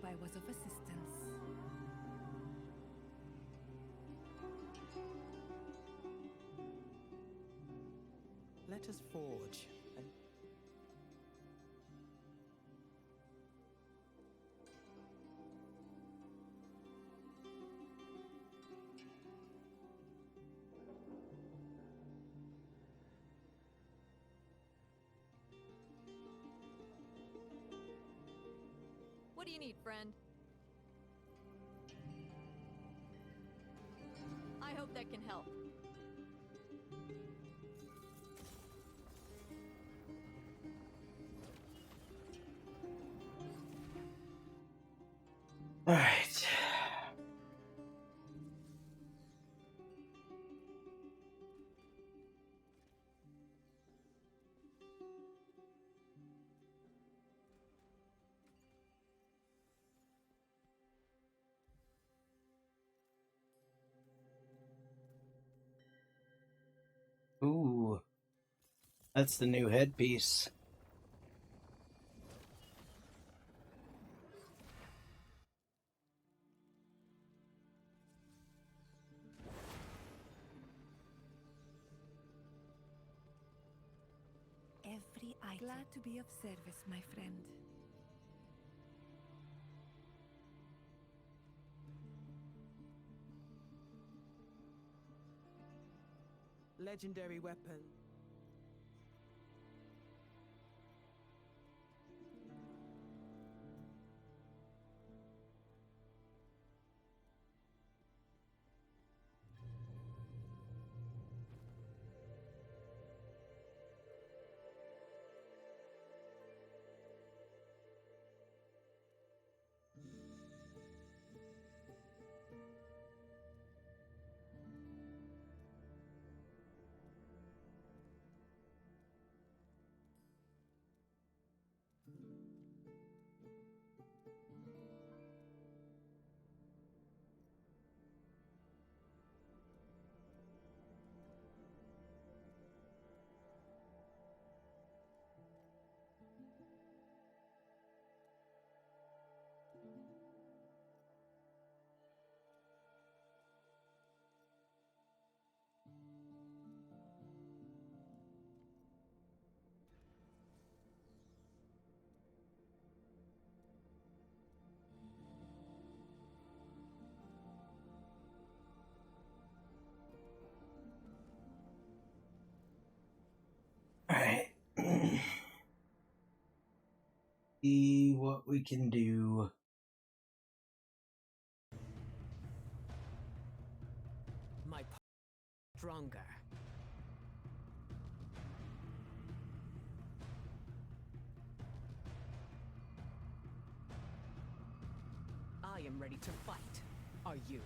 I was of assistance. Let us forge. What do you need, friend? I hope that can help. All right. Ooh, that's the new headpiece. Every item. Glad to be of service, my friend. Legendary weapon. All right. See what we can do. My stronger. I am ready to fight. Are you?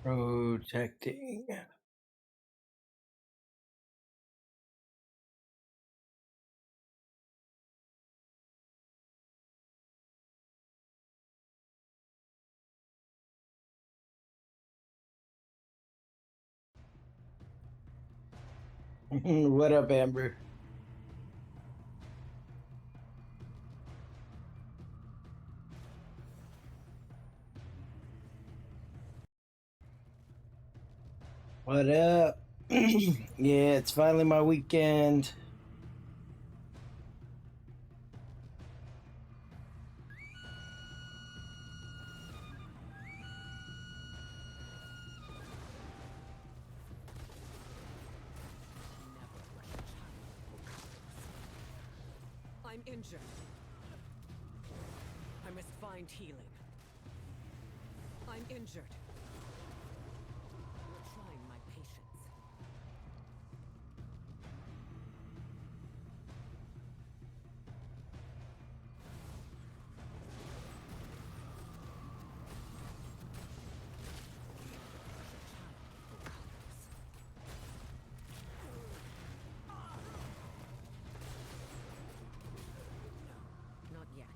Protecting. What up, Amber? What up? Yeah, it's finally my weekend. I'm injured. I must find healing. I'm injured. You're trying my patience. No, not yet.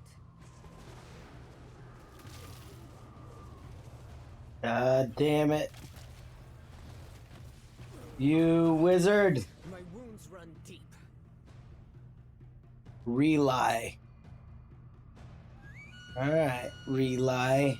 God damn it. You wizard. My wounds run deep. Rely. Alright, rely.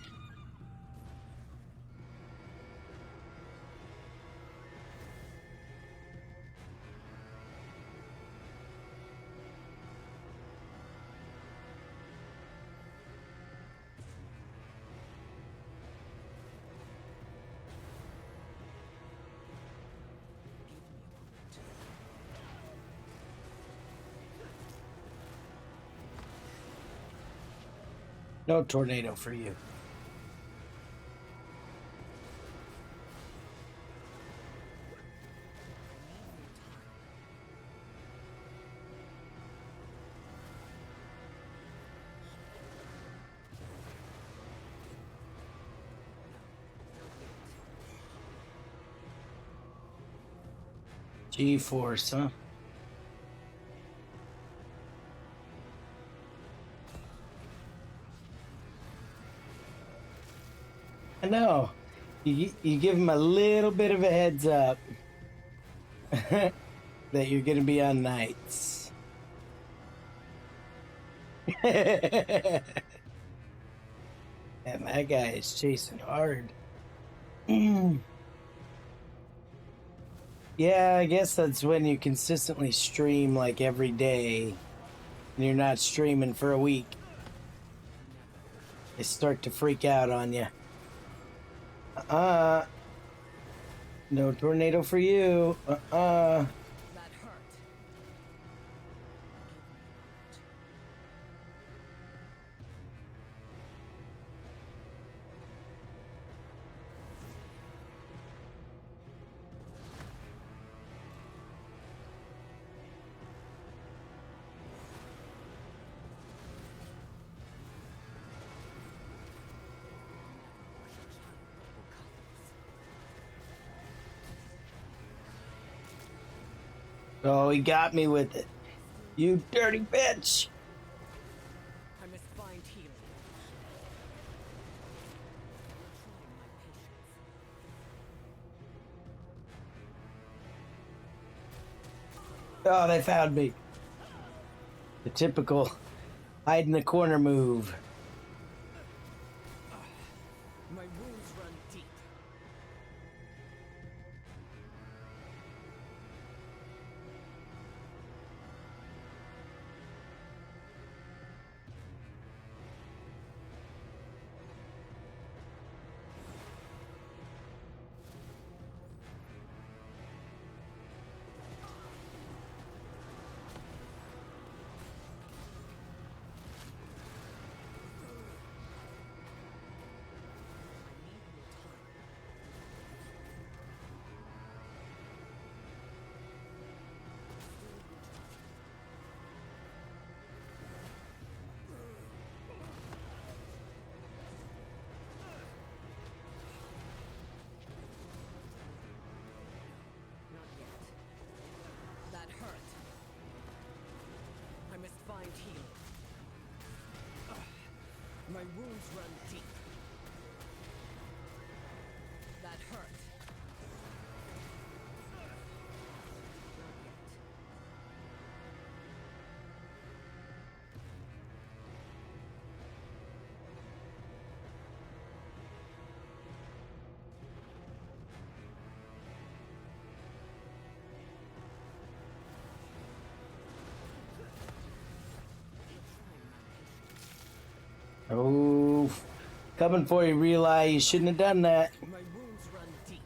No tornado for you. G-force, huh? I know. You give him a little bit of a heads up that you're going to be on nights. And that guy is chasing hard. Yeah, I guess that's when you consistently stream like every day and you're not streaming for a week. They start to freak out on you. No tornado for you. That hurt. Oh, he got me with it. You dirty bitch. I must find healing. Oh, they found me. The typical hide in the corner move. My wounds run deep. That hurt. I must find healing. My wounds run deep. That hurt. Oh, coming for you, Rely. You shouldn't have done that. My wounds run deep.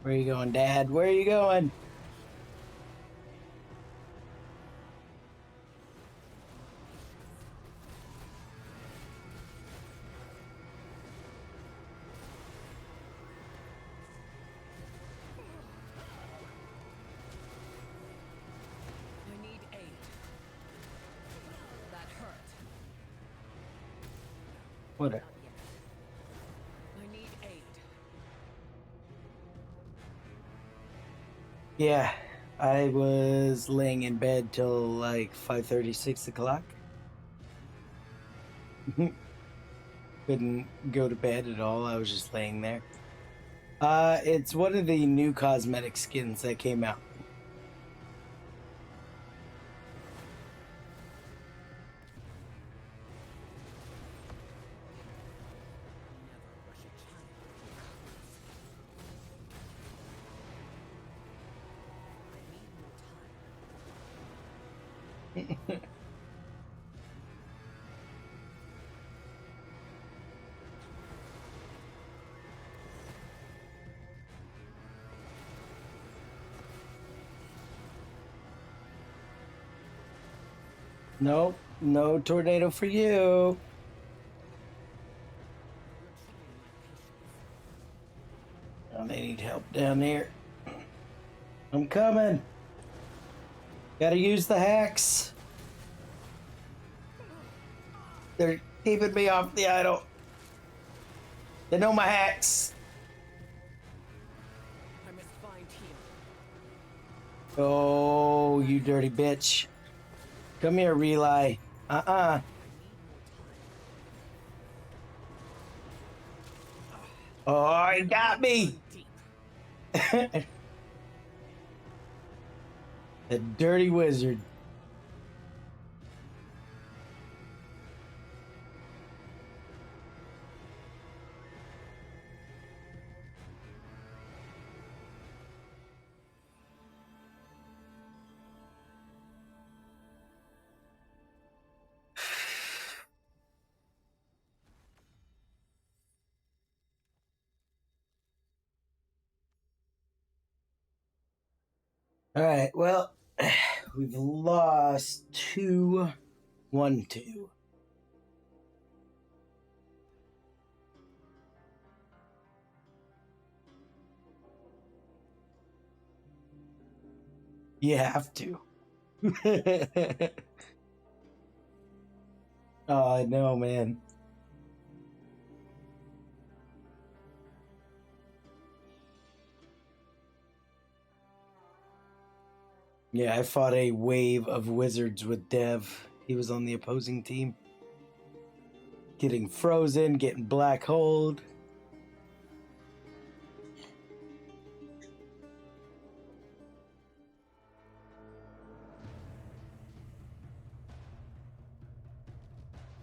Where are you going, Dad? Where are you going? I need aid. That hurt. What? Not yet. I need aid. Yeah, I was laying in bed till like 5:30, 6 o'clock. Couldn't go to bed at all. I was just laying there. It's one of the new cosmetic skins that came out. Nope, no tornado for you. Oh, they need help down there. I'm coming. Gotta use the hacks. They're keeping me off the idol. They know my hacks. I must find him. Oh, you dirty bitch. Come here, Relay. Oh, he got me. The dirty wizard. All right, well, we've lost 2-1-2. You have to. Oh, I know, man. Yeah, I fought a wave of wizards with Dev. He was on the opposing team. Getting frozen, getting black holed.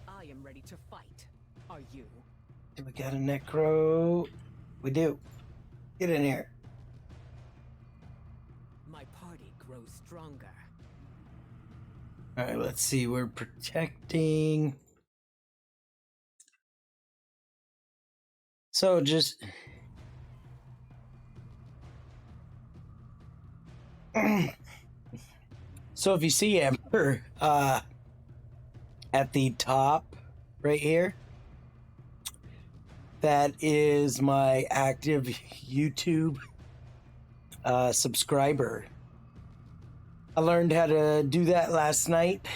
I am ready to fight. Are you? Do we got a necro? We do. Get in here. My party grows stronger. All right, let's see. We're protecting. So just. So if you see Ember at the top right here, that is my active YouTube subscriber. I learned how to do that last night.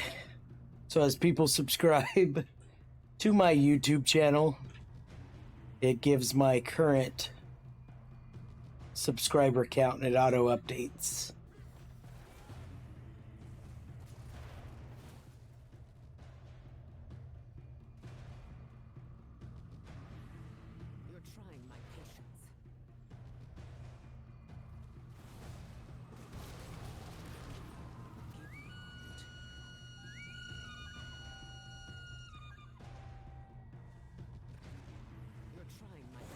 So as people subscribe to my YouTube channel, it gives my current subscriber count and it auto updates. You're trying my patience. Give me a moment. You're trying my patience.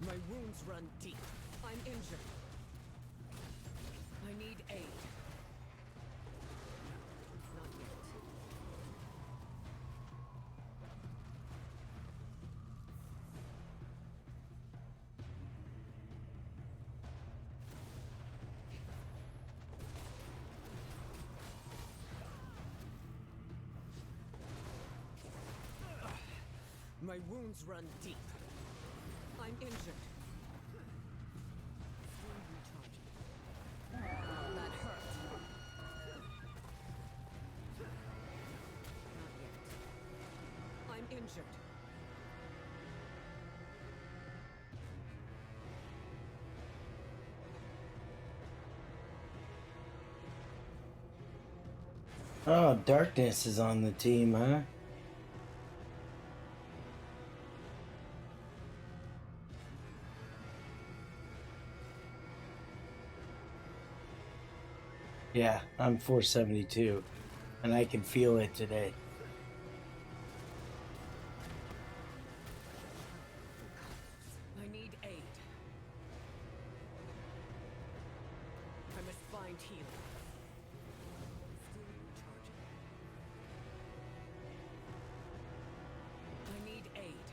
My wounds run deep. I'm injured. I need aid. Not yet. My wounds run deep. I'm injured. Still recharging. That hurt. Not yet. I'm injured. Oh, darkness is on the team, huh? Yeah, I'm 472, and I can feel it today. I need aid. I must find healing. Still recharging. I need aid.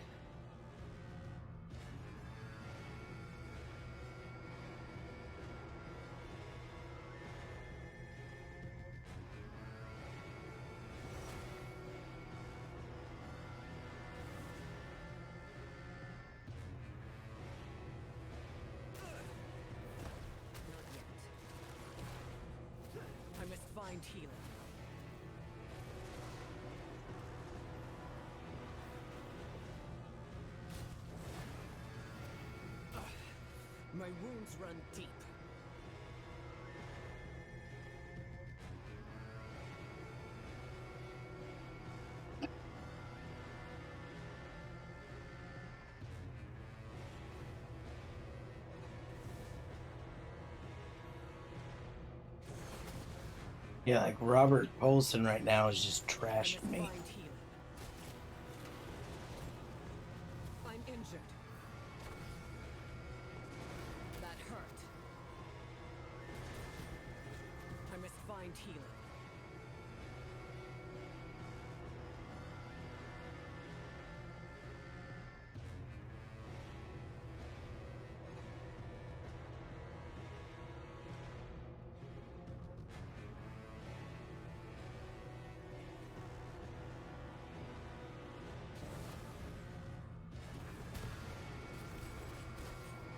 Not yet. I must find healing. My wounds run deep. Yeah, like Robert Olson right now is just I trashing must me. find healing. I'm injured. That hurt. I must find healing.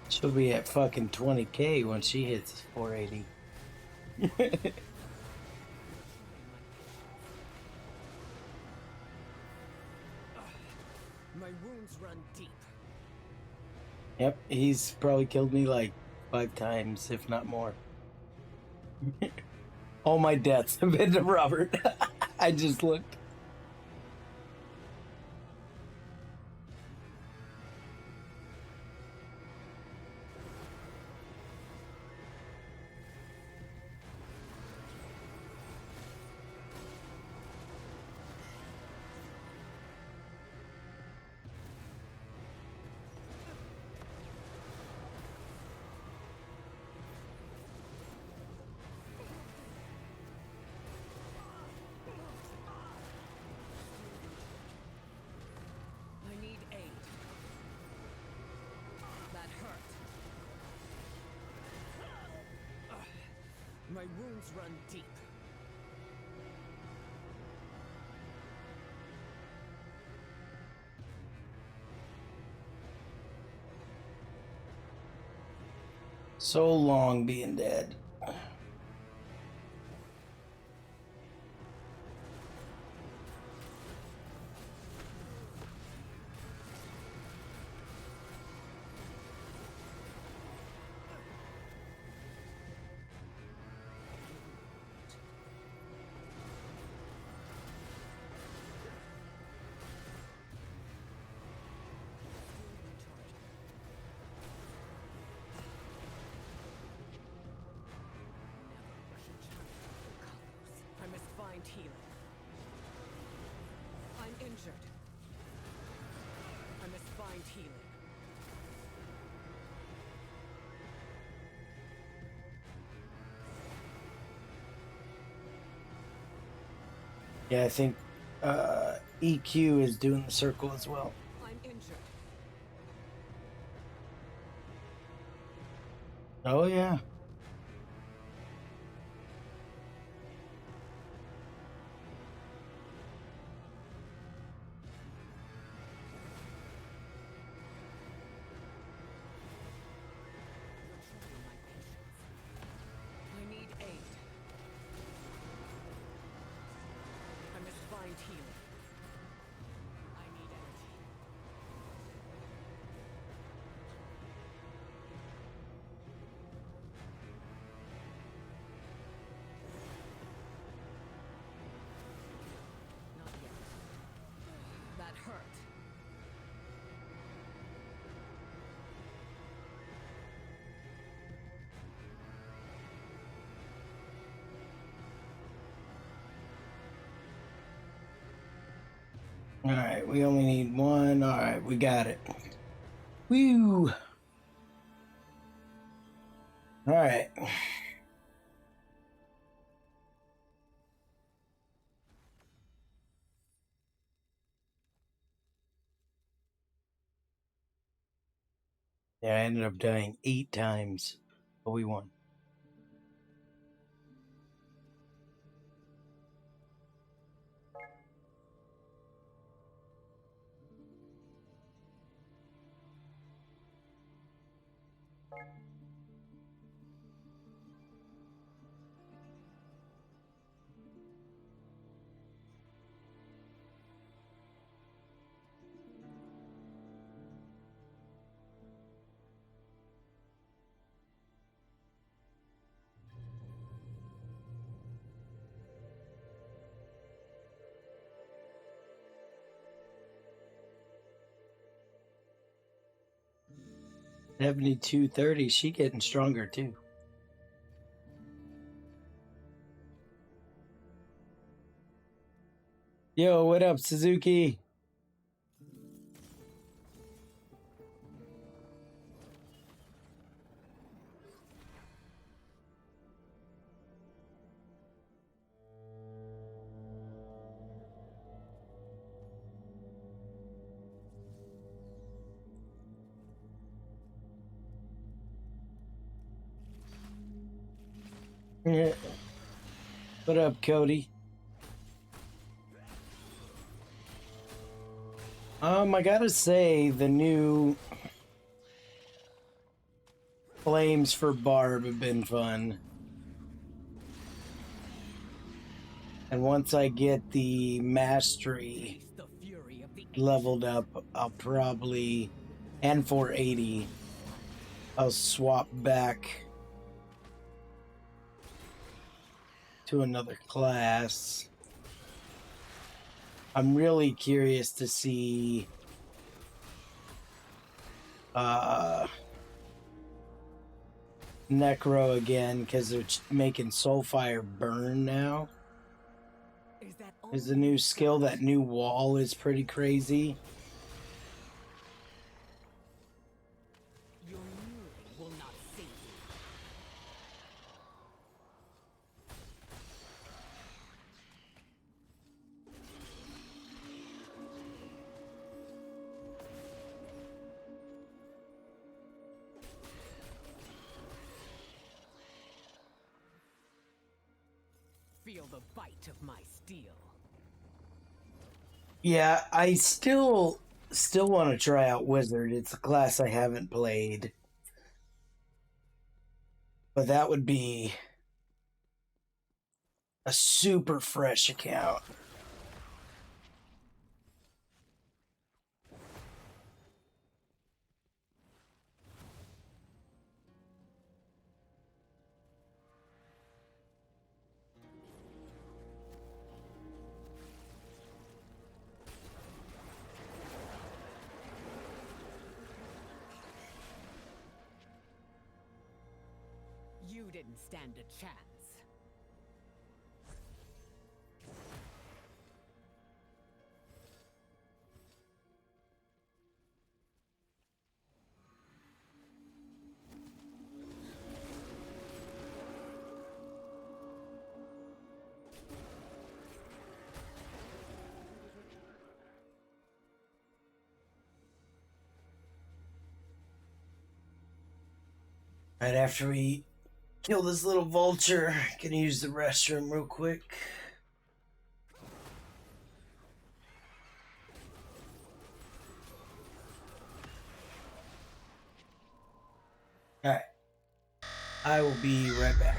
She'll be at fucking 20K when she hits 480. My wounds run deep. Yep, he's probably killed me like 5 times, if not more. All my deaths have been to Robert. I just looked. I need aid. That hurt. My wounds run deep. So long being dead. I must find healing. I'm injured. I must find healing. Yeah, I think EQ is doing the circle as well. I'm injured. Oh, yeah. need healing. I need energy. Not yet. That hurt. All right, we only need one. All right, we got it. Woo! All right. Yeah, I ended up dying 8 times, but we won. $72.30. She getting stronger too. Yo, what up, Suzuki? Yeah. What up, Cody? I gotta say, the new flames for Barb have been fun. And once I get the mastery Face the fury of the leveled up, I'll probably, and 480, I'll swap back to another class. I'm really curious to see Necro again, because they're making Soulfire burn now. Is that all? There's a new skill. That new wall is pretty crazy. Your murder will not save you. Feel the bite of my steel. Yeah, I still want to try out Wizard. It's a class I haven't played. But that would be a super fresh account. You didn't stand a chance. Right after we kill this little vulture, gonna use the restroom real quick. Alright. I will be right back.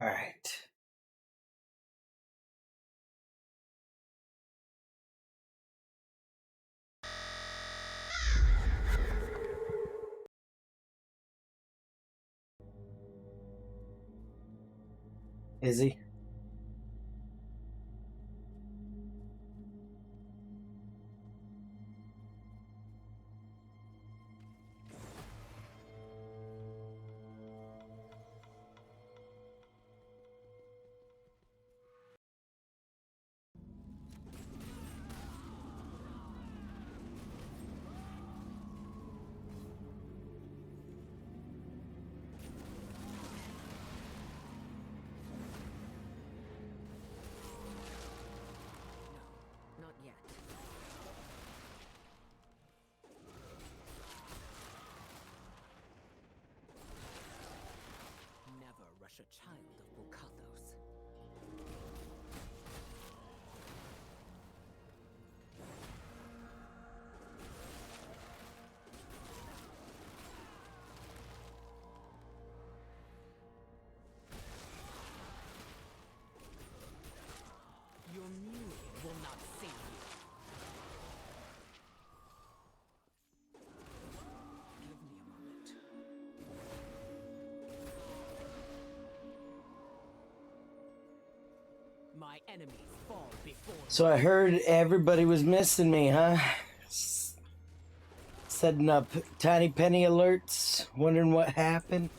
All right. Is he? Not yet. Never rush a child of Bukathos. Your mewing will not save you. Give me a moment. My enemies fall before So I heard everybody was missing me, huh? Setting up tiny penny alerts, wondering what happened.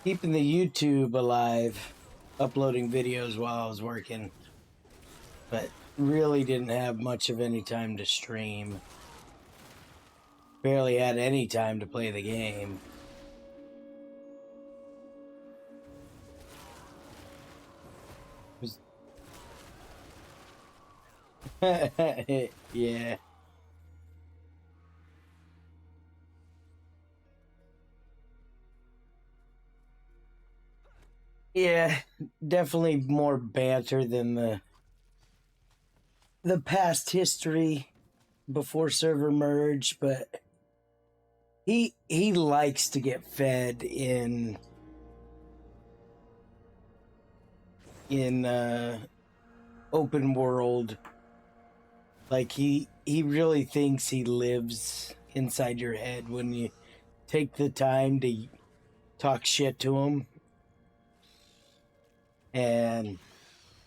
Keeping the YouTube alive, uploading videos while I was working, but really didn't have much of any time to stream. Barely had any time to play the game. Yeah. Yeah, definitely more banter than the past history before server merge, but he likes to get fed in open world. Like he really thinks he lives inside your head when you take the time to talk shit to him. And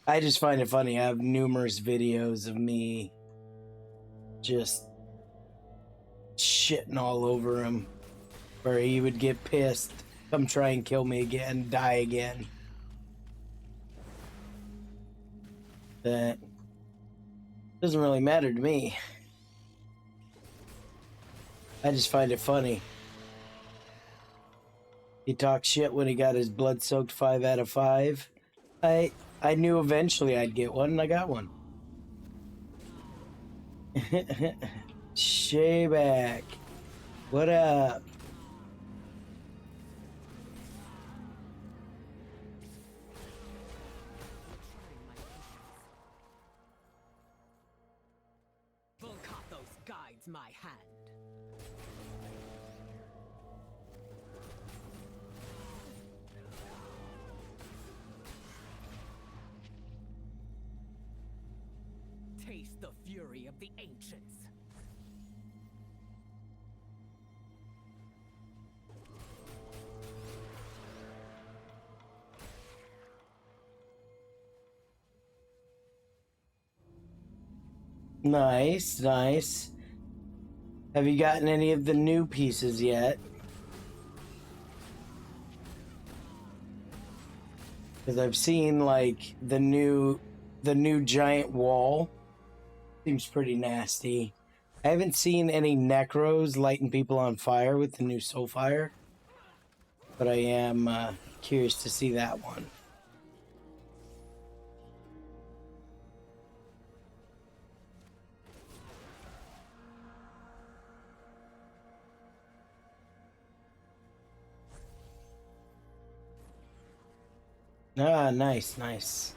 I just find it funny. I have numerous videos of me just shitting all over him, where he would get pissed, come try and kill me again, die again. That doesn't really matter to me. I just find it funny. He talked shit when he got his blood-soaked 5 out of 5. I knew eventually I'd get one, and I got one. Shayback. What up? Bukathos guides my hand. Taste the fury of the ancients. Nice, nice. Have you gotten any of the new pieces yet? Because I've seen like the new giant wall. Seems pretty nasty. I haven't seen any necros lighting people on fire with the new Soulfire, but I am curious to see that one. Ah, nice, nice.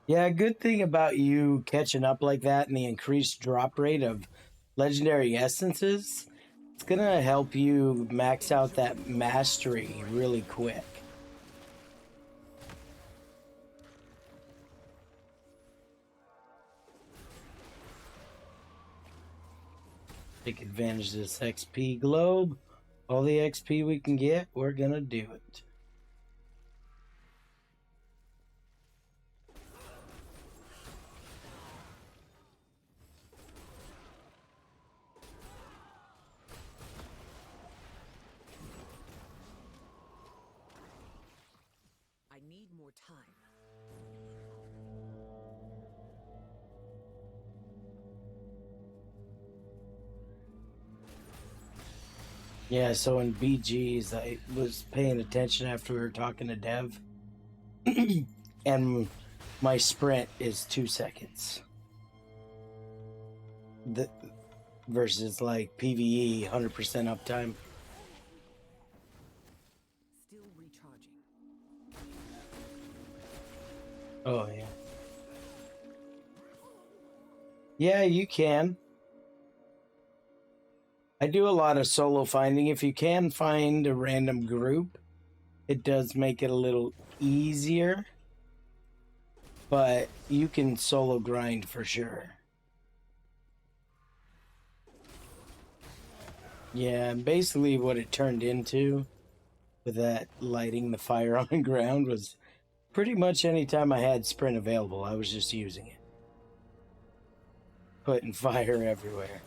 Yeah, good thing about you catching up like that and the increased drop rate of legendary essences, it's gonna help you max out that mastery really quick. Take advantage of this XP globe. All the XP we can get, we're gonna do it. I need more time. Yeah, so in BGs, I was paying attention after we were talking to Dev, and my sprint is 2 seconds. Versus like PvE 100% uptime. Still recharging. Oh yeah. Yeah, you can. I do a lot of solo finding. If you can find a random group, it does make it a little easier. But you can solo grind for sure. Yeah, basically what it turned into with that lighting the fire on the ground was pretty much anytime I had sprint available, I was just using it. Putting fire everywhere.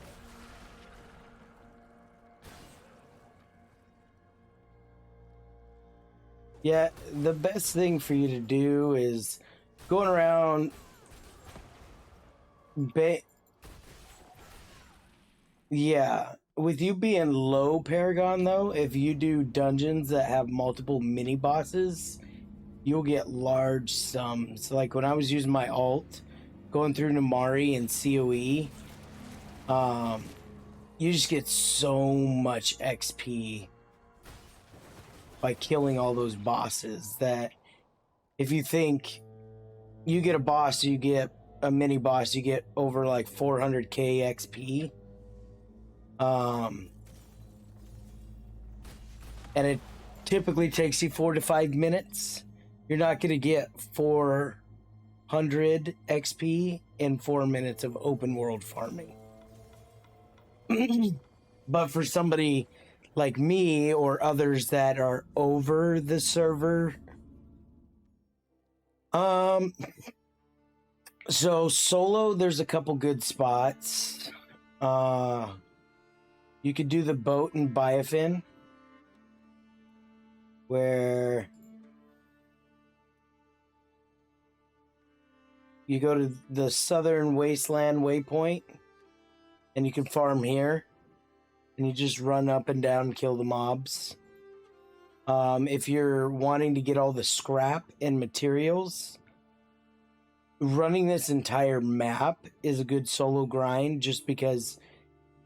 Yeah, the best thing for you to do is going around. Yeah, with you being low Paragon though, if you do dungeons that have multiple mini bosses, you'll get large sums. Like when I was using my alt, going through Namari and COE, you just get so much XP by killing all those bosses that if you think you get a boss, you get a mini boss, you get over like 400k XP. And it typically takes you 4 to 5 minutes. You're not going to get 400 XP in 4 minutes of open world farming. But for somebody like me or others that are over the server, so solo, there's a couple good spots. You could do the boat in Biafin, where you go to the Southern Wasteland waypoint, and you can farm here, and you just run up and down and kill the mobs. If you're wanting to get all the scrap and materials, running this entire map is a good solo grind just because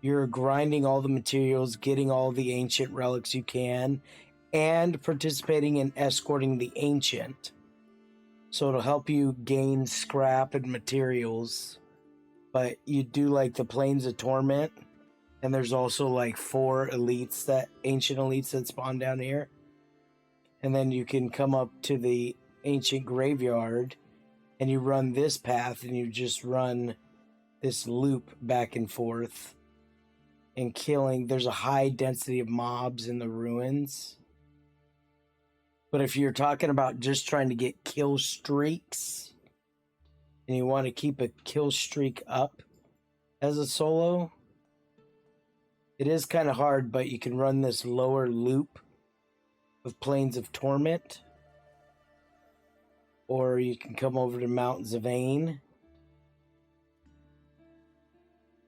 you're grinding all the materials, getting all the ancient relics you can, and participating in escorting the ancient. So it'll help you gain scrap and materials. But you do like the Plains of Torment, and there's also like 4 elites, that ancient elites that spawn down here. And then you can come up to the ancient graveyard and you run this path and you just run this loop back and forth and killing. There's a high density of mobs in the ruins. But if you're talking about just trying to get kill streaks and you want to keep a kill streak up as a solo, it is kind of hard, but you can run this lower loop of Plains of Torment, or you can come over to Mount Zavane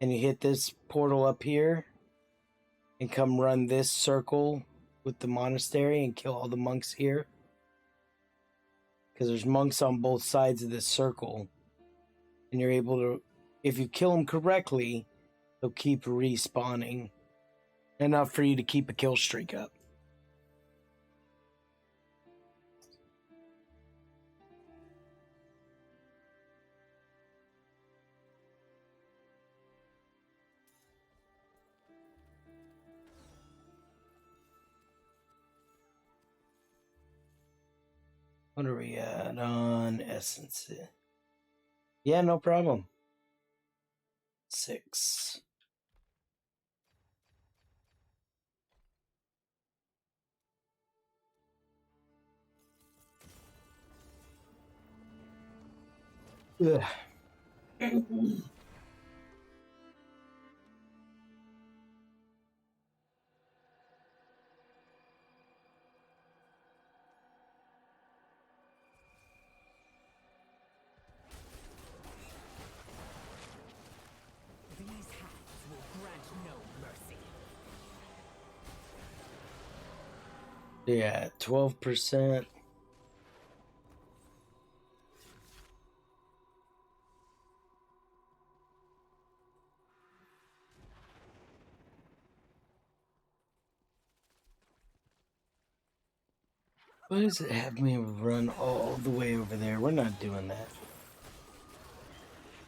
and you hit this portal up here and come run this circle with the monastery and kill all the monks here, because there's monks on both sides of this circle, and you're able to, if you kill them correctly, they'll keep respawning enough for you to keep a kill streak up. What are we at on essence? Yeah, no problem. 6. Ugh. These hands will grant no mercy. Yeah, 12%. Why does it have me run all the way over there? We're not doing that.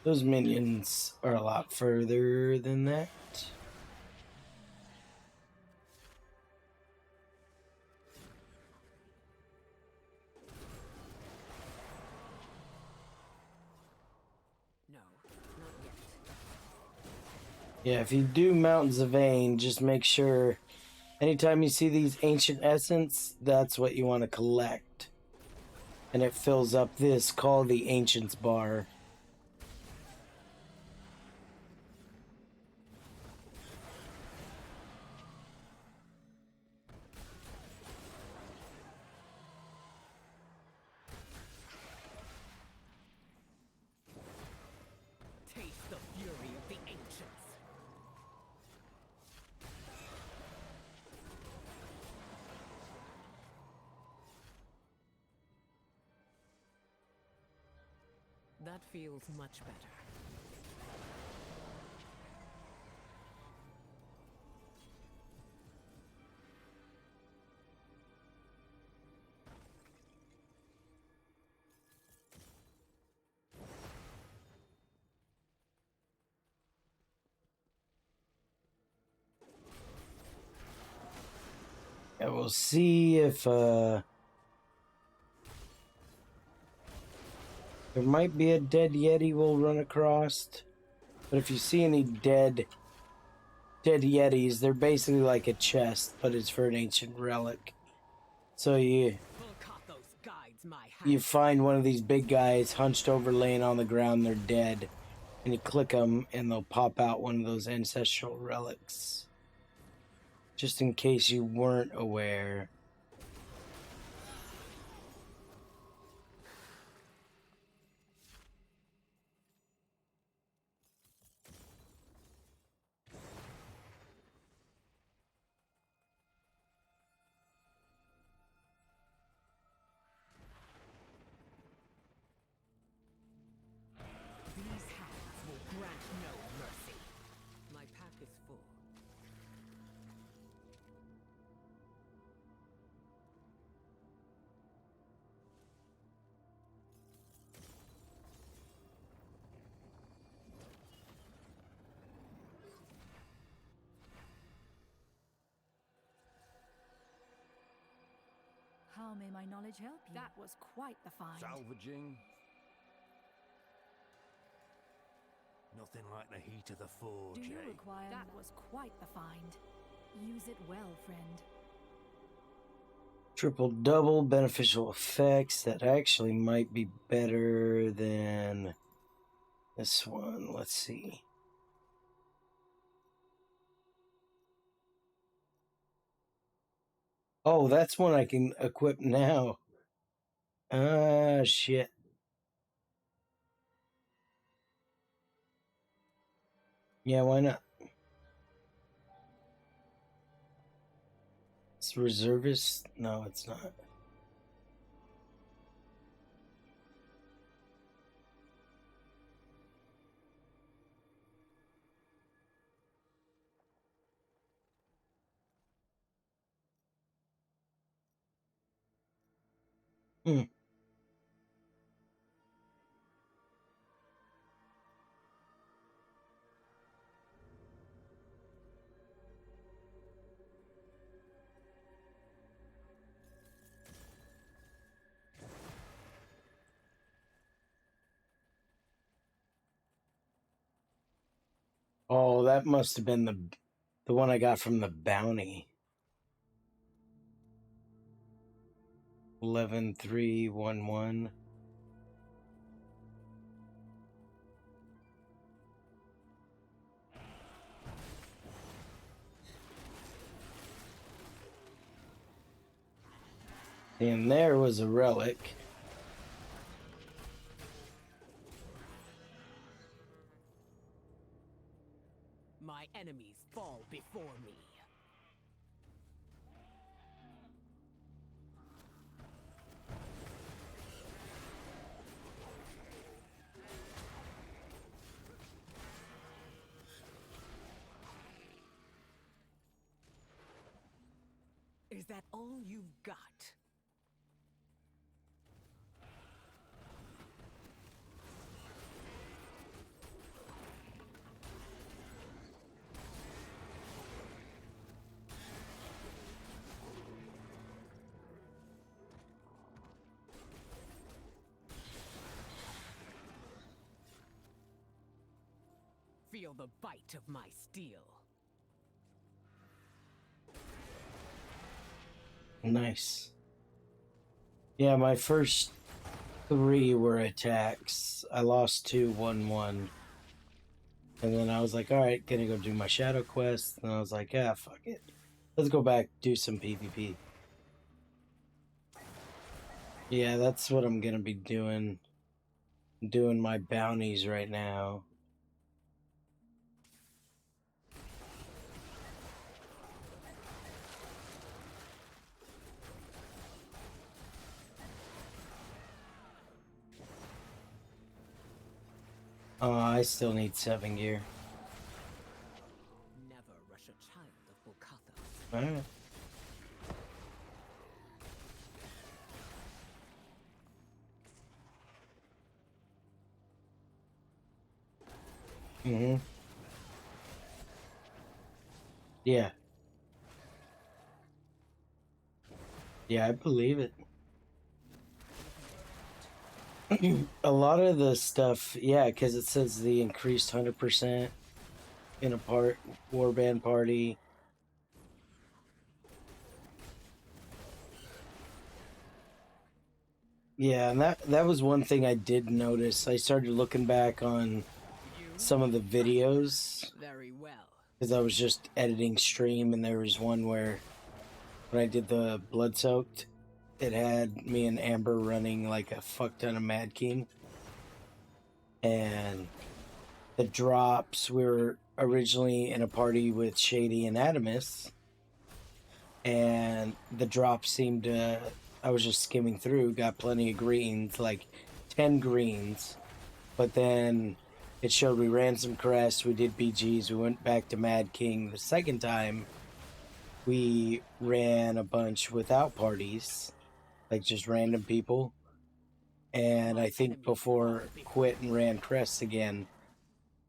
Those minions are a lot further than that. No, not yet. Yeah, if you do Mountains of Vain, just make sure anytime you see these ancient essence, that's what you want to collect. And it fills up this called the Ancients bar. Taste the fury of the ancients. That feels much better. And we'll see if there might be a dead Yeti we'll run across. But if you see any dead Yetis, they're basically like a chest, but it's for an ancient relic. So you find one of these big guys hunched over, laying on the ground, they're dead, and you click them, and they'll pop out one of those ancestral relics. Just in case you weren't aware. These hands will grant no mercy. My pack is full. How may my knowledge help you? That was quite the find. Salvaging. Nothing like the heat of the forge, Do you eh? require? That was quite the find. Use it well, friend. Triple double beneficial effects. That actually might be better than this one. Let's see. Oh, that's one I can equip now. Ah, shit. Yeah, why not? It's reservist? No, it's not. Hmm. Oh, that must have been the one I got from the bounty. 11311. And there was a relic. My enemies fall before me. Is that all you've got? Feel the bite of my steel. Nice. Yeah, my first 3 were attacks. I lost 2, 1. And then I was like, alright, gonna go do my shadow quest. And I was like, ah, fuck it. Let's go back, do some PvP. Yeah, that's what I'm gonna be doing. Doing my bounties right now. I still need 7 gear. Never rush a child of Bokatha. Alright. Mm-hmm. Yeah. Yeah, I believe it. A lot of the stuff, yeah, because it says the increased 100% in a warband party. Yeah, and that was one thing I did notice. I started looking back on some of the videos Very well. because I was just editing stream, and there was one where when I did the blood soaked, it had me and Amber running like a fuck ton of Mad King, and the drops, we were originally in a party with Shady and Adamus, and the drops seemed to, I was just skimming through, got plenty of greens, like 10 greens, but then it showed we ran some crests, we did BGs, we went back to Mad King. The second time we ran a bunch without parties, like just random people, and I think before quit and ran crests again,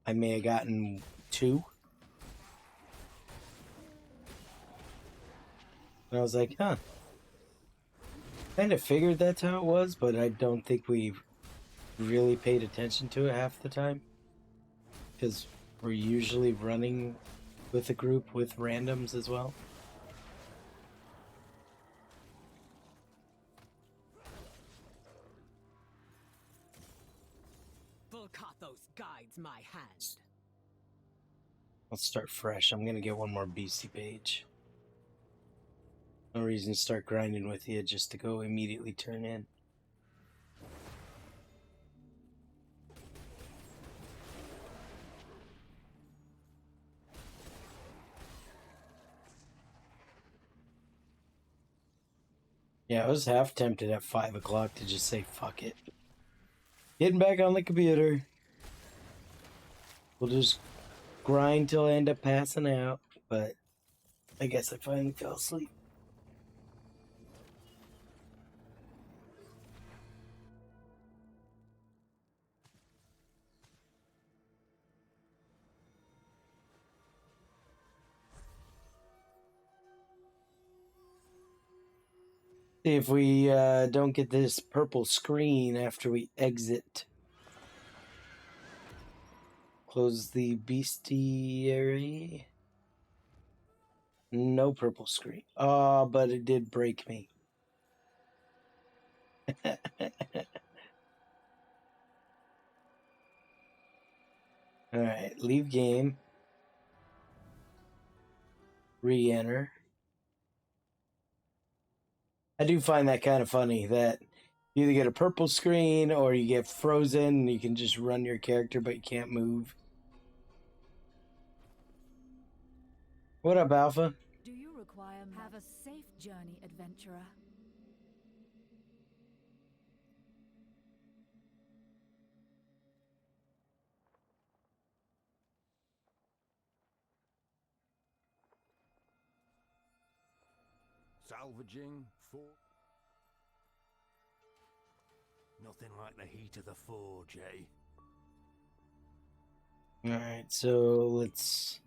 I may have gotten 2. And I was like, huh. Kind of figured that's how it was, but I don't think we really paid attention to it half the time. Because we're usually running with a group with randoms as well. Volkathos guides my hand. Let's start fresh. I'm gonna get one more BC page. No reason to start grinding with you just to go immediately turn in. Yeah, I was half tempted at 5 o'clock to just say fuck it. Getting back on the computer. We'll just grind till I end up passing out, but I guess I finally fell asleep. See if we don't get this purple screen after we exit Close the bestiary. No purple screen. Oh, but it did break me. Alright, leave game. Re-enter. I do find that kind of funny that you either get a purple screen or you get frozen and you can just run your character but you can't move. What up, Alpha? Do you require have a safe journey, adventurer? Salvaging for nothing like the heat of the forge, eh? Alright, so let's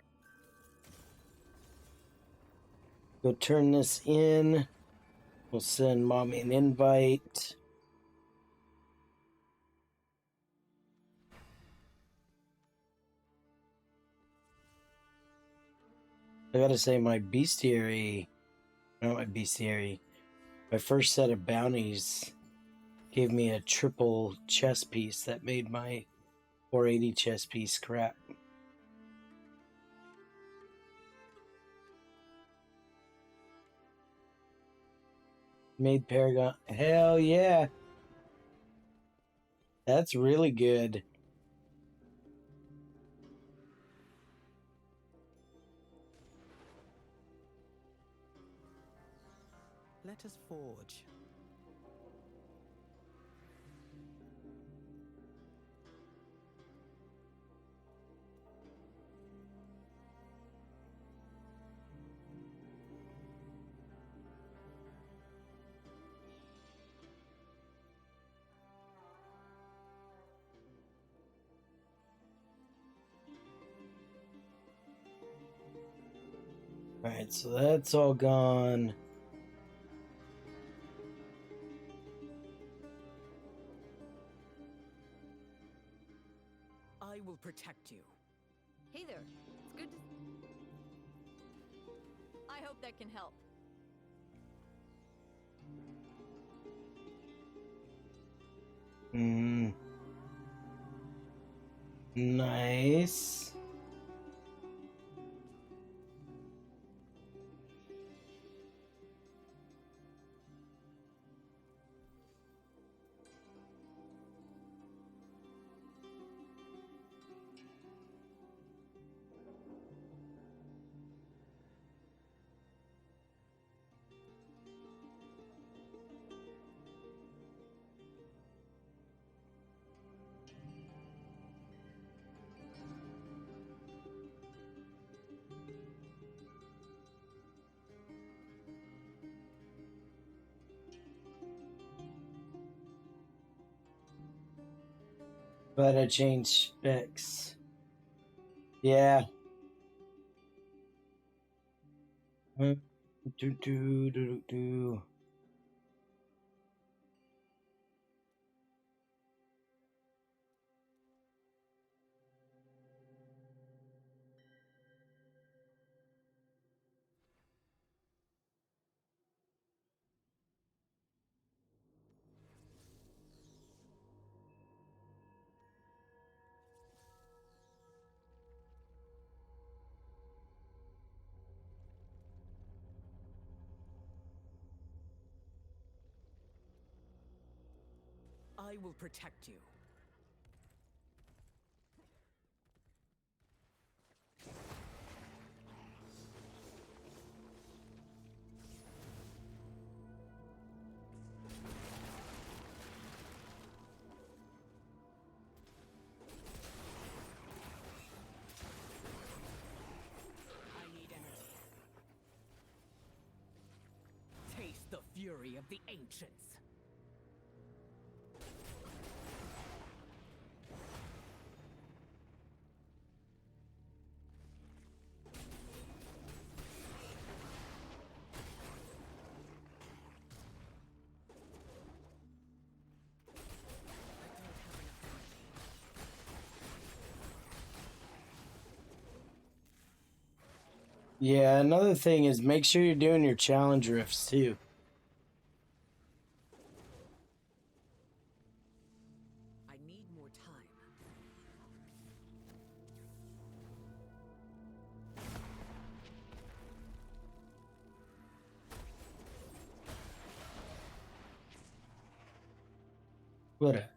go turn this in. We'll send Mommy an invite. I gotta say, my bestiary, not my bestiary, my first set of bounties gave me a triple chess piece that made my 480 chess piece crap. Made Paragon. Hell yeah. That's really good. Let us forge. Alright, so that's all gone. I will protect you. Hey there. It's good to... I hope that can help. Nice. But I changed specs. Yeah. Do. I will protect you. I need energy. Taste the fury of the ancients. Yeah, another thing is make sure you're doing your challenge rifts too. I need more time. What a...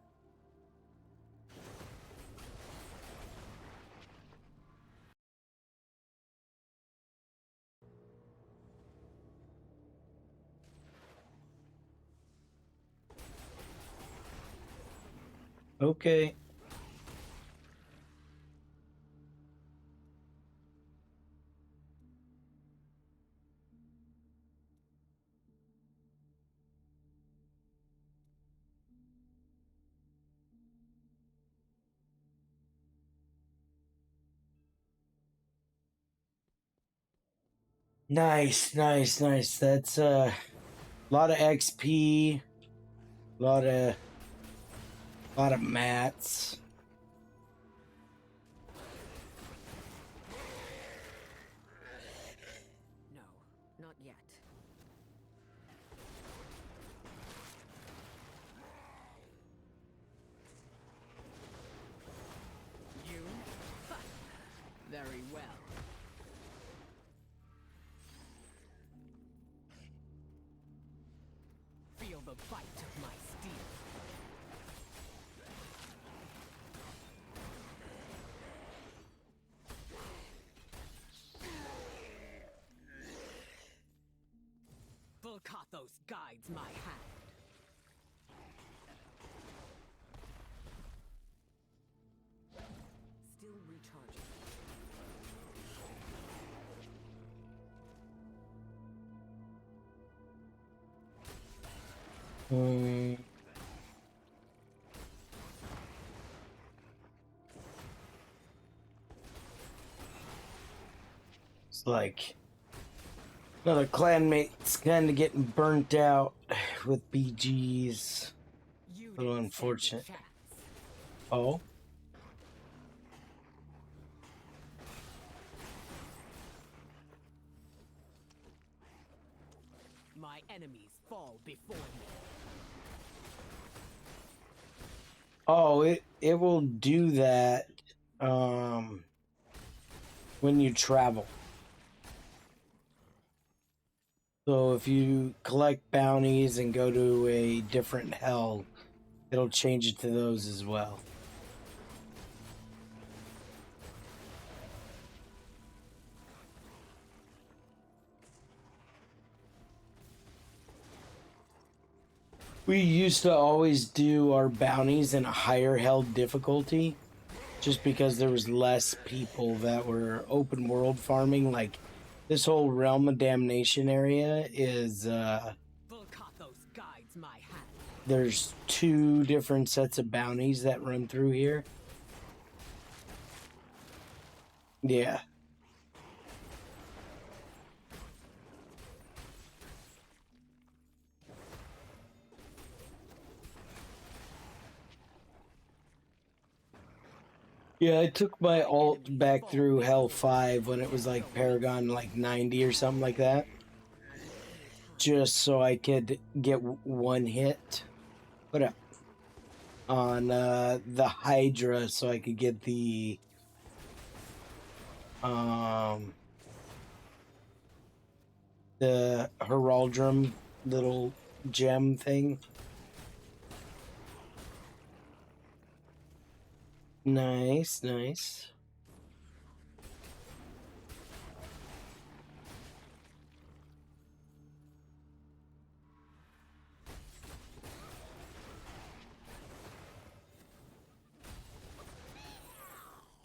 Okay. Nice, nice, nice. That's a lot of XP, lot of mats. No, not yet. You? Ha! Very well. Feel the bite of my steel. Volcathos guides my hand. Still recharging. Hmm. It's like another clanmate's kind of getting burnt out with BGs. You A little didn't stand a unfortunate. chance. Oh, My enemies fall before me. oh, it will do that when you travel. So if you collect bounties and go to a different hell, it'll change it to those as well. We used to always do our bounties in a higher hell difficulty just because there was less people that were open world farming. Like this whole Realm of Damnation area is Volcathos guides my hand. there's two different sets of bounties that run through here. Yeah. Yeah, I took my alt back through Hell 5 when it was like Paragon like 90 or something like that. Just so I could get one hit. What up? On the Hydra so I could get the Heraldrum little gem thing. Nice, nice.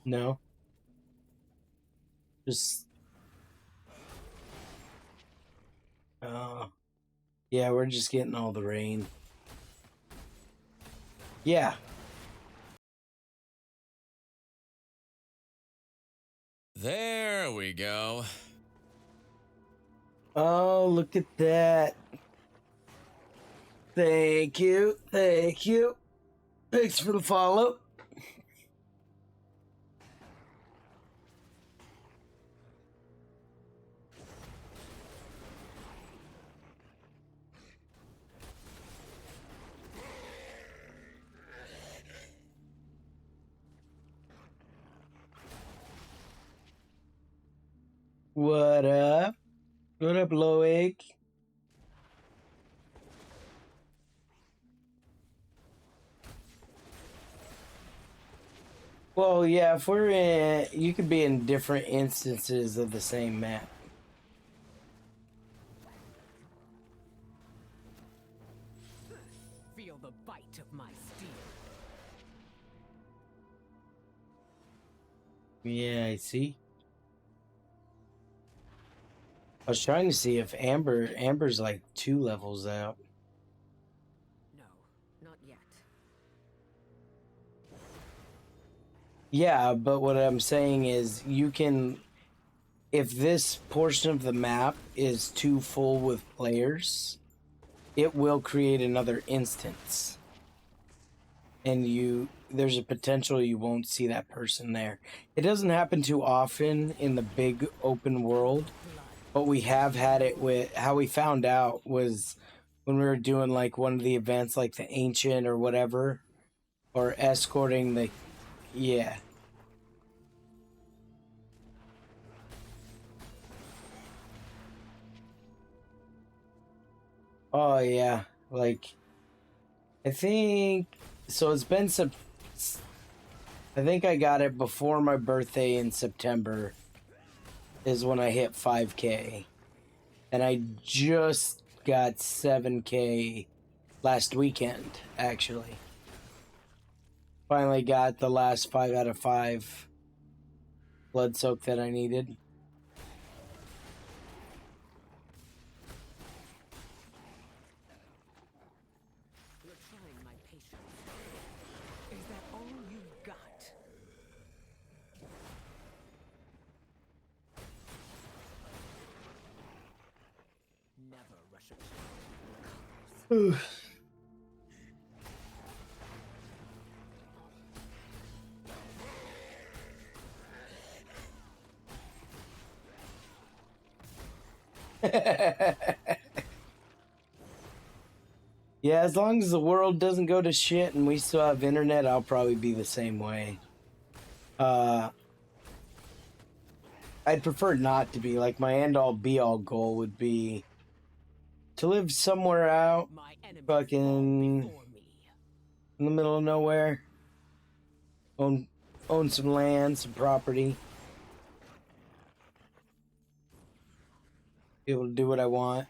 No. Just yeah, we're just getting all the rain. Yeah. There we go. Oh, look at that. Thank you. Thank you. Thanks for the follow. What up, Loic? Well, yeah, if we're in, you could be in different instances of the same map. Feel the bite of my steel. Yeah, I see. I was trying to see if Amber's like 2 levels out. No, not yet. Yeah, but what I'm saying is you can, if this portion of the map is too full with players, it will create another instance. And there's a potential you won't see that person there. It doesn't happen too often in the big open world, but we have had it with, how we found out was when we were doing like one of the events like the Ancient or whatever, or escorting the, yeah. Oh yeah, like I think so. It's been some. I think I got it before my birthday in September. Is when I hit 5K, and I just got 7K last weekend. Actually, finally got the last 5 out of 5 blood soak that I needed. You're trying my patience. Is that all you've got? Never rush a chance. Yeah, as long as the world doesn't go to shit and we still have internet, I'll probably be the same way. I'd prefer not to be. Like, my end-all be-all goal would be to live somewhere out, My enemy fucking before me. in the middle of nowhere. Own some land, some property. Be able to do what I want.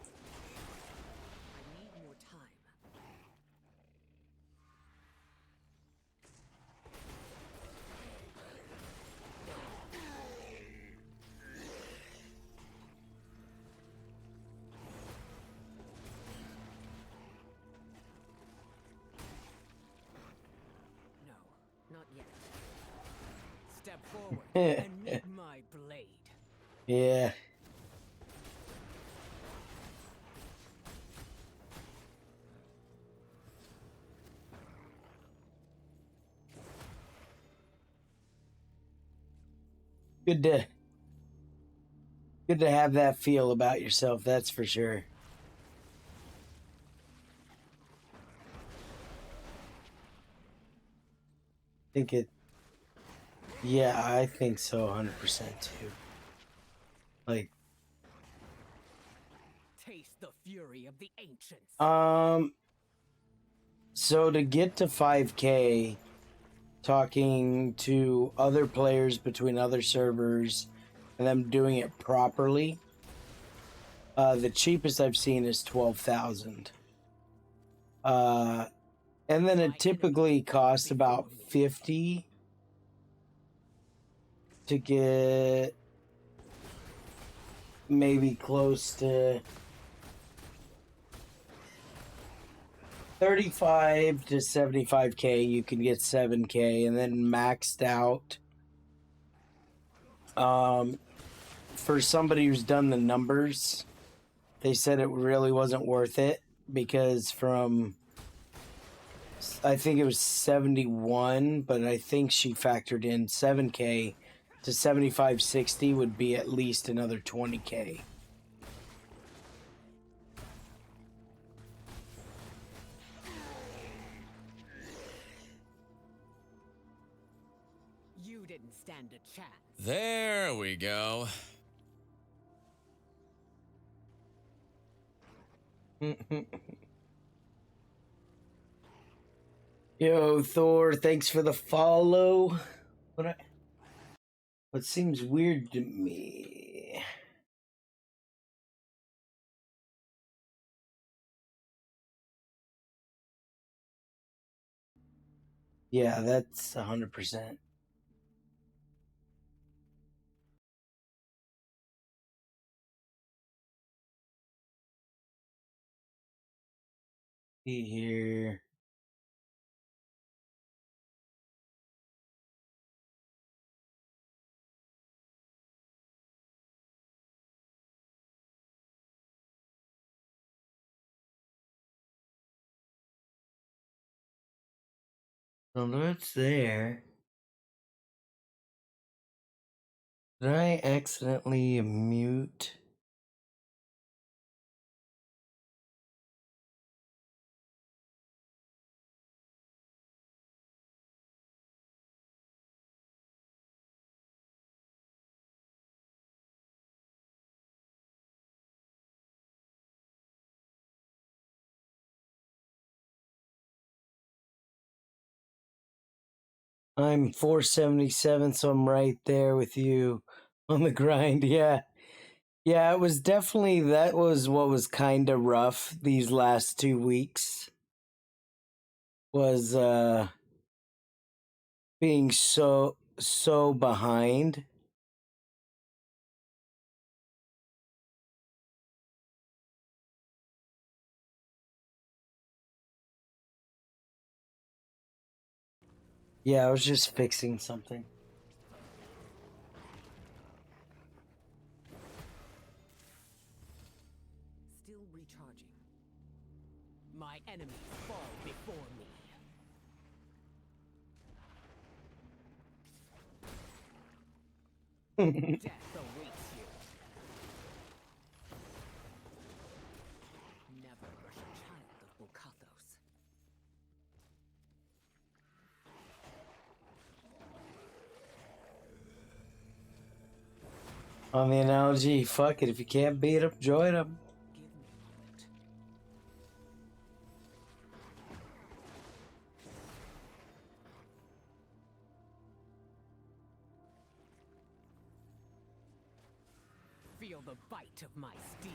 I need more time. No, not yet. Step forward and meet my blade. Yeah. Good to have that feel about yourself, that's for sure. Yeah, I think so 100% too. Like, Taste the fury of the ancients. so to get to 5K, talking to other players between other servers and them doing it properly, the cheapest I've seen is 12,000. And then it typically costs about 50 to get maybe close to 35 to 75K. You can get 7K, and then maxed out. For somebody who's done the numbers, they said it really wasn't worth it because from, I think it was 71, but I think she factored in 7K to 75, 60 would be at least another 20K. You didn't stand a chance. There we go. Yo, Thor, thanks for the follow. What seems weird to me. Yeah, that's 100%. See here. So that's there. Did I accidentally mute? I'm 477, so I'm right there with you on the grind. Yeah. Yeah, it was definitely, that was what was kind of rough these last 2 weeks. Was being so behind. Yeah, I was just fixing something. Still recharging. My enemies fall before me. Death awaits you. Never rush a child of Bukathos. On the analogy, fuck it, if you can't beat them, join them. Give me a moment. Feel the bite of my steel.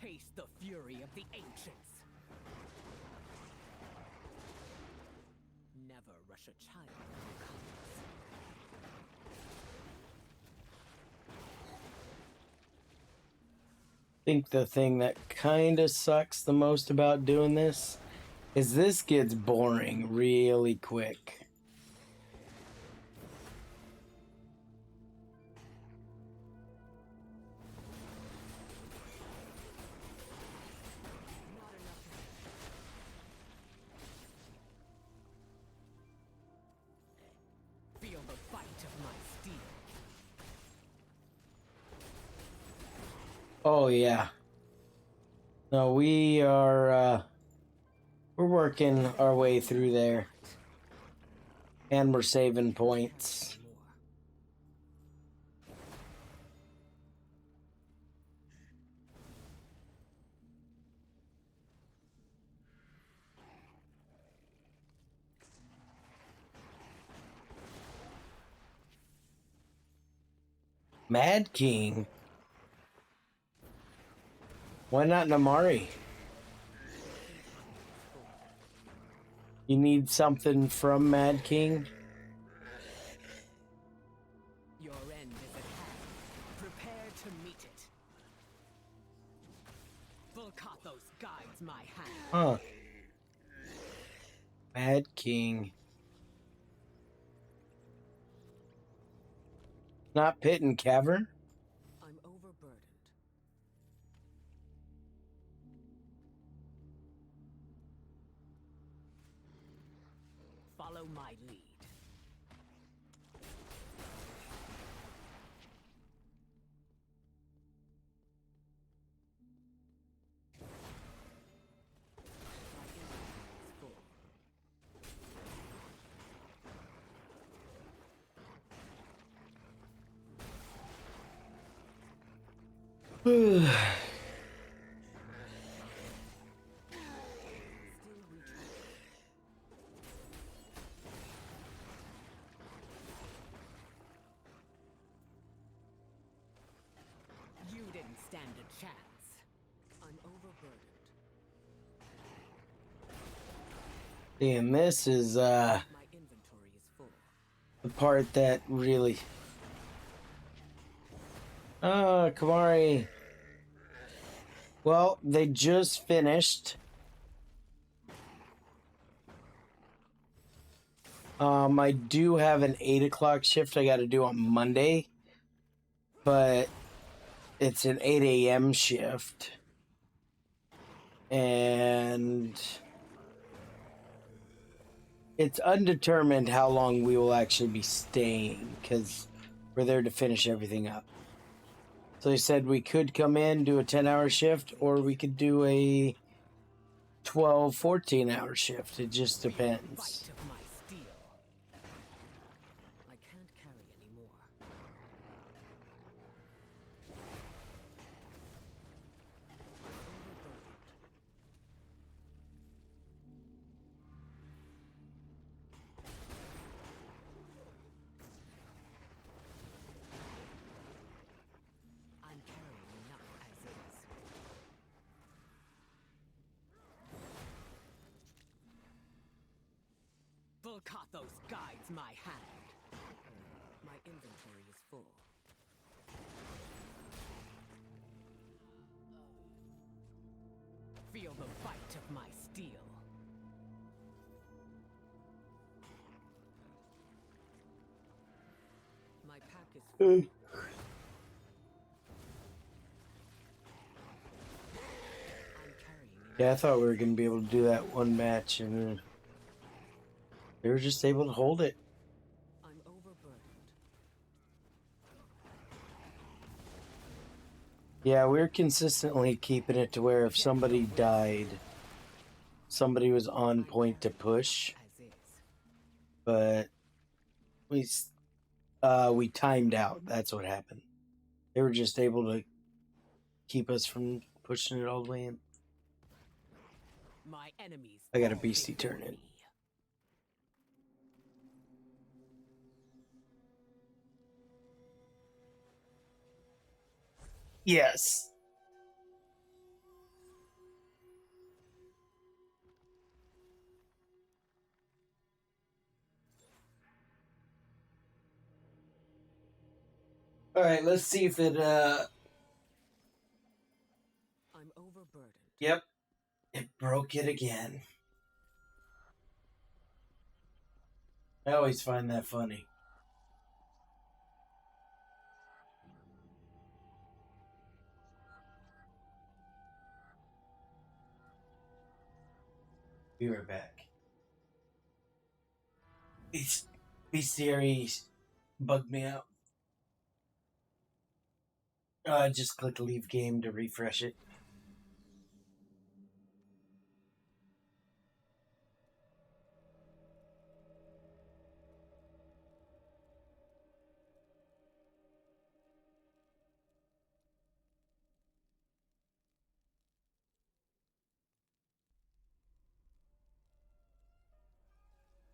Taste the fury of the ancients. Never rush a child of Bukathos. I think the thing that kind of sucks the most about doing this is this gets boring really quick. Feel the bite of my steel. Oh yeah. No, we are we're working our way through there. And we're saving points. Mad King? Why not Namari? You need something from Mad King? Your end is at hand. Prepare to meet it. Bukathos guides my hand. Huh. Mad King. Not Pit and Cavern? I'm overburdened. Follow my lead. My inventory is full. You didn't stand a chance. I'm overburdened. Damn, this is My inventory is full. the part that really. Oh, Kamari. Well, they just finished. I do have an 8 o'clock shift I got to do on Monday, but it's an 8 a.m. shift. And it's undetermined how long we will actually be staying because we're there to finish everything up. So they said we could come in, do a 10-hour shift, or we could do a 12, 14-hour shift. It just depends. Fight of my steel. I can't carry anymore. I'm carrying enough as is. Volcathos guides my hand. My inventory is full. Feel the bite of my steel. My pack is full. I'm carrying enough. Yeah, I thought we were going to be able to do that one match, and they were just able to hold it. I'm overburdened. Yeah, we're consistently keeping it to where if somebody died, somebody was on point to push, As is. but we timed out. That's what happened. They were just able to keep us from pushing it all the way in. My enemies. I got a fall beastie before turn in. me. Yes. All right, let's see if it I'm overburdened. Yep. It broke it again. I always find that funny. Be right back. These series bugged me out. Just click leave game to refresh it.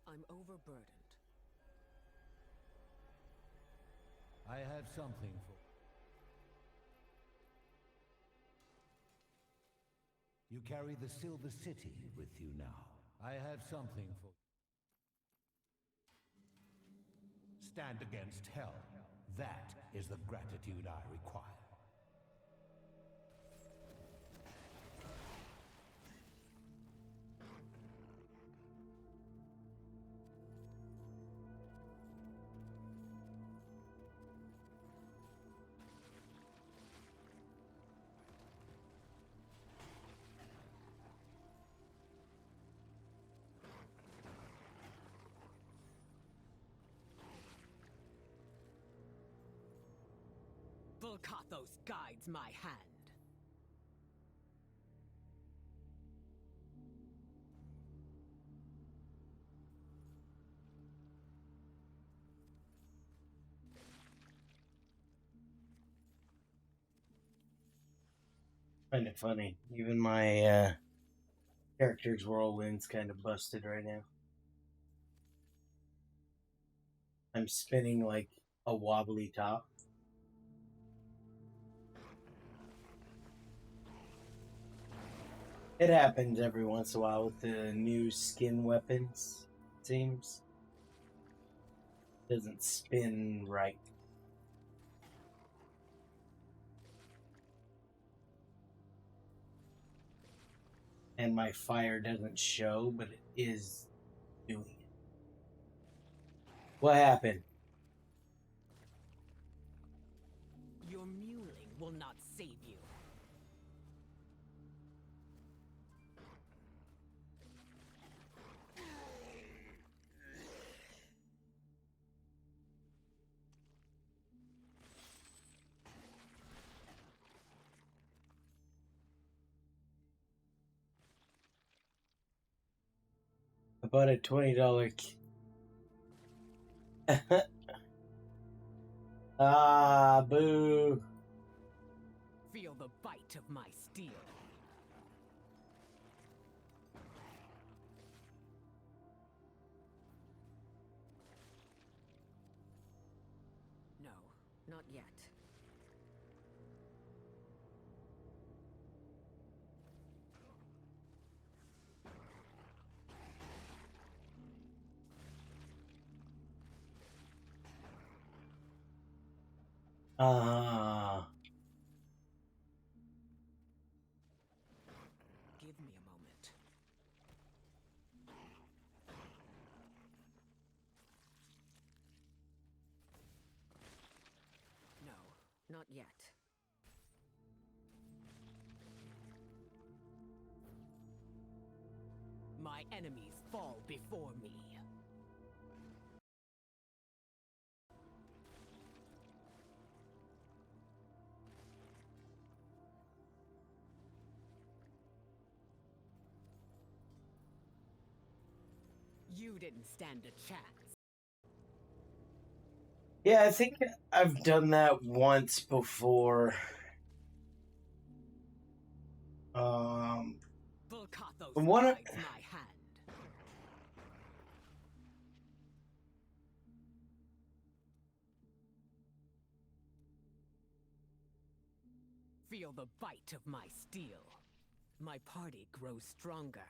I'm overburdened. I have something for... You carry the Silver City with you now. I have something for... Stand against hell. That is the gratitude I require. Volcathos guides my hand. Kind of funny. Even my character's whirlwind's kind of busted right now. I'm spinning like a wobbly top. It happens every once in a while with the new skin weapons, it seems. Doesn't spin right. And my fire doesn't show, but it is doing it. What happened? Your mewling will not save you. I bought a $20 Ah, boo. Feel the bite of my steel. No, not yet. Give me a moment. No, not yet. My enemies fall before me. You didn't stand a chance. Yeah, I think I've done that once before. Volcathos One of- guides my hand. Feel the bite of my steel. My party grows stronger.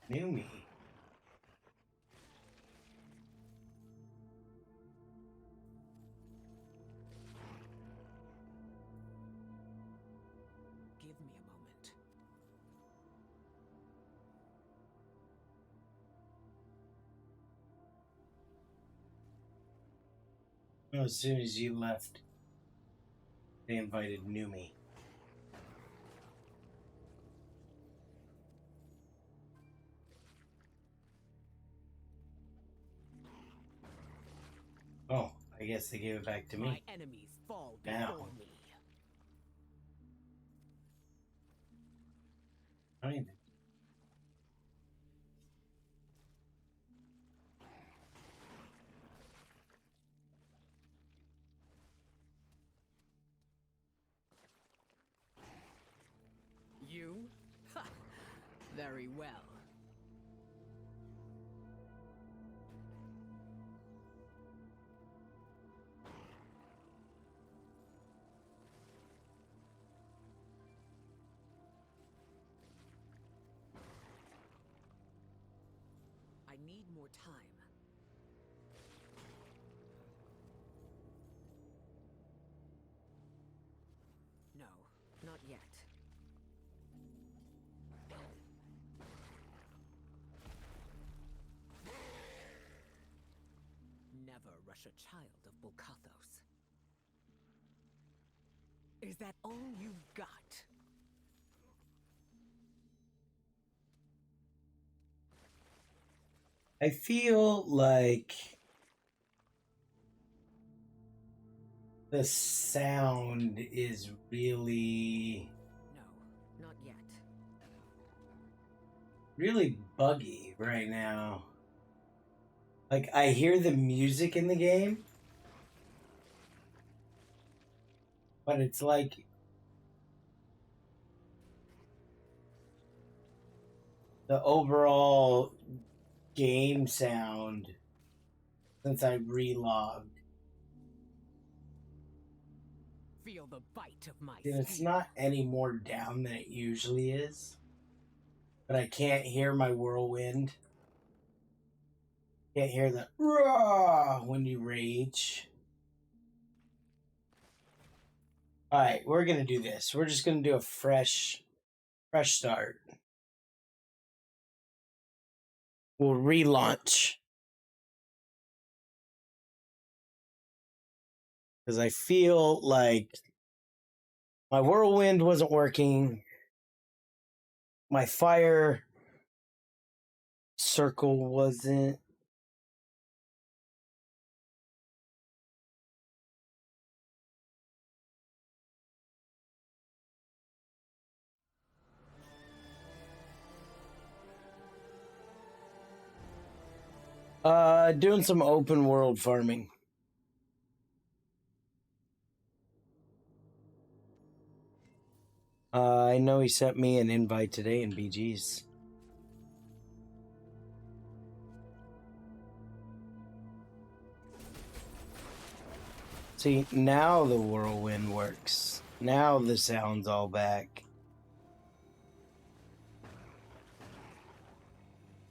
Knew me. Give me a moment. As soon as you left, they invited Numi. Oh, I guess they gave it back to My me. enemies fall Now. before me. I mean, You? Ha! Very well. I need more time. No, not yet. Never rush a child of Volcathos. Is that all you've got? I feel like the sound is really, No, not yet. really buggy right now. Like, I hear the music in the game, but it's like the overall game sound since I relogged. Feel the bite of my And it's steel. not any more down than it usually is. But I can't hear my whirlwind. Can't hear the raw when you rage. Alright, we're gonna do this. We're just gonna do a fresh start. We'll relaunch. Because I feel like my whirlwind wasn't working. My fire circle wasn't. Doing some open world farming. I know he sent me an invite today in BG's. See, now the whirlwind works. Now the sound's all back.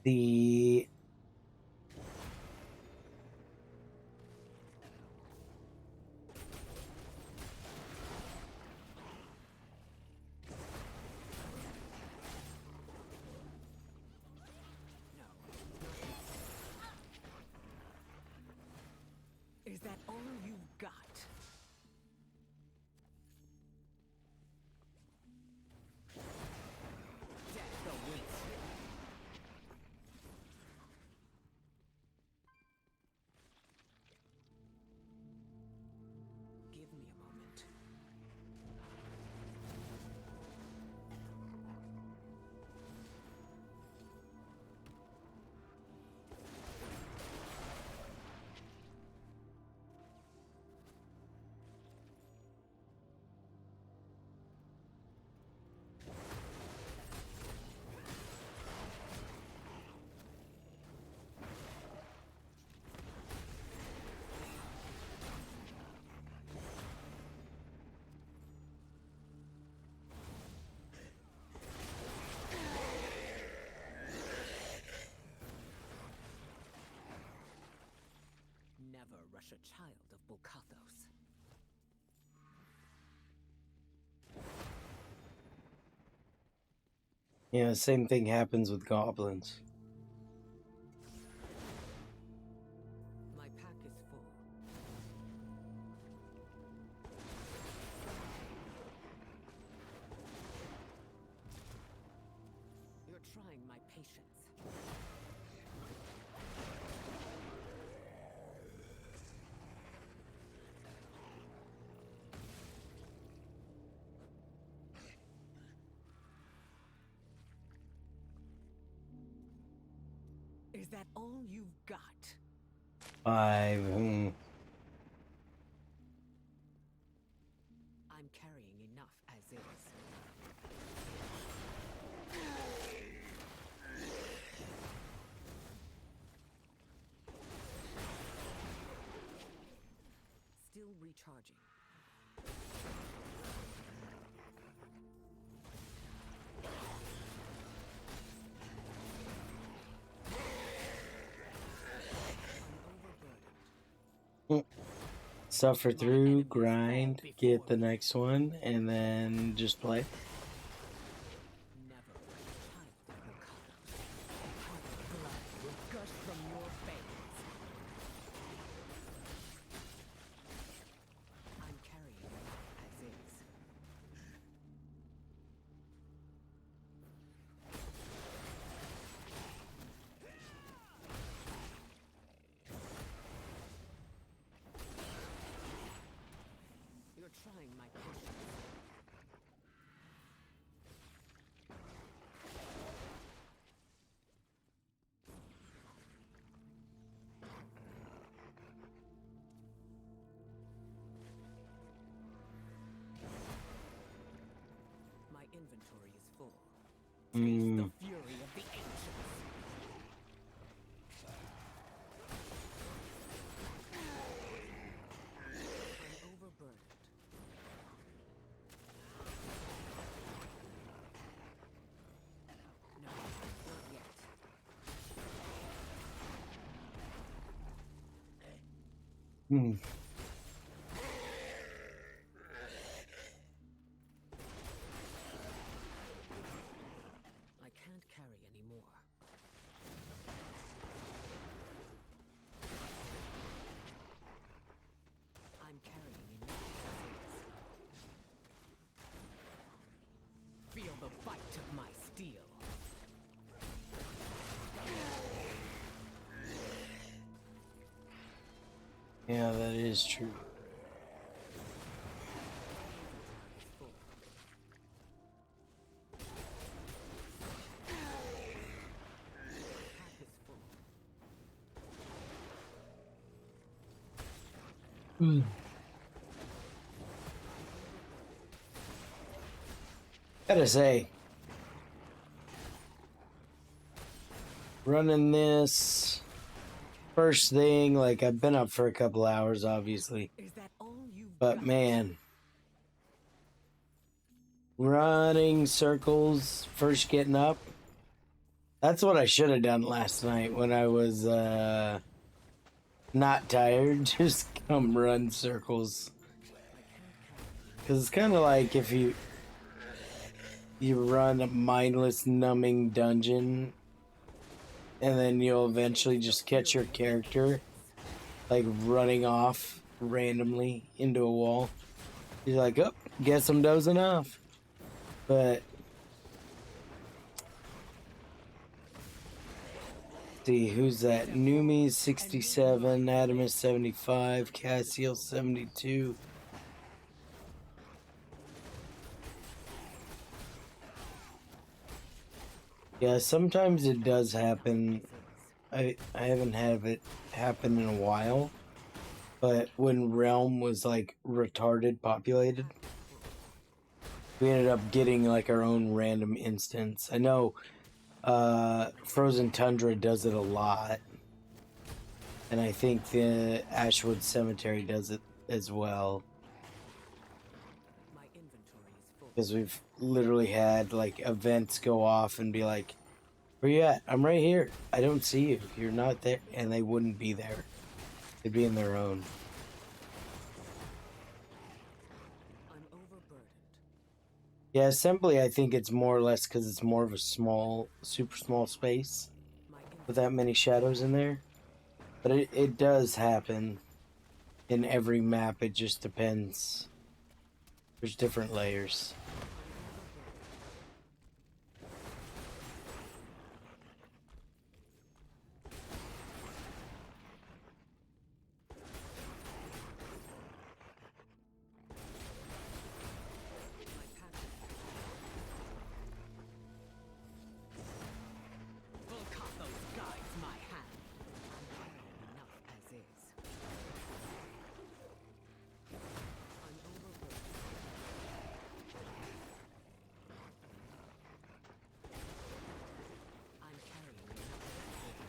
The Is that all you've got? Death awaits you. Give me a moment. Never rush a child of Bulkathos. yeah, same thing happens with goblins. My pack is full. You're trying my patience. Is that all you've got? 5. I'm carrying enough as is. Still recharging. I'm overburdened. Suffer through, grind, get the next one, and then just play. Never rush a child of Bulkathos. Hot blood will gush from your veins. I'm carrying enough as is. You're trying my patience. My inventory is full. Taste the fury of the ancients. Hmm. I can't carry any more. I'm carrying enough as is. Feel the bite of my steel. Yeah, that is true. Hmm. Gotta say, running this first thing, like I've been up for a couple hours, obviously, Is that all you've but got? man, running circles, first getting up, that's what I should have done last night when I was not tired. Just come run circles. Because it's kind of like if you run a mindless, numbing dungeon, and then you'll eventually just catch your character like running off randomly into a wall. You're like, oh, guess I'm dozing off. But see, who's that? Numi 67, Adamus 75, Cassiel 72. Yeah, sometimes it does happen. I haven't had it happen in a while, but when Realm was like retarded populated, we ended up getting like our own random instance. I know Frozen Tundra does it a lot, and I think the Ashwood Cemetery does it as well. My inventory is full. Because we've literally had like events go off and be like, where you at? I'm right here. I don't see you. You're not there. And they wouldn't be there. They'd be in their own. I'm overburdened. Yeah, Assembly, I think it's more or less because it's more of a small, super small space My with that many shadows in there. But it does happen in every map. It just depends. There's different layers. Volcathos guides my hand. I'm carrying enough as is. I'm overburdened. I'm carrying enough as is.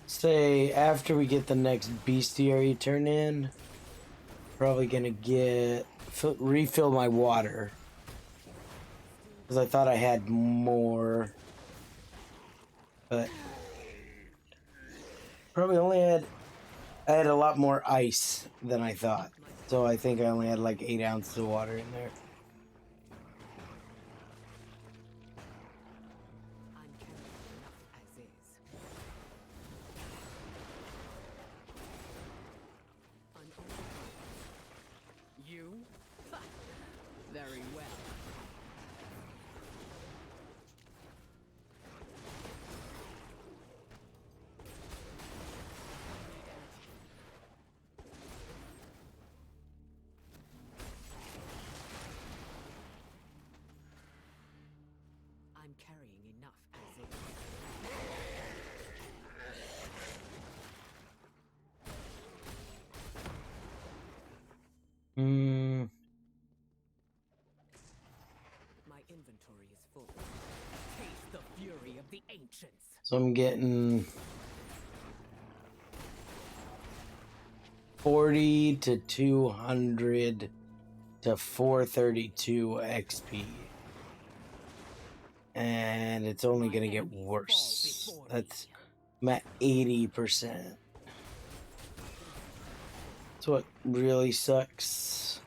Say, after we get the next bestiary turn in, probably gonna refill my water. Because I thought I had more. But probably I had a lot more ice than I thought. So I think I only had like 8 ounces of water in there. I'm carrying enough as is. I'm overburdened. You? Ha! Very well. I'm carrying enough as is. Hmm. My inventory is full. Taste the fury of the ancients. So I'm getting 40 to 200 to 432 XP. and it's only My gonna get enemies fall worse. before That's me. I'm at 80%. That's what really sucks.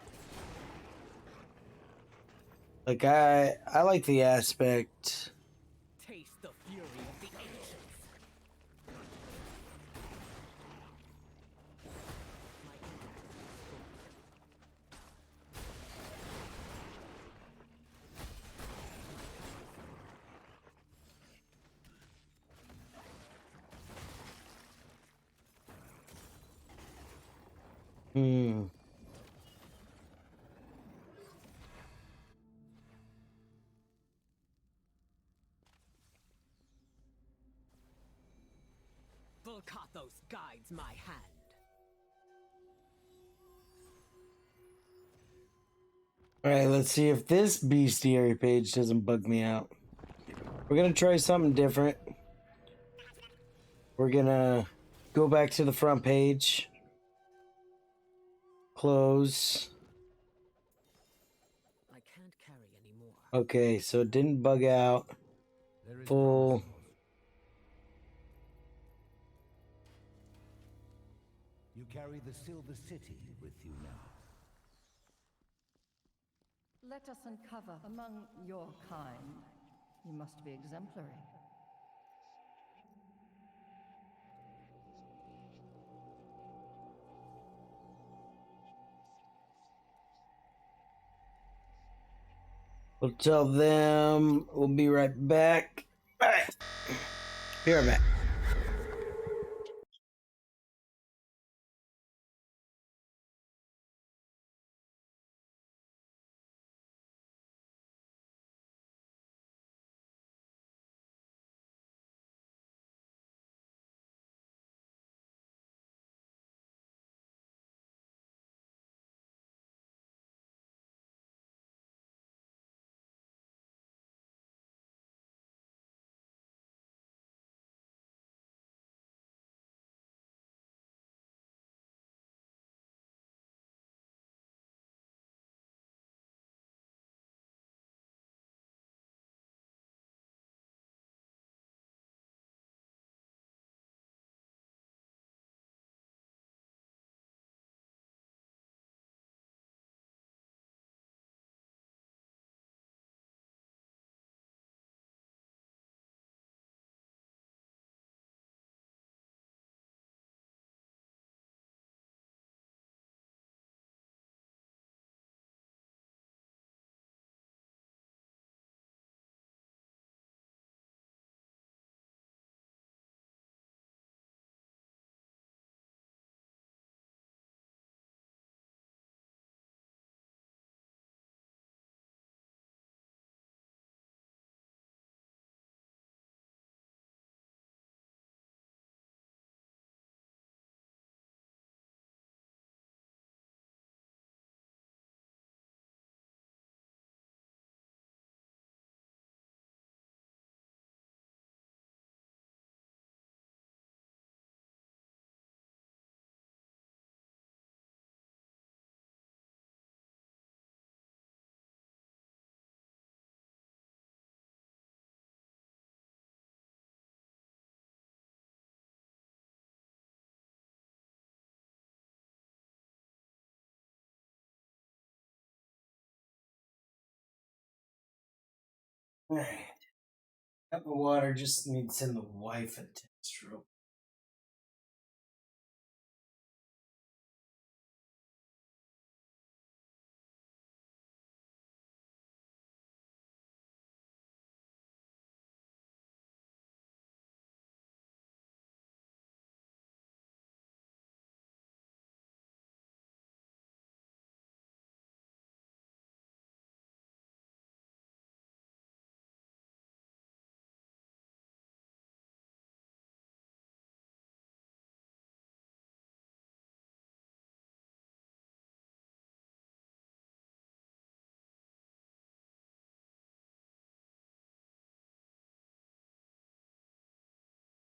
Like I like the aspect. Taste the fury of the ancients. My impact Hmm. Volcathos guides my hand. All right, let's see if this bestiary page doesn't bug me out. We're gonna try something different. We're gonna go back to the front page. Close. I can't carry anymore. Okay, so it didn't bug out. There is Full. promise. You carry the Silver City with you now. Let us uncover among your kind. You must be exemplary. We'll tell them we'll be right back. All right. Be right back. All right. Cup of water. Just need to send the wife a text real.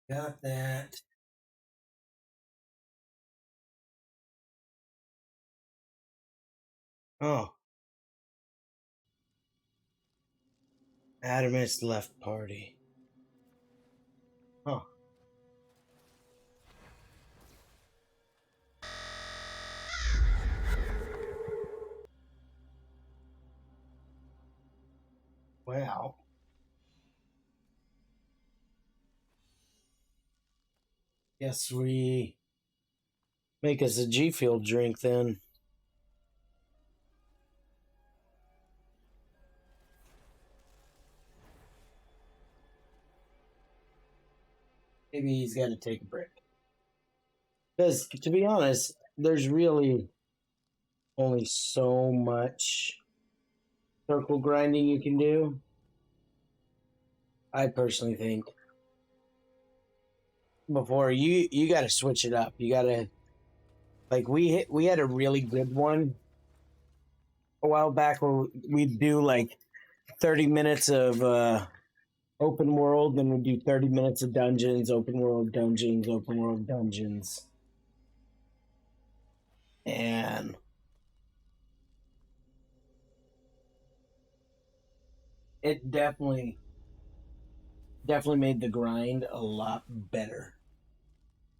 Got that. Oh. Adamus left party. Huh. Wow. Guess we make us a G Fuel drink then. Maybe he's got to take a break. Because, to be honest, there's really only so much circle grinding you can do. I personally think. Before you got to switch it up. You got to, like, we had a really good one a while back where we'd do like 30 minutes of open world, then we'd do 30 minutes of dungeons, open world dungeons, open world dungeons. And it definitely made the grind a lot better.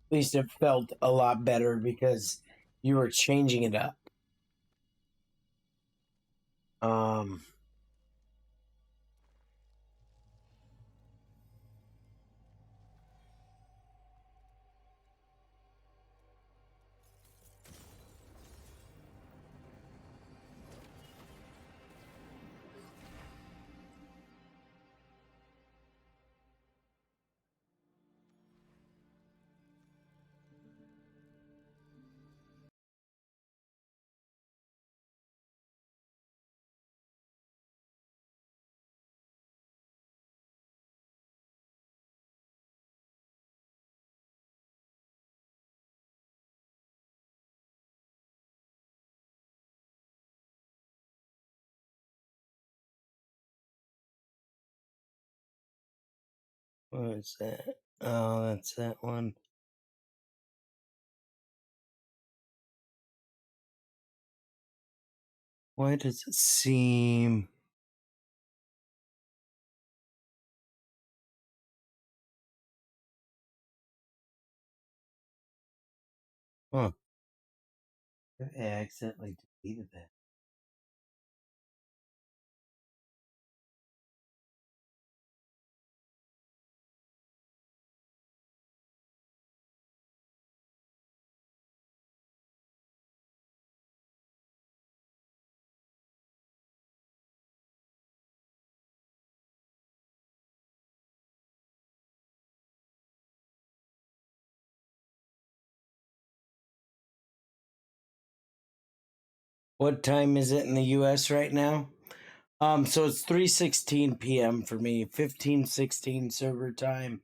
At least it felt a lot better because you were changing it up. Um what is that? Oh, that's that one. Why does it seem... Huh. I accidentally deleted that. What time is it in the US right now? So it's 3:16 p.m. for me, 15:16 server time.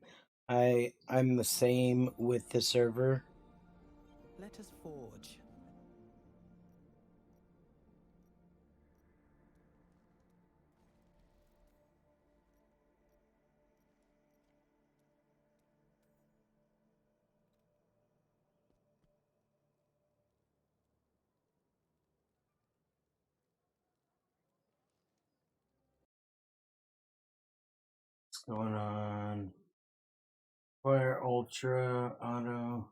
I'm the same with the server. Let us forge. What's going on? Fire Ultra Auto.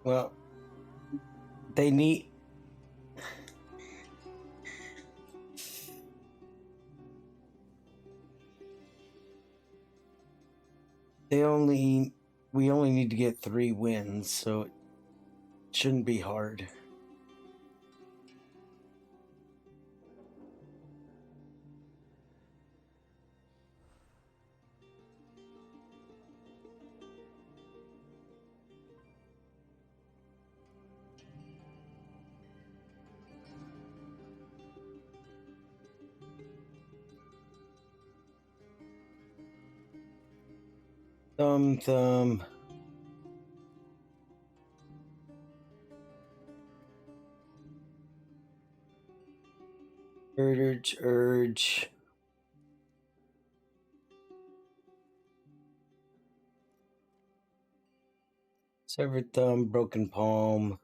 Well, they need. We only need to get 3 wins, so Shouldn't be hard. Thumb. Urge. Severed thumb, broken palm.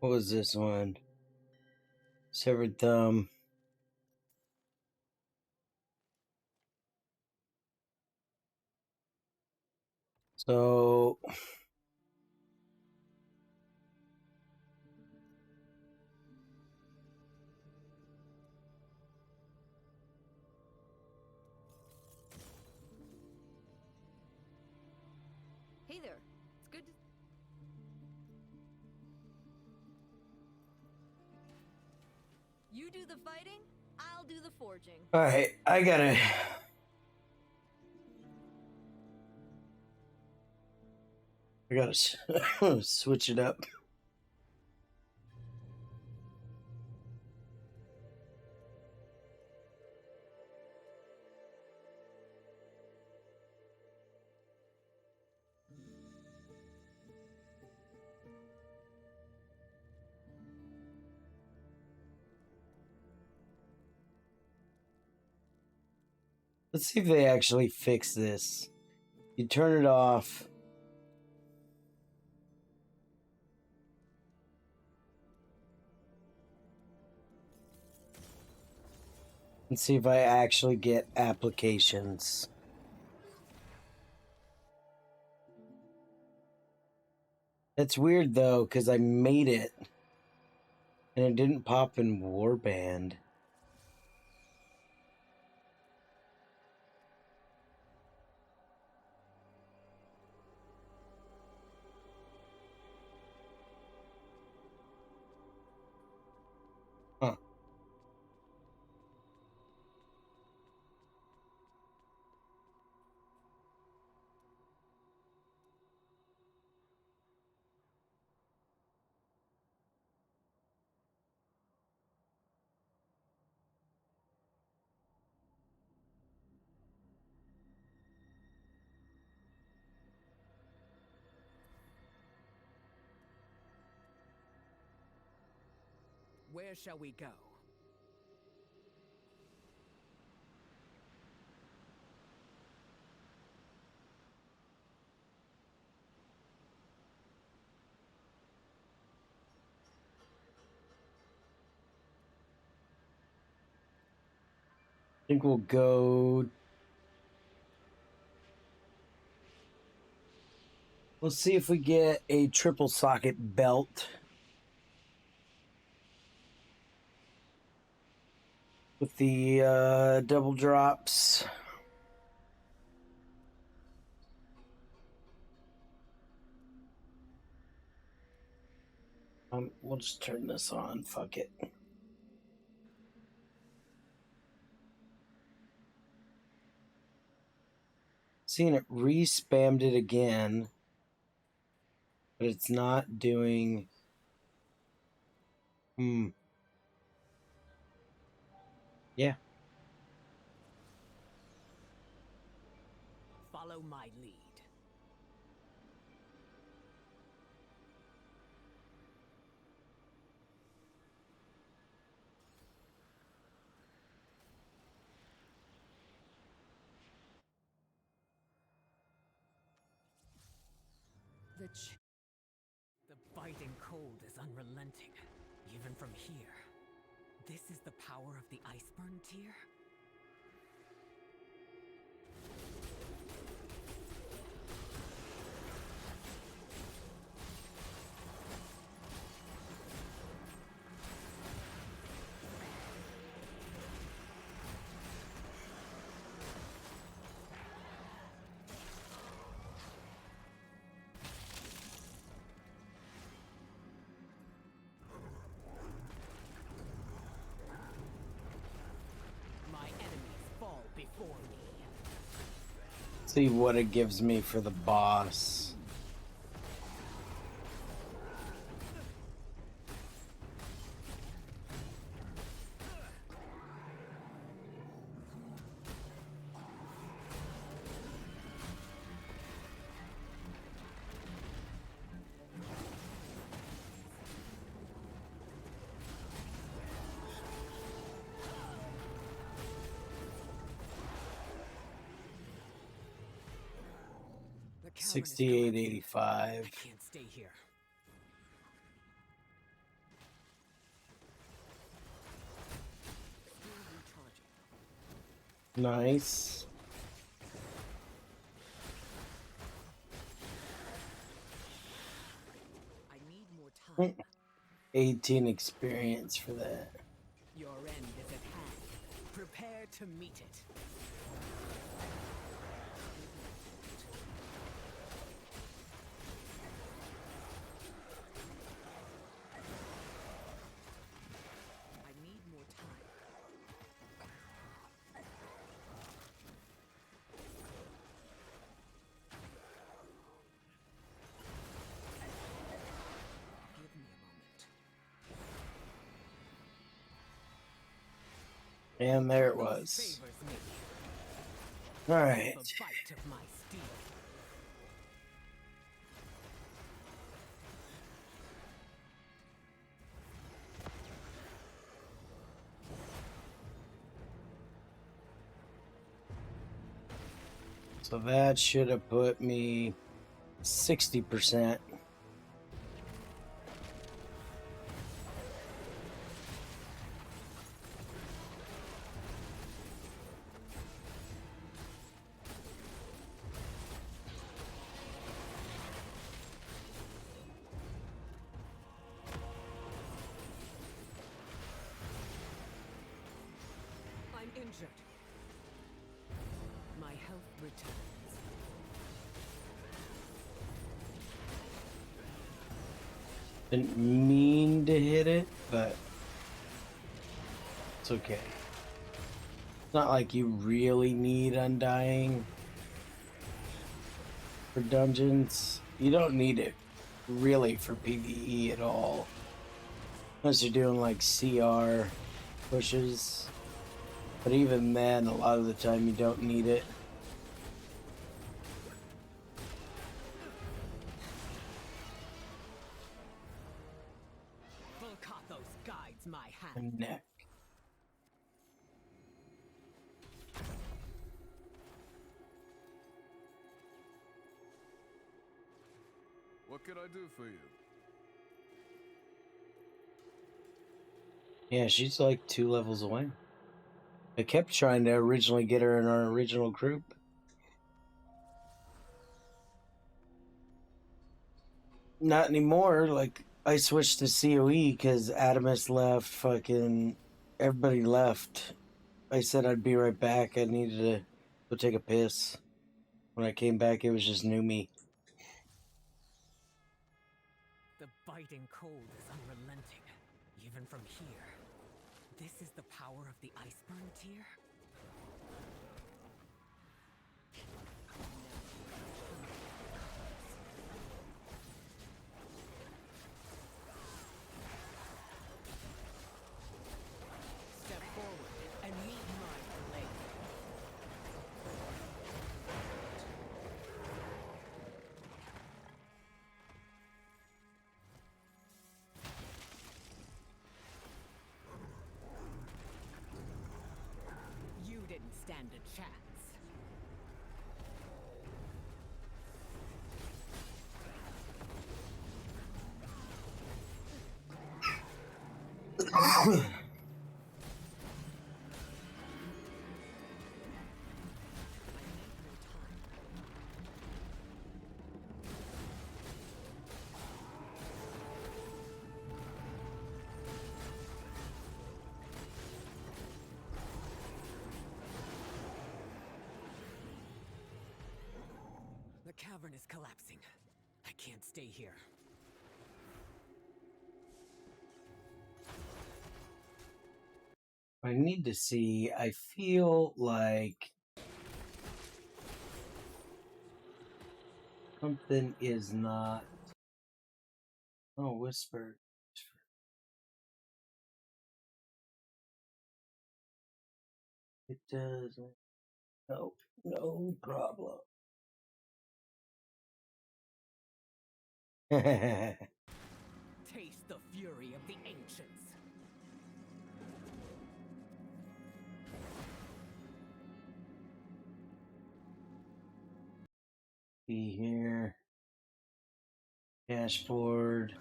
What was this one? Severed thumb. So Hey there. It's good to... You do the fighting, I'll do the forging. alright, I gotta switch it up. Let's see if they actually fix this. You turn it off. And see if I actually get applications. That's weird though, because I made it. And it didn't pop in Warband. Huh. Where shall we go? I think we'll go. Let's see if we get a triple socket belt with the double drops. We'll just turn this on. Fuck it. Seeing it re-spammed it again, but it's not doing. Yeah. Follow my lead. The biting cold is unrelenting, even from here. This is the power of the Iceburn tier? See what it gives me for the boss. The cavern is 6885. I can't stay here. Still recharging. Nice. I need more time. 18 experience for that. Your end is at hand. Prepare to meet it. I need more time. Give me a moment. And there it This was. favors me. All right. The bite of my steel. So that should have put me 60%. I'm injured. My health returns. Didn't mean to hit it, but it's okay. It's not like you really need Undying for dungeons. You don't need it really for PvE at all. Unless you're doing like CR pushes. But even then, a lot of the time you don't need it. Volcathos guides my hand. And neck. What can I do for you? Yeah, she's like 2 levels away. I kept trying to originally get her in our original group. Not anymore. Like, I switched to COE because Adamus left, fucking everybody left. I said I'd be right back. I needed to go take a piss. When I came back, it was just new me. The biting cold is unrelenting, even from here. This is the power of the Iceburn tier? Step forward and meet my blade. You didn't stand a chance. The cavern is collapsing. I can't stay here. I need to see. I feel like Something is not. Oh, whisper. It does. No, no problem. Taste the fury of the ancients. Be here. Dashboard.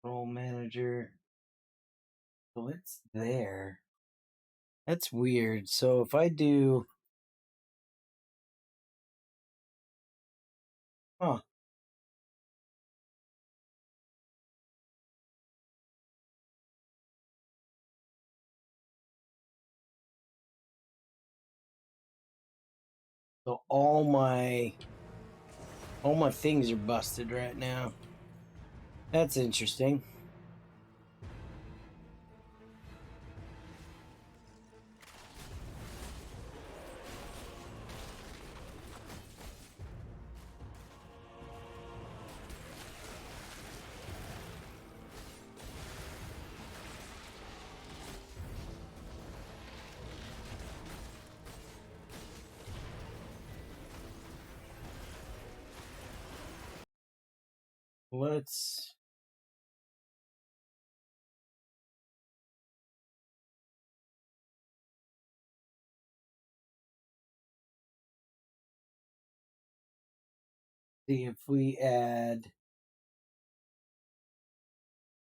Role manager. So it's there. That's weird. So if I do. Huh. So all my things are busted right now. That's interesting. Let's see if we add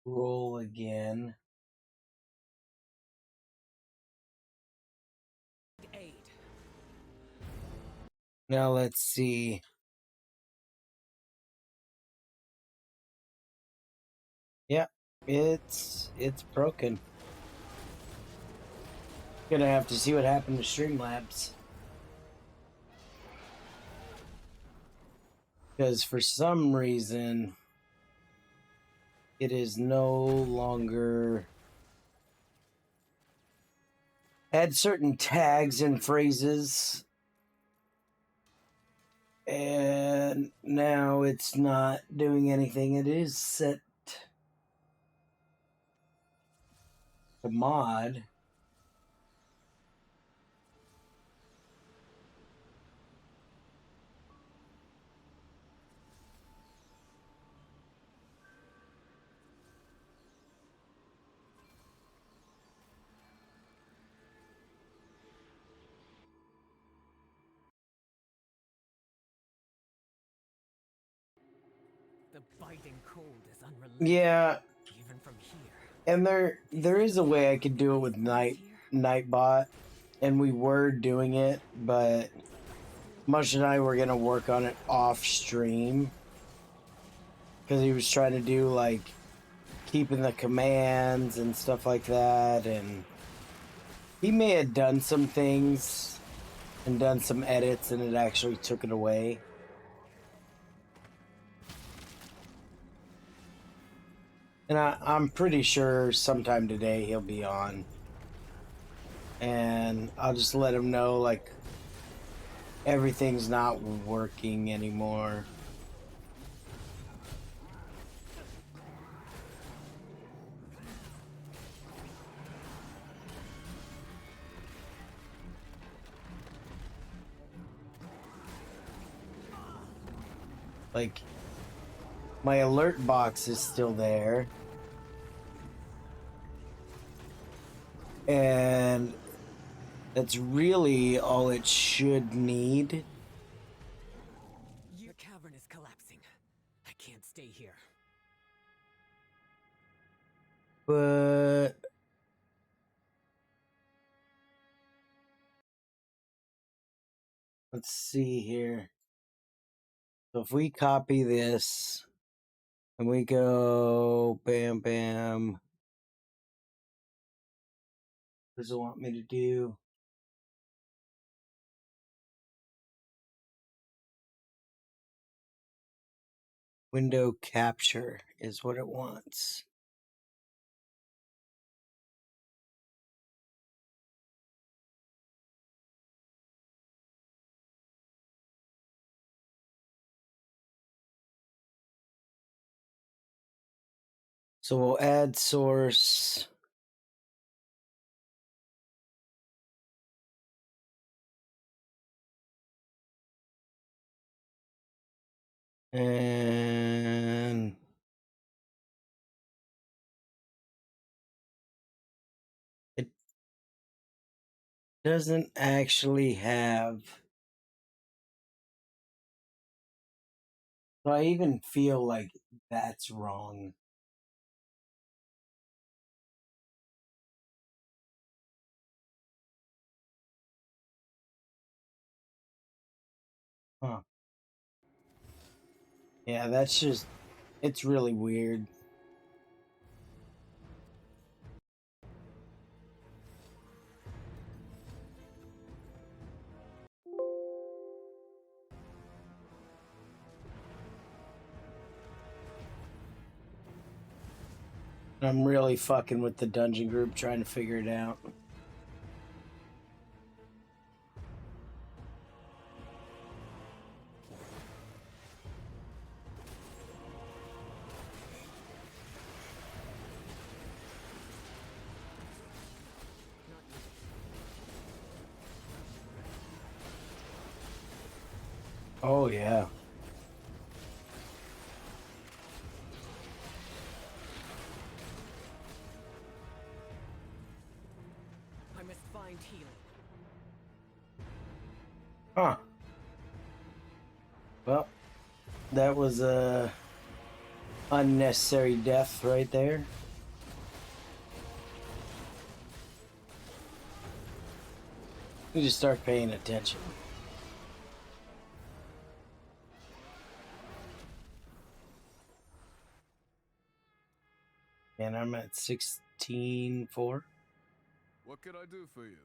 roll again. Aid. Now let's see. Yeah, it's broken. Gonna have to see what happened to Streamlabs. Because for some reason it is no longer had certain tags and phrases, and now it's not doing anything. It is set to mod. The biting cold is unrelenting. Yeah, Even from here. and there is a way I could do it with Nightbot, and we were doing it, but Mush and I were gonna work on it off stream because he was trying to do like keeping the commands and stuff like that, and he may have done some things and done some edits, and it actually took it away. And I'm pretty sure sometime today he'll be on. And I'll just let him know, like, everything's not working anymore. Like, my alert box is still there. And that's really all it should need. The cavern is collapsing. I can't stay here. But let's see here. So if we copy this and we go bam bam. What does it want me to do? Window capture is what it wants. So we'll add source. And it doesn't actually have. So I even feel like that's wrong. Huh. Yeah, that's just, it's really weird. I'm really fucking with the dungeon group trying to figure it out. Oh, yeah. I must find healing. Huh. Well, that was a unnecessary death right there. You just start paying attention. And I'm at 16-4. What can I do for you?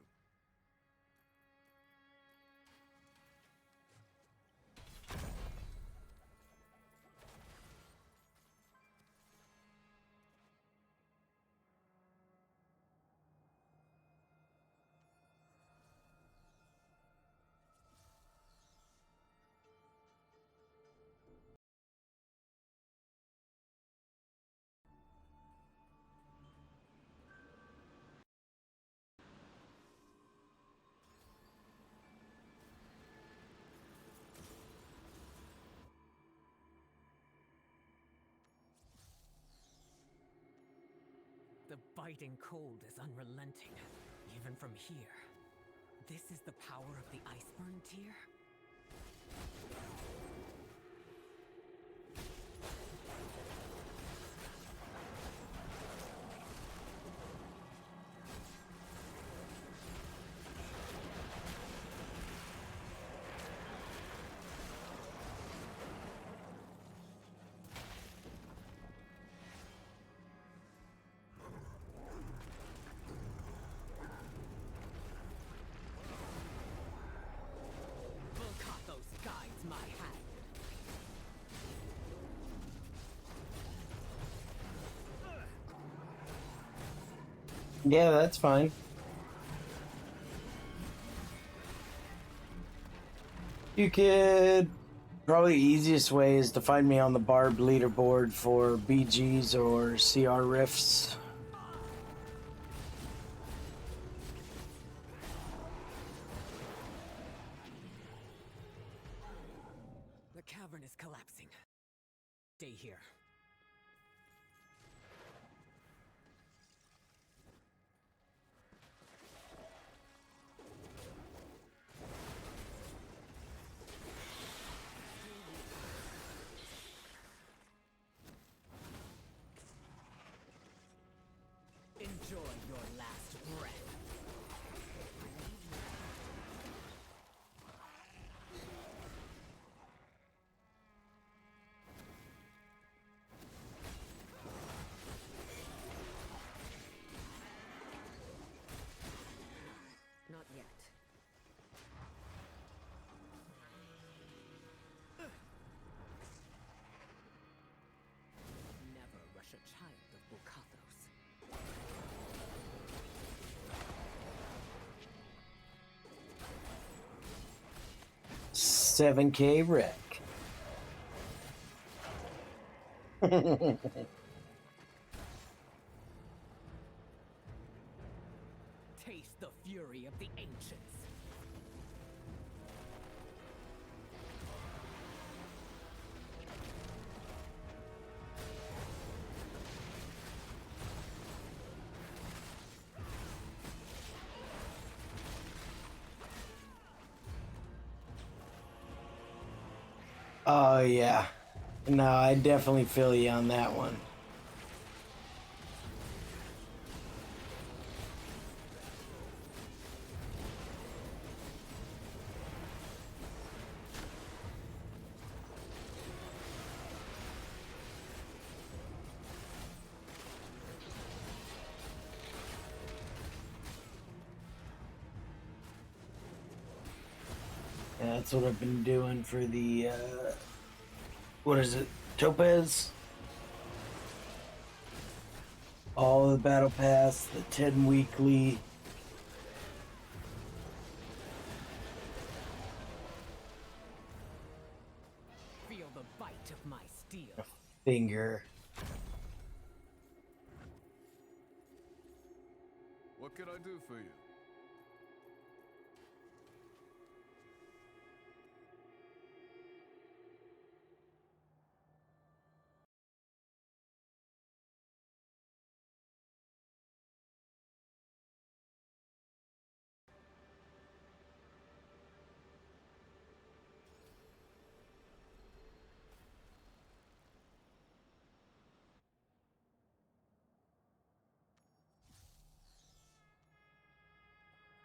The biting cold is unrelenting, even from here. This is the power of the Iceburn tier? Volcathos guides my hand. Yeah, that's fine. You could. Probably the easiest way is to find me on the Barb leaderboard for BGs or CR Rifts. The cavern is collapsing. Stay here. Enjoy your last breath. Not yet. Never rush a child of Volcathos. 7K wreck. Taste the fury of the ancients. Oh yeah. No, I definitely feel you on that one. Yeah, that's what I've been doing for the what is it? Topaz? All the battle pass, the 10 weekly. Feel the bite of my steel. Finger. What can I do for you?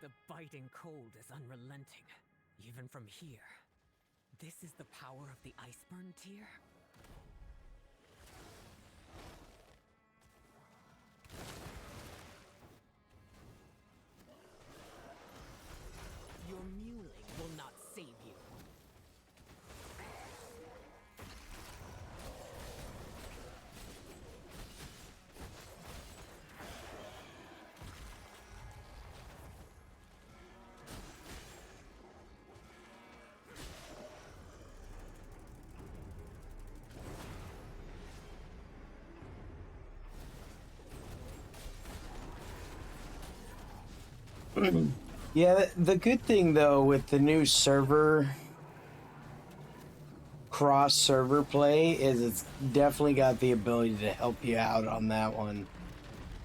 The biting cold is unrelenting, even from here. This is the power of the Iceburn Tier? Your mewling will not save you. Yeah, the good thing though with the new server cross server play is it's definitely got the ability to help you out on that one.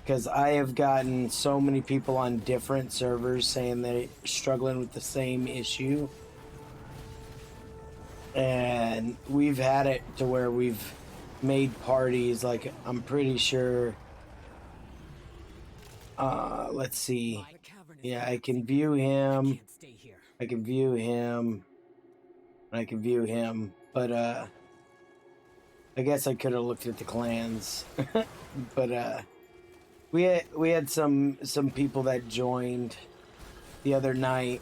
Because I have gotten so many people on different servers saying they're struggling with the same issue. And we've had it to where we've made parties, like I'm pretty sure let's see. Yeah, I can view him. Can't stay here. I can view him. I can view him. But I guess I could have looked at the clans. But we had some people that joined the other night.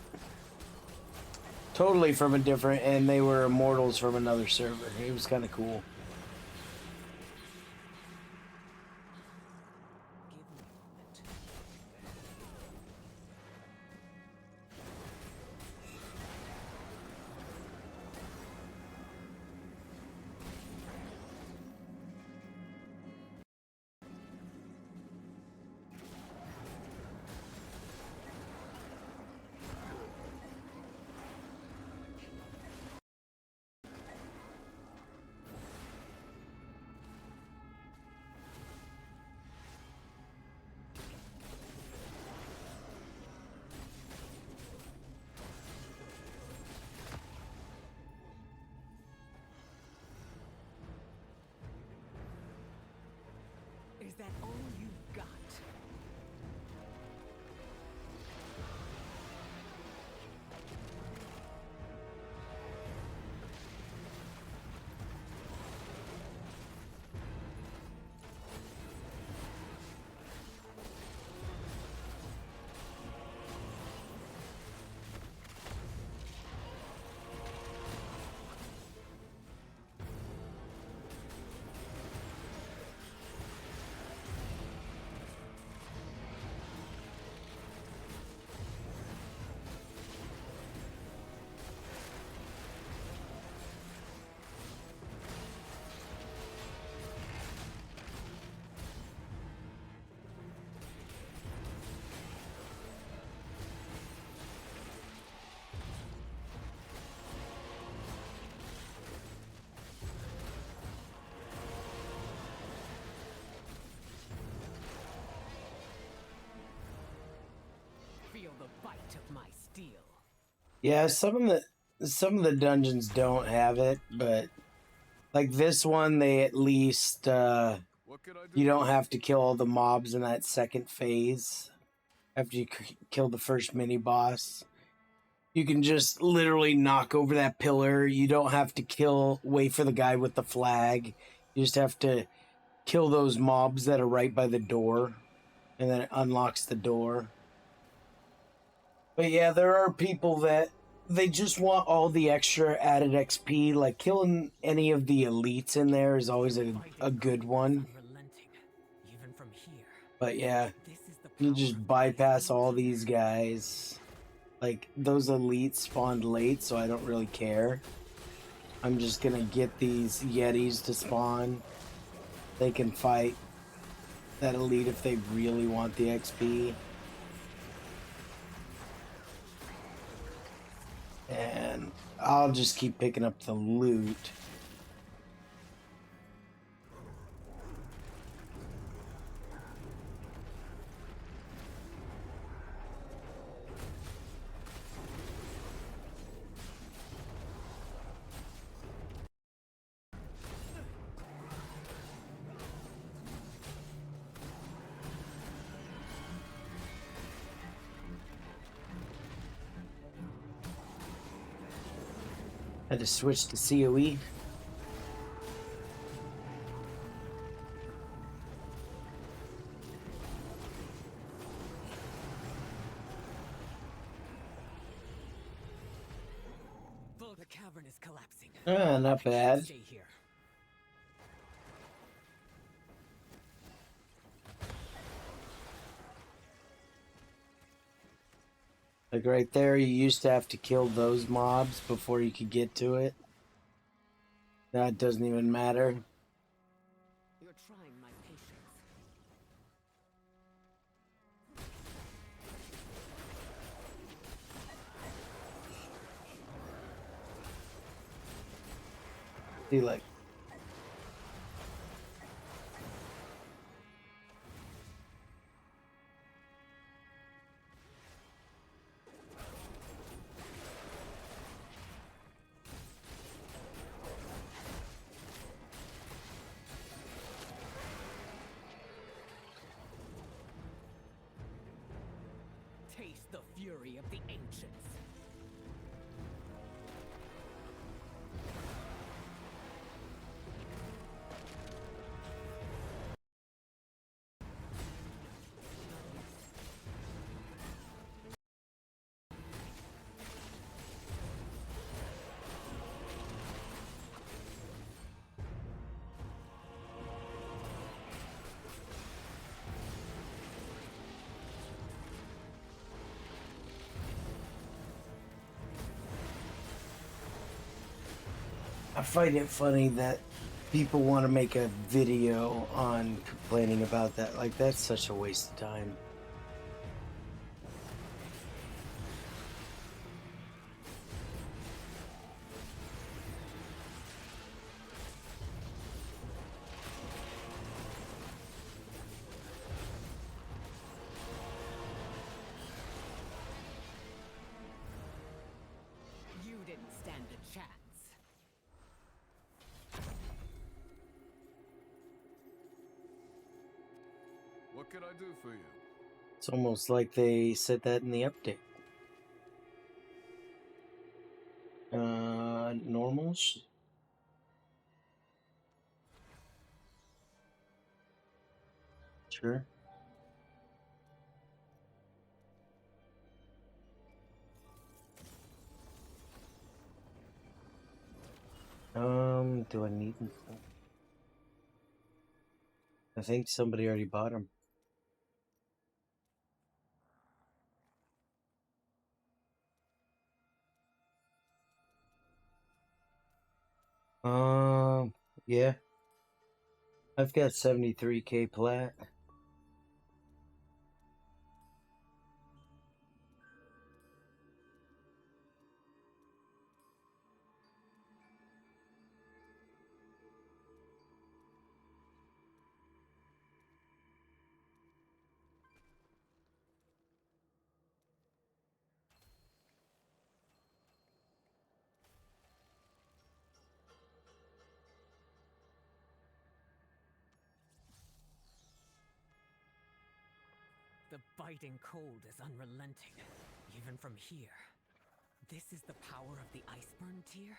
Totally from a different, and they were immortals from another server. It was kind of cool. Give me a moment. Is that all you've got? bite of my steel. Yeah, some of the dungeons don't have it, but like this one, they at least What can I do? you don't have to kill all the mobs in that second phase after you kill the first mini boss. You can just literally knock over that pillar. You don't have to wait for the guy with the flag. You just have to kill those mobs that are right by the door, and then it unlocks the door. But yeah, there are people that they just want all the extra added XP. Like killing any of the elites in there is always a good one. Unrelenting, even from here. But yeah, This is the you power just of the bypass Iceborne all tier. these guys. Like those elites spawned late, so I don't really care. I'm just gonna get these Yetis to spawn. They can fight that elite if they really want the XP. And I'll just keep picking up the loot. Had to switch to COE. The cavern is collapsing. Not bad. Stay here. Like right there, you used to have to kill those mobs before you could get to it. That doesn't even matter. You're trying my patience. See, like, Taste the fury of the ancients. I find it funny that people want to make a video on complaining about that. Like, that's such a waste of time. You didn't stand a chance. What can I do for you? It's almost like they said that in the update. Normals? Sure. Do I need them? I think somebody already bought them. Yeah. I've got 73k plat. The biting cold is unrelenting, even from here. This is the power of the Iceburn Tier?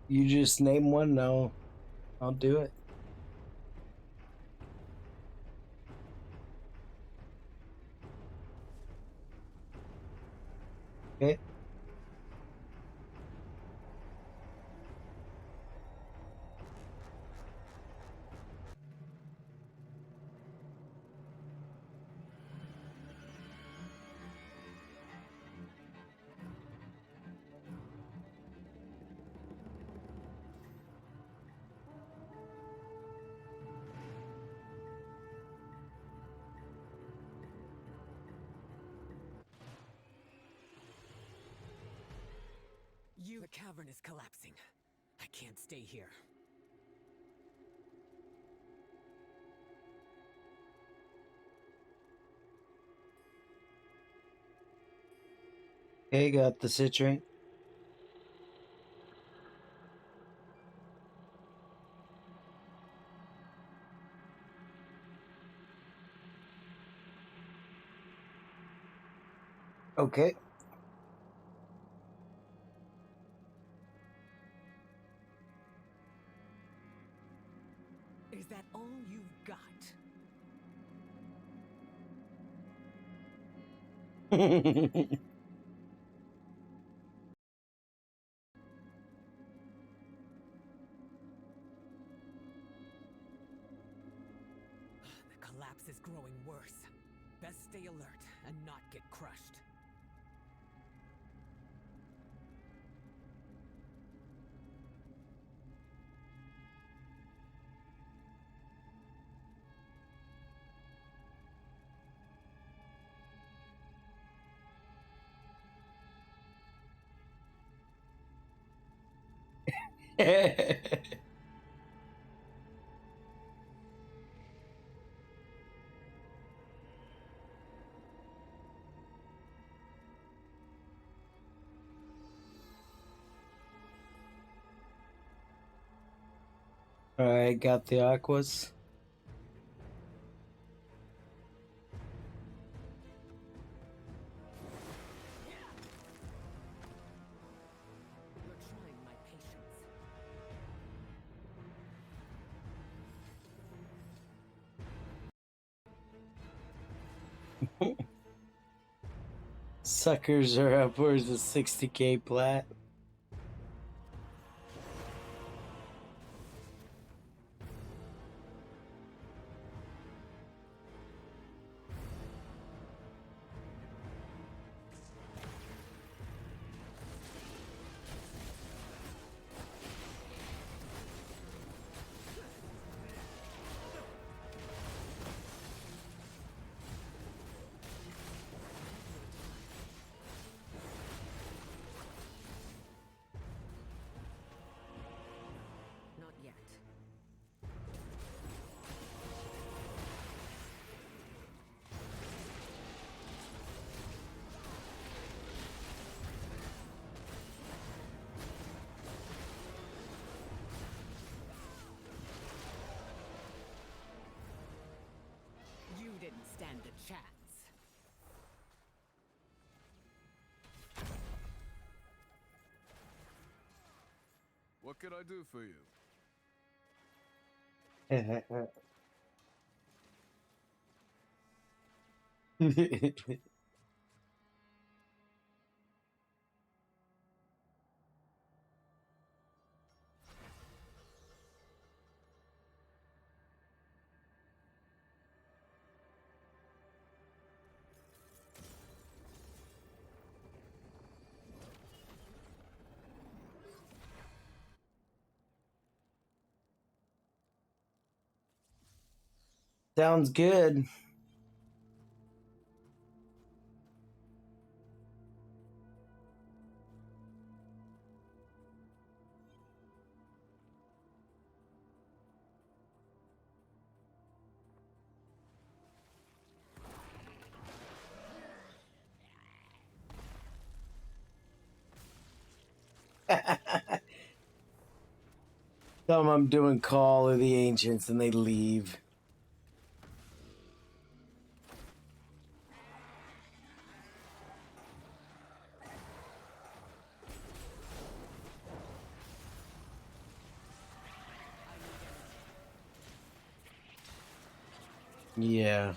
You just name one? No, I'll do it. Okay. The cavern is collapsing. I can't stay here. Okay, got the citrate. Okay. Is that all you've got? The collapse is growing worse. Best stay alert and not get crushed. Alright, got the aquas. You're trying my patience. Suckers are upwards of 60k plat. Not yet. You didn't stand a chance. What can I do for you? Sounds good. Tell them I'm doing Call of the Ancients and they leave. Yeah.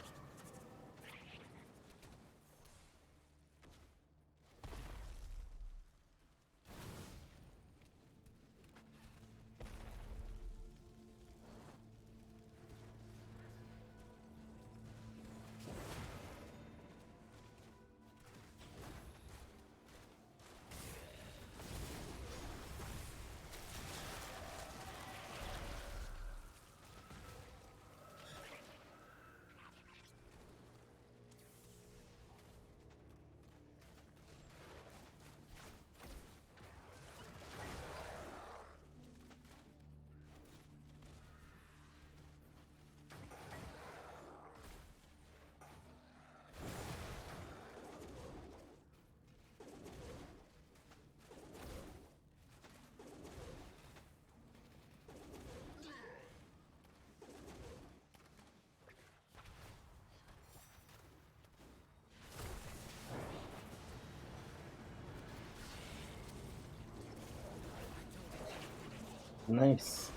Nice.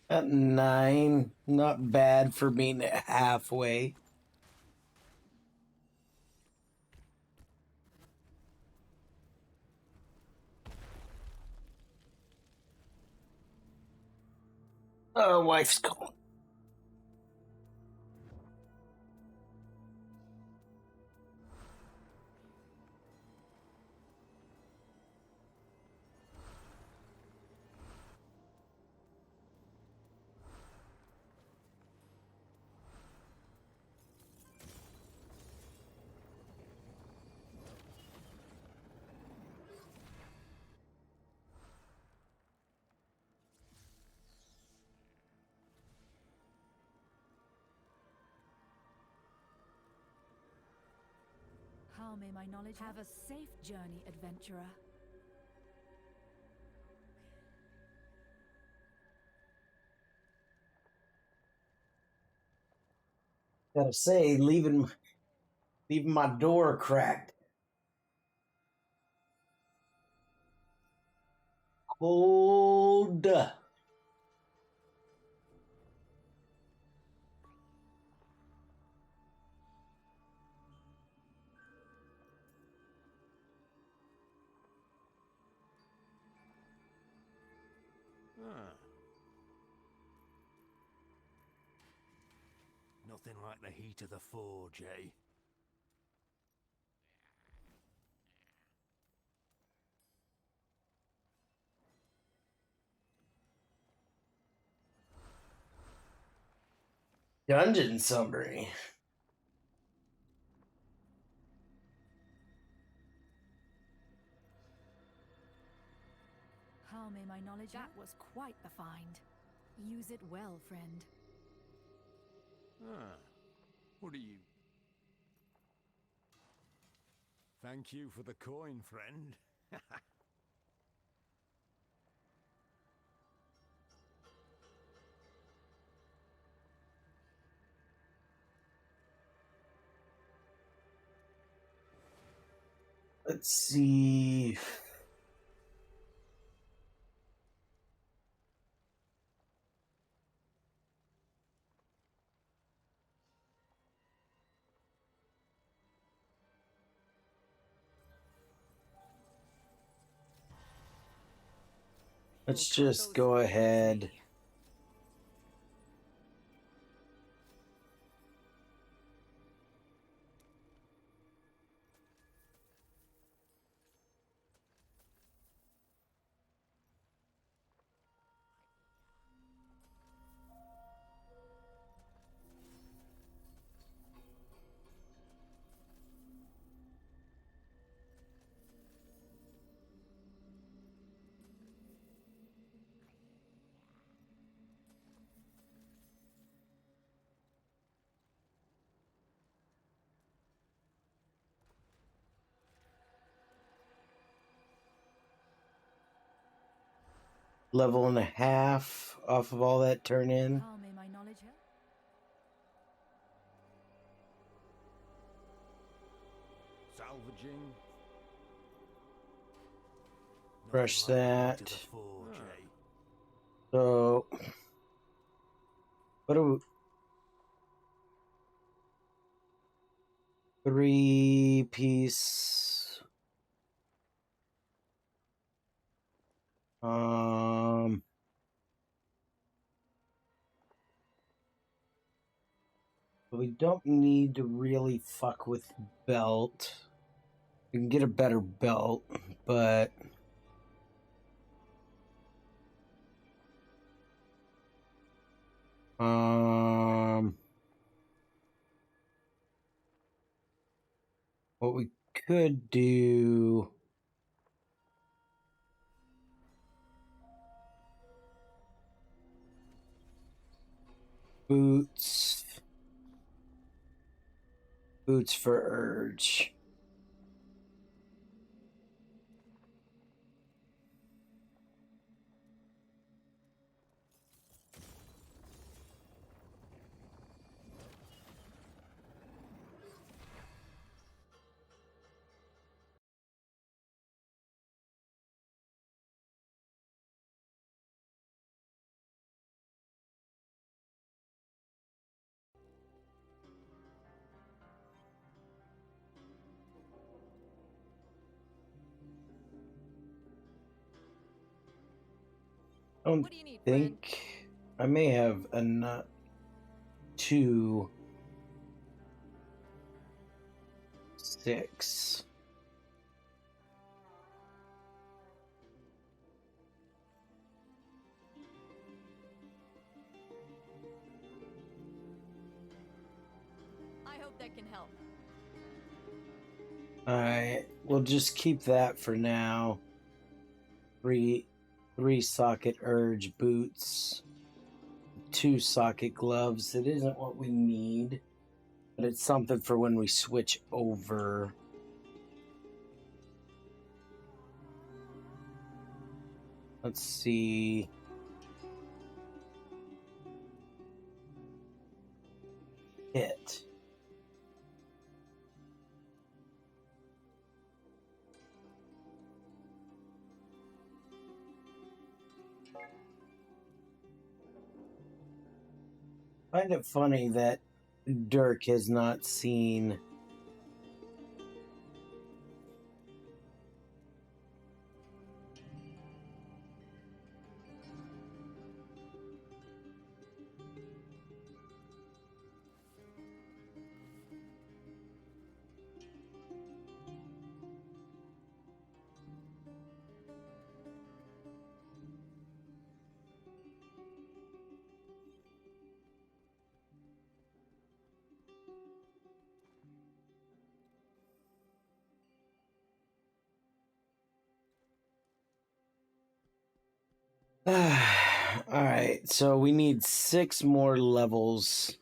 At 9, not bad for being halfway. Wife's calling. How may my knowledge have a safe journey, adventurer? Gotta say, leaving my door cracked. Cold. Nothing like the heat of the forge, eh? Dungeon summary. How may my knowledge... That was quite the find. Use it well, friend. Ah. What are you... Thank you for the coin, friend. Let's see. Let's We'll cut just those go fingers ahead. easy. Level and a half off of all that turn in. How may my knowledge help? Salvaging. Brush Nothing like going that. to the forge, eh? So, what do we... 3-piece. We don't need to really fuck with belt. We can get a better belt, but what we could do boots for urge. I don't What do you need, friend? think I may have enough 2 6. I hope that can help. Alright, we'll just keep that for now. 3 socket urge boots, 2 socket gloves. It isn't what we need, but it's something for when we switch over. Let's see. Hit. Find it funny that Dirk has not seen Alright, so we need 6 more levels.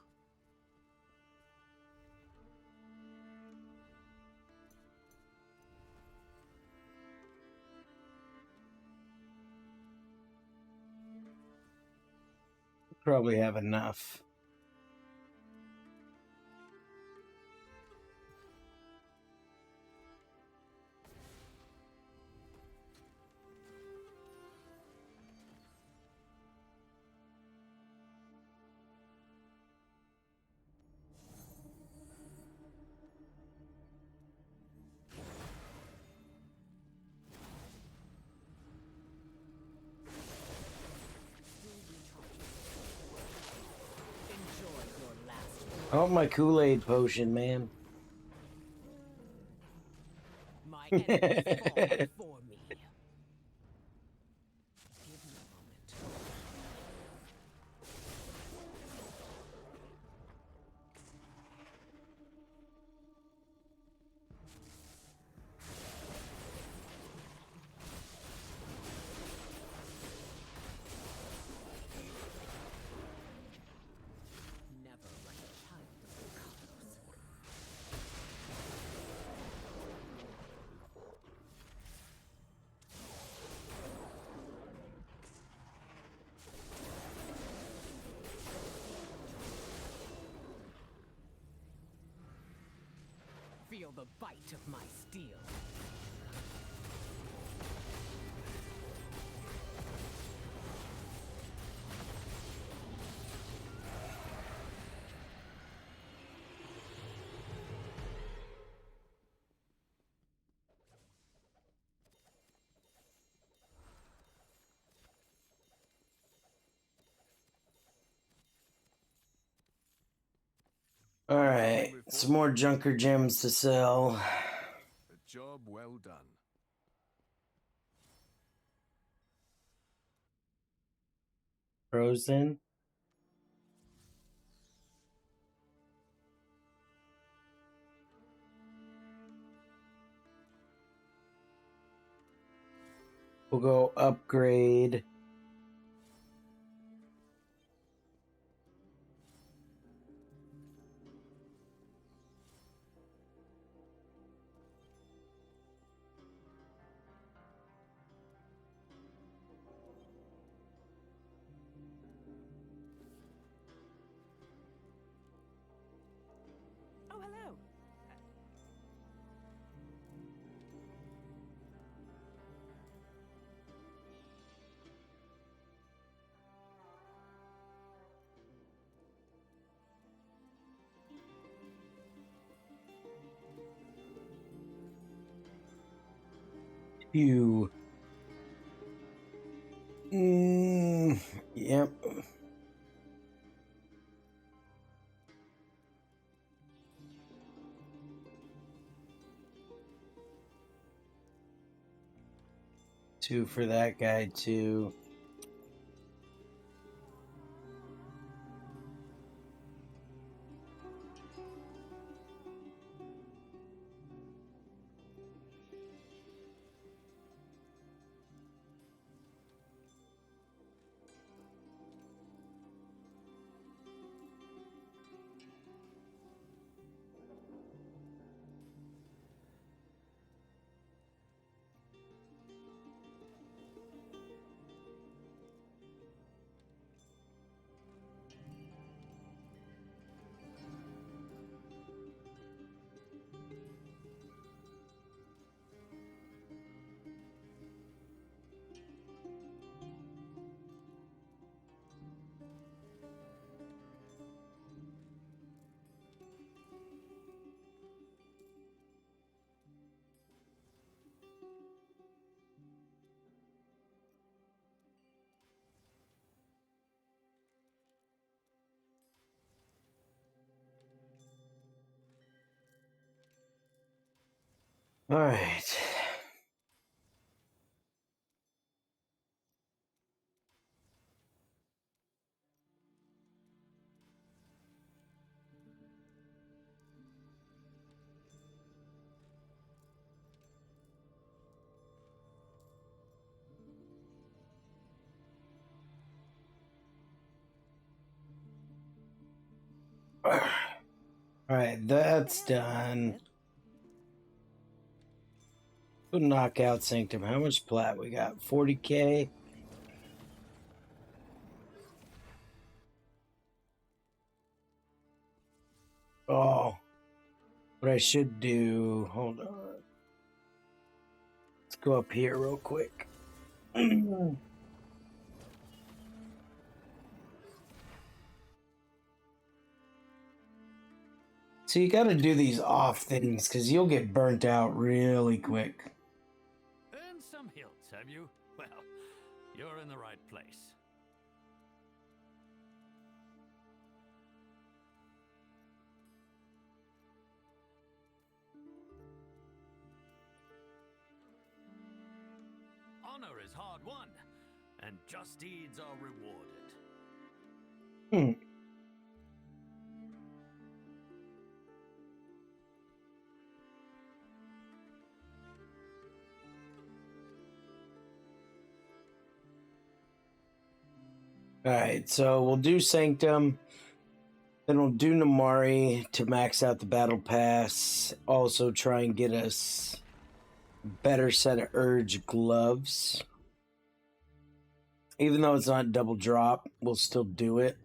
Probably have enough. Oh, my Kool-Aid potion, man. My enemies fall before me. Give me a moment. Never like a child of the colors. Feel the bite of my steel. All right, some more Junker gems to sell. A job well done. Frozen. We'll go upgrade. Oh, hello. You. Yep. Two for that guy, too. All right. All right, that's done. Knockout Sanctum. How much plat we got? 40K. Oh, what I should do. Hold on. Let's go up here real quick. So you got to do these off things because you'll get burnt out really quick. Earned some hilts, have you? Well, you're in the right place. not won, and just deeds are rewarded. Hmm. Alright, so we'll do Sanctum. Then we'll do Namari to max out the Battle Pass. Also try and get us a better set of Urge gloves. Even though it's not double drop, we'll still do it.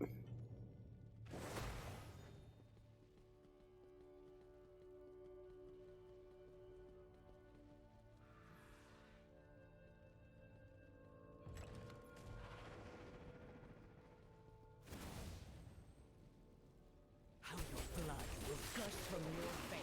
How your blood will gush from your veins.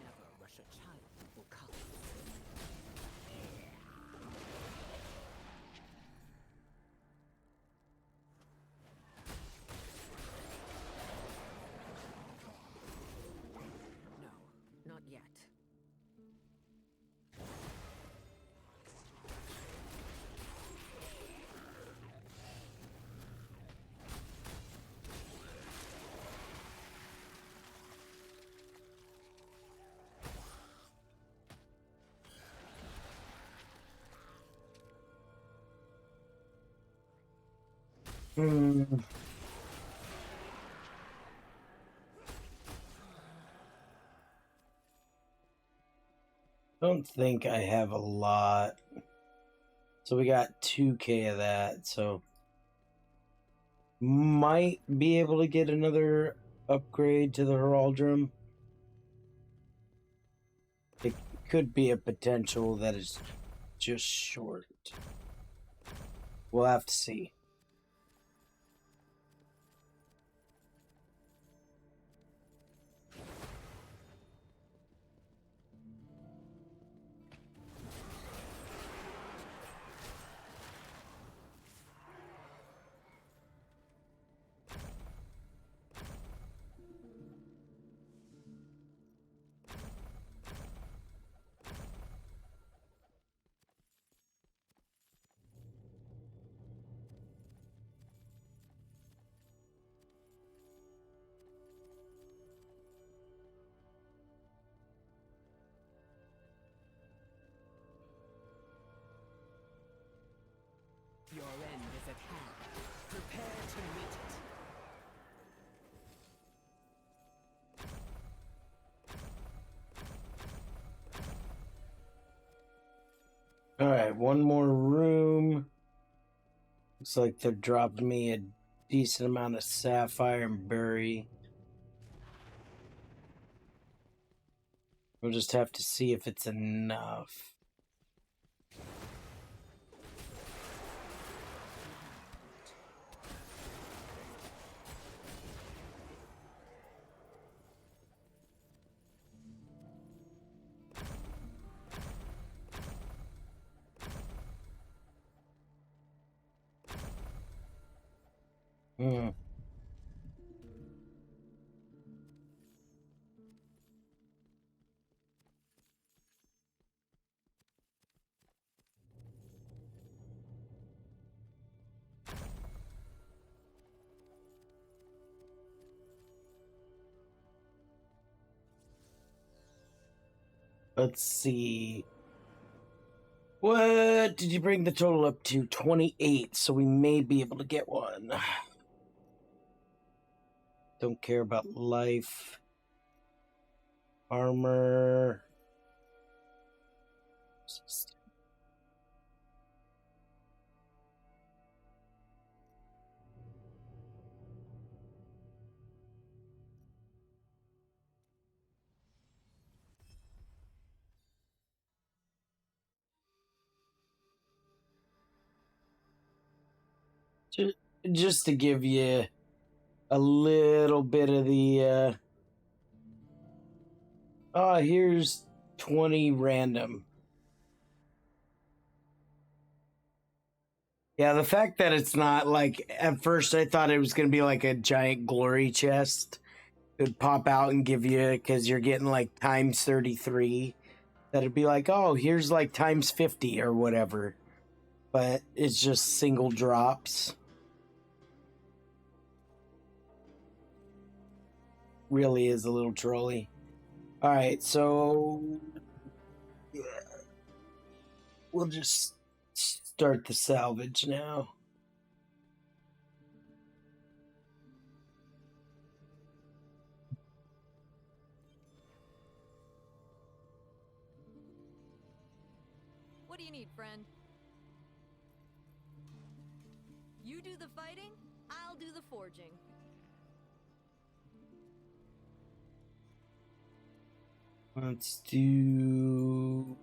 Never rush a child will come. No, not yet. Don't think I have a lot. So we got 2K of that, so might be able to get another upgrade to the Heraldrum. It could be a potential that is just short. We'll have to see. Your end is at hand. Prepare to meet it. Alright, one more room. Looks like they're dropping me a decent amount of sapphire and berry. We'll just have to see if it's enough. Hmm. Let's see. What did you bring the total up to? 28, so we may be able to get one. Don't care about life. Armor. Just to give you a little bit of the here's 20 random. Yeah, the fact that it's not like, at first I thought it was going to be like a giant glory chest. It would pop out and give you, because you're getting like times 33. That'd be like, oh, here's like times 50 or whatever. But it's just single drops. Really is a little trolly. Alright, so yeah. We'll just start the salvage now. What do you need, friend? You do the fighting, I'll do the forging. Let's do...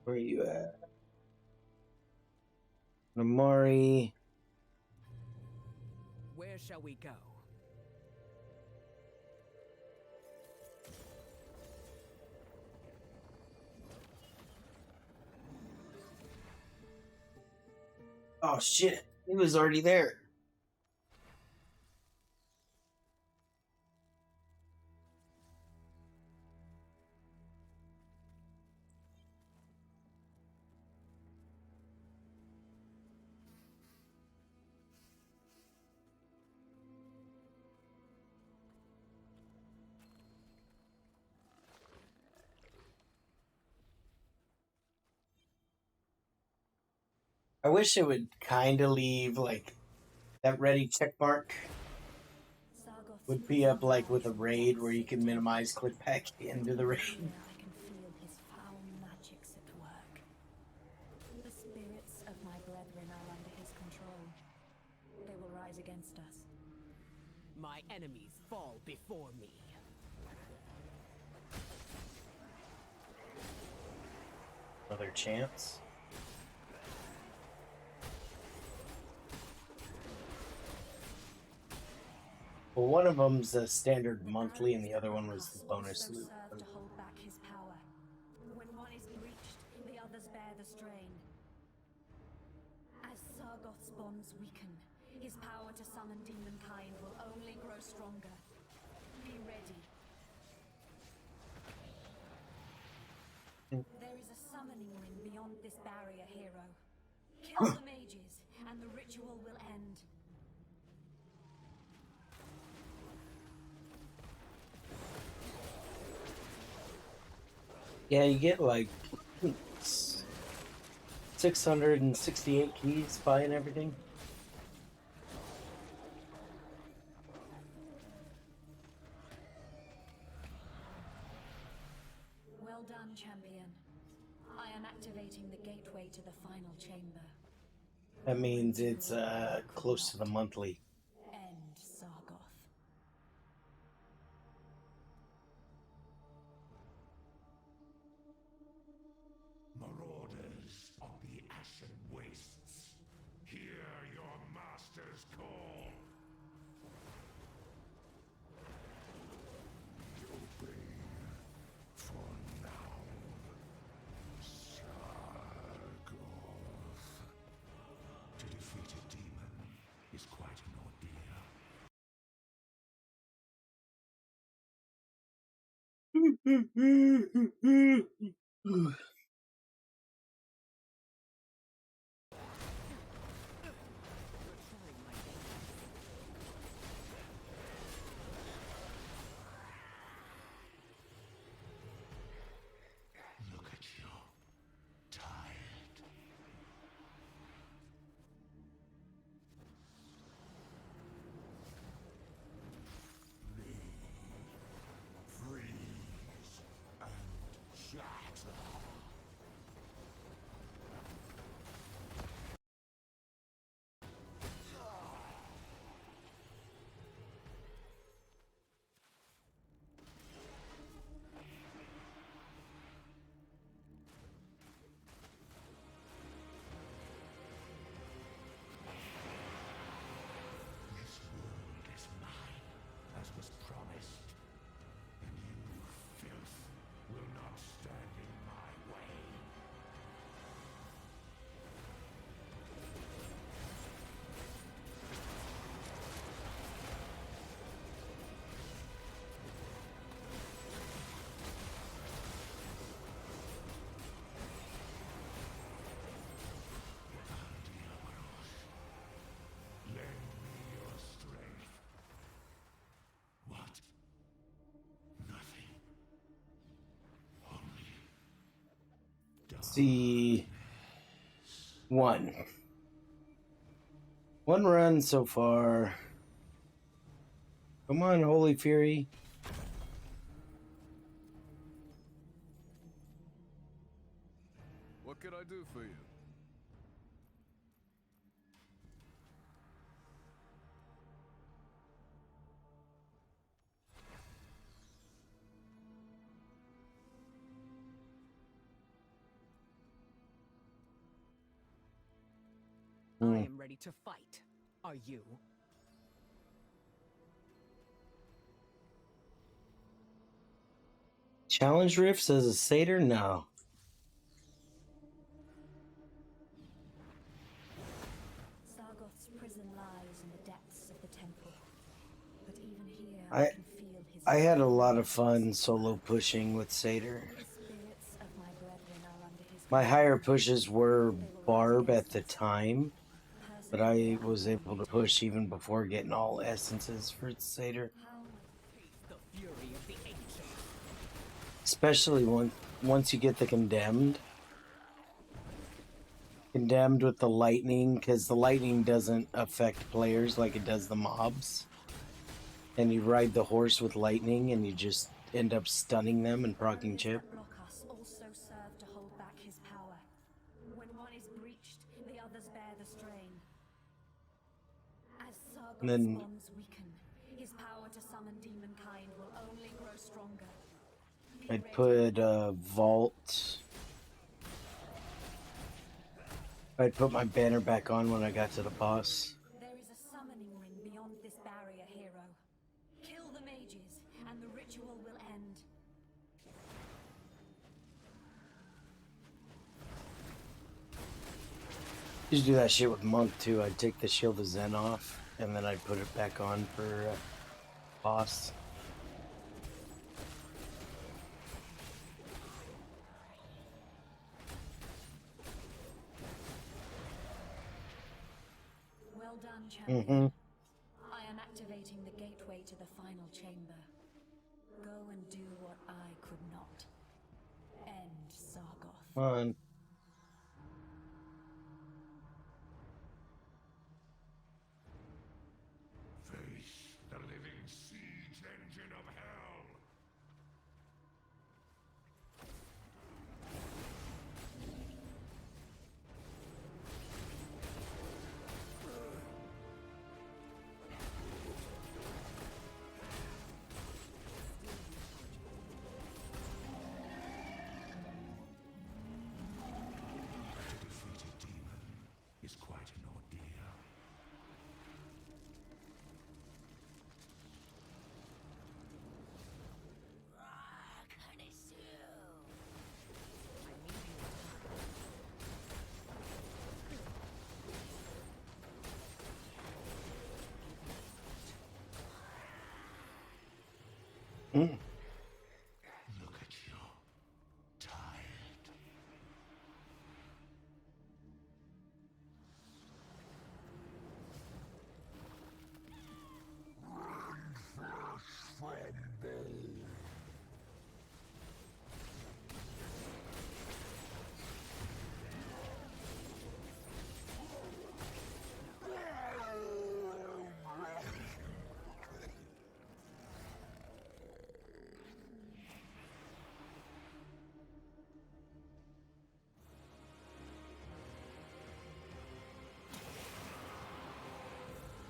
Where are you at? Namari. Where shall we go? Oh shit, he was already there. I wish it would kind of leave like that ready check mark would be up like with a raid where you can minimize click back into the raid. I can feel his foul magics at work. The spirits of my brethren are under his control. They will rise against us. My enemies fall before me. Another chance. Well, one of them's a standard monthly, and the other one was the bonus loot. Serve to hold back his power. When one is breached, the others bear the strain. As Sargoth's bonds weaken, his power to summon demonkind will only grow stronger. Be ready. There is a summoning ring beyond this barrier, hero. Kill the mages, and the ritual will end. Yeah, you get like 668 keys buying everything. Well done, champion. I am activating the gateway to the final chamber. That means it's close to the monthly. End Sargoth. Marauders of the Ashen Wastes, hear your master's call. Obey for now. Sargoth. To defeat a demon is quite an ordeal. Look at you. Tired. Freeze and shatter. See, one run so far. Come on, Holy Fury. What can I do for you? I am ready to fight. Are you? Challenge Rifts as a satyr? No. Sargoth's prison lies in the depths of the temple. But even here, I can feel his I had a lot of fun solo pushing with satyr. The spirits of my brethren are under his My control. higher pushes were They will rise Barb at against the us. time, but Persevere, I was able and to push even before getting all essences for satyr. how The fury of the ancients. Especially once you get the condemned with the lightning, because the lightning doesn't affect players like it does the mobs. And you ride the horse with lightning and you just end up stunning them and proccing barriers chip. that block us also serve to hold back his power. When one is breached, the others bear the strain. As Sargoth's And then- bonds weaken, his power to summon demonkind will only grow stronger. Be I'd ready. put vault. I'd put my banner back on when I got to the boss. There is a summoning ring beyond this barrier, hero. Kill the mages, and the ritual will end. Used to do that shit with Monk too. I'd take the Shield of Zen off, and then I'd put it back on for boss. Well done, champion. I am activating the gateway to the final chamber. Go and do what I could not. End Sargoth. Come on. Face the living siege engine of hell. To defeat a demon is quite an ordeal. Look at you. Tired.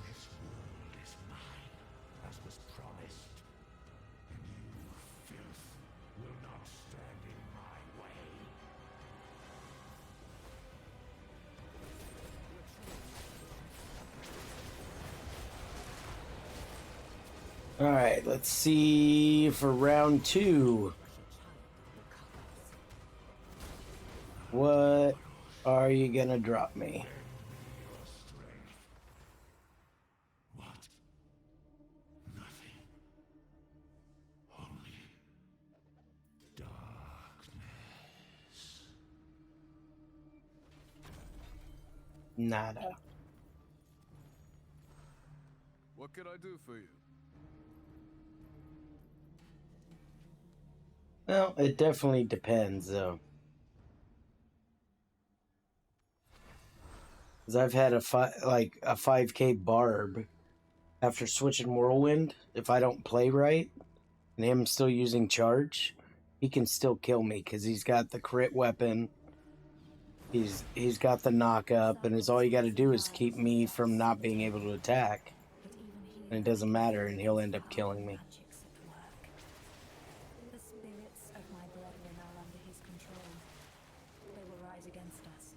This world is mine, as was promised. And you, filth, will not stand in my way. Alright, let's see for round 2. What are you gonna drop me? Your strength. What? Nothing. Only darkness. Nada. What can I do for you? Well, it definitely depends, though. Because I've had a 5K Barb after switching Whirlwind. If I don't play right and him still using charge, he can still kill me because he's got the crit weapon. He's got the knock up, and all you got to do is keep me from not being able to attack, and it doesn't matter, and he'll end up killing me. The spirits of my brethren are under his control. They will rise against us.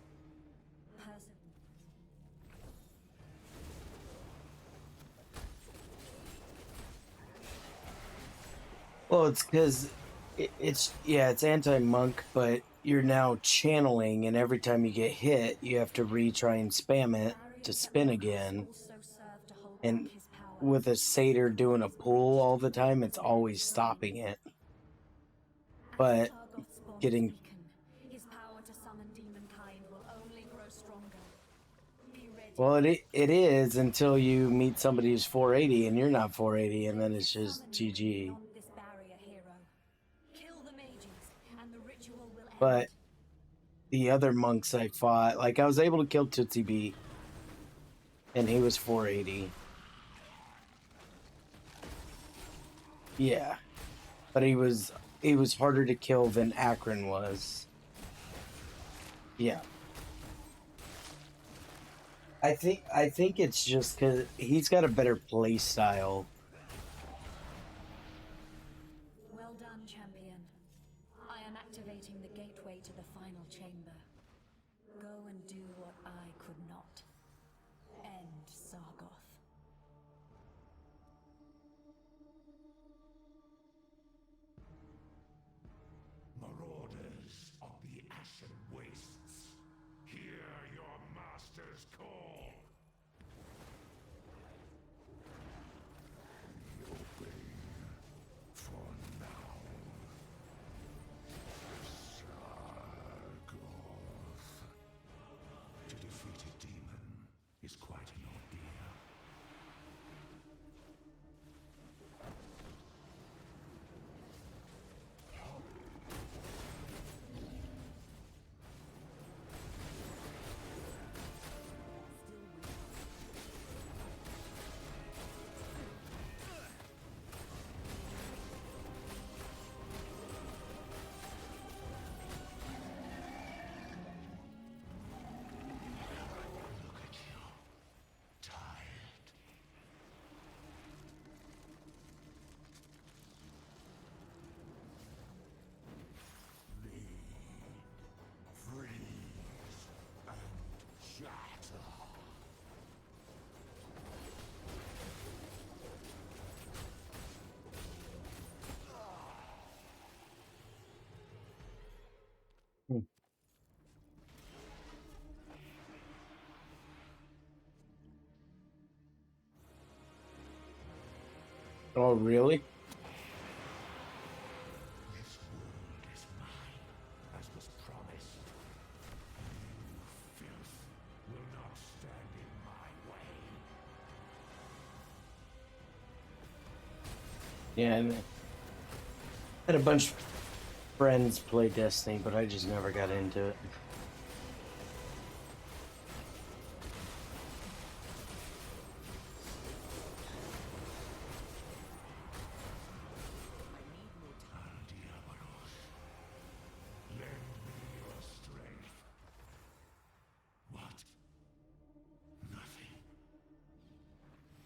Well, it's because it's anti-monk, but you're now channeling, and every time you get hit, you have to retry and spam it to spin again. And with a satyr doing a pull all the time, it's always stopping it. But getting his power to summon demonkind will only grow stronger. Be ready. well, it is until you meet somebody who's 480 and you're not 480, and then it's just GG. This barrier hero. Kill the mages, and the ritual will end. But the other monks I fought, like I was able to kill Tootsie B, and he was 480. Yeah, but he was harder to kill than Akron was. Yeah. I think it's just because he's got a better play style. Well done, champion. I am activating the gateway to the final chamber. Go and do what I could not. End Sargoth. Marauders of the Ashen Wastes, hear your master's call. We obey for now. Sargoth. To defeat a demon is quite an ordeal. Look at you. Tired. Flee. Freeze. And shatter. Oh, really? This world is mine, as was promised. You filth will not stand in my way. Yeah, and I had a bunch of friends play Destiny, but I just never got into it. Diabolos, lend me your strength. What? Nothing.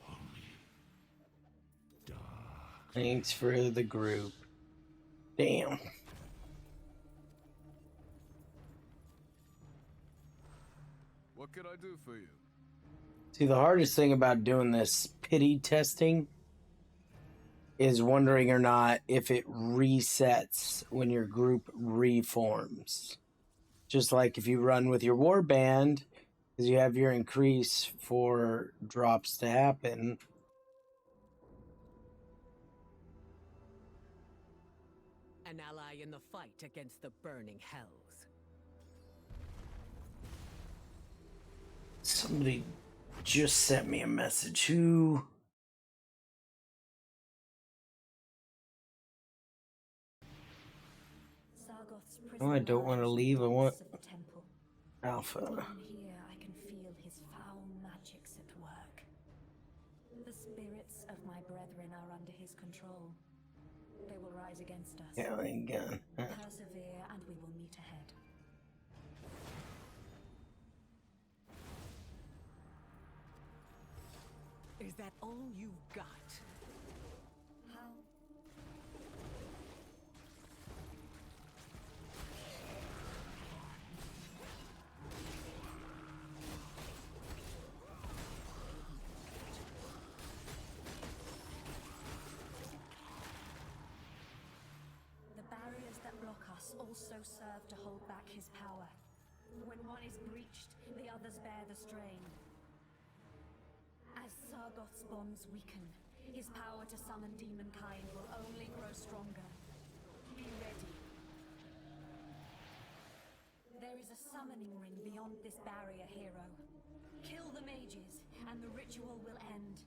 Only dark. Thanks for the group. Damn. What could I do for you? See, the hardest thing about doing this pity testing is wondering or not if it resets when your group reforms. Just like if you run with your warband, because you have your increase for drops to happen. An ally in the fight against the burning hells. Somebody just sent me a message. Who? Sargoth's Oh, I don't want to leave. I want of the temple. Alpha. Even here, I can feel his spirits of my brethren are under his control. They will rise against us. Killing gun. Persevere and we will meet ahead. Is that all you've got? How? The barriers that block us also serve to hold back his power. When one is breached, the others bear the strain. As Sargoth's bonds weaken, his power to summon demonkind will only grow stronger. Be ready. There is a summoning ring beyond this barrier, hero. Kill the mages, and the ritual will end.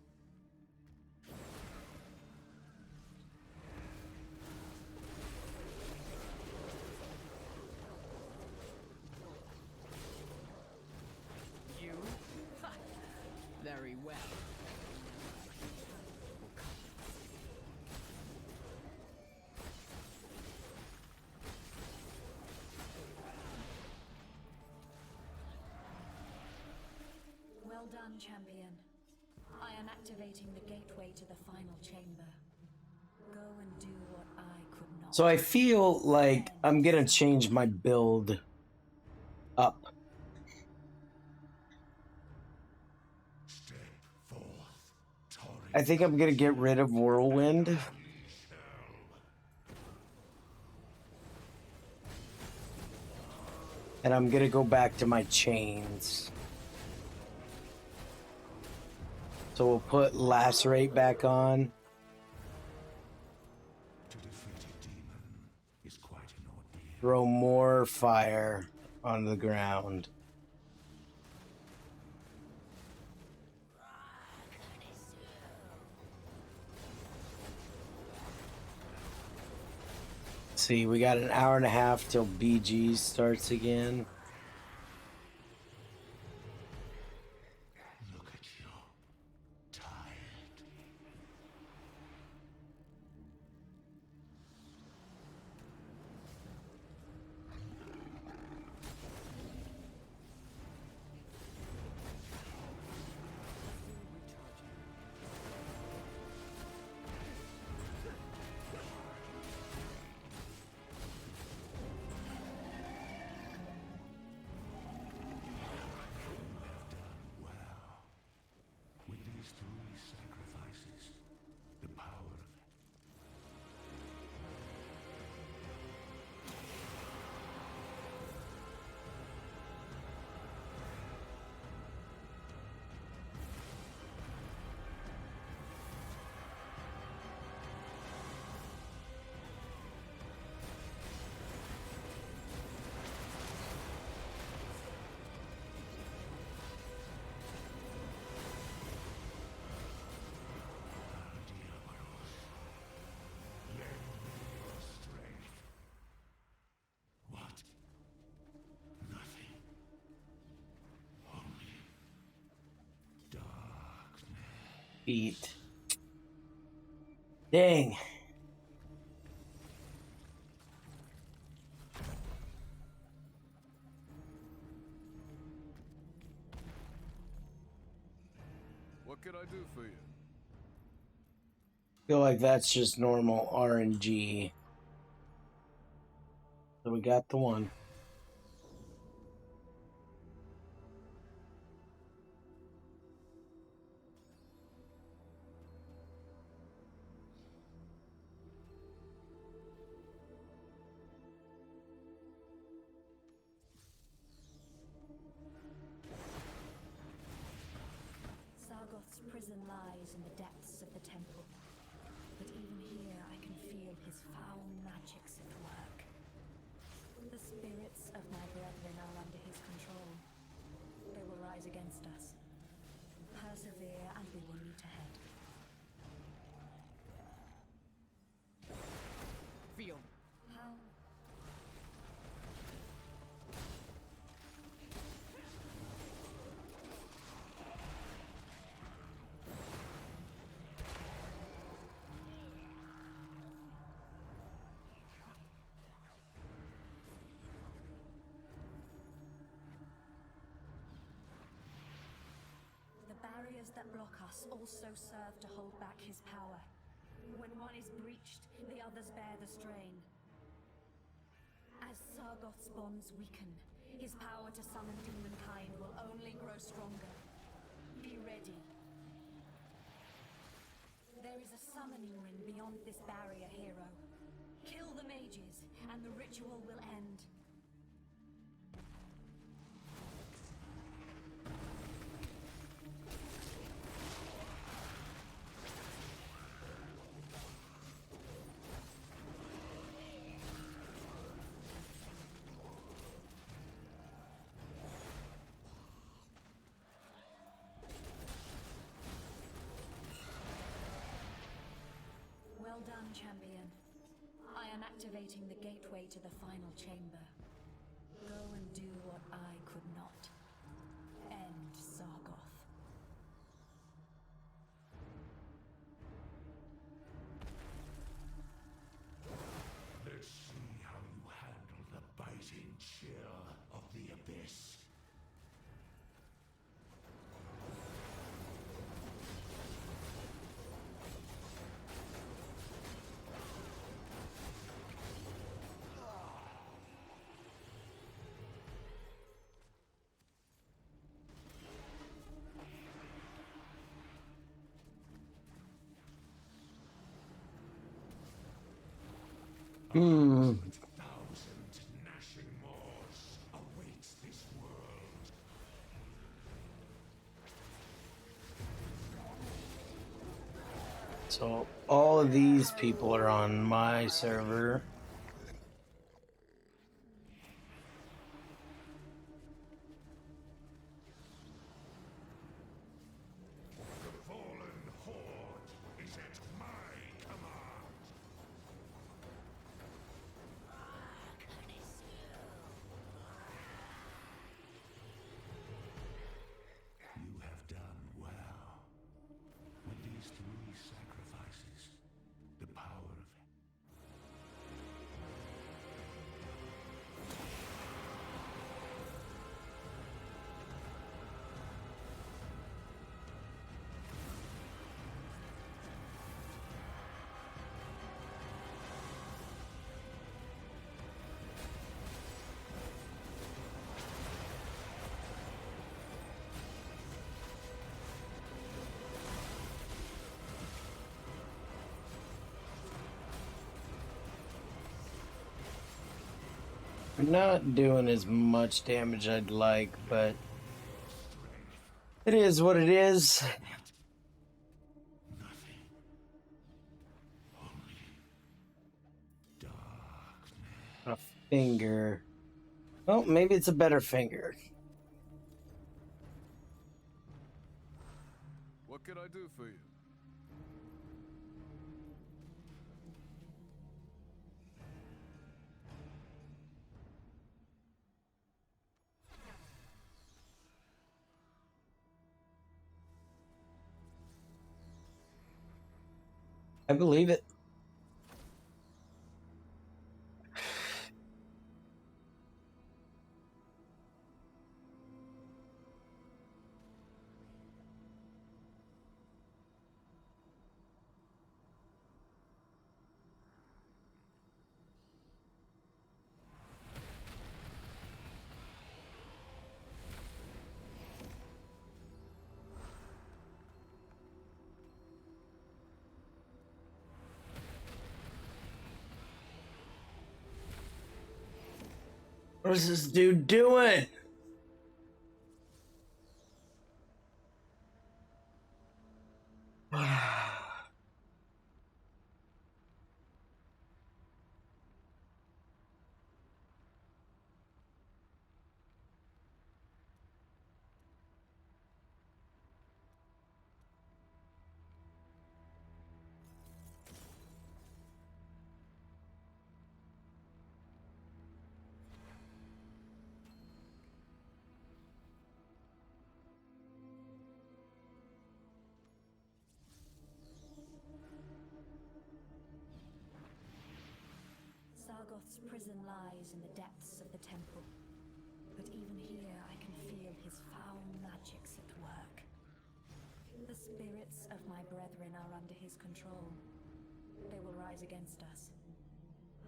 You? Ha! Very well. Well done, champion. I am activating the gateway to the final chamber. Go and do what I could not. So I feel like I'm gonna change my build up. Step forth, torrent. I think I'm gonna get rid of Whirlwind. And I'm gonna go back to my chains. So we'll put Lacerate back on. To defeat a demon is quite an ordeal. Throw more fire on the ground. See, we got an hour and a half till BG starts again. Look at you. Tired. With these three sacrifices, the power of strength. What? Nothing. Only darkness. Beat. Dang. What can I do for you? Feel like that's just normal RNG. So we got the one. Sargoth's prison lies in the depths of the temple. But even here I can feel his foul magics at work. The spirits of my brethren are under his control. They will rise against us. Persevere and we will meet ahead. Feel. How? that block us also serve to hold back his power. When one is breached, the others bear the strain. As Sargoth's bonds weaken, his power to summon demonkind will only grow stronger. Be ready. There is a summoning ring beyond this barrier, hero. Kill the mages, and the ritual will end. Well done, champion. I am activating the gateway to the final chamber. Go and do what I could not. End Sargoth. Let's see how you handle the biting chill of the abyss. Thousand gnashing maws awaits this world. So all of these people are on my server. The fallen horde is at my command. You have done well. With these three sacrifices, the power of We're not doing as much damage I'd like, but it is what it is. nothing. Only darkness. A finger. Well, maybe it's a better finger. What can I do for you? I believe it. What is this dude doing? Sargoth's prison lies in the depths of the temple. But even here I can feel his foul magics at work. The spirits of my brethren are under his control. They will rise against us.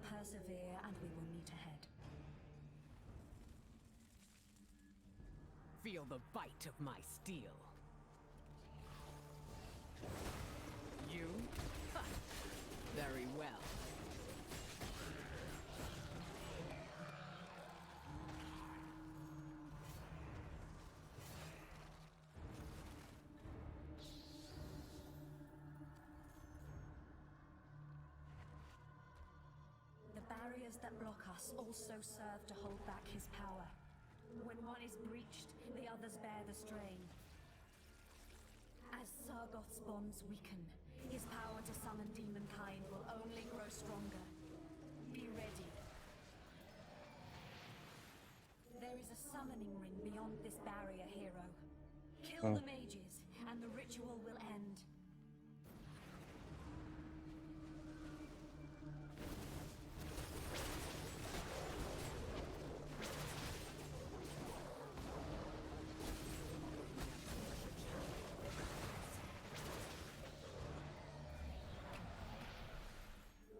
Persevere and we will meet ahead. Feel the bite of my steel. You? Ha! Very well. The barriers that block us also serve to hold back his power. When one is breached, the others bear the strain. As Sargoth's bonds weaken, his power to summon demonkind will only grow stronger. Be ready. There is a summoning ring beyond this barrier, hero. Kill the mages, and the ritual will end.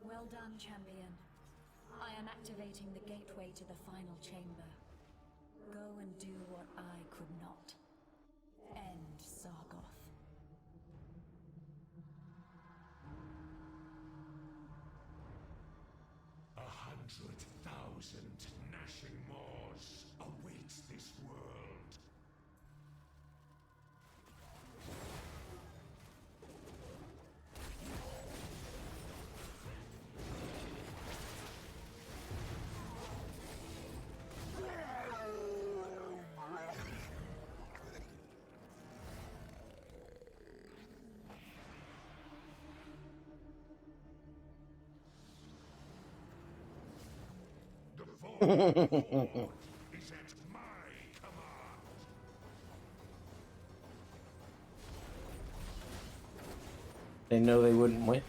Well done, champion. I am activating the gateway to the final chamber. Go and do what I could not. End Sargoth. A 100,000 gnashing maws awaits this world. The Void is at my command. They know they wouldn't win.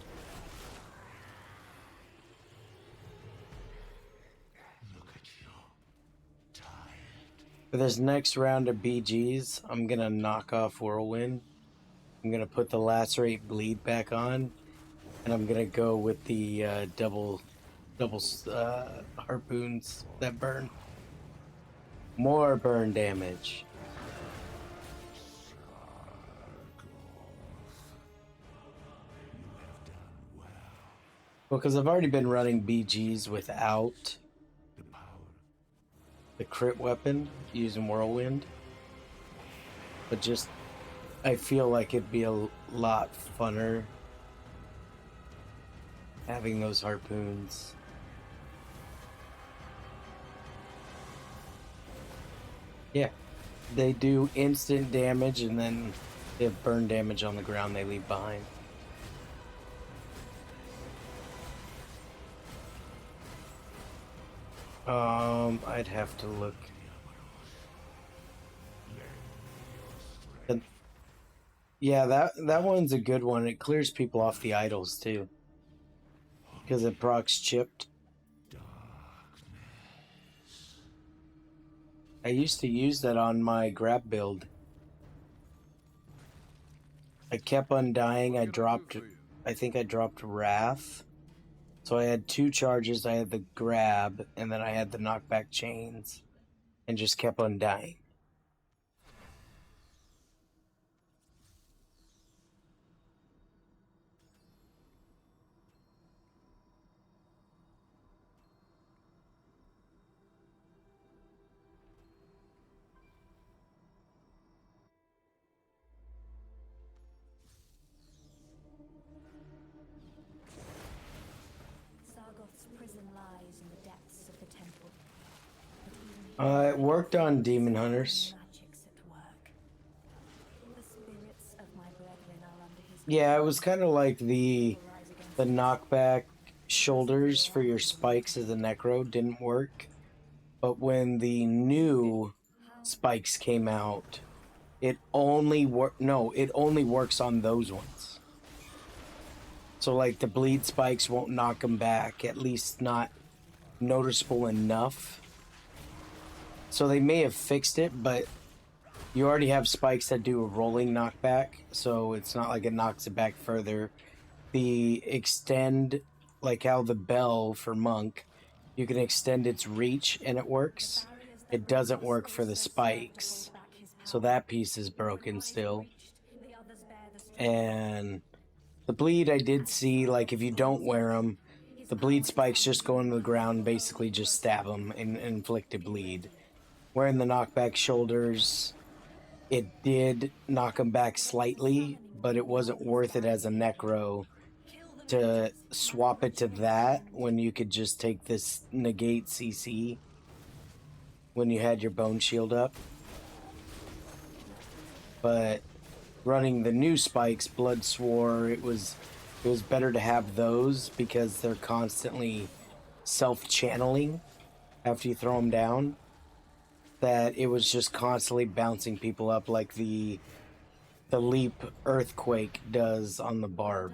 Look at you. Tired. For this next round of BGs, I'm gonna knock off Whirlwind. I'm gonna put the Lacerate Bleed back on, and I'm gonna go with the double harpoons that burn. More burn damage. Well, because I've already been running BGs without The power. the crit weapon using Whirlwind. But just, I feel like it'd be a lot funner having those harpoons. Yeah, they do instant damage and then they have burn damage on the ground they leave behind. I'd have to look. Yeah, that one's a good one. It clears people off the idols too, because it procs chipped. I used to use that on my grab build. I kept undying. I think I dropped Wrath. So I had 2 charges. I had the grab, and then I had the knockback chains, and just kept undying. Sargoth's prison lies in the depths of the temple. But even It worked on Demon Hunters. magic's at work. The spirits of my brethren are under his Yeah, it was kind of like the rise against knockback shoulders for your spikes as a necro didn't work. But when the new spikes came out, it only it only works on those ones. So like the bleed spikes won't knock them back, at least not noticeable enough. So they may have fixed it, but you already have spikes that do a rolling knockback, so it's not like it knocks it back further. The extend, like how the bell for monk, you can extend its reach and it works. It doesn't work for the spikes, so that piece is broken still. And the bleed I did see, like if you don't wear them, the bleed spikes just go into the ground, basically just stab them and inflict a bleed. Wearing the knockback shoulders, it did knock him back slightly, but it wasn't worth it as a necro to swap it to that when you could just take this negate CC when you had your bone shield up. But running the new spikes, Blood Swore, it was better to have those because they're constantly self-channeling after you throw them down. That it was just constantly bouncing people up like the leap earthquake does on the barb.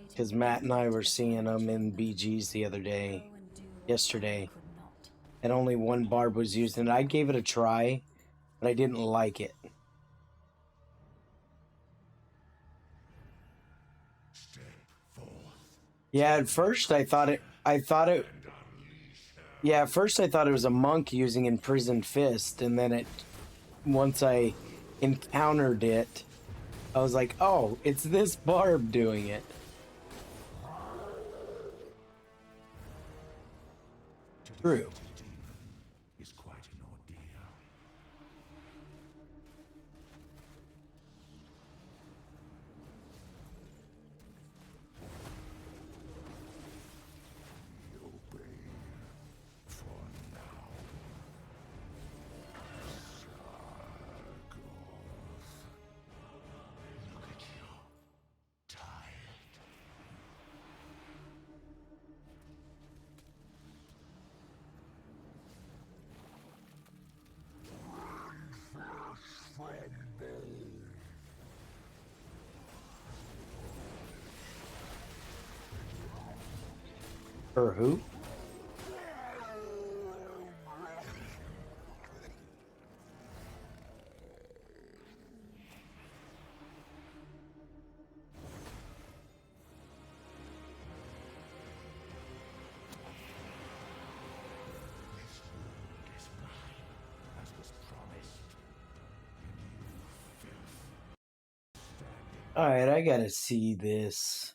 Because Matt and I were seeing them in BGs the other day, yesterday, and only one barb was used, and I gave it a try, but I didn't like it. Yeah, at first I thought it. Yeah, at first I thought it was a monk using Imprisoned Fist, and then once I encountered it, I was like, oh, it's this barb doing it. True. Is quite an ordeal. Obey for now. Sargoth. Look at you. Tired. For who? Is mine, as was promised. And you, filth, Alright, I gotta see this.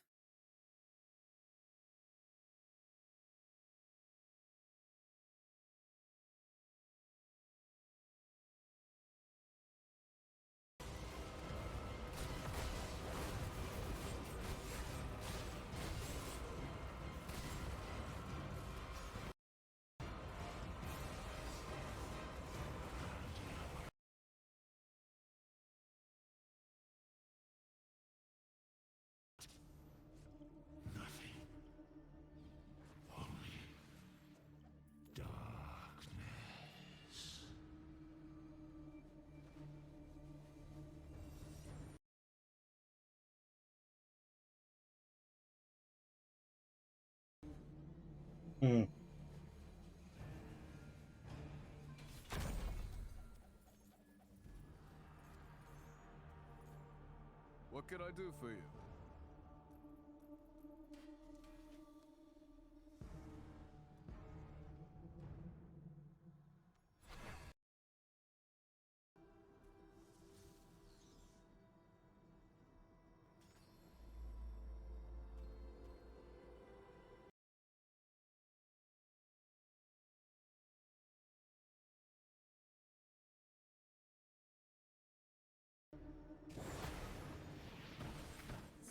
nothing. Only darkness. Hmm. What can I do for you?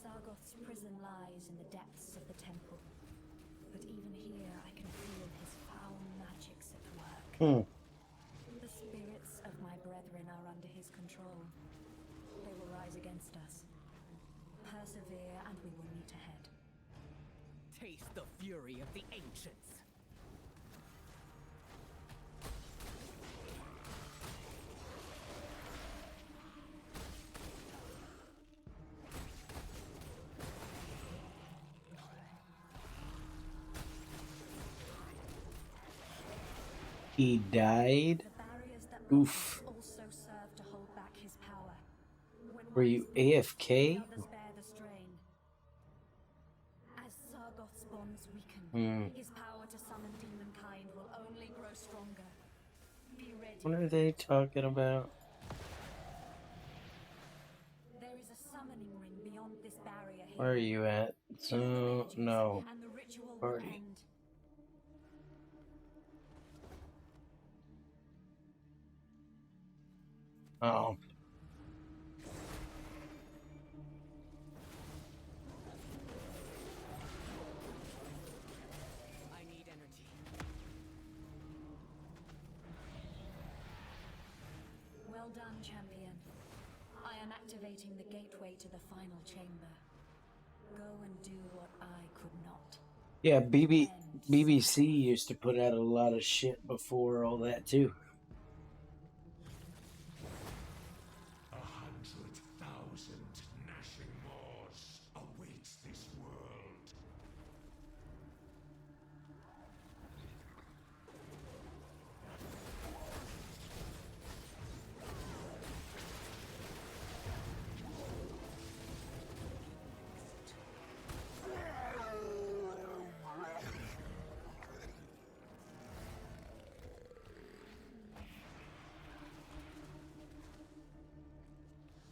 Sargoth's prison lies in the depths of the temple. But even here I can feel his foul magics at work. The spirits of my brethren are under his control. They will rise against us. Persevere and we will meet ahead. Taste the fury of the ancients. He died? The barriers that Oof. Also serve to hold back his power. When Were one you is weak, AFK? the others bear the strain. As Sargoth's bonds weaken, his power to summon demonkind will only grow stronger. Be ready. What are they talking about? There is a summoning ring beyond this barrier here. Where are you at? So, no. And the ritual will Party. end. Oh. I need energy. Well done, champion. I am activating the gateway to the final chamber. Go and do what I could not. Yeah, BBC used to put out a lot of shit before all that, too. 100,000 gnashing maws awaits this world.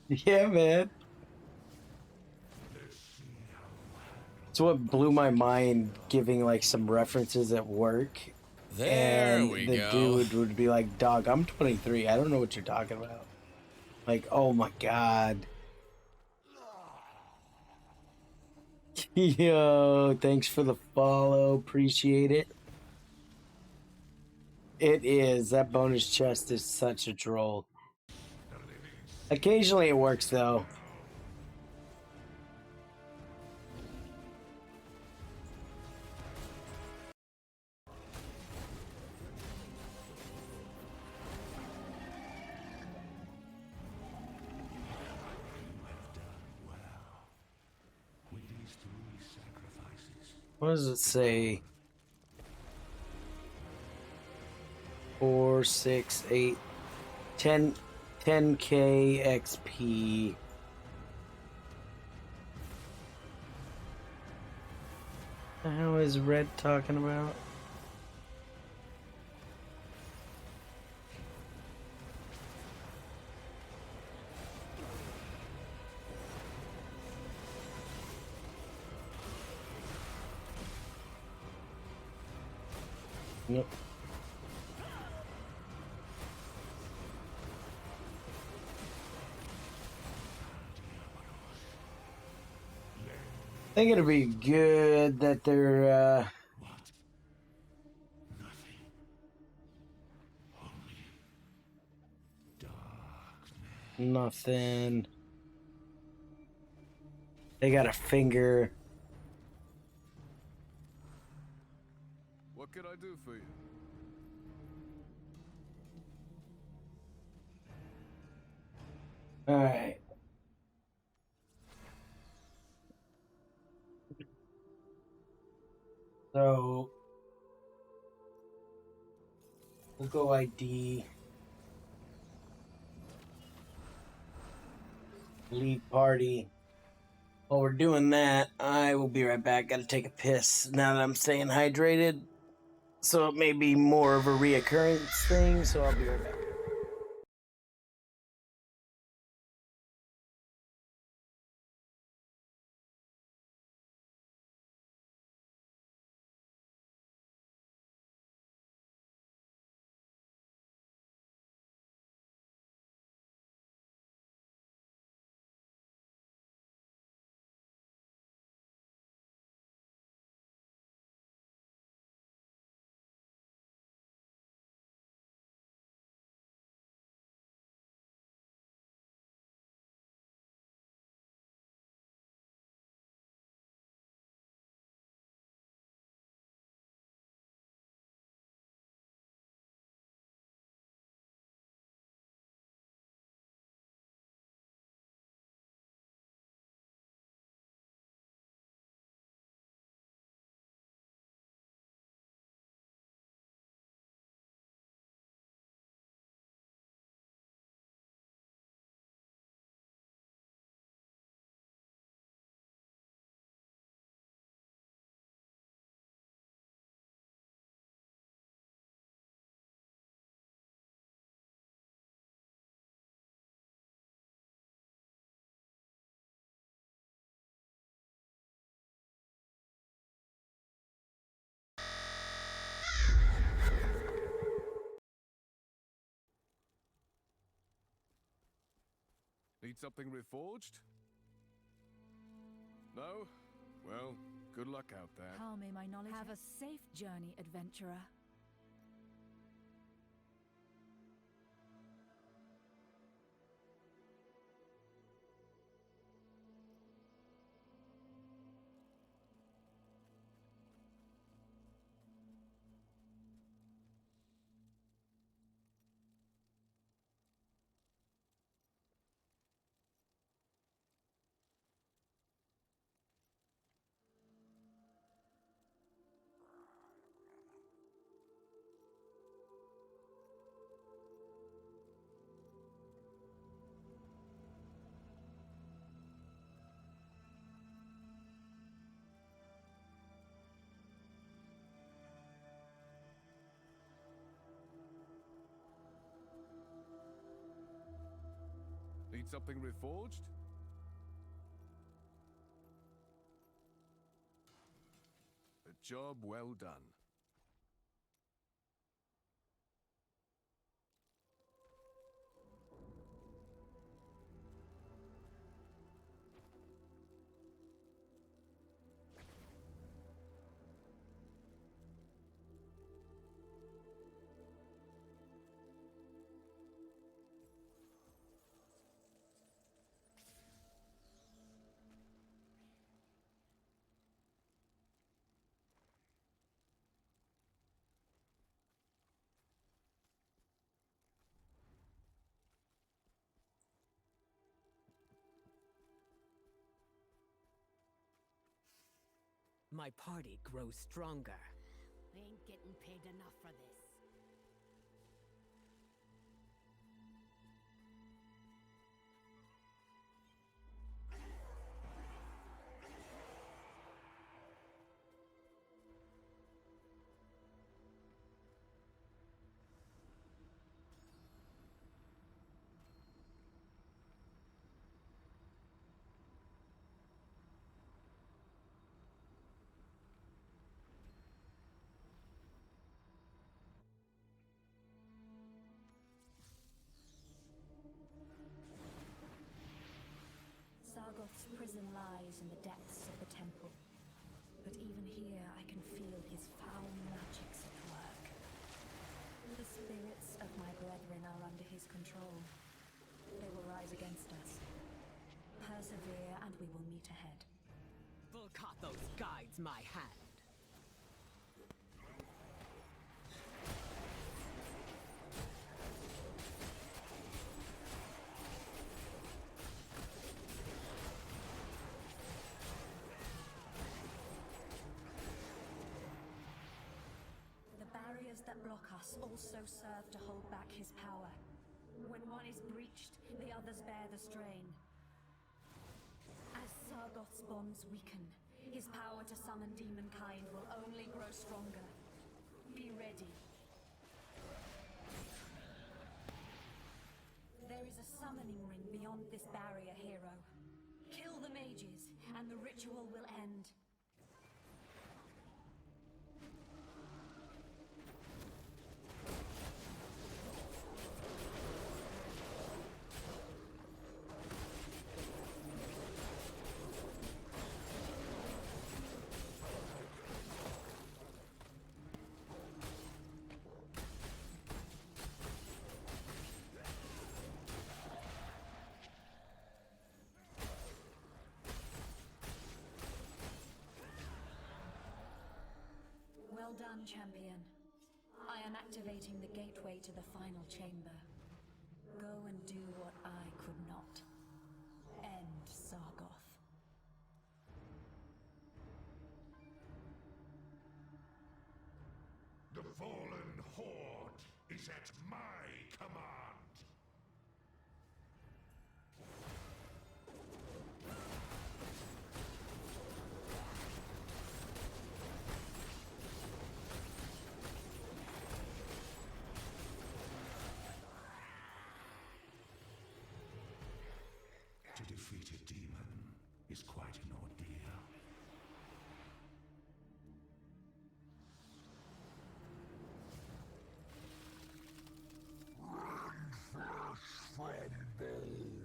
Yeah, man. It's what blew my mind, giving like some references at work. There And we the go. dude would be like, "Dog, I'm 23. I don't know what you're talking about." Like, oh my god. Yo, thanks for the follow. Appreciate it. It is. That bonus chest is such a troll. Occasionally it works, though. With these 3 sacrifices, What does it say? 4, 6, 8, 10, 10k XP. The hell is Red talking about? Nope. I think it'll be good that they're, nothing. Only darkness. nothing. They got a finger. What can I do for you? Alright. So, we'll go ID. Leave party. While we're doing that, I will be right back. Gotta take a piss now that I'm staying hydrated. So it may be more of a reoccurrence thing, so I'll be right back. Need something reforged? No? Well, good luck out there. How may my knowledge have a safe journey, adventurer? Need something reforged? A job well done. My party grows stronger. We ain't getting paid enough for this. Sargoth's prison lies in the depths of the temple. But even here I can feel his foul magics at work. The spirits of my brethren are under his control. They will rise against us. Persevere and we will meet ahead. Volcathos guides my hand. That block us also serve to hold back his power. When one is breached, the others bear the strain. As Sargoth's bonds weaken, his power to summon demonkind will only grow stronger. Be ready. There is a summoning ring beyond this barrier, hero. Kill the mages, and the ritual will end. Well done, champion. I am activating the gateway to the final chamber. Go and do what I could not. End Sargoth. The fallen horde is at my command. To defeat a demon is quite an ordeal. Run, flesh from me!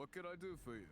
What can I do for you?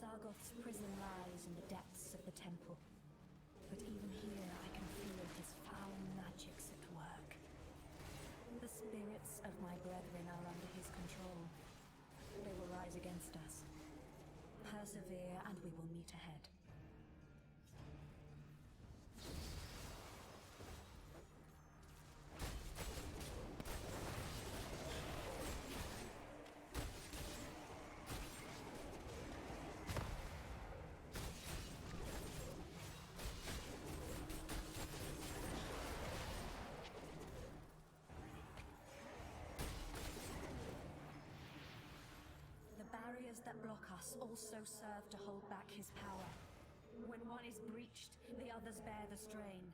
Sargoth's prison lies in the depths of the temple. But even here I can feel his foul magics at work. The spirits of my brethren are under his control. They will rise against us. Persevere and we will meet ahead. The barriers that block us also serve to hold back his power. When one is breached, the others bear the strain.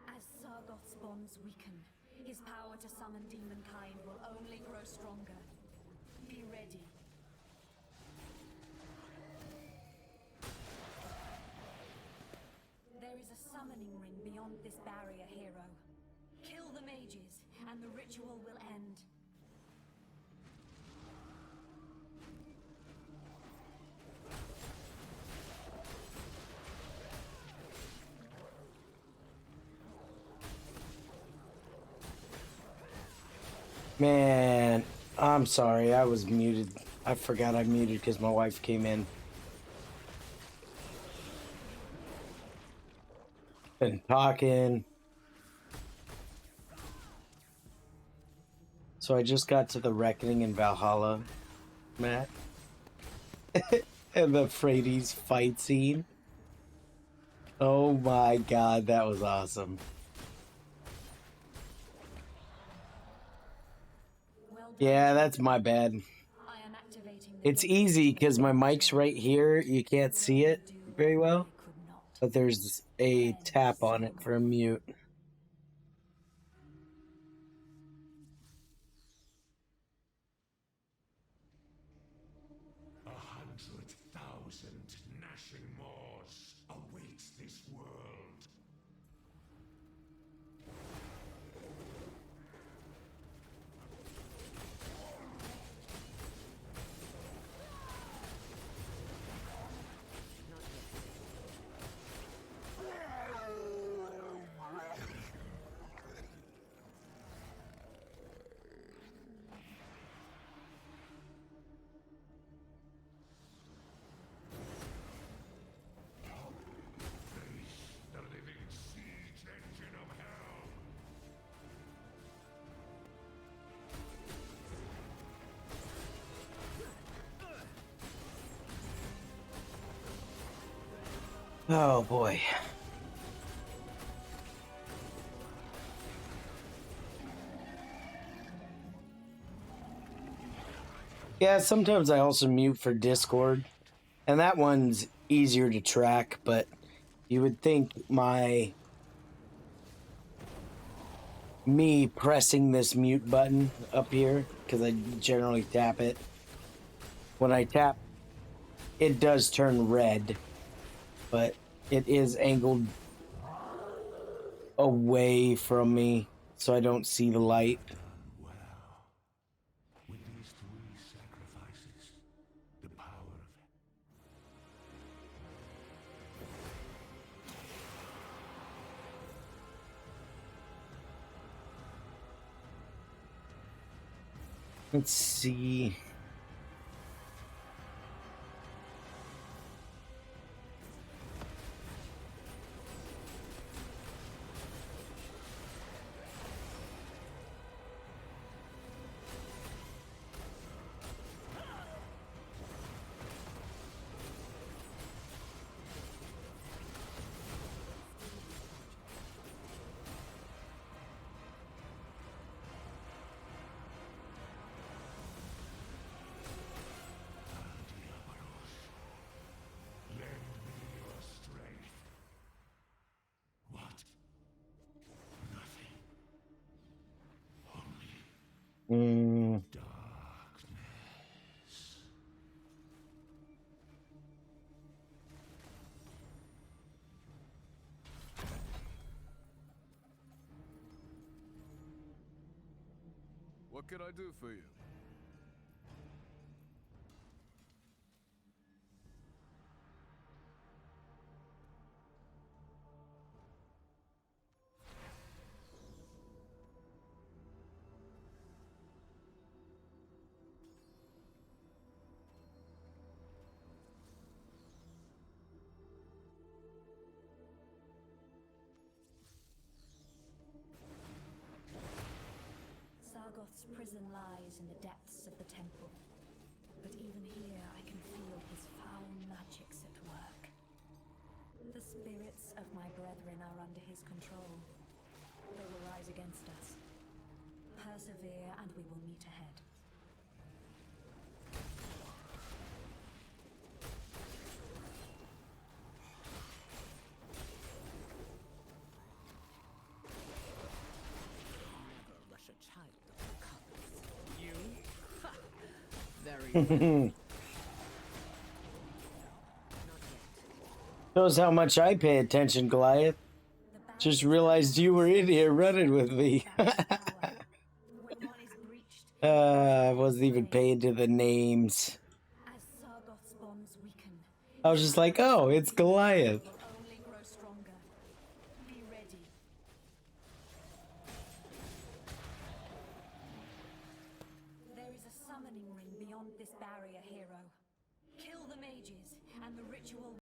As Sargoth's bonds weaken, his power to summon demonkind will only grow stronger. Be ready. There is a summoning ring beyond this barrier, hero. Kill the mages, and the ritual will end. Man, I'm sorry, I was muted. I forgot I muted because my wife came in. Been talking. So I just got to the Reckoning in Valhalla, Matt. And the Frades fight scene. Oh my god, that was awesome. Yeah, that's my bad. It's easy because my mic's right here. You can't see it very well. But there's a tap on it for a mute. A 100,000 gnashing maws awaits this world. The living siege engine of hell. Oh boy. Yeah, sometimes I also mute for Discord. And that one's easier to track, but you would think me pressing this mute button up here, because I generally tap it. When I tap, it does turn red, but it is angled away from me, so I don't see the light. Well, with these 3 sacrifices, the power of Let's see. What can I do for you? Sargoth's prison lies in the depths of the temple. But even here I can feel his foul magics at work. The spirits of my brethren are under his control. They will rise against us. Persevere and we will meet ahead. Never rush a child of the colors. You? Ha! Very good. Shows how much I pay attention, Goliath. Just realized you were in here running with me. I wasn't even paying to the names. As Sargoth's bonds weaken, I was just like, oh, it's Goliath. will only grow stronger. Be ready. There is a summoning ring beyond this barrier, hero. Kill the mages, and the ritual.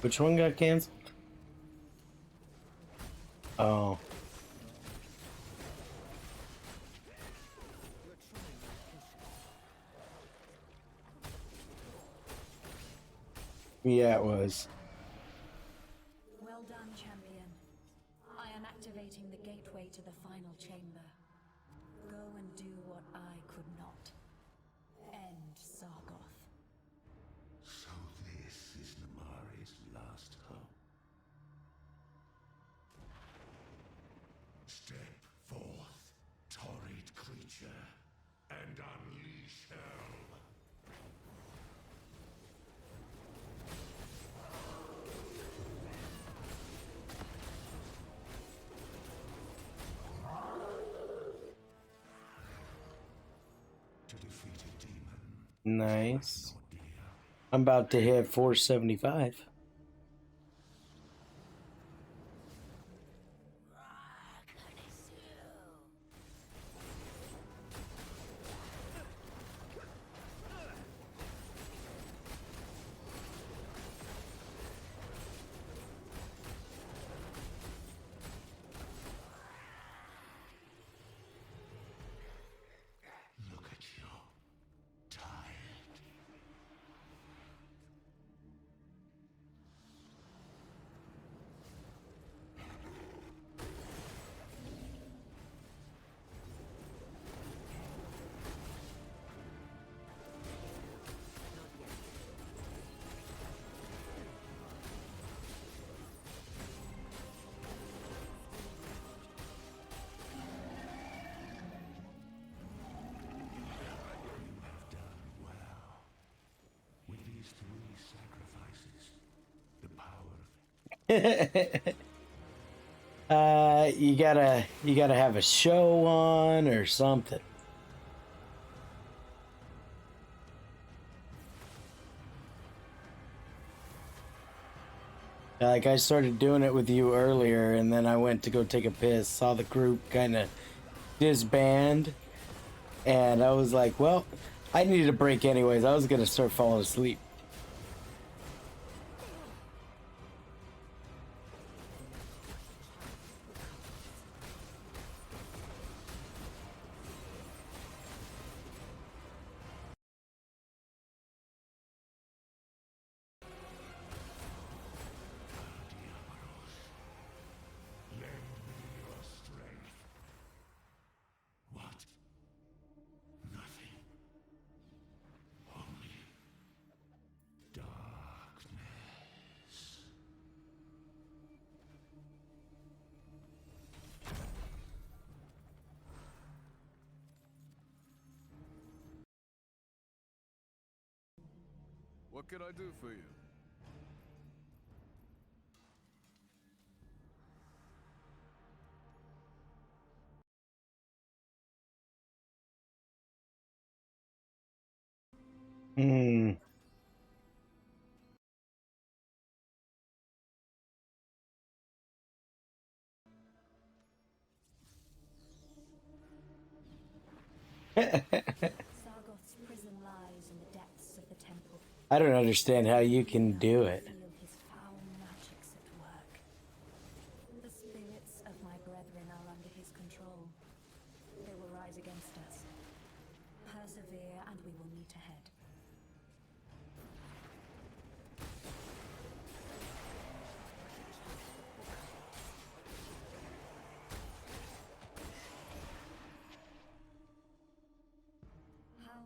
Which one got canceled? Oh. Yeah, it was. Well done, champion. I am activating the gateway to the final chamber. Go and do what I could not. End Sargoth. So this is Namari's last hope. Step forth, torrid creature, and unleash hell. To defeat a demon. Nice. I'm about to hit 475. Look at you. Tired. With these three sacrifices, the power of You gotta have a show on or something. Like I started doing it with you earlier, and then I went to go take a piss, saw the group kind of disband, and I was like, well, I needed a break anyways. I was gonna start falling asleep. lend me your strength. What? Nothing. Only What can I do for you? Hmm. Sargoth's prison lies in the depths of the temple. I don't understand how you can do it. Feel his foul magics at work. The spirits of my brethren are under his control. They will rise against us. Persevere, and we will meet ahead. How?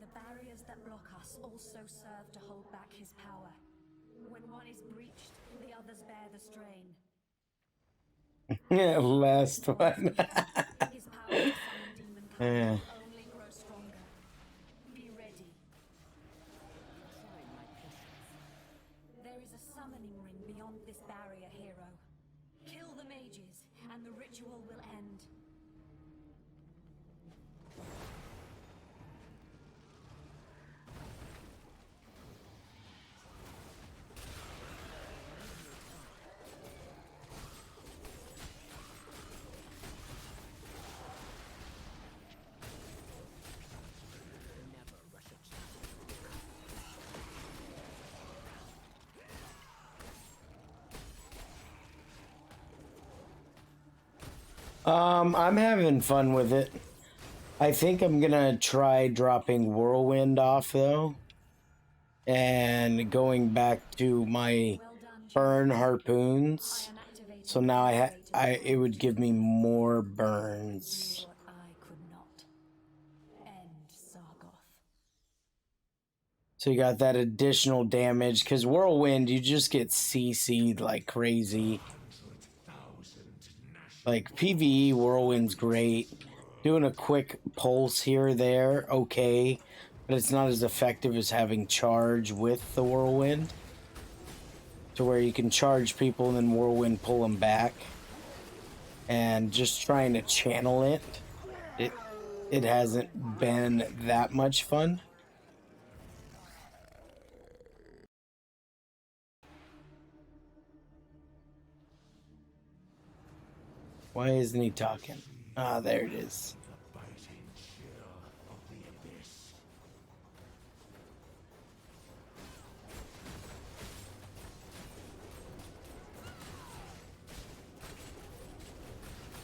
The barriers that block us also serve to hold back his power. When one is breached, the others bear the strain. Yeah, last one. His power to summon demonkind Yeah. will only grow stronger. Be ready. There is a summoning ring beyond this barrier, hero. Kill the mages, and the ritual will end. I'm having fun with it. I think I'm gonna try dropping Whirlwind off though, and going back to my burn harpoons. So now it would give me more burns. What I could not. End Sargoth. So you got that additional damage, because Whirlwind, you just get CC'd like crazy. Like, PvE Whirlwind's great. Doing a quick pulse here or there, okay. But it's not as effective as having charge with the Whirlwind. To where you can charge people and then Whirlwind pull them back. And just trying to channel it, it hasn't been that much fun. Why isn't he talking? Ah, there it is.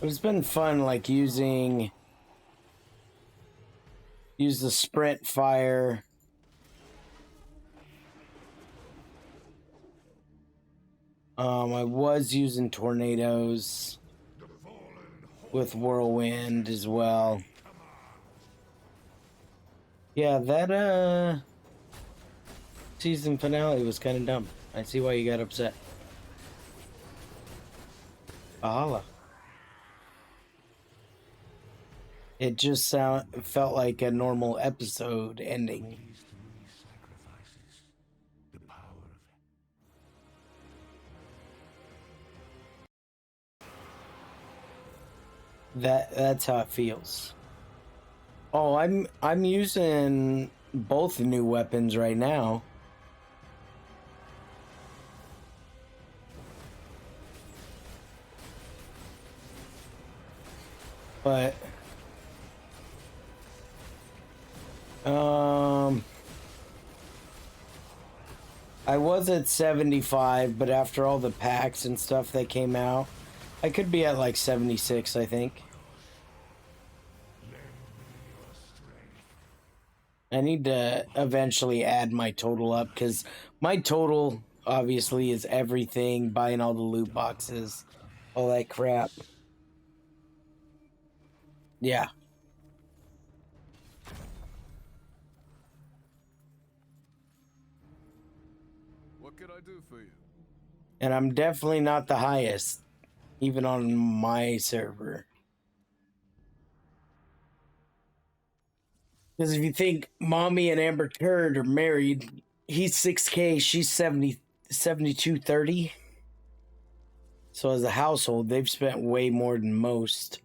But it's been fun, like, use the sprint fire. I was using tornadoes with Whirlwind as well. Yeah, that season finale was kind of dumb. I see why you got upset. Ahala. It just felt like a normal episode ending. That's how it feels. Oh, I'm using both new weapons right now. But I was at 75, but after all the packs and stuff that came out, I could be at like 76, I think. I need to eventually add my total up, because my total obviously is everything, buying all the loot boxes, all that crap. Yeah. What can I do for you? And I'm definitely not the highest, even on my server. Because if you think Mommy and Amber Turd are married, he's 6K, she's 7230. So as a household, they've spent way more than most.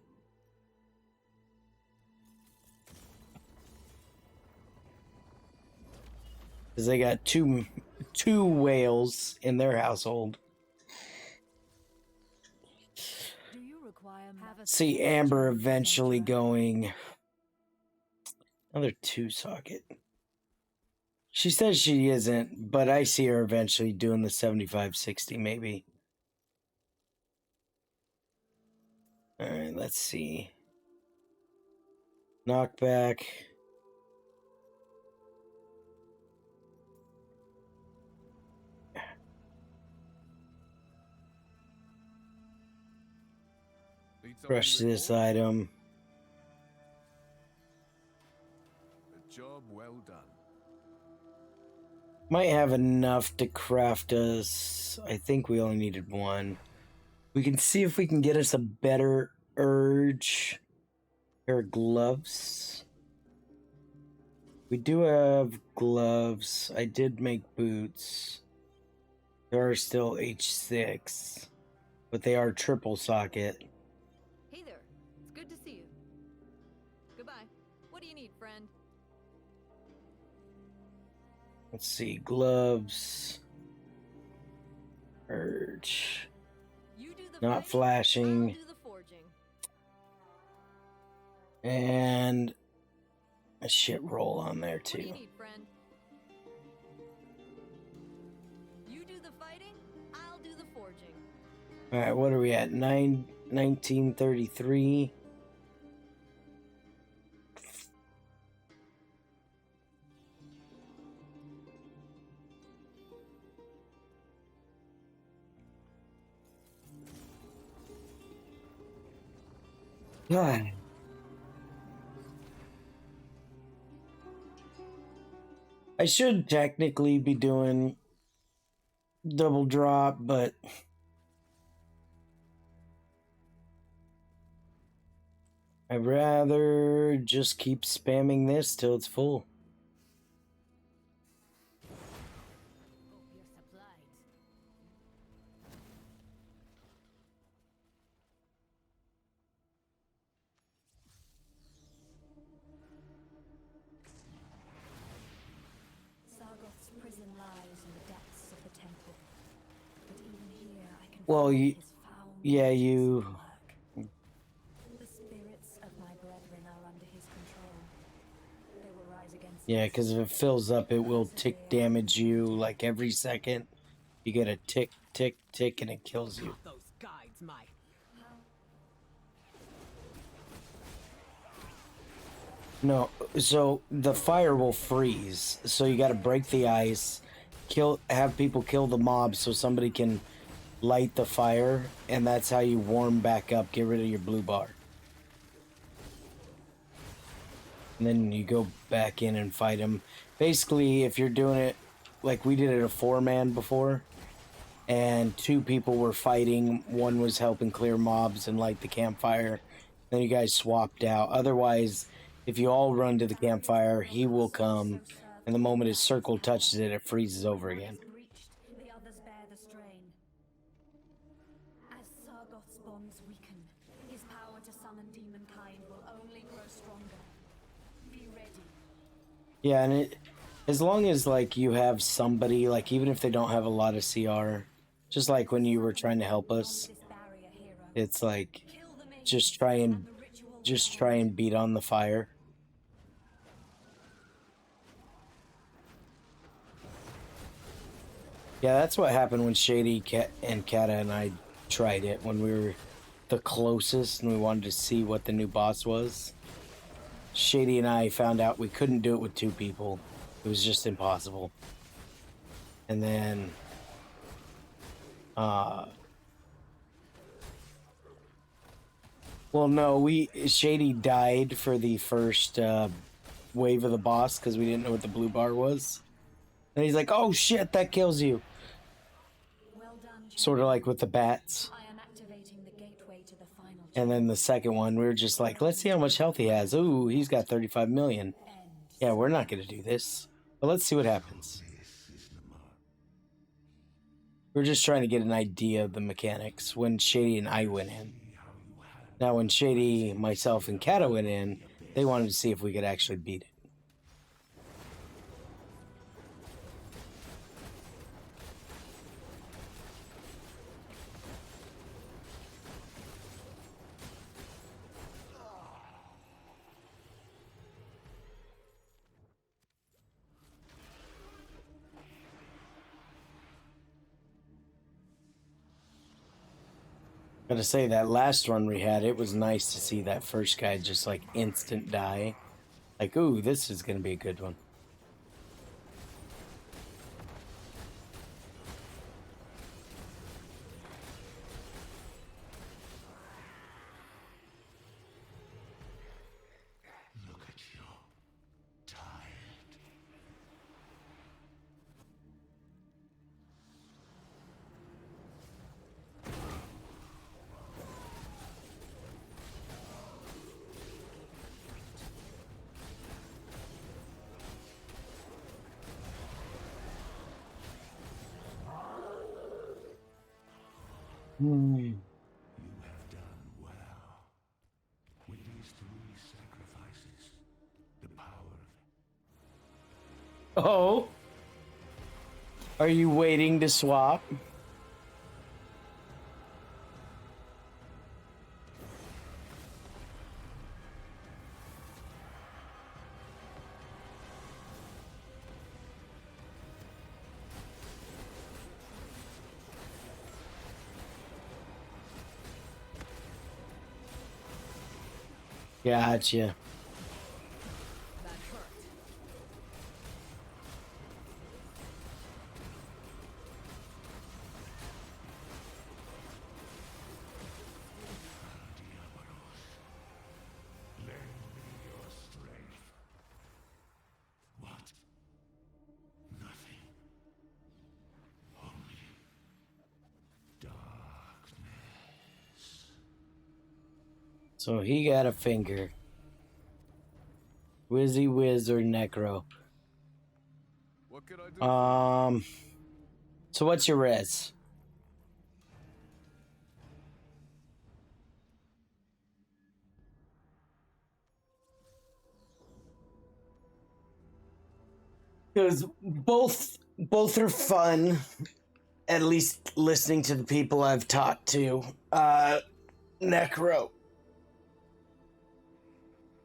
Because they got two whales in their household. Do you require See Amber eventually going another 2-socket. She says she isn't, but I see her eventually doing the 75-60 maybe. Alright, let's see. Knockback. Crush this item. A job well done. Might have enough to craft us. I think we only needed one. We can see if we can get us a better urge. Pair of gloves. We do have gloves. I did make boots. They are still H6, but they are triple socket. Hey there. It's good to see you. Goodbye. What do you need, friend? Let's see, gloves. Urge. You do the Not fighting, flashing. I'll do the forging. And a shit roll on there What do too. you need, friend? You do the fighting, I'll do the forging. Alright, what are we at? 1933. God. I should technically be doing double drop, but I'd rather just keep spamming this till it's full. Hope you're supplied. Sargoth's prison lies in the depths of the temple. But even here I can Well, feel you, his foul yeah, magics you. at work. The spirits of my brethren are under his control. They will rise against Yeah, us. because if it fills up, it will tick damage you like every second. You get a tick, tick, tick, and it kills you. Those guides, my. No, so the fire will freeze. So you got to break the ice, have people kill the mobs so somebody can light the fire, and that's how you warm back up. Get rid of your blue bar, and then you go back in and fight them. Basically, if you're doing it like we did it a 4-man before, and 2 people were fighting, one was helping clear mobs and light the campfire. Then you guys swapped out. Otherwise, if you all run to the campfire, he will come, and the moment his circle touches it, it freezes over again. Breached, the others bear the strain. As Sargoth's bonds weaken, his power to summon demonkind will only grow stronger. Be ready. Yeah, and as long as like you have somebody, like even if they don't have a lot of CR, just like when you were trying to help us, it's like just try and beat on the fire. Yeah, that's what happened when Shady and Kata and I tried it when we were the closest and we wanted to see what the new boss was. Shady and I found out we couldn't do it with 2 people. It was just impossible. And then Well, no, Shady died for the first wave of the boss because we didn't know what the blue bar was. And he's like, oh shit, that kills you. Well done, Sort of like with the bats. I am activating the gateway to the final And then the second one, we were just like, let's see how much health he has. Ooh, he's got 35 million. Yeah, we're not going to do this. But let's see what happens. We're just trying to get an idea of the mechanics when Shady and I went in. Now, when Shady, myself, and Kata went in, they wanted to see if we could actually beat it. Gotta say, that last run we had, it was nice to see that first guy just like instant die. Like, ooh, this is gonna be a good one. Look at you. Tired. You have done well. With these 3 sacrifices, the power of Oh? Are you waiting to swap? Gotcha. lend me your strength. What? Nothing. Only darkness. So he got a finger. Wizzy Wiz or Necro. What could I do? So what's your res? Because both are fun. At least listening to the people I've talked to.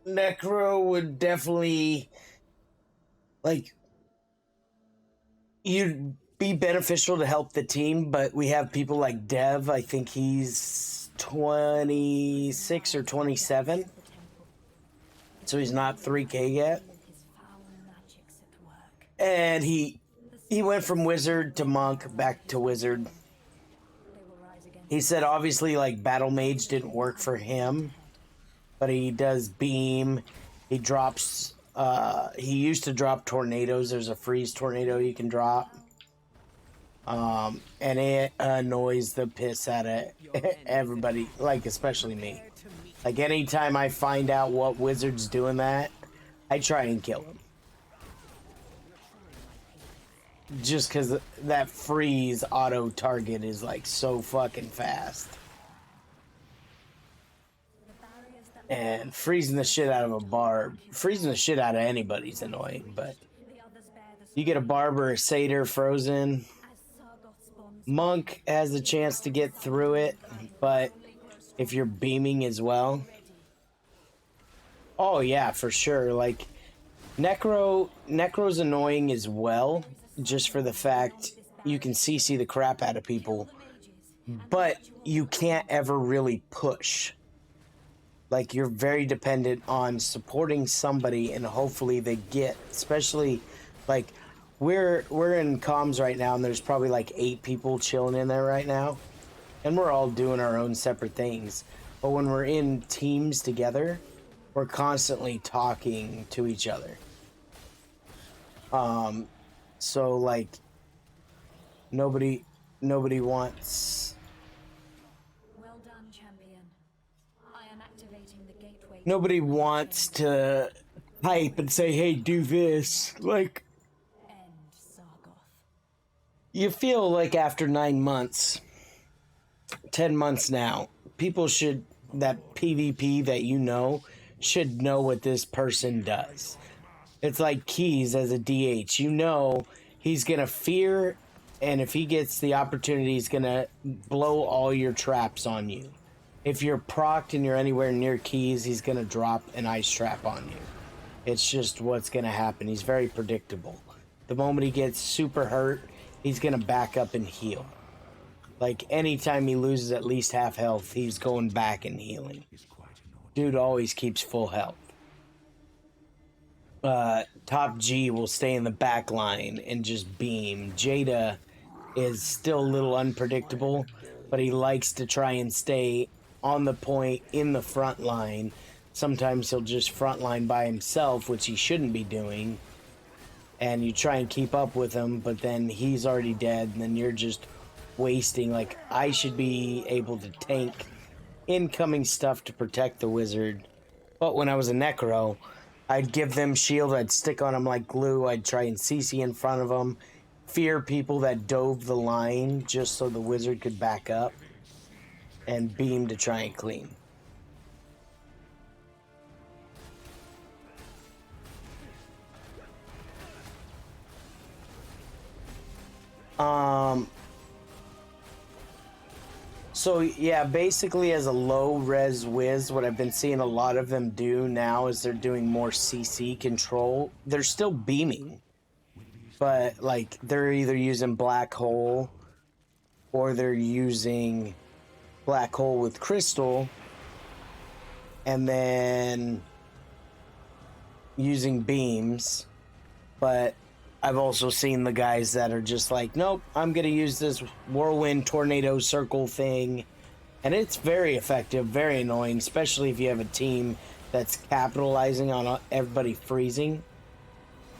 Necro would definitely, like, you'd be beneficial to help the team, but we have people like Dev. I think he's 26 or 27, so he's not 3K yet. And he went from wizard to monk back to wizard. He said obviously like battle mage didn't work for him, but he does beam. He drops he used to drop tornadoes. There's a freeze tornado you can drop. And it annoys the piss out of everybody, like especially me. Like anytime I find out what wizard's doing that, I try and kill him. Just because that freeze auto target is like so fucking fast. And freezing the shit out of a barb, freezing the shit out of anybody's annoying, but you get a barb or a satyr frozen. Monk has a chance to get through it, but if you're beaming as well. Oh yeah, for sure. Like Necro's annoying as well, just for the fact you can CC the crap out of people, but you can't ever really push. Like, you're very dependent on supporting somebody and hopefully they get, especially, like, we're in comms right now, and there's probably like 8 people chilling in there right now, and we're all doing our own separate things. But when we're in teams together, we're constantly talking to each other. So like nobody wants. Well done, champion. I am activating the gateway. Nobody wants to hype and say, "Hey, do this." Like, End Sargoth. you feel like after 9 months, 10 months now, people should, that PvP that you know, should know what this person does. It's like Keys as a DH. You know he's going to fear, and if he gets the opportunity, he's going to blow all your traps on you. If you're procced and you're anywhere near Keys, he's going to drop an ice trap on you. It's just what's going to happen. He's very predictable. The moment he gets super hurt, he's going to back up and heal. Like, anytime he loses at least half health, he's going back and healing. Dude always keeps full health. Top G will stay in the back line and just beam. Jada is still a little unpredictable, but he likes to try and stay on the point in the front line. Sometimes he'll just front line by himself, which he shouldn't be doing. And you try and keep up with him, but then he's already dead, and then you're just wasting. Like, I should be able to tank incoming stuff to protect the wizard. But when I was a Necro, I'd give them shield, I'd stick on them like glue, I'd try and CC in front of them, fear people that dove the line just so the wizard could back up, and beam to try and clean. So yeah, basically as a low res whiz, what I've been seeing a lot of them do now is they're doing more CC control. They're still beaming, but like they're either using black hole or they're using black hole with crystal and then using beams. But I've also seen the guys that are just like, nope, I'm going to use this whirlwind tornado circle thing. And it's very effective, very annoying, especially if you have a team that's capitalizing on everybody freezing.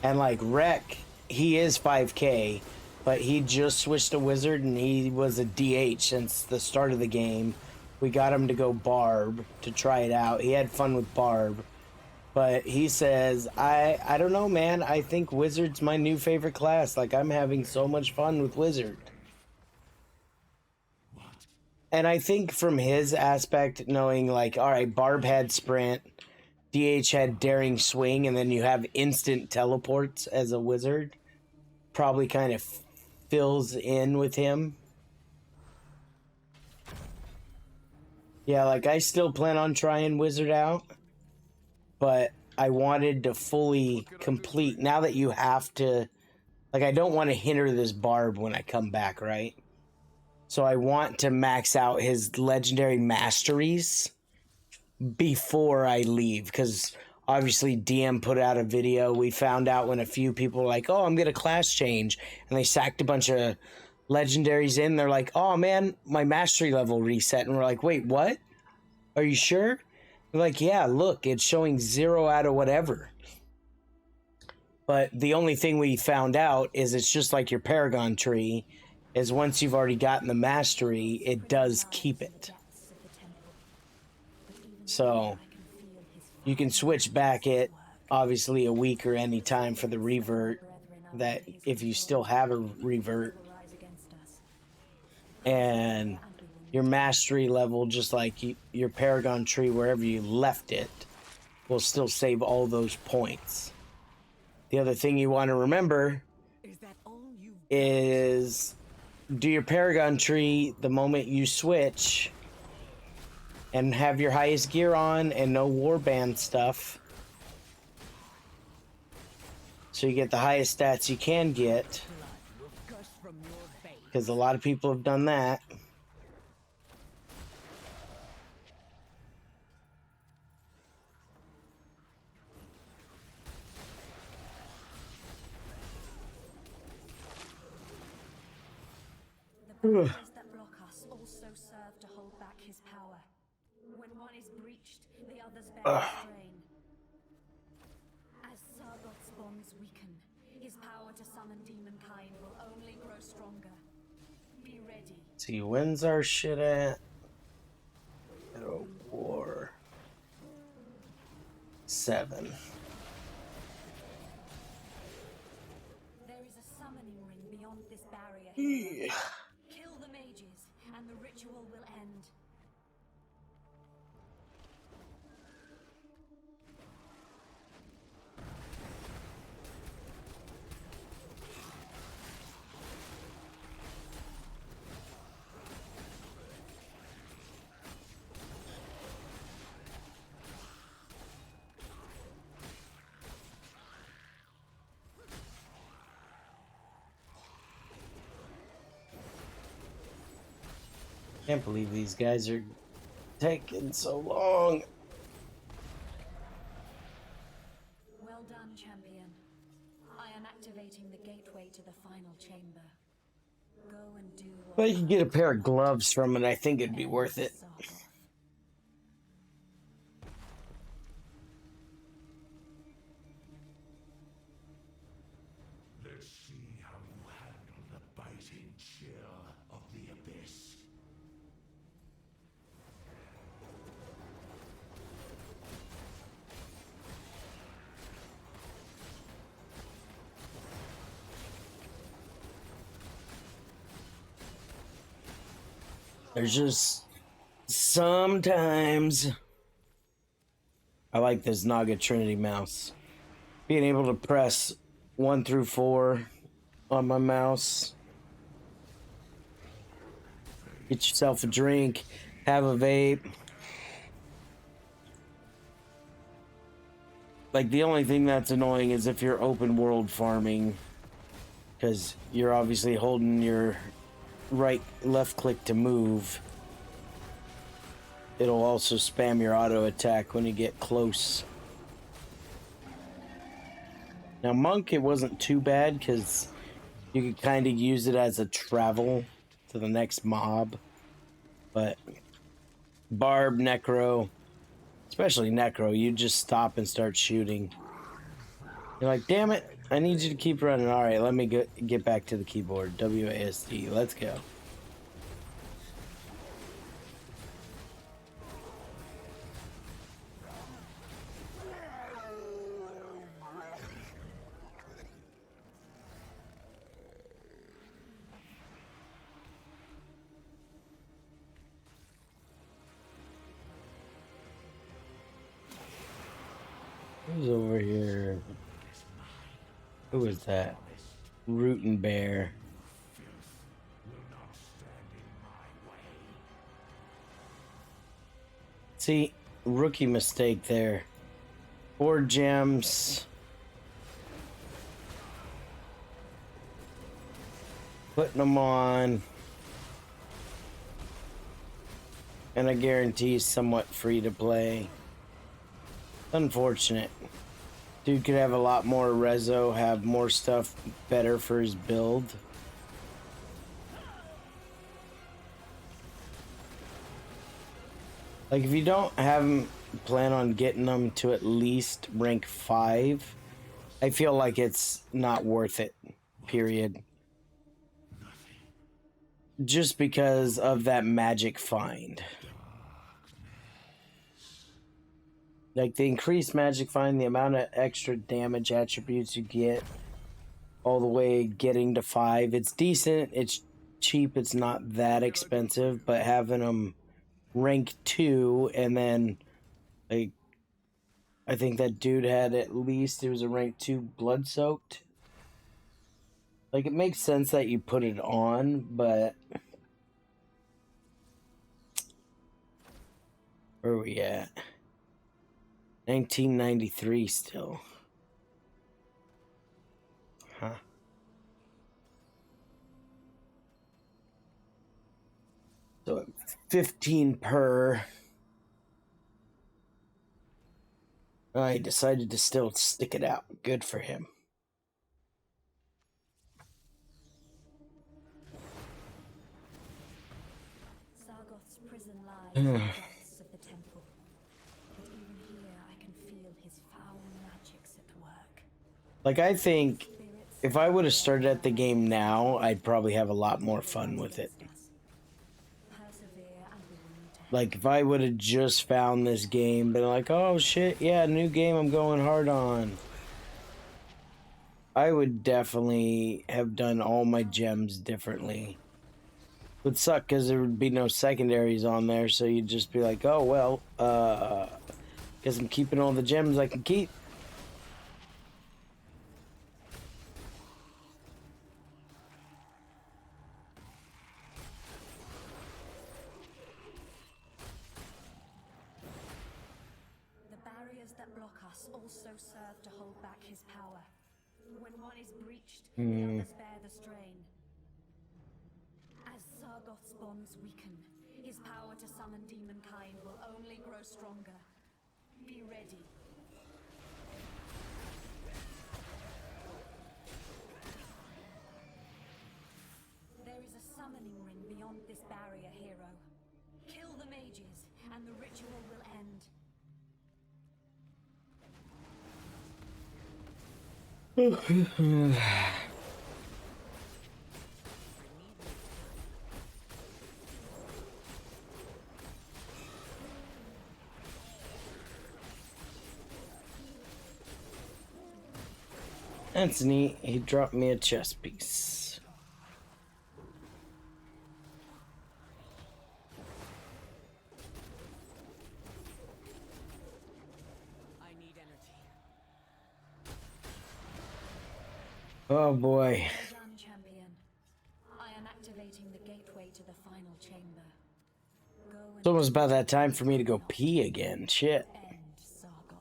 And like Rek, he is 5k, but he just switched to wizard and he was a DH since the start of the game. We got him to go Barb to try it out. He had fun with Barb. But he says, I don't know, man. I think Wizard's my new favorite class. Like, I'm having so much fun with Wizard. And I think from his aspect, knowing, like, all right, Barb had Sprint, DH had Daring Swing, and then you have instant teleports as a Wizard, probably kind of fills in with him. Yeah, like, I still plan on trying Wizard out. But I wanted to fully complete, now that you have to, like, I don't want to hinder this Barb when I come back, right? So I want to max out his legendary masteries before I leave, because obviously DM put out a video. We found out when a few people were like, oh, I'm going to class change, and they sacked a bunch of legendaries in. They're like, oh man, my mastery level reset. And we're like, wait, what? Are you sure? Like, yeah, look, it's showing 0 out of whatever. But the only thing we found out is it's just like your Paragon tree, is once you've already gotten the mastery, it does keep it. So you can switch back it, obviously a week or any time for the revert, that if you still have a revert. And your mastery level, just like your Paragon tree, wherever you left it, will still save all those points. The other thing you want to remember is do your Paragon tree the moment you switch and have your highest gear on and no warband stuff. So you get the highest stats you can get. Because a lot of people have done that. barriers that block us also serve to hold back his power. When one is breached, the others bear the strain. As Sargoth's bonds weaken, his power to summon demonkind will only grow stronger. Be ready. See, when's our shit at? Oh, war. 7. There is a summoning ring beyond this barrier. Yeah. Kill the mages, and the ritual will end. Can't believe these guys are taking so long. Well done, champion. I am activating the gateway to the final chamber. Go and do what But you can get a pair of gloves from it. I think it'd be worth it. Sargoth. Let's see how you handle the biting chill of the abyss. There's just sometimes I like this Naga Trinity mouse. Being able to press 1 through 4 on my mouse. Get yourself a drink, have a vape. Like, the only thing that's annoying is if you're open world farming, because you're obviously holding your left click to move. It'll also spam your auto attack when you get close. Now Monk, it wasn't too bad because you could kind of use it as a travel to the next mob. But Barb, Necro, especially Necro, you just stop and start shooting. You're like, damn it, I need you to keep running. All right, let me get back to the keyboard. WASD, let's go. Who's over here? Who is that? Rootin' Bear. See, rookie mistake there. 4 gems. Putting them on. And I guarantee somewhat free to play. Unfortunate. Dude could have a lot more reso, have more stuff better for his build. Like, if you don't have him plan on getting them to at least rank 5, I feel like it's not worth it, period. Just because of that magic find. Like, the increased magic find, the amount of extra damage attributes you get, all the way getting to 5. It's decent, it's cheap, it's not that expensive, but having them rank 2, and then, like, I think that dude had at least, it was a rank 2 blood soaked. Like, it makes sense that you put it on, but where are we at? 1993 still. Huh. So 15 per. I decided to still stick it out. Good for him. from the depths of the temple. But even here, I can feel his foul magics at work. Like, I think if I would have started at the game now, I'd probably have a lot more fun with it. Persevere and we will meet ahead. Like, if I would have just found this game, been like, oh shit, yeah, new game I'm going hard on, I would definitely have done all my gems differently. Would suck because there would be no secondaries on there, so you'd just be like, oh, well, guess I'm keeping all the gems I can keep. The barriers that block us also serve to hold back his power. When one is breached, the others bear the strain. As Sargoth's bonds weaken, his power to summon demonkind will only grow stronger. Be ready. There is a summoning ring beyond this barrier, hero. Kill the mages, and the ritual will end. That's neat. He dropped me a chest piece. I need energy. Oh boy. Well done, champion. I am activating the gateway to the final chamber. Go and It's almost about that time for me to go pee again. Shit. end Sargoth.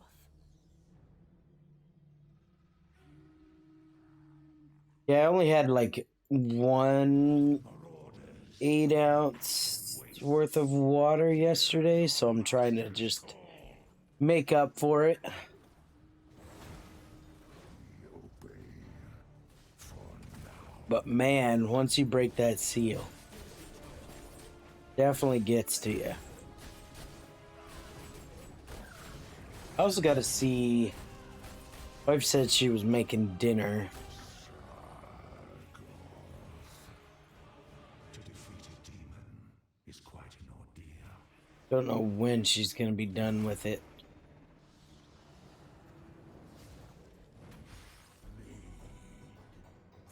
Yeah, I only had like 1 8-ounce worth of water yesterday, so I'm trying to just make up for it. But man, once you break that seal, definitely gets to you. I also got to see. Wife said she was making dinner. To defeat a demon is quite an ordeal. Don't know when she's gonna be done with it.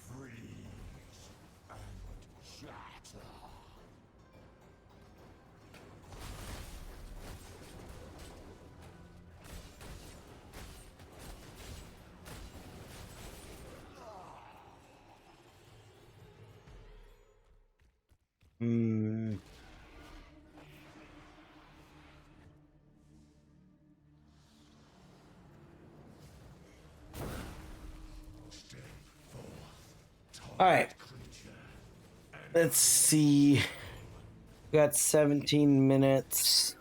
Freeze and shatter. Hmm. All right. Let's see. Got 17 minutes.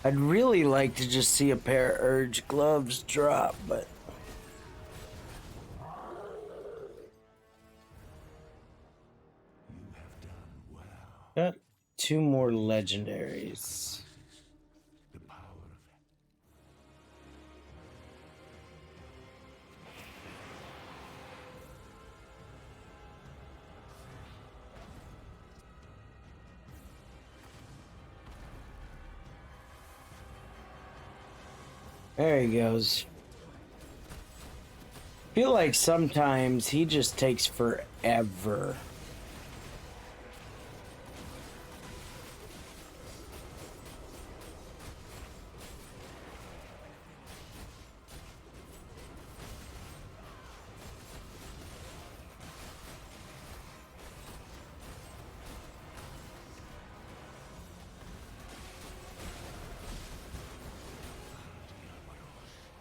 I'd really like to just see a pair of Urge gloves drop, but You have done well. got 2 more legendaries. The power of There he goes. Feel like sometimes he just takes forever.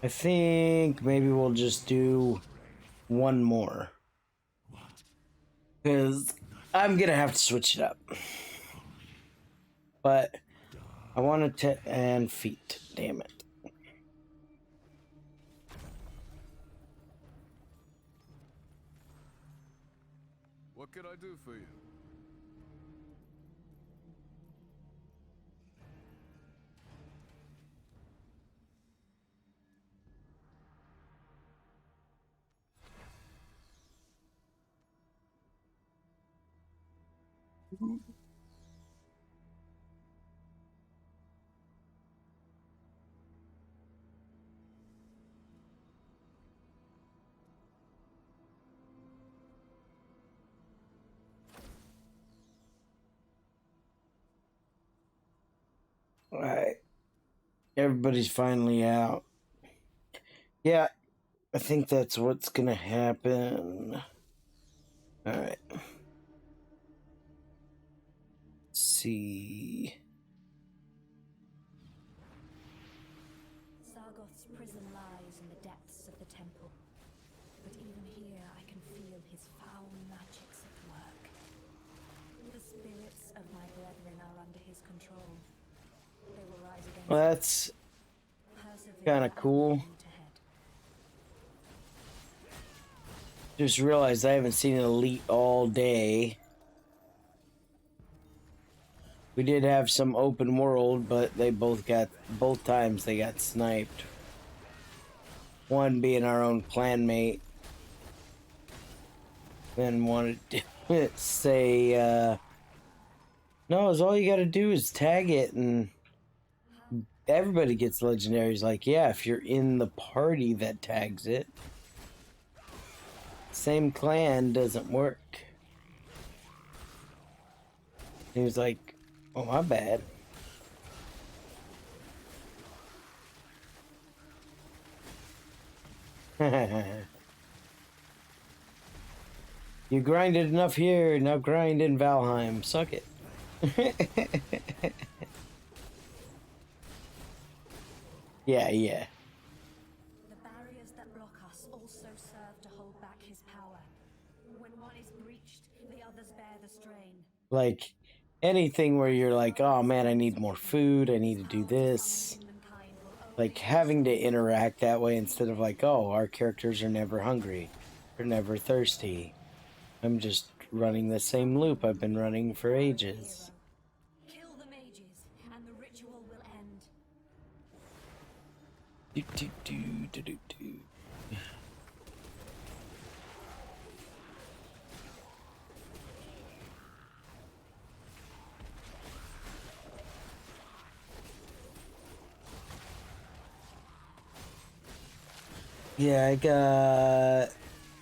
I think maybe we'll just do 1 more. Because I'm going to have to switch it up. But I wanted to... And feet. Damn it. What can I do for you? All right. Everybody's finally out. Yeah, I think that's what's gonna happen. All right. Let's see. Sargoth's prison lies in the depths of the temple. But even here, I can feel his foul magics at work. The spirits of my brethren are under his control. They will rise against Well, that's Persevere kind of and cool. lead ahead. Just realized I haven't seen an elite all day. We did have some open world, but they both times they got sniped. One being our own clanmate. Then wanted to say, no, it's all you gotta do is tag it and everybody gets legendaries. Like, yeah, if you're in the party that tags it. Same clan doesn't work. He was like, oh, my bad. You grinded enough here, now grind in Valheim. Suck it. Yeah. The barriers that block us also serve to hold back his power. When one is breached, the others bear the strain. Like, anything where you're like, oh man, I need more food, I need to do this. Like, having to interact that way instead of like, oh, our characters are never hungry. They're never thirsty. I'm just running the same loop I've been running for ages. Kill the mages, and the ritual will end. Yeah, I got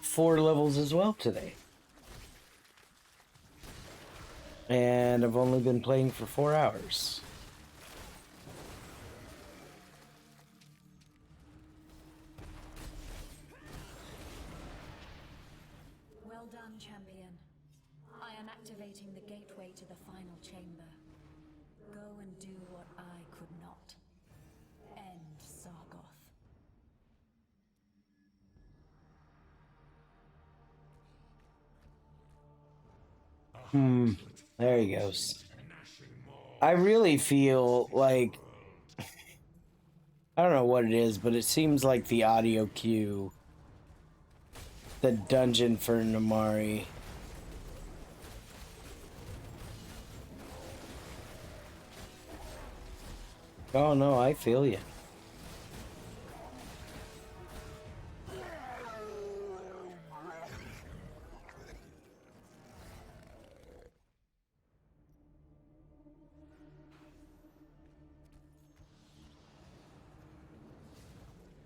4 levels as well today. And I've only been playing for 4 hours. Well done, champion. I am activating the gateway to the final chamber. Go and do what I could not. End Sargoth. There he goes. I really feel like, I don't know what it is, but it seems like the audio cue, the dungeon for Namari. Oh no, I feel you.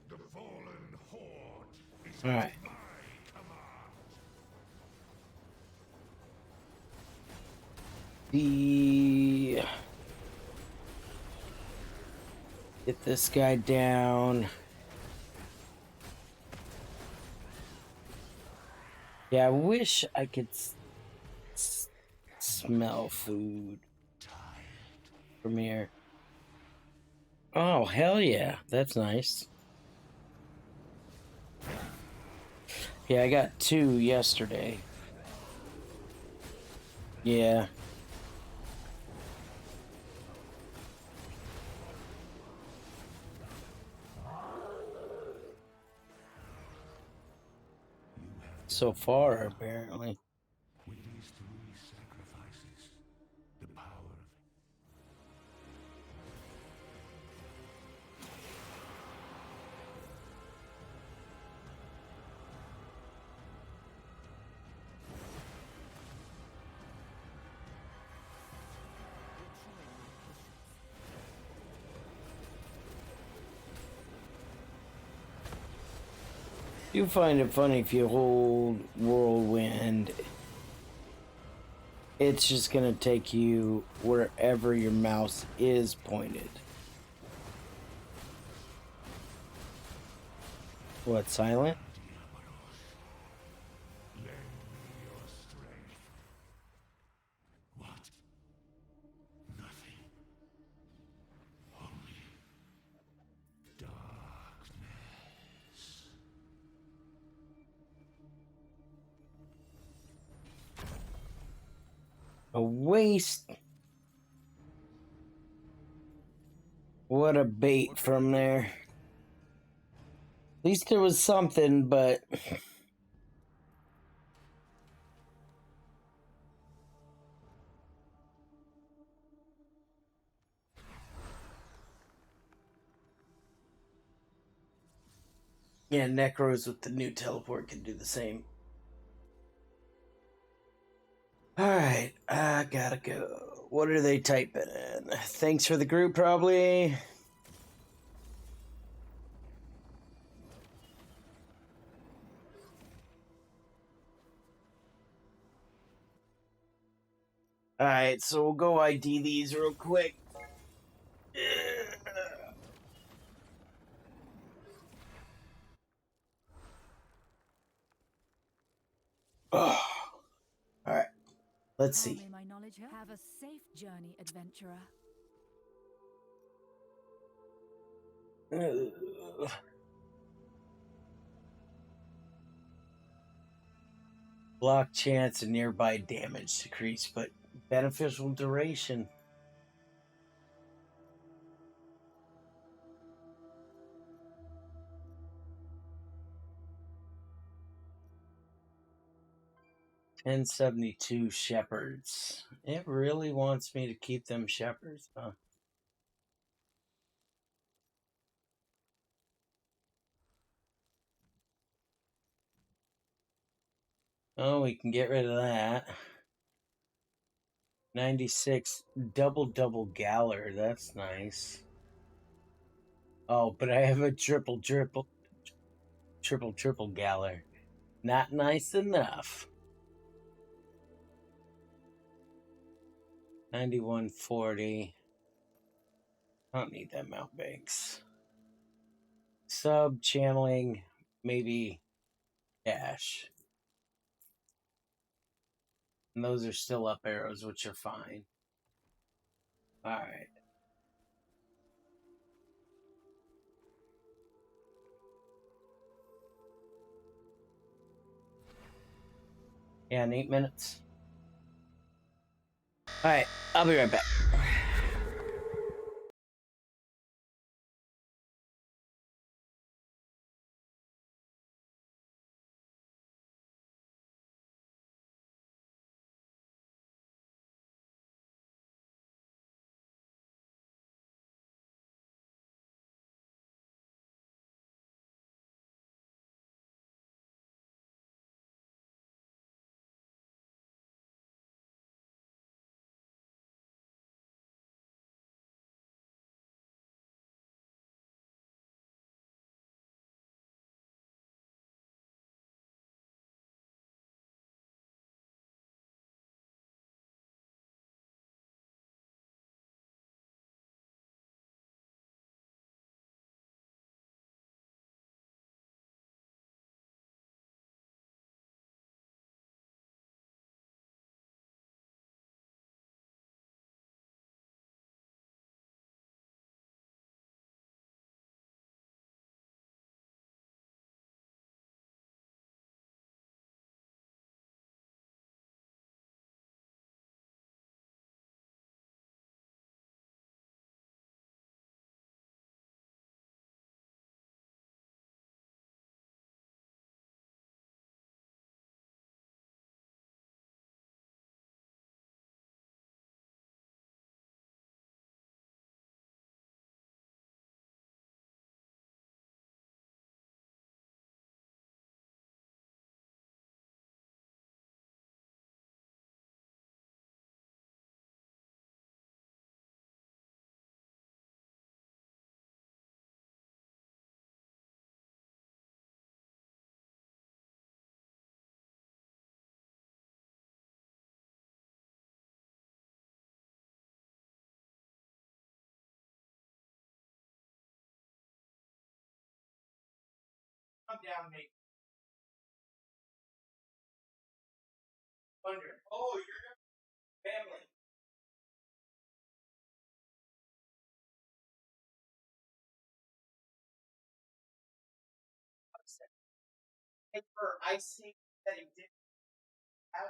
The fallen horde is All right. my command. Get this guy down. Yeah, I wish I could smell food from here. Oh, hell yeah. That's nice. Yeah, I got 2 yesterday. Yeah. So far, apparently. With these 3 sacrifices, the power of You find it funny if you hold whirlwind, it's just gonna take you wherever your mouse is pointed. What, silent? Lend me your strength. What? Nothing. Only darkness. A waste. What a bait from there. At least there was something, but yeah, Necros with the new teleport can do the same. Alright, I gotta go. What are they typing in? Thanks for the group, probably. Alright, so we'll go ID these real quick. Oh. Alright, let's How see. may my knowledge help? Have a safe journey, adventurer. Block chance and nearby damage decrease, but beneficial duration. $10.72 shepherds. It really wants me to keep them shepherds, huh? Oh, we can get rid of that. 96 double galler. That's nice. Oh, but I have a triple galler. Not nice enough. 9140. I don't need that mount banks. Sub channeling, maybe dash. And those are still up arrows, which are fine. Alright. Yeah, in 8 minutes. Alright, I'll be right back. Calm down, mate. Wonder. Oh, you're family. For icing that he didn't have.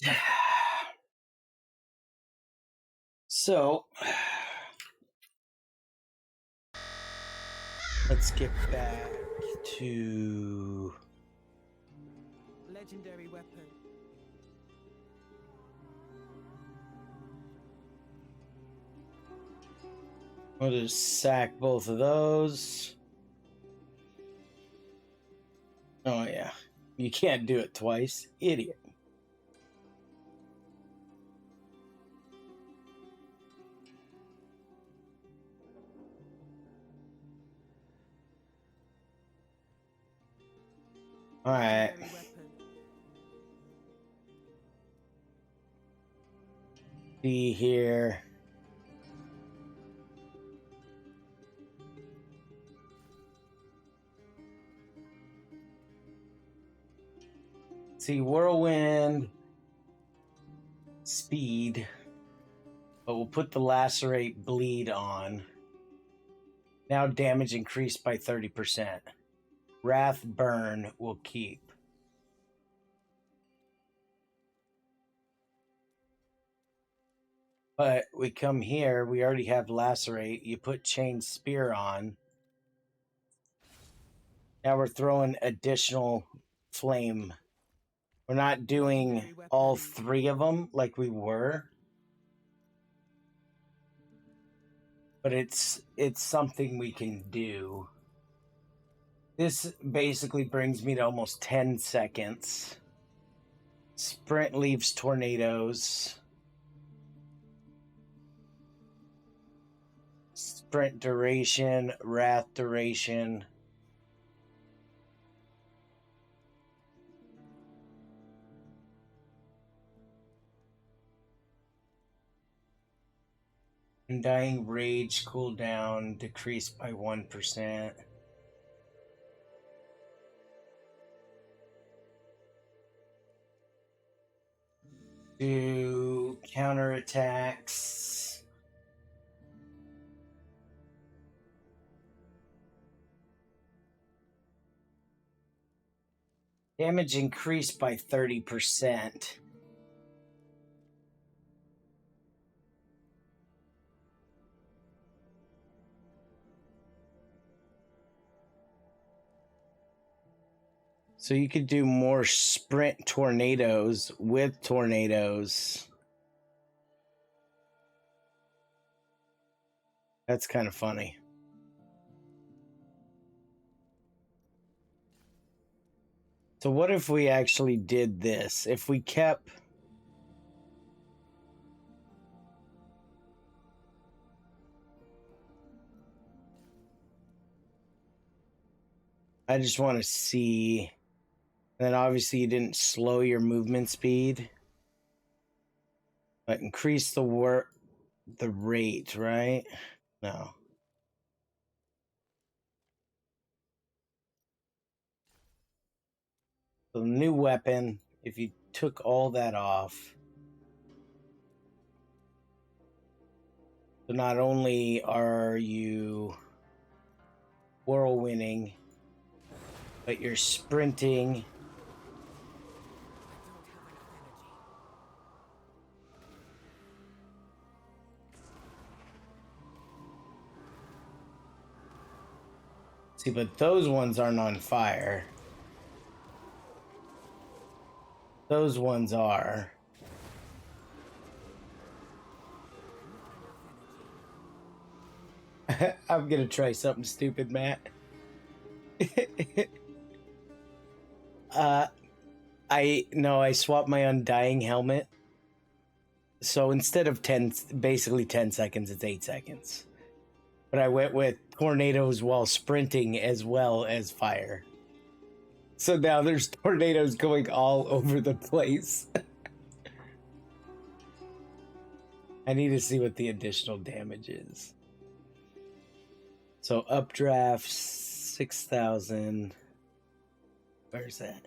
Yeah. So, let's get back to Legendary weapon. I'll just sack both of those. Oh, yeah. You can't do it twice. Idiot. Alright. See here. See, whirlwind, speed, but we'll put the lacerate bleed on. Now damage increased by 30%. Wrath burn will keep. But we come here, we already have lacerate. You put chain spear on. Now we're throwing additional flame. We're not doing all three of them like we were. But it's something we can do. This basically brings me to almost 10 seconds. Sprint leaves tornadoes. Sprint duration, wrath duration. Undying rage cooldown decreased by 1%. Do counterattacks. Damage increased by 30%. So you could do more sprint tornadoes with tornadoes. That's kind of funny. So what if we actually did this? If we kept... I just want to see... And then obviously you didn't slow your movement speed. But increase the rate, right? No. So the new weapon, if you took all that off, so not only are you whirlwinding, but you're sprinting. See, but those ones aren't on fire. Those ones are. I'm gonna try something stupid, Matt. I swapped my undying helmet. So instead of basically 10 seconds, it's 8 seconds. But I went with tornadoes while sprinting as well as fire. So now there's tornadoes going all over the place. I need to see what the additional damage is. So updraft 6,000. Where's that?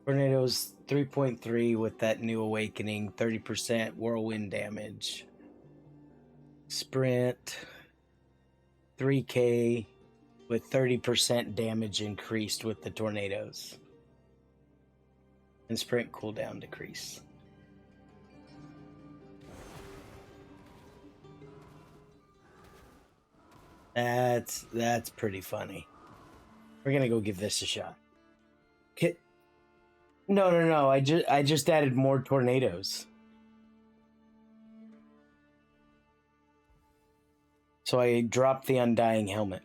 Tornadoes 3.3 with that new awakening, 30% whirlwind damage. Sprint 3K with 30% damage increased with the tornadoes. And sprint cooldown decrease. That's pretty funny. We're gonna go give this a shot. No. I just added more tornadoes. So I dropped the Undying Helmet.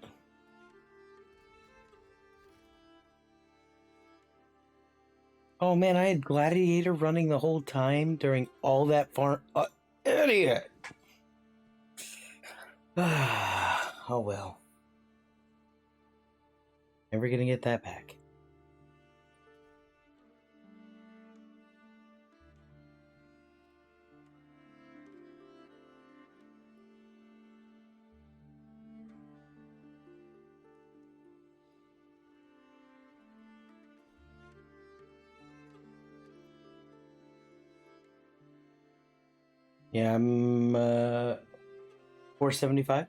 Oh man, I had Gladiator running the whole time during all that farm. Idiot! Oh well. Never gonna get that back. Yeah, I'm 475.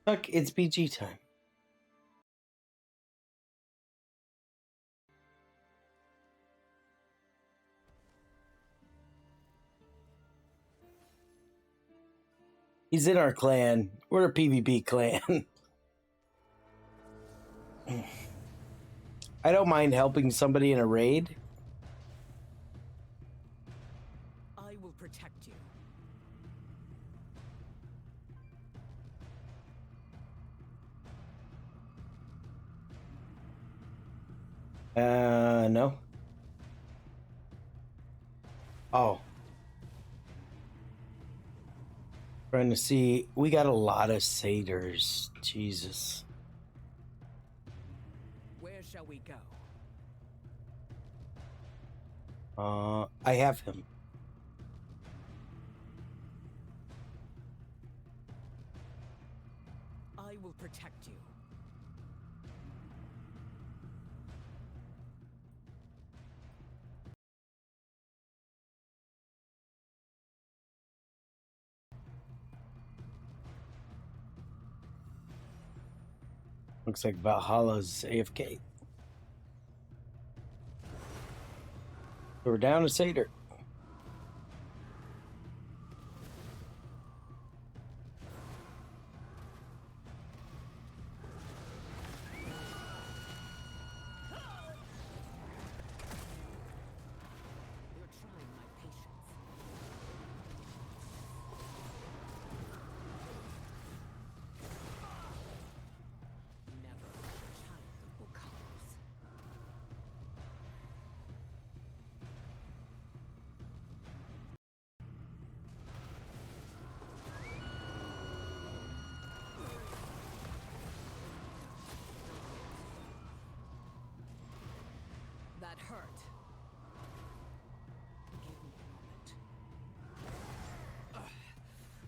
Fuck, it's BG time. He's in our clan. We're a PvP clan. I don't mind helping somebody in a raid. I will protect you. No. Oh. Trying to see. We got a lot of satyrs. Jesus. Where shall we go? I have him. I will protect you. Looks like Valhalla's AFK. We're down a satyr. You're trying my patience. Never a child of Bukhara's. That hurt. Give me a moment.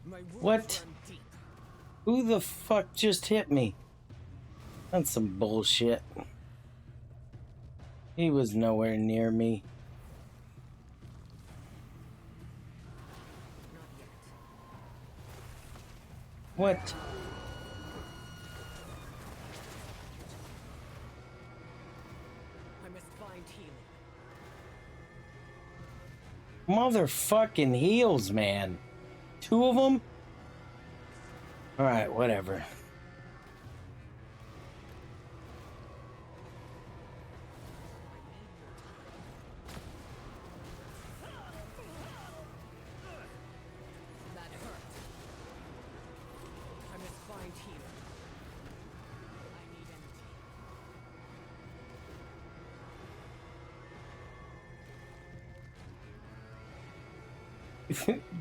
My wounds What? run deep. Who the fuck just hit me? That's some bullshit. He was nowhere near me. Not yet. What? I must find healing. Motherfucking heals, man. 2 of them? Alright, whatever.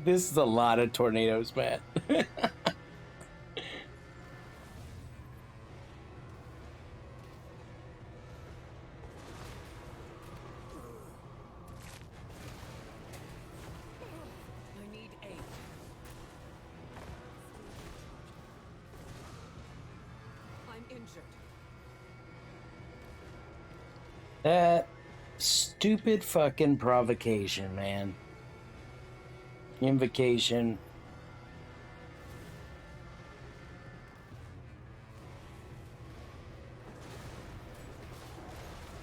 This is a lot of tornadoes, man. I need aid. I'm injured. That stupid fucking provocation, man. Invocation.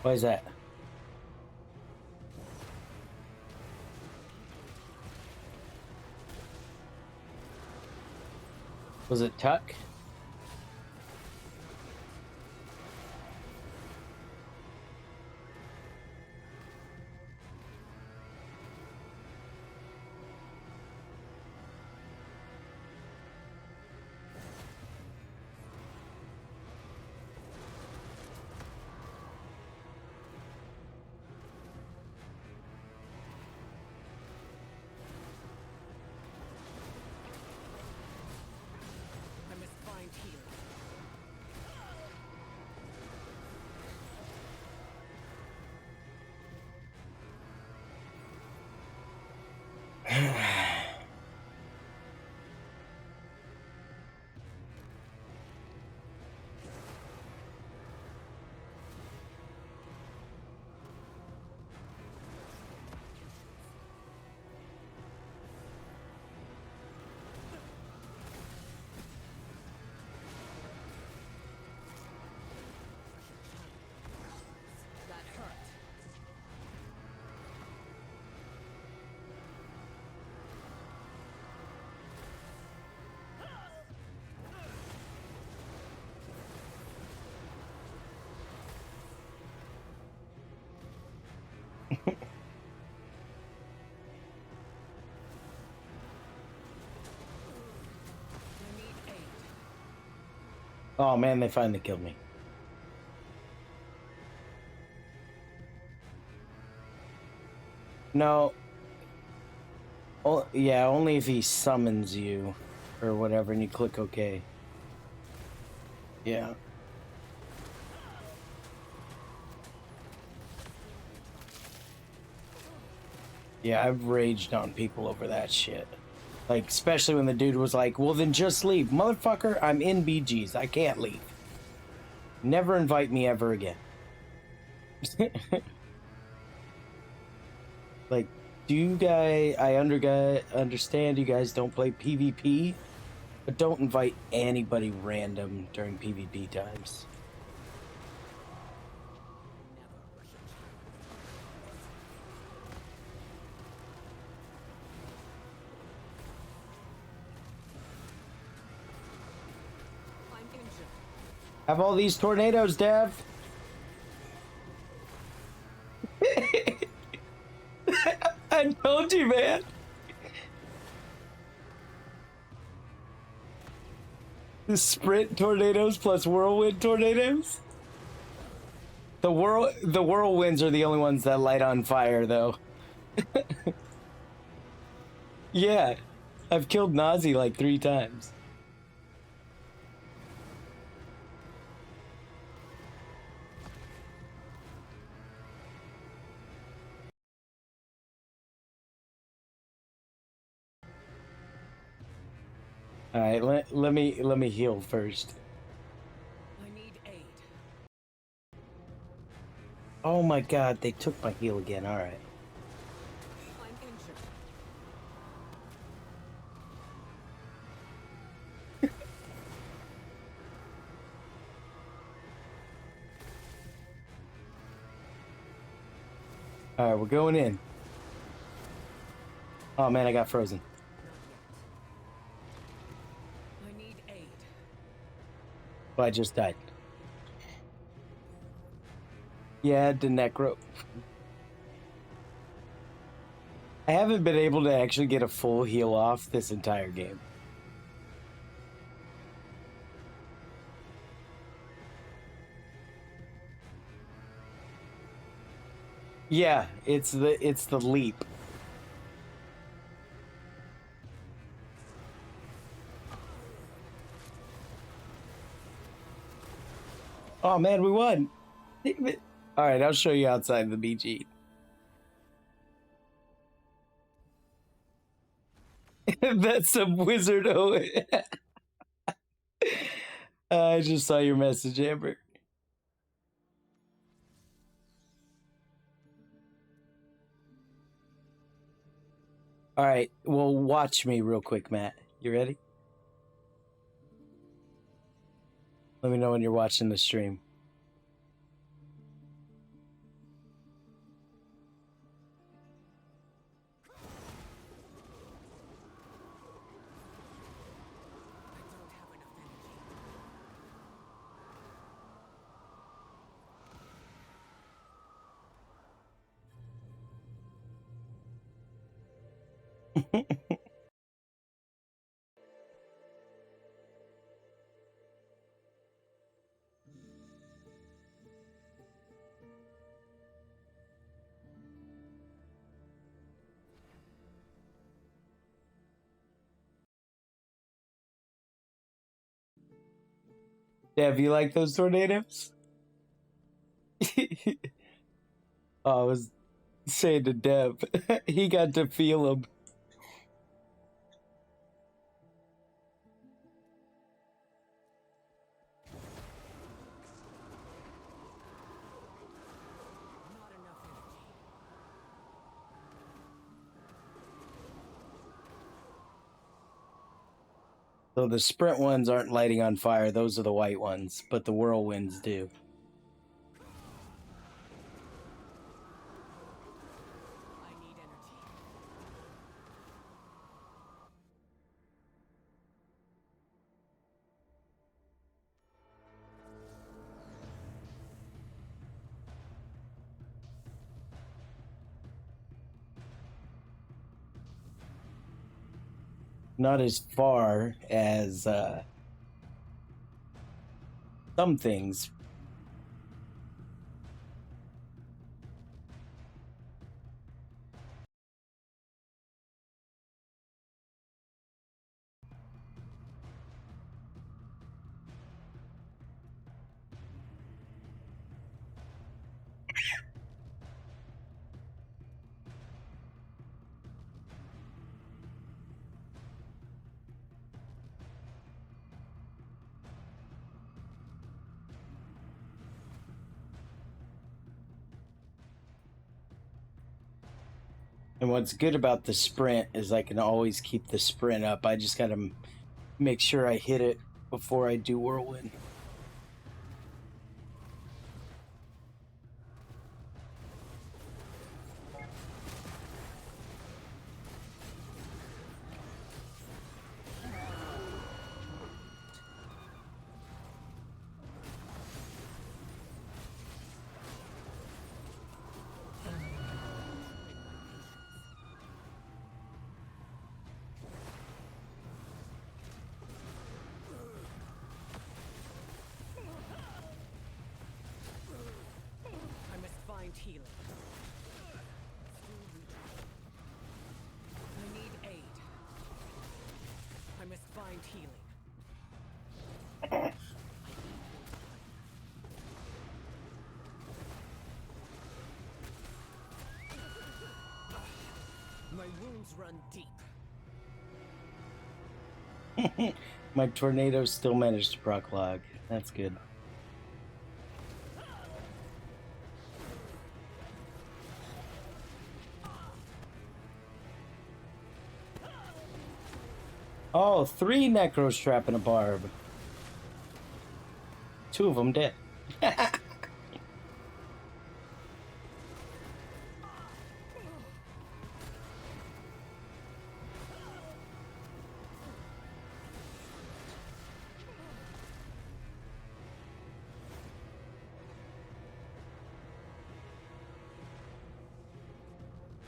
What is that? Was it Tuck? I must find healing. That hurt. I need aid. Oh man, they finally killed me. No. Oh, yeah, only if he summons you or whatever and you click OK. Yeah. Yeah, I've raged on people over that shit. Like, especially when the dude was like, well, then just leave. Motherfucker, I'm in BGs. I can't leave. Never invite me ever again. Like, do you guys... I understand you guys don't play PvP, but don't invite anybody random during PvP times. I'm injured. Have all these tornadoes, Dev. I told you, man. The sprint tornadoes plus whirlwind tornadoes. The whirlwinds are the only ones that light on fire, though. Yeah, I've killed Nazi like 3 times. All right, let me heal first. I need aid. Oh my god, they took my heal again. All right. I'm injured. All right, we're going in. Oh man, I got frozen. I need aid. Well, I just died. Yeah, the necro. I haven't been able to actually get a full heal off this entire game. Yeah, it's the leap. Oh man, we won. Damn it. All right, I'll show you outside the BG. That's some wizardo. I just saw your message, Amber. All right, well, watch me real quick, Matt. You ready? Let me know when you're watching the stream. Dev, you like those tornadoes? Oh, I was saying to Dev, he got to feel them. So the sprint ones aren't lighting on fire, those are the white ones, but the whirlwinds do. Not as far as some things. And what's good about the sprint is I can always keep the sprint up. I just gotta make sure I hit it before I do whirlwind. Healing. I need aid. I must find healing. My wounds run deep. My tornado still managed to proc log. That's good. Oh, 3 necros trapping a barb. 2 of them dead.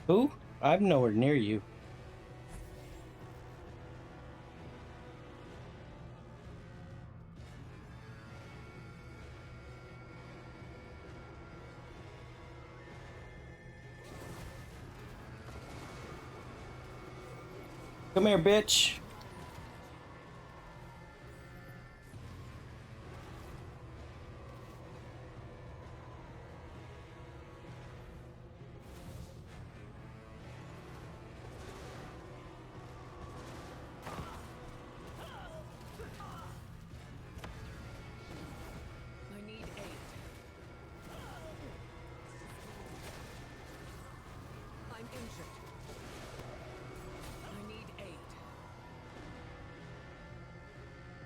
Who? I'm nowhere near you. Come here, bitch.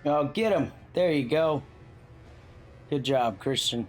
Oh, get him. There you go. Good job, Christian.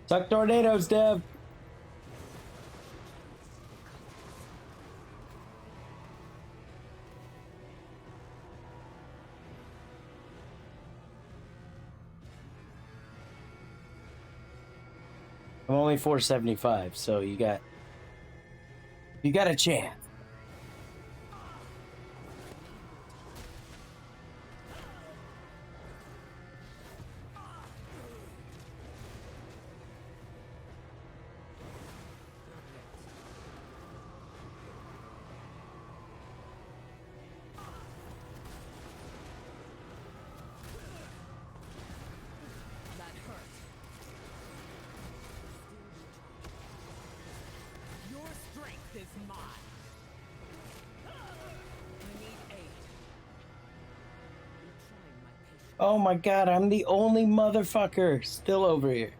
Suck tornadoes, Dev. I'm only 475, so you got a chance. That hurt. Your strength is mine. I need aid. You're trying my patience. Oh my god, I'm the only motherfucker still over here.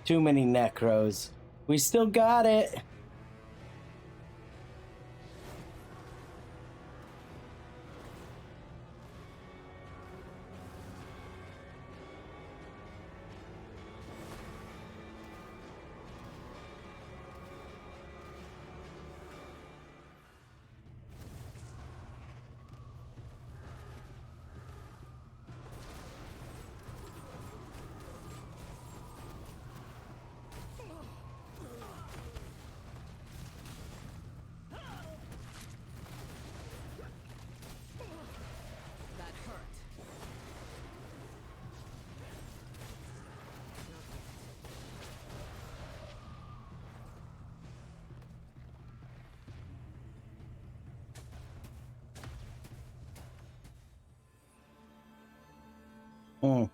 Too many necros. We still got it. That hurt. Hmm.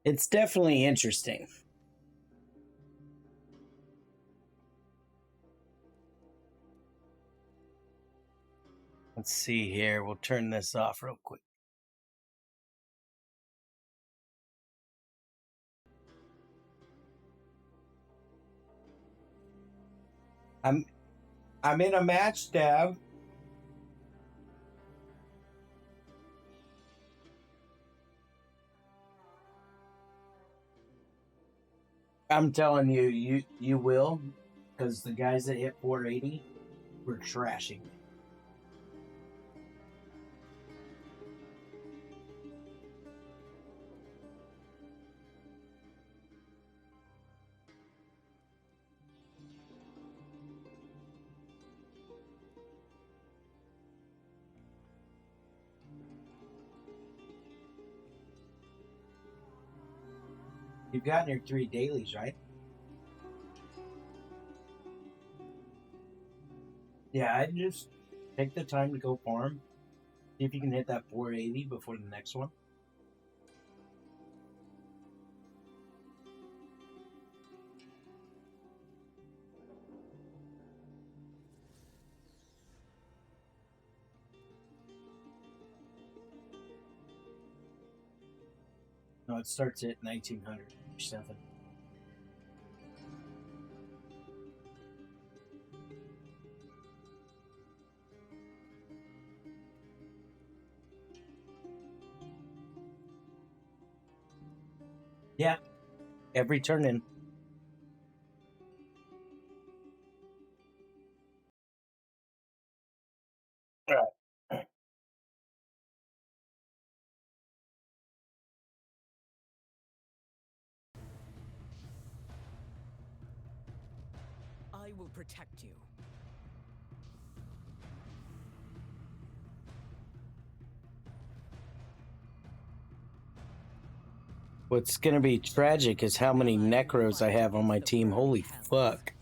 It's definitely interesting. Let's see here. We'll turn this off real quick. I'm in a match, Dev. I'm telling you, you will, because the guys that hit 480 were trashing me. You've gotten your 3 dailies, right? Yeah, I'd just take the time to go farm. See if you can hit that 480 before the next one. No, it starts at 1907. Yeah, every turn in. I will protect you. What's gonna be tragic is how many necros I have on my team. Holy fuck.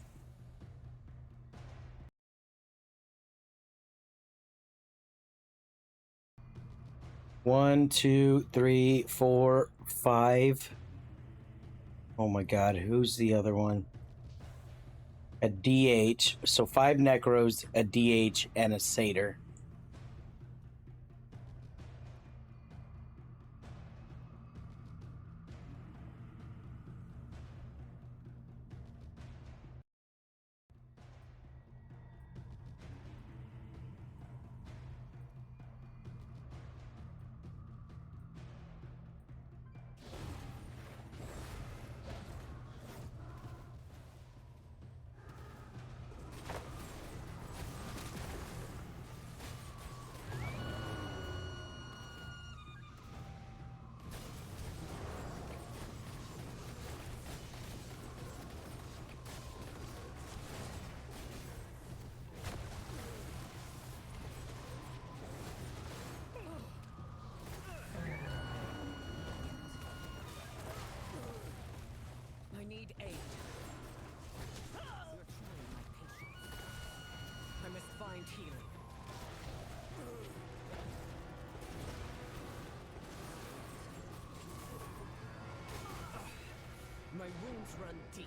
One, two, three, four, five. Oh my god, who's the other one? A DH. So 5 necros, a DH, and a satyr. I need aid. You're trying my patience. I must find healing. My wounds run deep.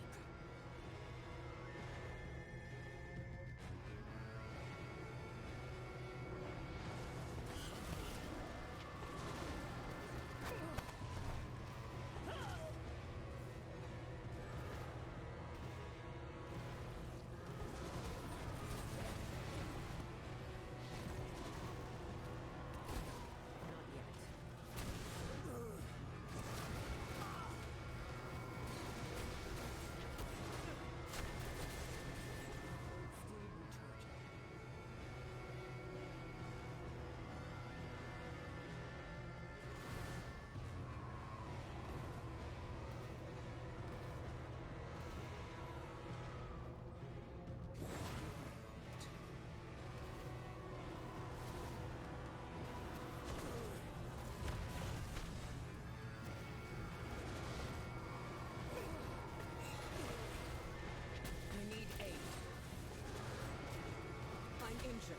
Injured.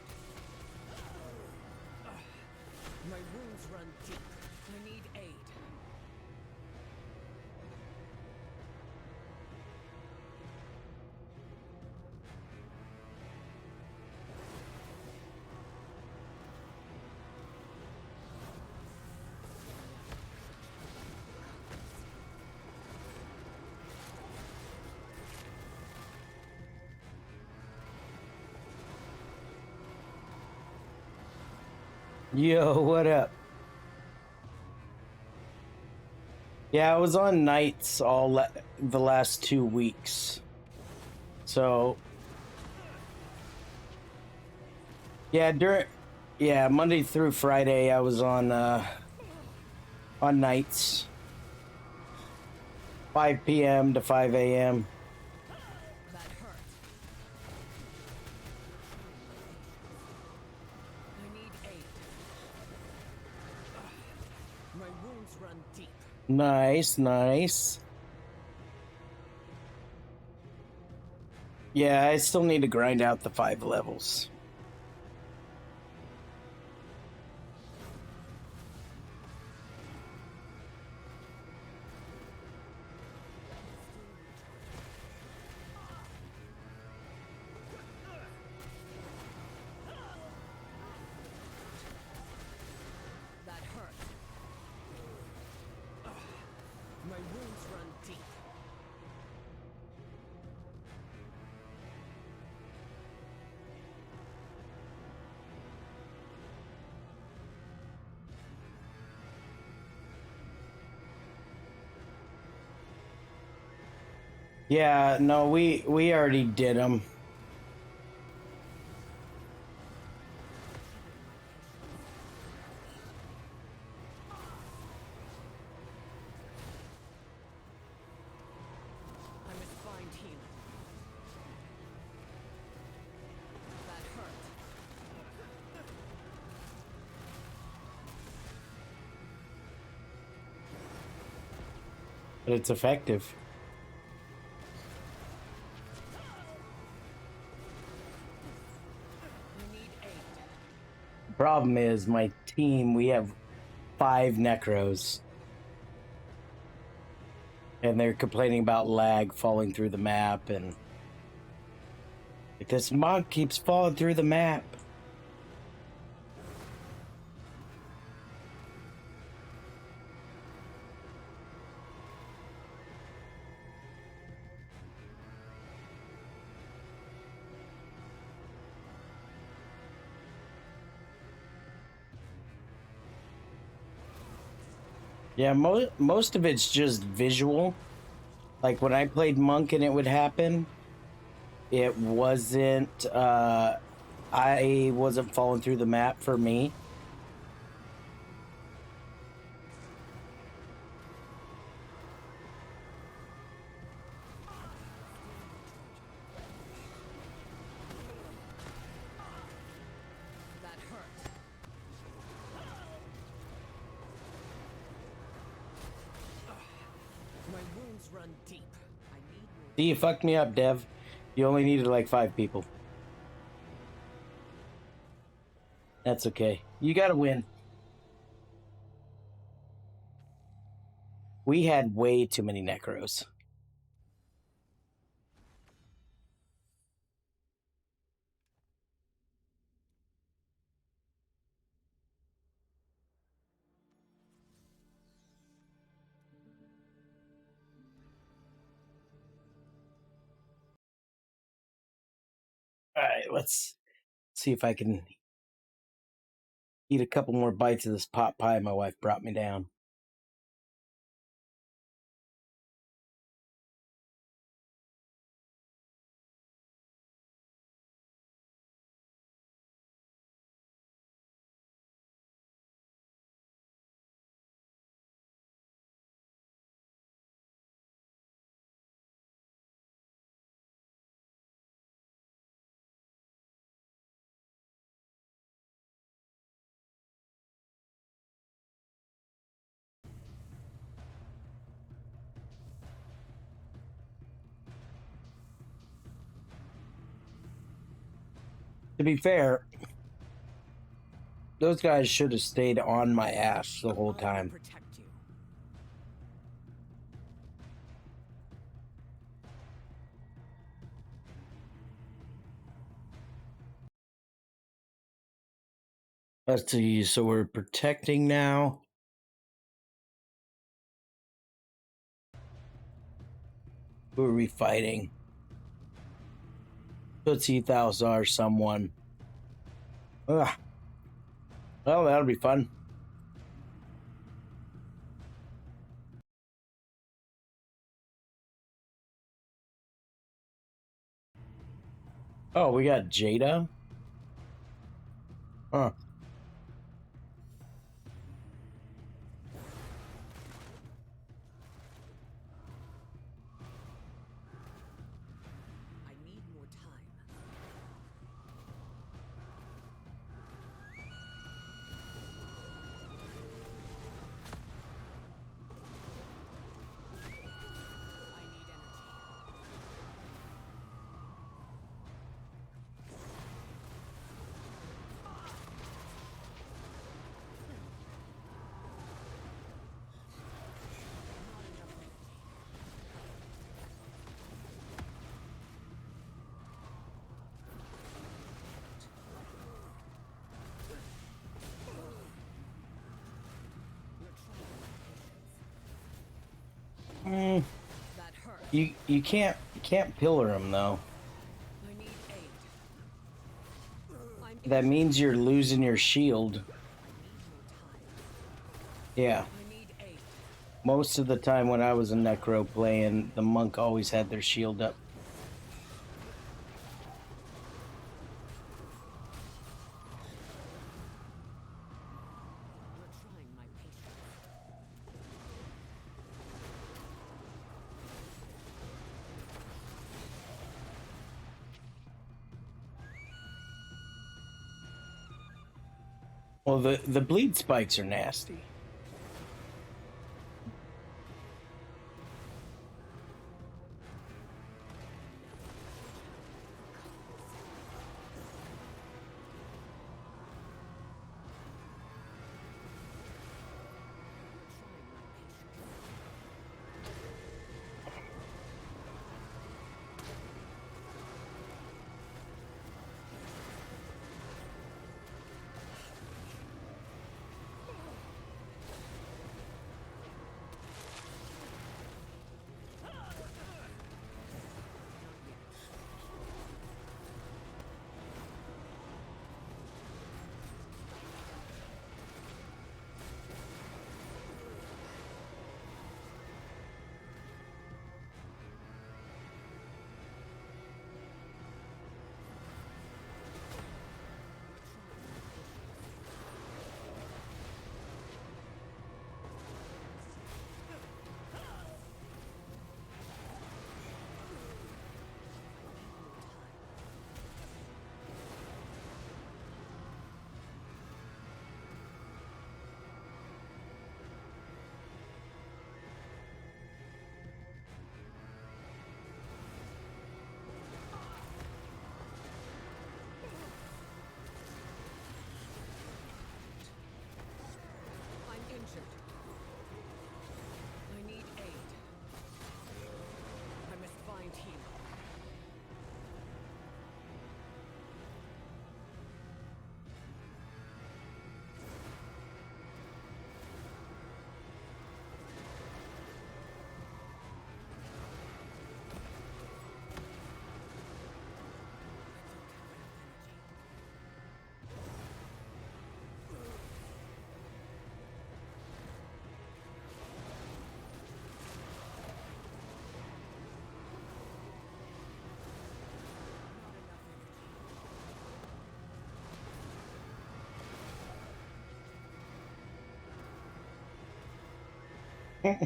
My wounds run deep. I need aid. Yo, what up? Yeah, I was on nights the last 2 weeks. So yeah, Monday through Friday I was on nights. 5 p.m. to 5 a.m. That hurt. I need aid. My wounds run deep. Nice, nice. Yeah, I still need to grind out the 5 levels. That hurt. My wounds run deep. Yeah, no, we already did them. I must find healing. That hurt. But it's effective. The problem is my team, we have 5 Necros. And they're complaining about lag falling through the map, and like, this monk keeps falling through the map. Yeah, most of it's just visual. Like when I played Monk and it would happen, it wasn't, I wasn't falling through the map for me. That hurt. My wounds run deep. I need more. See, you fucked me up, Dev. You only needed like 5 people. That's okay. You gotta win. We had way too many Necros. Alright, let's see if I can eat a couple more bites of this pot pie my wife brought me down. To be fair, those guys should have stayed on my ass the whole time. Protect you. Let's see, so we're protecting now. Who are we fighting? Tootsie Thalzar, someone. Ugh. Well, that'll be fun. Oh, we got Jada? Huh. I need more time. I need energy. Mm, That hurt. you can't pillar him though. I need aid. I'm That means you're losing your shield. Yeah. I need aid. Most of the time when I was a Necro playing, the monk always had their shield up. You're trying my patience. Well, the bleed spikes are nasty. That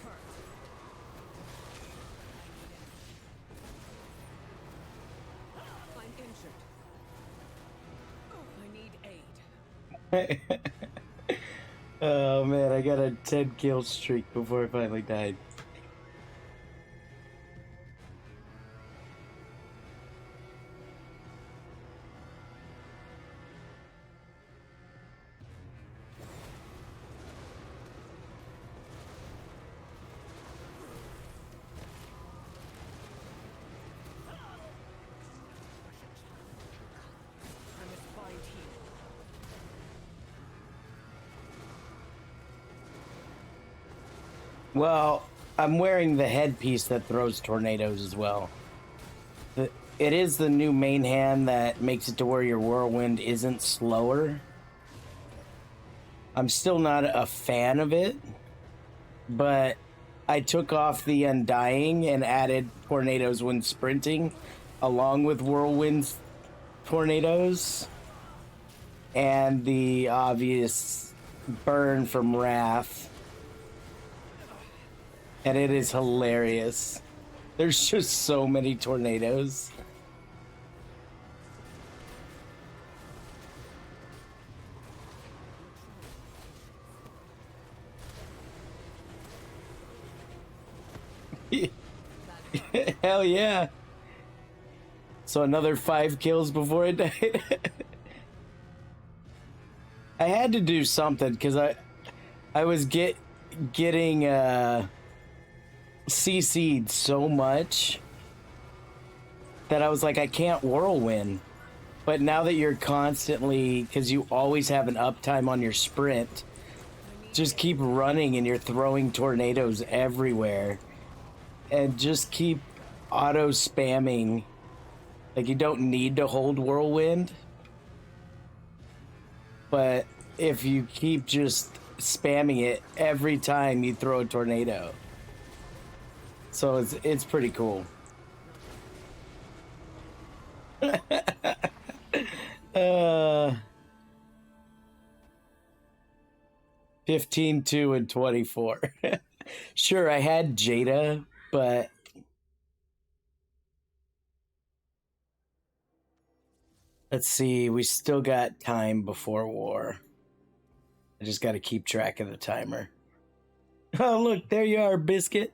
hurt. I'm injured. I need aid. Oh man, I got a 10 kill streak before I finally died. I must find healing. Well, I'm wearing the headpiece that throws tornadoes as well. It is the new main hand that makes it to where your whirlwind isn't slower. I'm still not a fan of it, but I took off the undying and added tornadoes when sprinting, along with whirlwind tornadoes, and the obvious burn from Wrath. And it is hilarious. There's just so many tornadoes. Hell yeah. So another 5 kills before I died. I had to do something because I was getting CC'd so much that I was like, I can't whirlwind. But now that you're constantly, because you always have an uptime on your sprint, just keep running and you're throwing tornadoes everywhere. And just keep auto spamming. Like, you don't need to hold whirlwind. But if you keep just spamming it every time you throw a tornado. So it's pretty cool. 15, 2, and 24. Sure, I had Jada, but let's see, we still got time before war. I just got to keep track of the timer. Oh, look, there you are, Biscuit.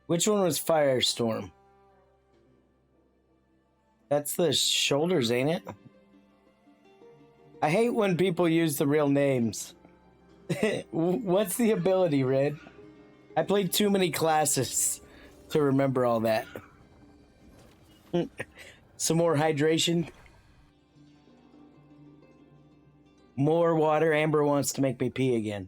Which one was Firestorm? That's the shoulders, ain't it? I hate when people use the real names. What's the ability, Red? I played too many classes to remember all that. Some more hydration. More water. Amber wants to make me pee again.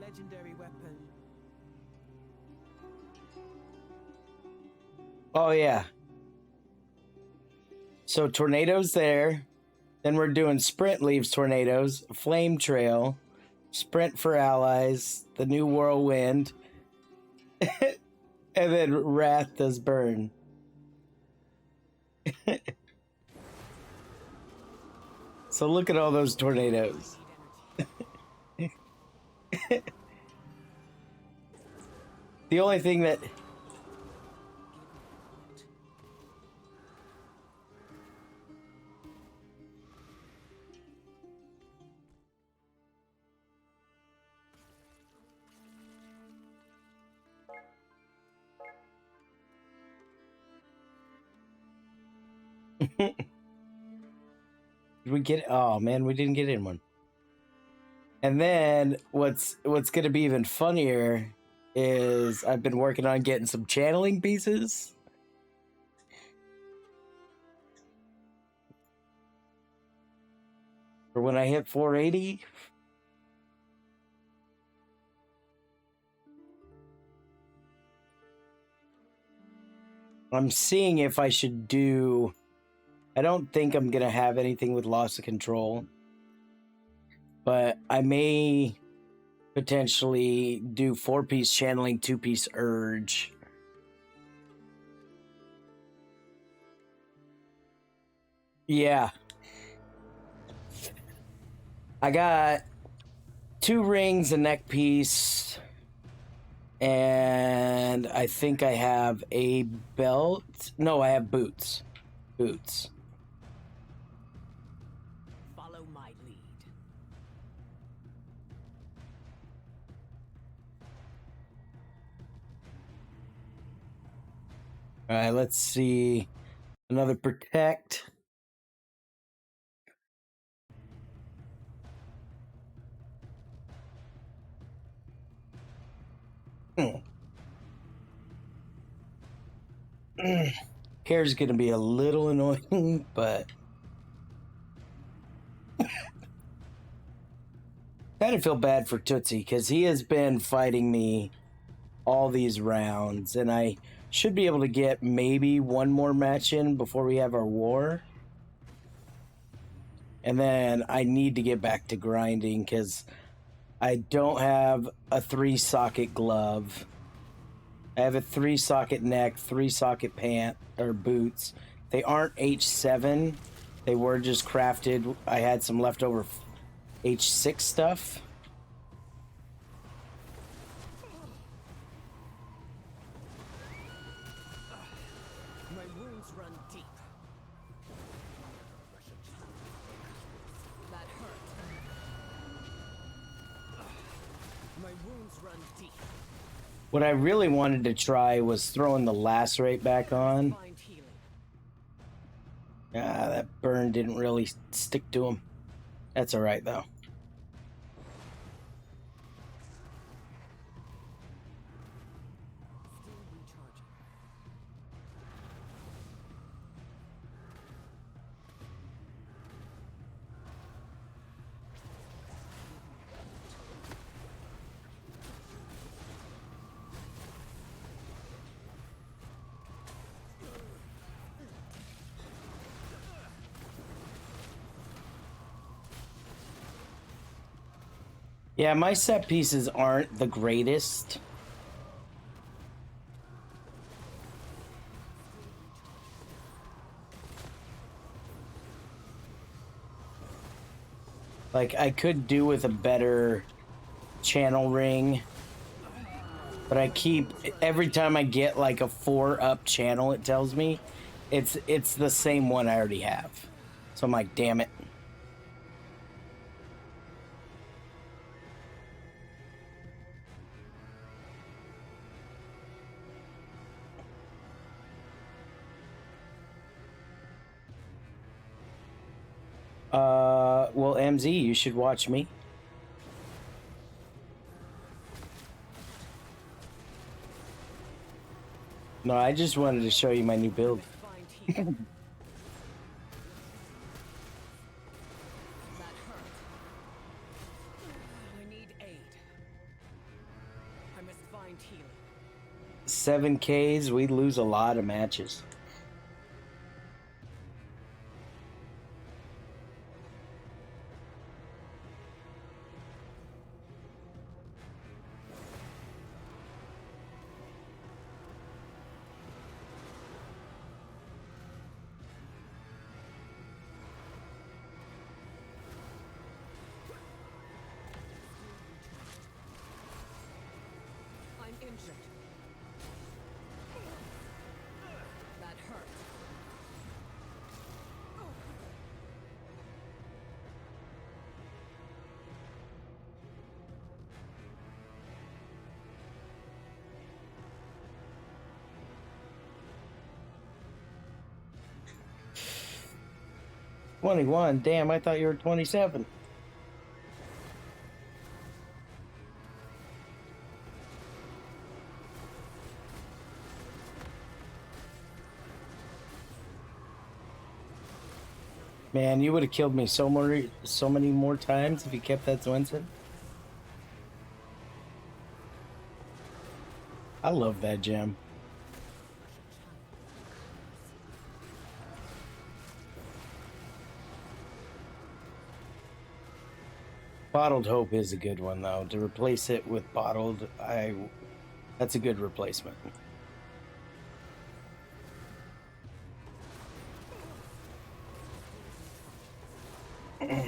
Legendary weapon. Oh, yeah. So tornadoes there. Then we're doing sprint leaves tornadoes, flame trail, sprint for allies, the new whirlwind, and then wrath does burn. So look at all those tornadoes. The only thing that did we get? Oh man, we didn't get in one. And then what's gonna be even funnier is I've been working on getting some channeling pieces. For when I hit 480. I'm seeing if I should do... I don't think I'm going to have anything with loss of control. But I may potentially do 4-piece channeling, 2-piece urge. Yeah. I got 2 rings, a neck piece, and I think I have a belt. No, I have boots. Boots. Follow my lead. All right, let's see. Another protect. Hair's gonna be a little annoying, but kind of feel bad for Tootsie because he has been fighting me all these rounds, and I should be able to get maybe one more match in before we have our war. And then I need to get back to grinding because I don't have a 3-socket glove. I have a 3-socket neck, 3-socket pant or boots. They aren't H7. They were just crafted. I had some leftover H6 stuff. My wounds run deep. That hurt. My wounds run deep. What I really wanted to try was throwing the lacerate back on. Find healing. That burn didn't really stick to him. That's all right, though. Still recharging. Yeah, my set pieces aren't the greatest. Like, I could do with a better channel ring. But I keep... Every time I get, like, a 4-up channel, it tells me, it's the same one I already have. So I'm like, damn it. Well, MZ, you should watch me. No, I just wanted to show you my new build. Find healing. That hurt. I need aid. I must find healing. 7Ks, we lose a lot of matches. I'm injured. That hurt. 21. Damn, I thought you were 27. Man, you would have killed me so many more times if you kept that Zwinson. I love that gem. Bottled Hope is a good one though. To replace it with bottled, that's a good replacement. I'm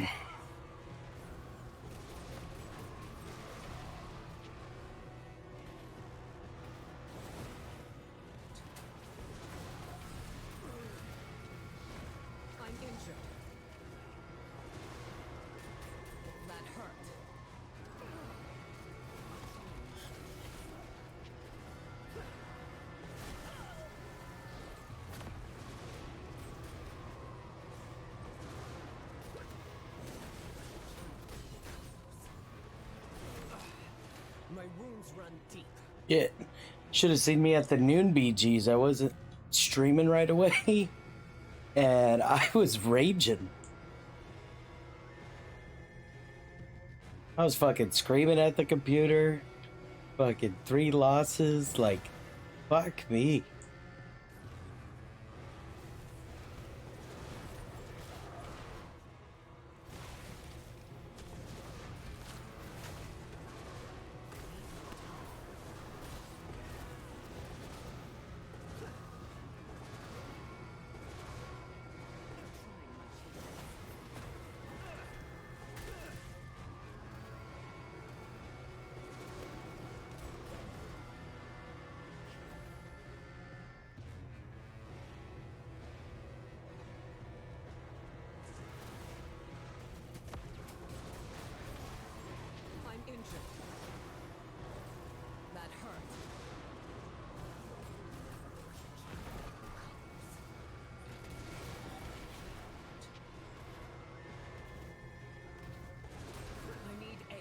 injured. That hurt. My wounds run deep. Yeah, should have seen me at the noon BGs. I wasn't streaming right away, and I was raging. I was fucking screaming at the computer. Fucking 3 losses. Like, fuck me. I'm injured. That hurt. I need aid.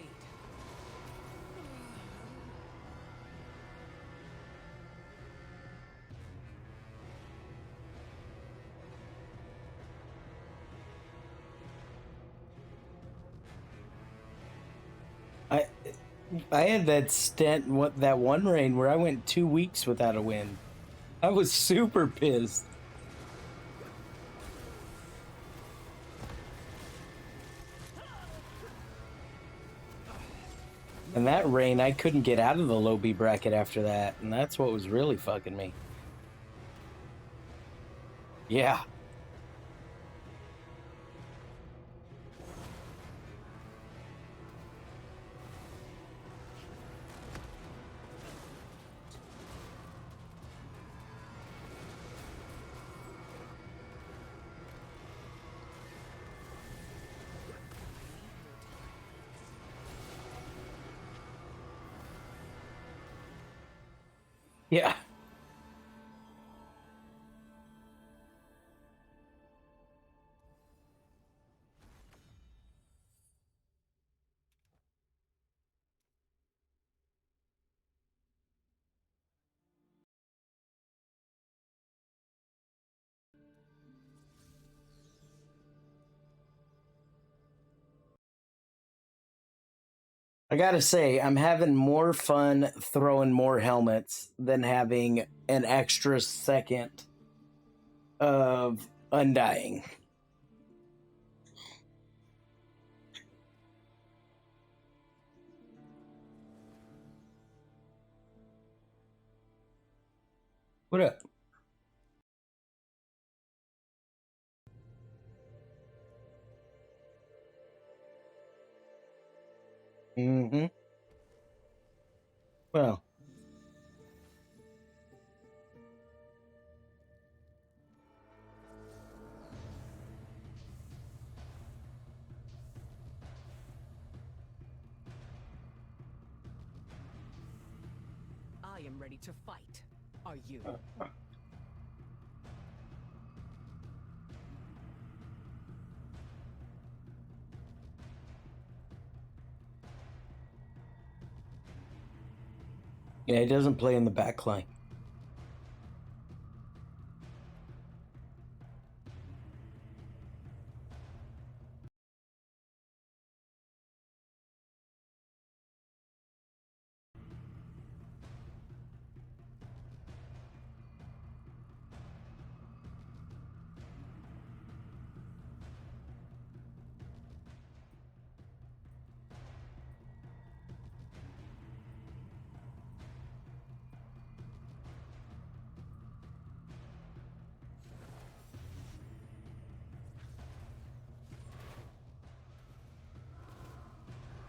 I had that stint, that one rain where I went 2 weeks without a win. I was super pissed. And that rain, I couldn't get out of the low B bracket after that, and that's what was really fucking me. Yeah. Yeah. I gotta say, I'm having more fun throwing more helmets than having an extra second of undying. What up? Mm-hmm. Well. I am ready to fight. Are you? Yeah, he doesn't play in the back line.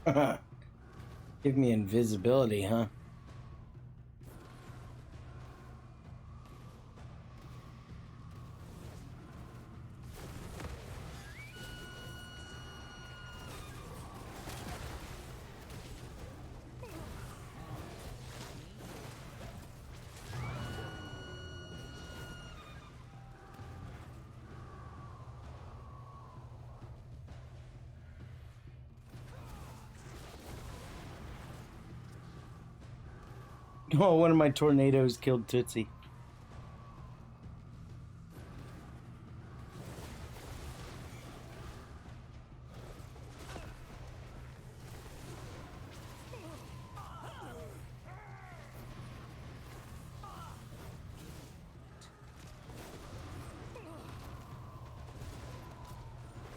Give me invisibility, huh? Oh, one of my tornadoes killed Tootsie.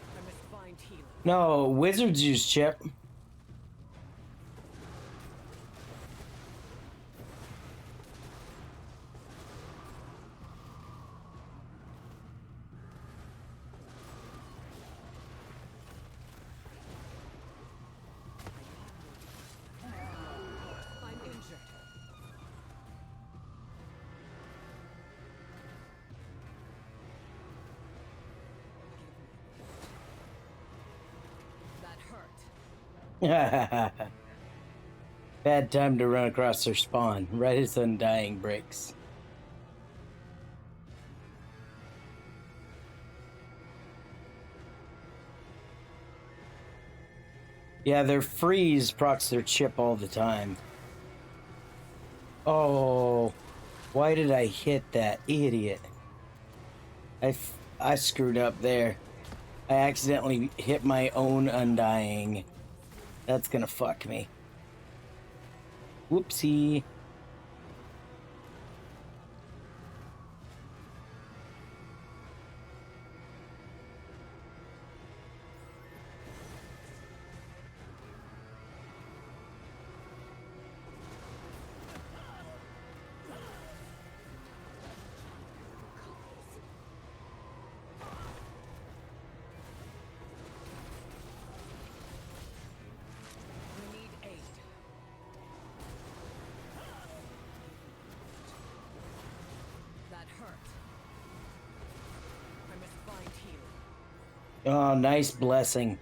I must find healing. No, wizards use chip. I'm injured. That hurt. Bad time to run across their spawn, right as Undying breaks. Yeah, their freeze procs their chip all the time. Oh, why did I hit that idiot? I screwed up there. I accidentally hit my own Undying. That's gonna fuck me. Whoopsie. We need aid. That hurt. I must find healing. Oh, nice blessing.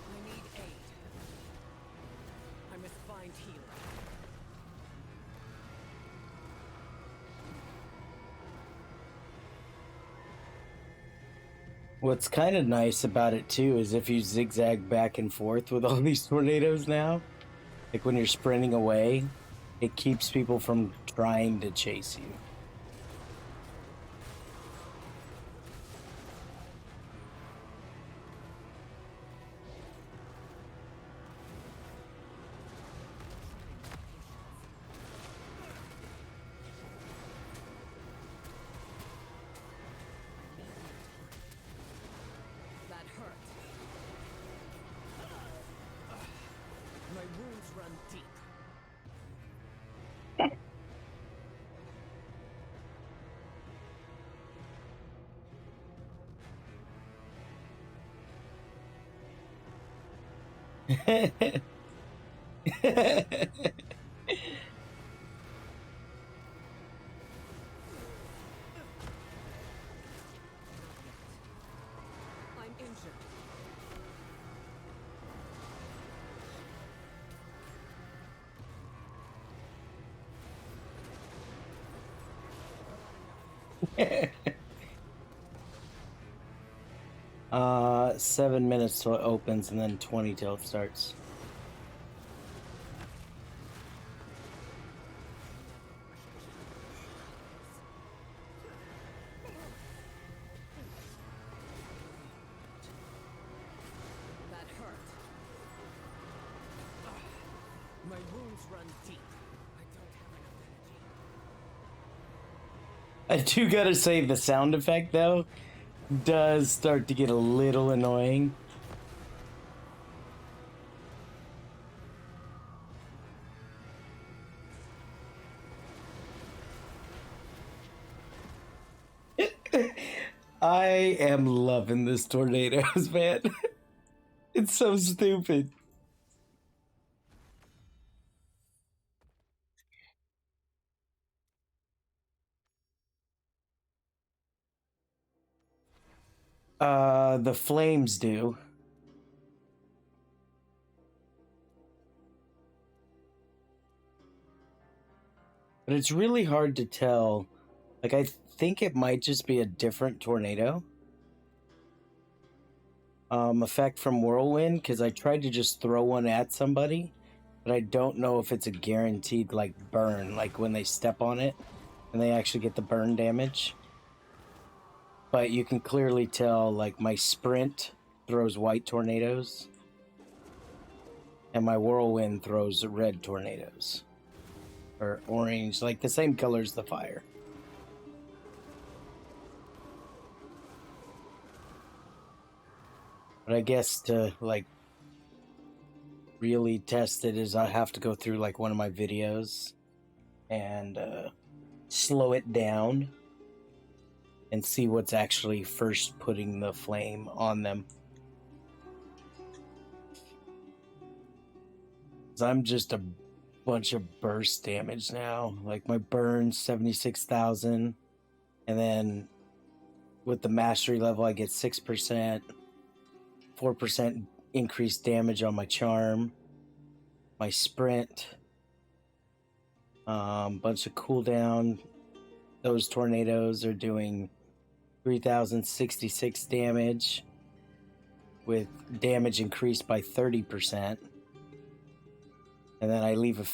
I need aid. I must find healing. What's kind of nice about it too is if you zigzag back and forth with all these tornadoes now, like when you're sprinting away, it keeps people from trying to chase you. That hurt. My wounds run deep. I'm injured. 7 minutes till it opens and then 20 till it starts. That hurt. My wounds run deep. I don't have enough energy. I do gotta say, the sound effect though does start to get a little annoying. I am loving this tornadoes, man. It's so stupid. The flames do. But it's really hard to tell. Like, I think it might just be a different tornado. Effect from whirlwind, because I tried to just throw one at somebody, but I don't know if it's a guaranteed, like, burn, like when they step on it and they actually get the burn damage. But you can clearly tell, like, my sprint throws white tornadoes and my whirlwind throws red tornadoes. Or orange, like the same color as the fire. But I guess to, like, really test it is I have to go through, like, one of my videos and slow it down and see what's actually first putting the flame on them. 'Cause I'm just a bunch of burst damage now. Like, my burn 76,000, and then with the mastery level I get 6%, 4% increased damage on my charm, my sprint, bunch of cooldown. Those tornadoes are doing 3,066 damage with damage increased by 30%. And then I leave a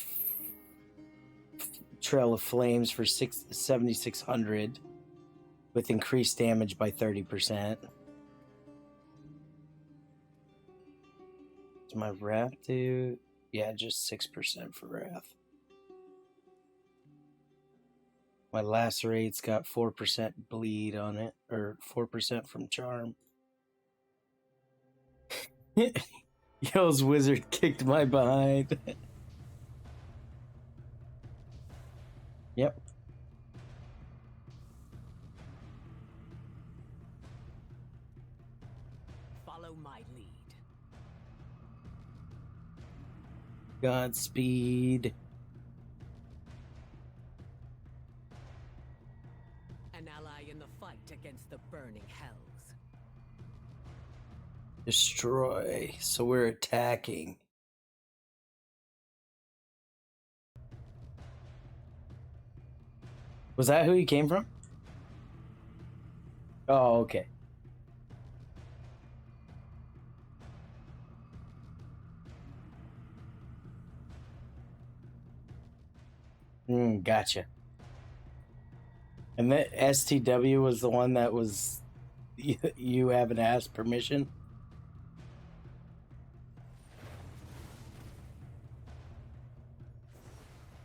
trail of flames for 7,600 with increased damage by 30%. Does my wrath do? Yeah, just 6% for wrath. My lacerate's got 4% bleed on it, or 4% from charm. Yo's wizard kicked my behind. Yep. Follow my lead. Godspeed. An ally in the fight against the burning hells. Destroy. So we're attacking. Was that who he came from? Oh, okay. Gotcha. And that STW was the one that was you haven't asked permission?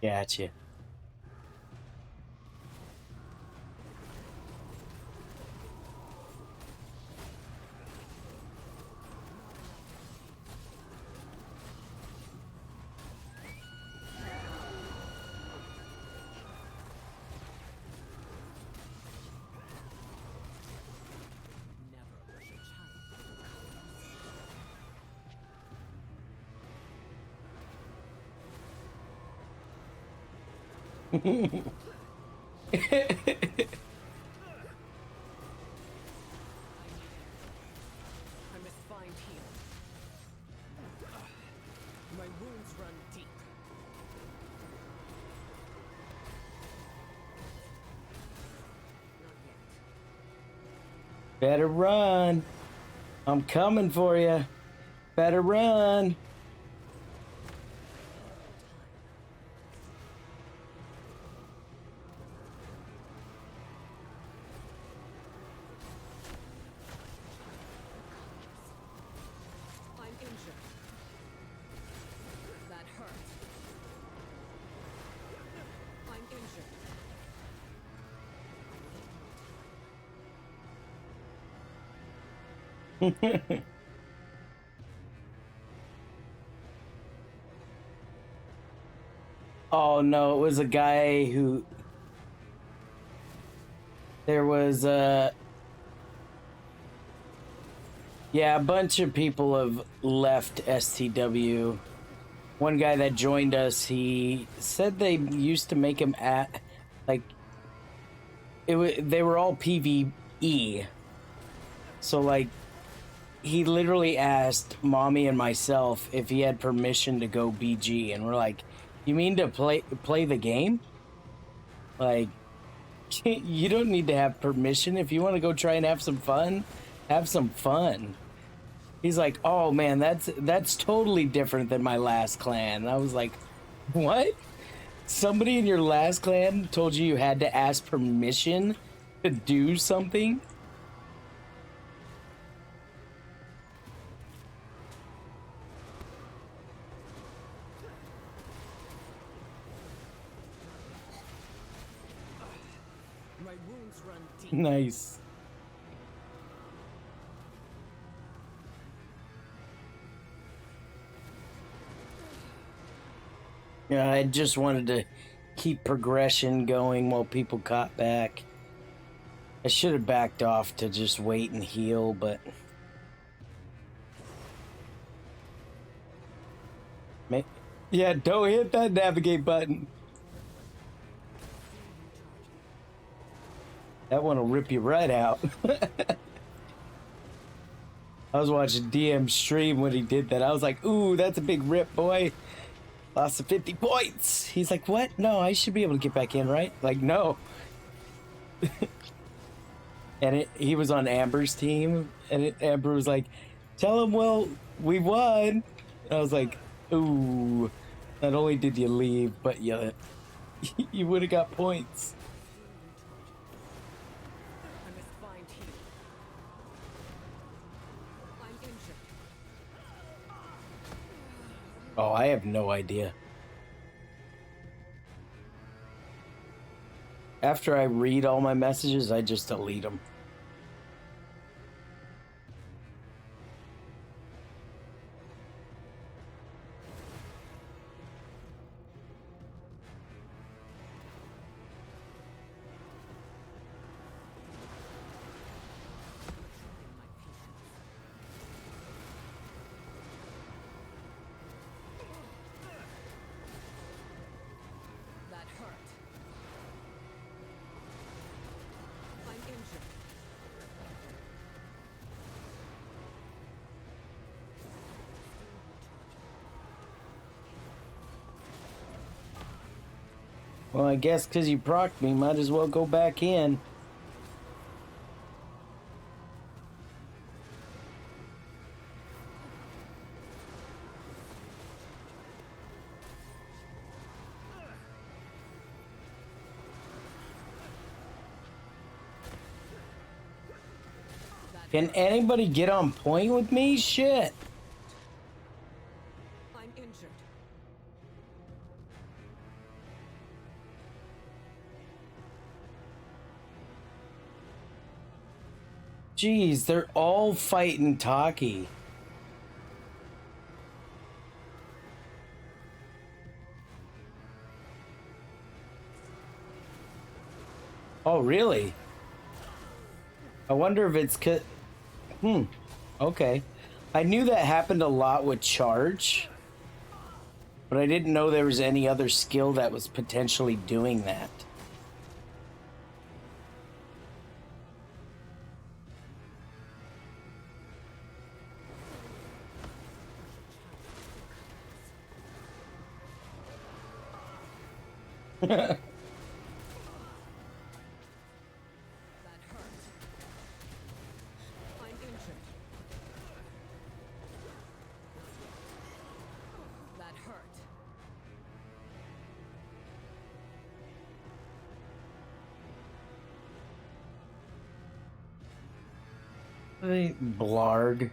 Gotcha. I must find healing. My wounds run deep. Not yet. Better run. I'm coming for you. Better run. I'm injured. That hurts. I'm injured. Oh no, it was a guy who there was yeah, a bunch of people have left STW. One guy that joined us, he said they used to make him at like they were all PvE. So like he literally asked Mommy and myself if he had permission to go BG, and we're like, "You mean to play the game? Like you don't need to have permission. If you want to go try and have some fun, have some fun." He's like, "Oh man, that's totally different than my last clan." And I was like, "What? Somebody in your last clan told you had to ask permission to do something?" My wounds run deep. Nice. Yeah, I just wanted to keep progression going while people caught back. I should have backed off to just wait and heal, but yeah, don't hit that navigate button. That one will rip you right out. I was watching DM stream when he did that. I was like, "Ooh, that's a big rip, boy. Lost 50 points." He's like, "What? No, I should be able to get back in, right?" Like, no. And he was on Amber's team, and Amber was like, "Tell him, well, we won." And I was like, "Ooh, not only did you leave, but you would have got points." I must find healing. I'm injured. Oh, I have no idea. After I read all my messages, I just delete them. That hurt. I'm injured. Well, I guess because you procced me, might as well go back in. Can anybody get on point with me? Shit. I'm injured. Jeez, they're all fighting Taki. Oh, really? I wonder if it's okay. I knew that happened a lot with charge, but I didn't know there was any other skill that was potentially doing that. That hurt. I'm injured. Blarg.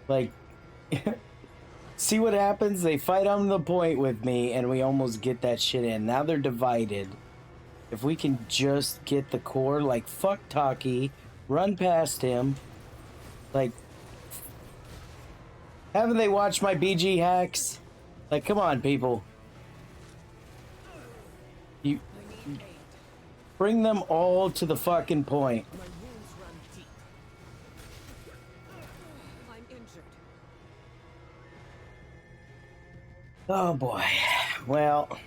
Like, see what happens? They fight on the point with me, and we almost get that shit in. Now they're divided. If we can just get the core, like, fuck Taki, run past him. Like, haven't they watched my BG hacks? Like, come on, people. You bring them all to the fucking point. My wounds run deep. I'm injured. Oh boy. Well.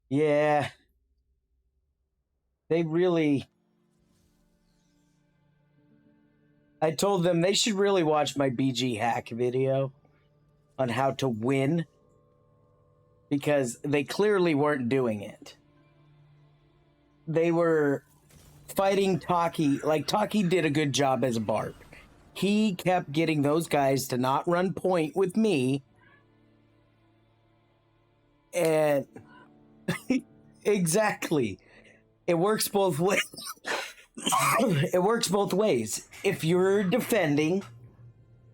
Yeah. They really... I told them they should really watch my BG hack video on how to win, because they clearly weren't doing it. They were fighting Taki. Like, Taki did a good job as a barb. He kept getting those guys to not run point with me. And exactly. It works both ways. It works both ways. If you're defending,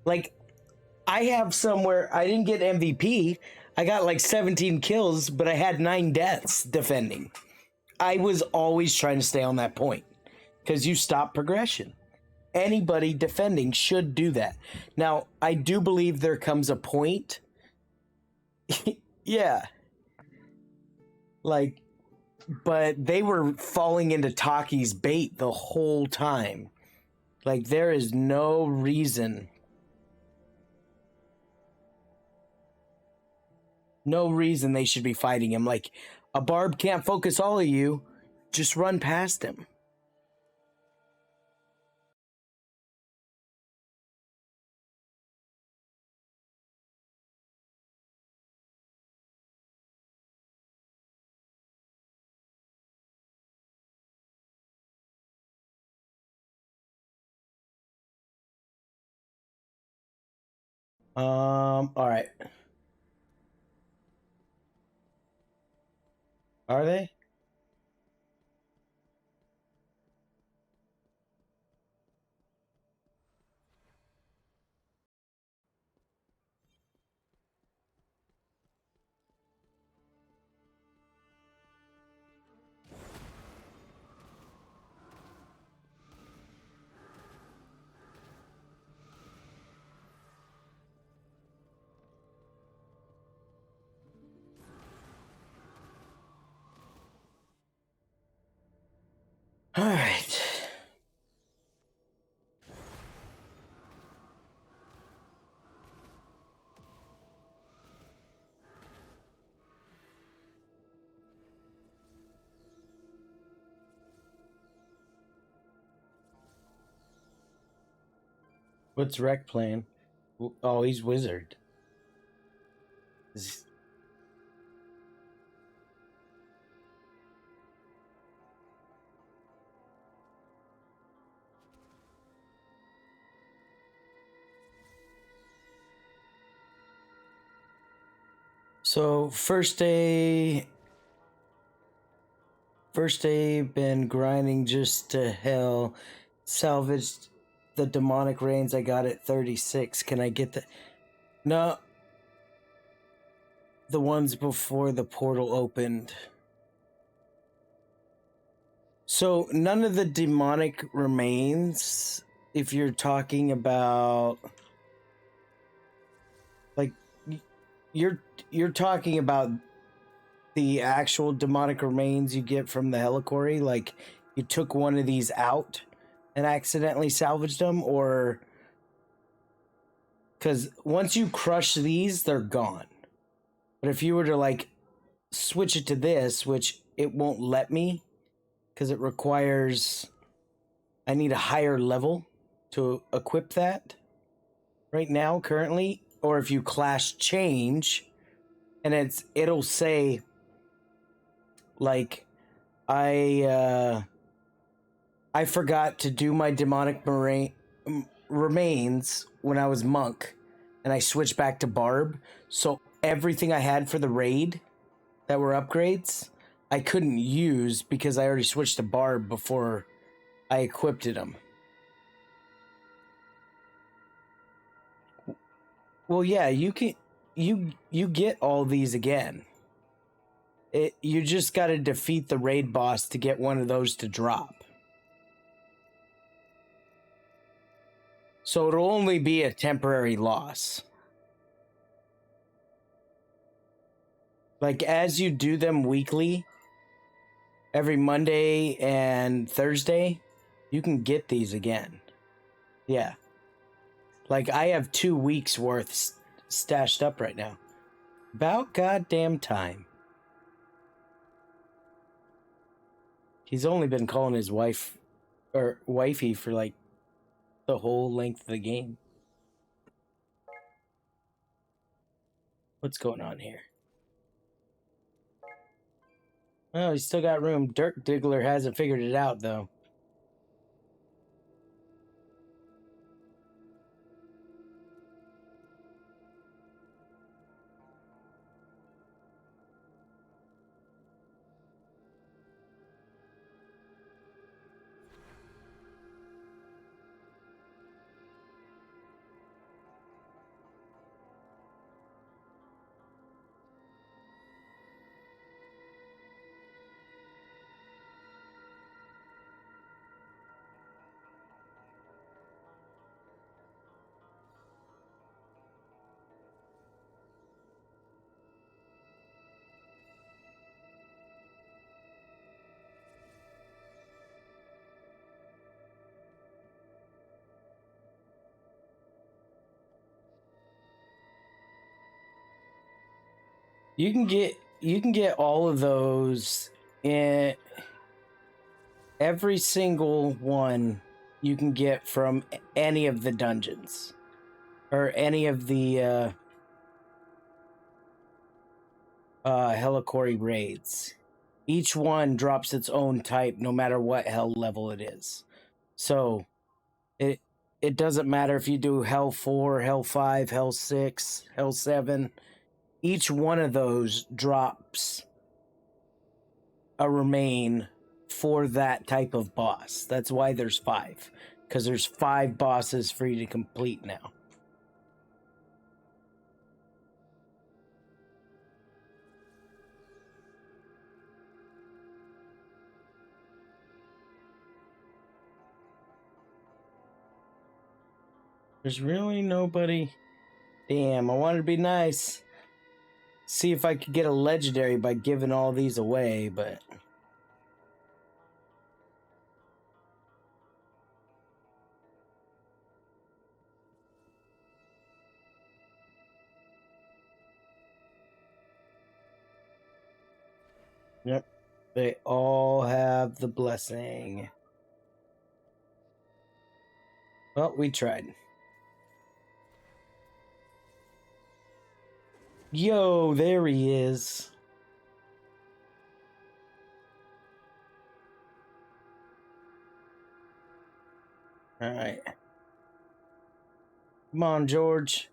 like, I have somewhere, I didn't get MVP. I got like 17 kills, but I had 9 deaths defending. I was always trying to stay on that point because you stop progression. Anybody defending should do that. Now, I do believe there comes a point. Yeah. Like, but they were falling into Taki's bait the whole time. Like, there is no reason. No reason they should be fighting him. Like, a barb can't focus all of you. Just run past him. All right. Are they? All right. What's Rec playing? Oh, he's Wizard. So, first day, been grinding just to hell. Salvaged the demonic reins I got at 36. Can I get the... No. The ones before the portal opened. So, none of the demonic remains, if you're talking about... Like, you're talking about the actual demonic remains you get from the heliquary, like you took one of these out and accidentally salvaged them, or because once you crush these, they're gone. But if you were to like switch it to this, which it won't let me because it requires, I need a higher level. to equip that right now, currently, or if you class change, and it'll say like I forgot to do my demonic remains when I was monk, and I switched back to barb. So everything I had for the raid that were upgrades, I couldn't use because I already switched to barb before I equipped them. Well, yeah, you get all these again. You just got to defeat the raid boss to get one of those to drop. So it'll only be a temporary loss. Like, as you do them weekly, every Monday and Thursday, you can get these again. Yeah. Like, I have 2 weeks worth stashed up right now. About goddamn time. He's only been calling his wife or wifey for like the whole length of the game. What's going on here? Oh, he's still got room. Dirt Diggler hasn't figured it out, though. You can get all of those in every single one you can get from any of the dungeons or any of the Helicory raids. Each one drops its own type no matter what hell level it is. So it doesn't matter if you do Hell 4, Hell 5, Hell 6, Hell 7. Each one of those drops a remain for that type of boss. That's why there's 5. Because there's 5 bosses for you to complete now. There's really nobody. Damn, I wanted to be nice. See if I could get a legendary by giving all these away, but... Yep, they all have the blessing. Well, we tried. Yo, there he is. Alright. Come on, George.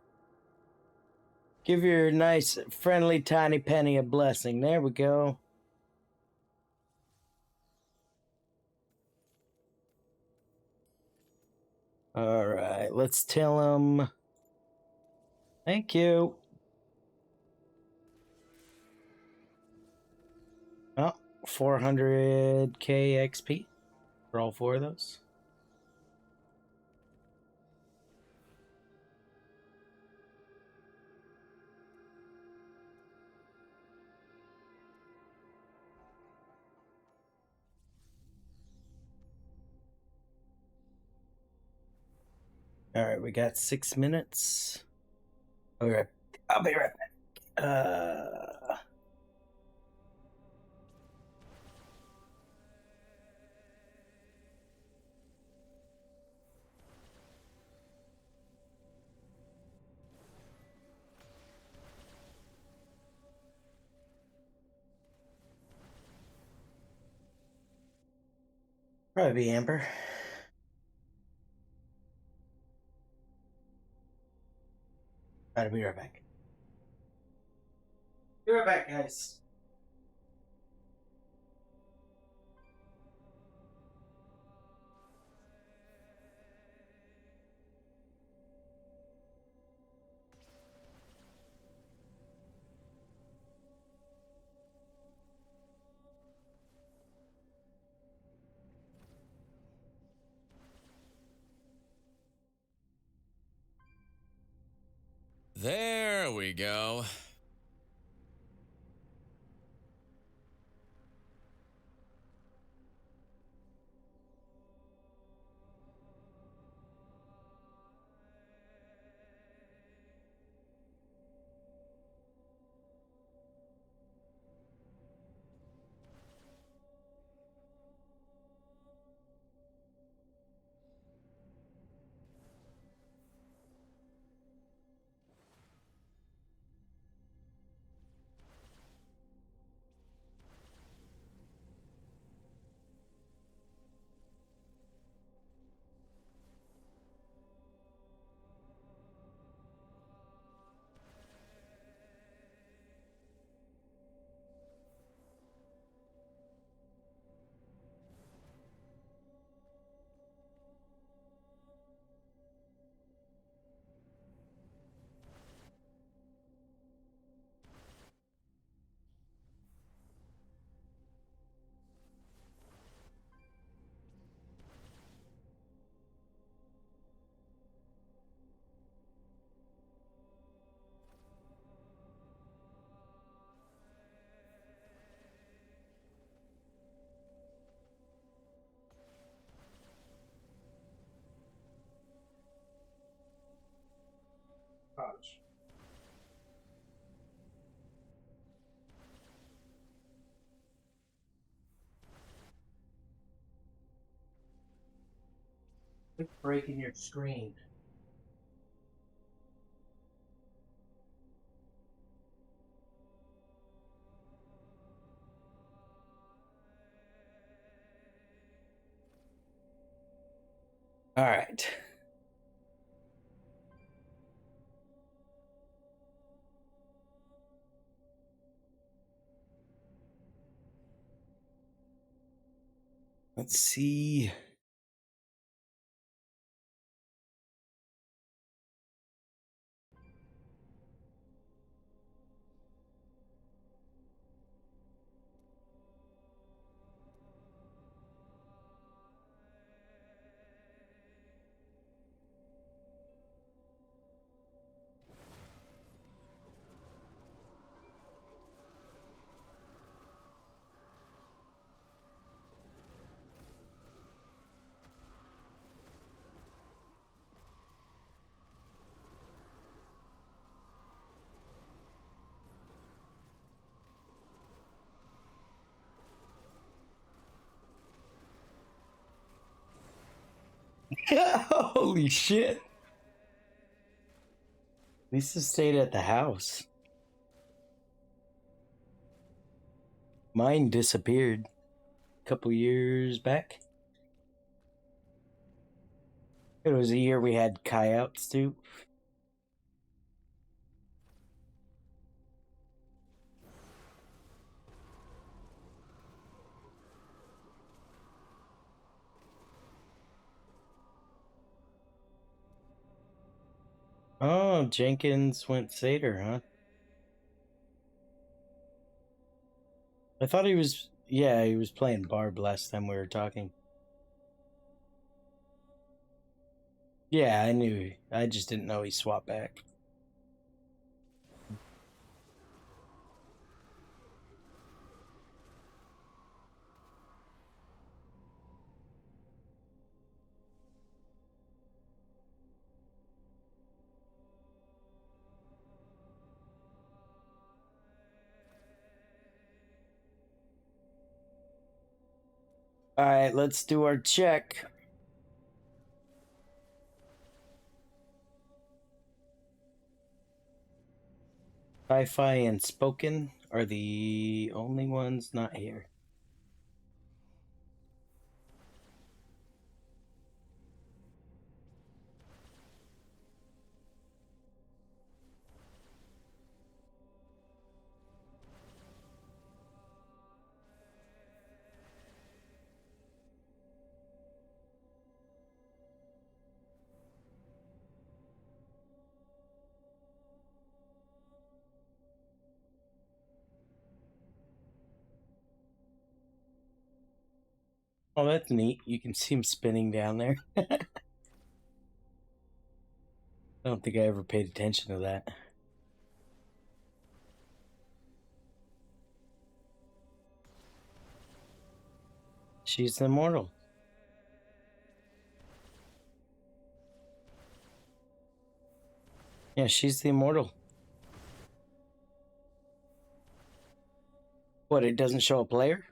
Give your nice, friendly, tiny penny a blessing. There we go. Alright, let's tell him. Thank you. Oh, 400k XP for all 4 of those. Alright, we got 6 minutes. I'll be right back. Probably be Amber. I'll be right back. Be right back, guys. There we go. Quit breaking your screen. All right. Let's see. Holy shit. Lisa stayed at the house. Mine disappeared a couple years back. It was a year we had coyotes too. Oh, Jenkins went Seder, huh? I thought he was, yeah, he was playing Barb last time we were talking. Yeah, I knew. I just didn't know he swapped back. All right, let's do our check. Sci-fi and spoken are the only ones not here. Oh, that's neat. You can see him spinning down there. I don't think I ever paid attention to that. She's the immortal. Yeah, she's the immortal. What, it doesn't show a player?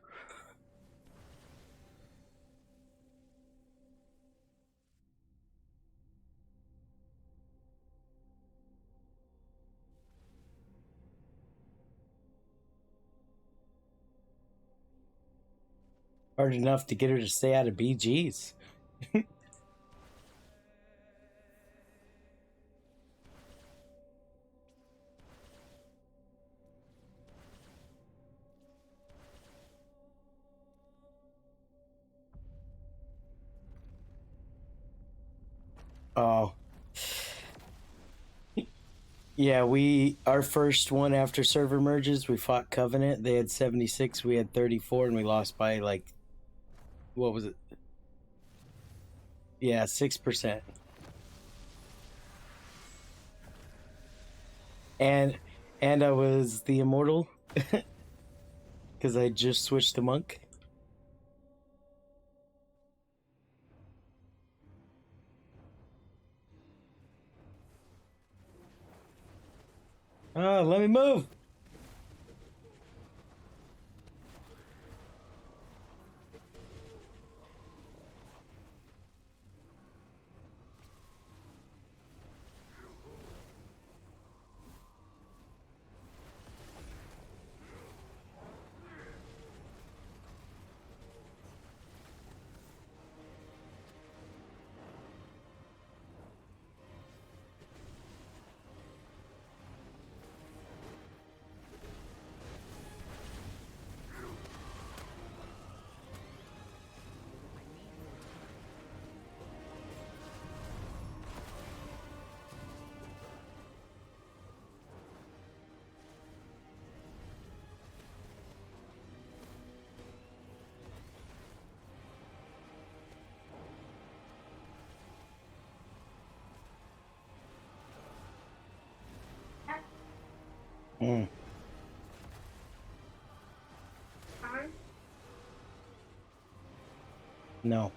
Hard enough to get her to stay out of BGs. Oh. Yeah, our first one after server merges, we fought Covenant. They had 76, we had 34, and we lost by like, what was it? Yeah, 6%. And I was the immortal because I just switched to monk. Oh, let me move. Mm. No.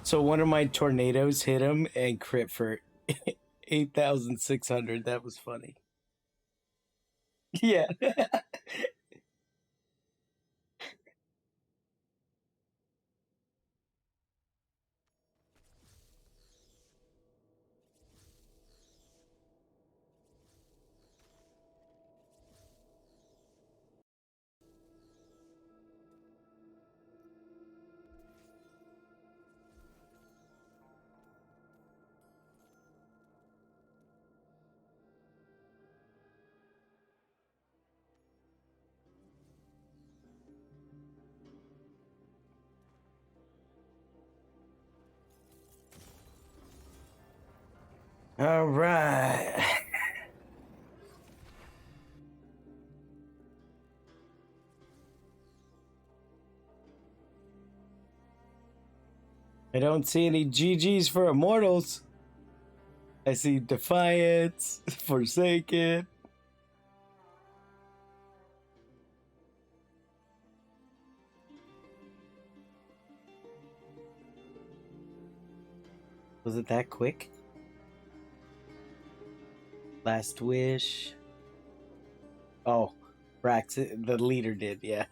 So one of my tornadoes hit him and crit for 8,600. That was funny. Yeah. All right. I don't see any GGs for Immortals. I see Defiance, Forsaken. Was it that quick? Last Wish. Oh, Brax, the leader did, yeah.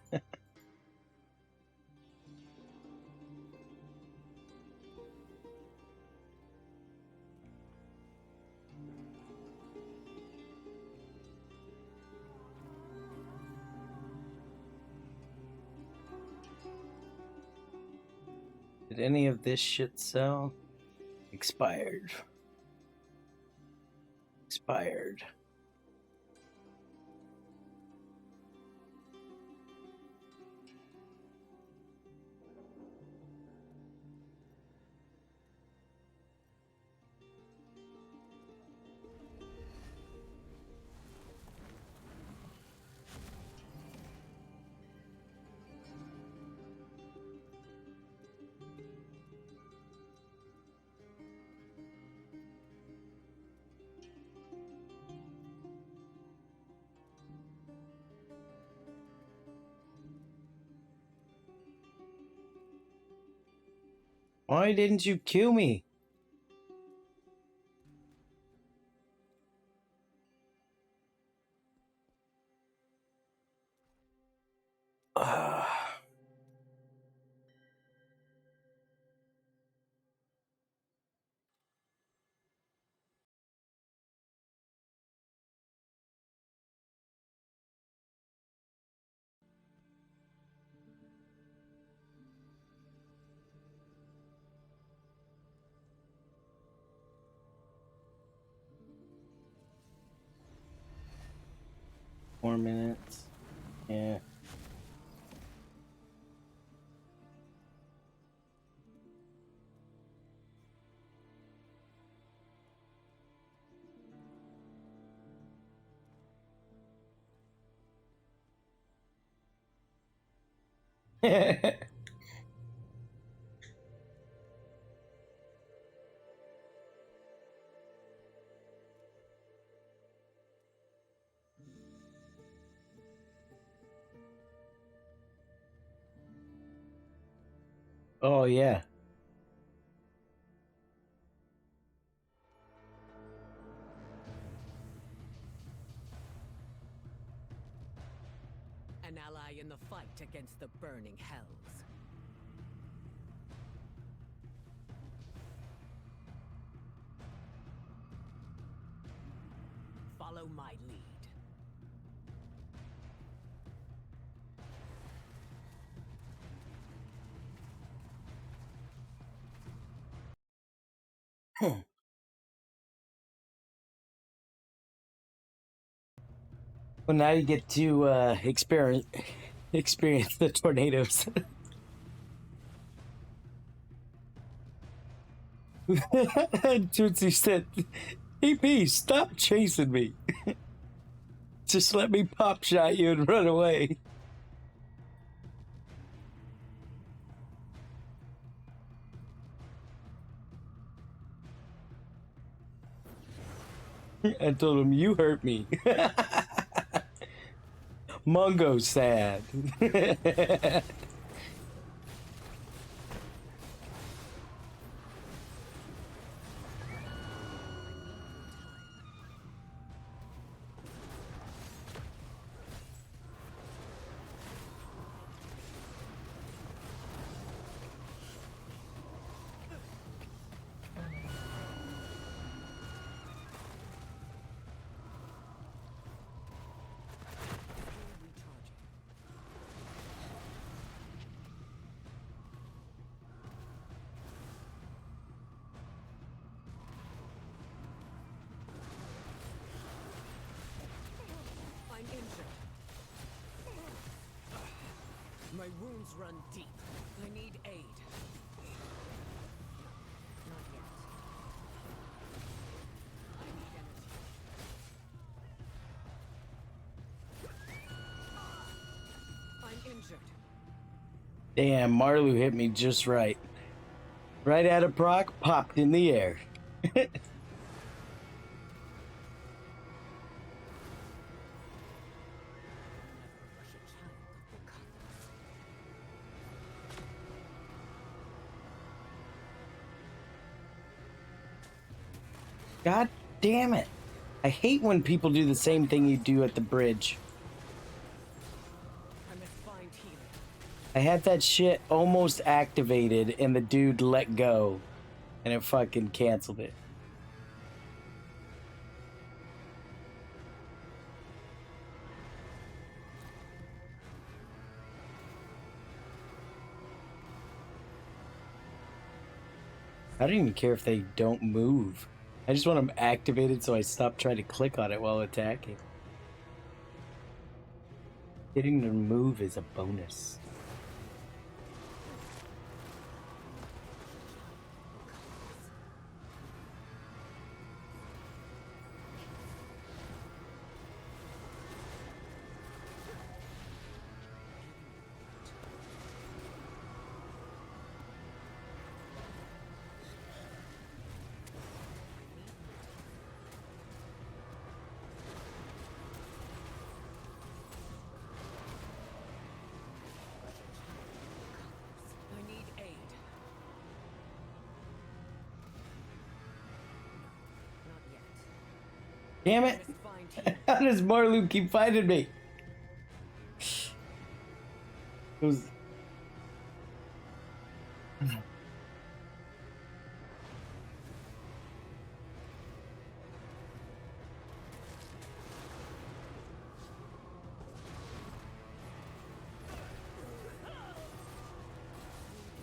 Did any of this shit sell? Expired. Expired. Why didn't you kill me? Ah. 4 minutes. Yeah. Oh, yeah. An ally in the fight against the burning hells. Follow my lead. Well, now you get to experience the tornadoes. Tootsie said, "EP, stop chasing me. Just let me pop shot you and run away." I told him, "You hurt me." Mungo sad. I'm injured. My wounds run deep. I need aid. Not yet. I need energy. I'm injured. Damn, Marlu hit me just right. Right out of proc, popped in the air. God damn it. I hate when people do the same thing you do at the bridge. I had that shit almost activated and the dude let go and it fucking canceled it. I don't even care if they don't move. I just want them activated so I stop trying to click on it while attacking. Getting them to move is a bonus. Damn it! Must find here. How does Marlu keep finding me? It was...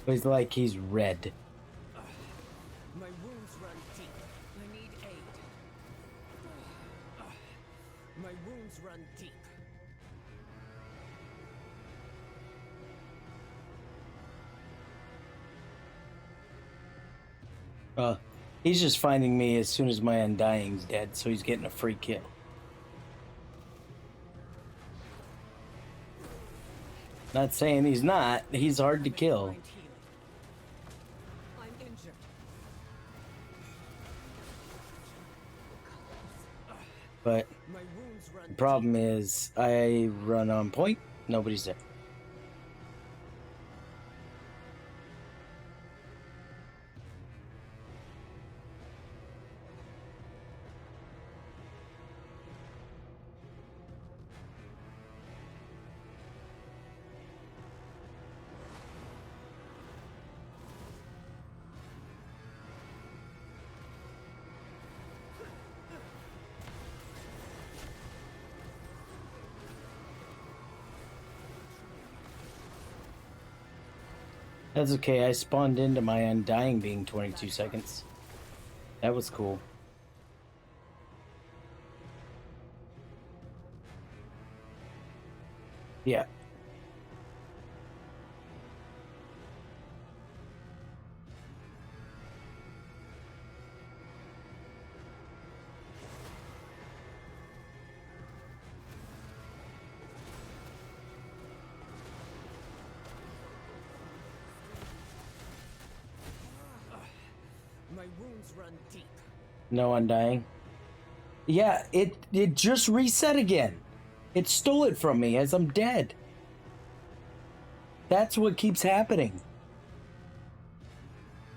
He's like he's red. My wounds run deep. I need aid. My wounds run deep. He's just finding me as soon as my Undying's dead, so he's getting a free kill. Not saying he's not. He's hard to kill. Find healing. I'm injured. But My wounds run the problem is, I run on point, nobody's there. That's okay, I spawned into my Undying being 22 seconds. That was cool. Yeah. My wounds run deep. No Undying. Yeah, it just reset again. It stole it from me as I'm dead. That's what keeps happening.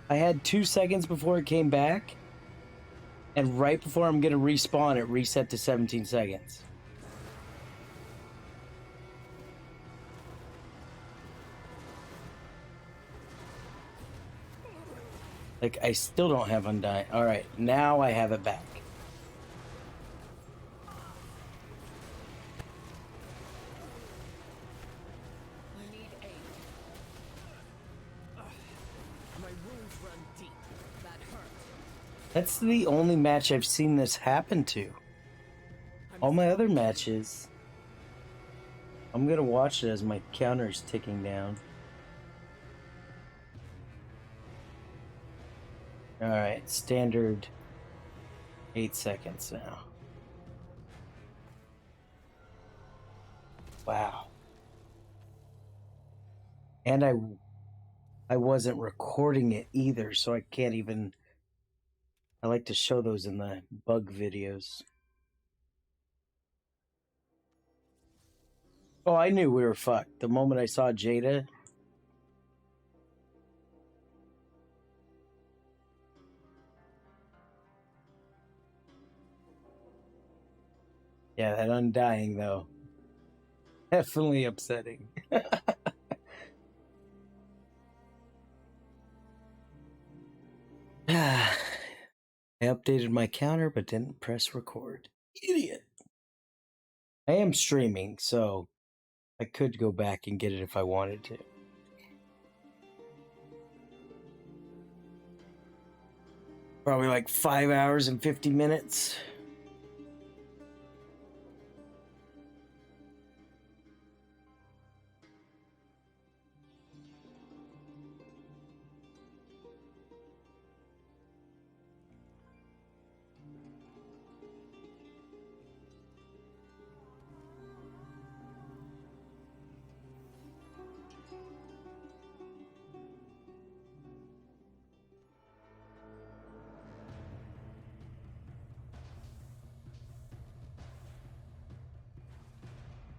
I had 2 seconds before it came back, and right before I'm gonna respawn, it reset to 17 seconds. Like, I still don't have Undying. Alright, now I have it back. I need aid. My wounds run deep. That hurt. That's the only match I've seen this happen to. All my other matches, I'm gonna watch it as my counter's ticking down. Alright, standard 8 seconds now. Wow. And I wasn't recording it either, so I can't even... I like to show those in the bug videos. Oh, I knew we were fucked. The moment I saw Jada... Yeah, that Undying, though. Definitely upsetting. I updated my counter, but didn't press record. Idiot. I am streaming, so I could go back and get it if I wanted to. Probably like 5 hours and 50 minutes.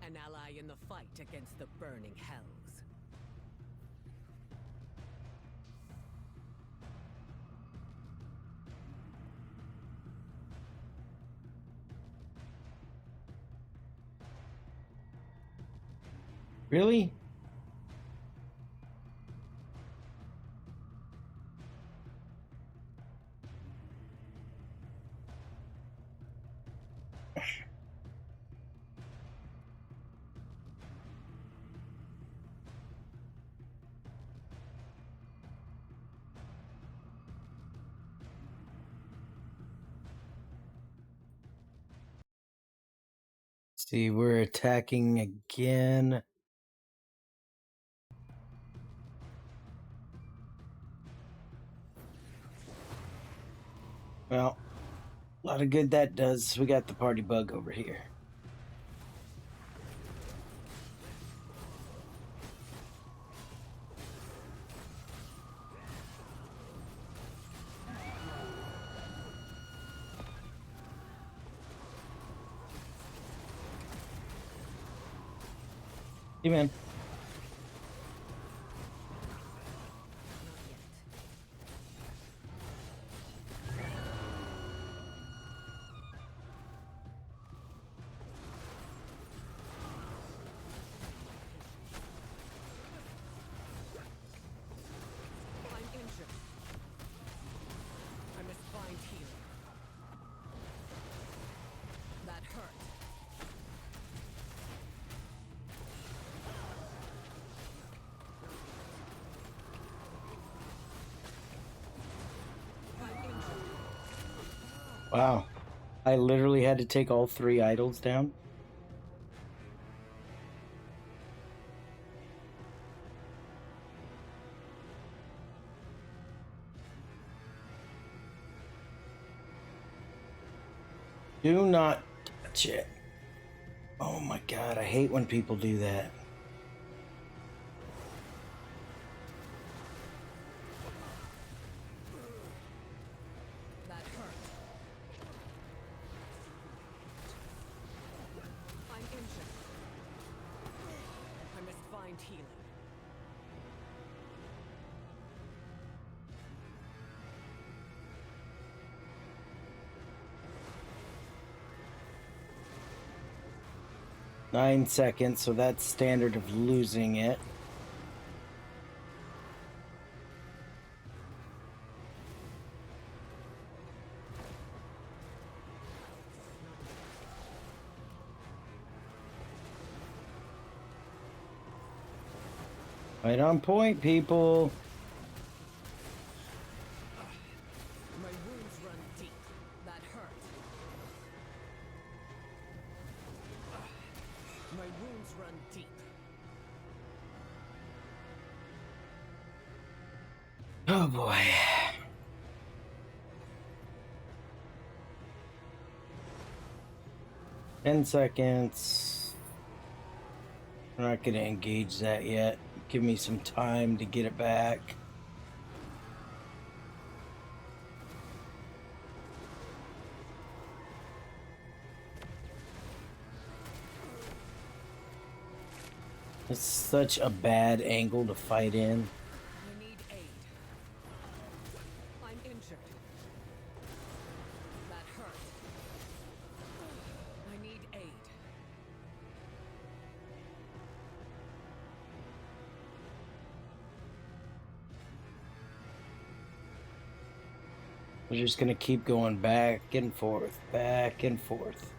An ally in the fight against the burning hells. Really? See, we're attacking again. Well, a lot of good that does. We got the party bug over here. Hey, man. I'm injured. I must find healing. That hurt. I'm injured. Wow. I literally had to take all 3 idols down. Do not touch it. Oh my god, I hate when people do that. That hurt. I'm injured. I must find healing. Nine seconds, so that's standard of losing it. Right on point, people. My wounds run deep. That hurt. My wounds run deep. Oh boy. Ten seconds. I'm not gonna engage that yet. Give me some time to get it back. It's such a bad angle to fight in. I need aid. I'm injured. That hurt. I need aid. We're just gonna keep going back and forth, back and forth.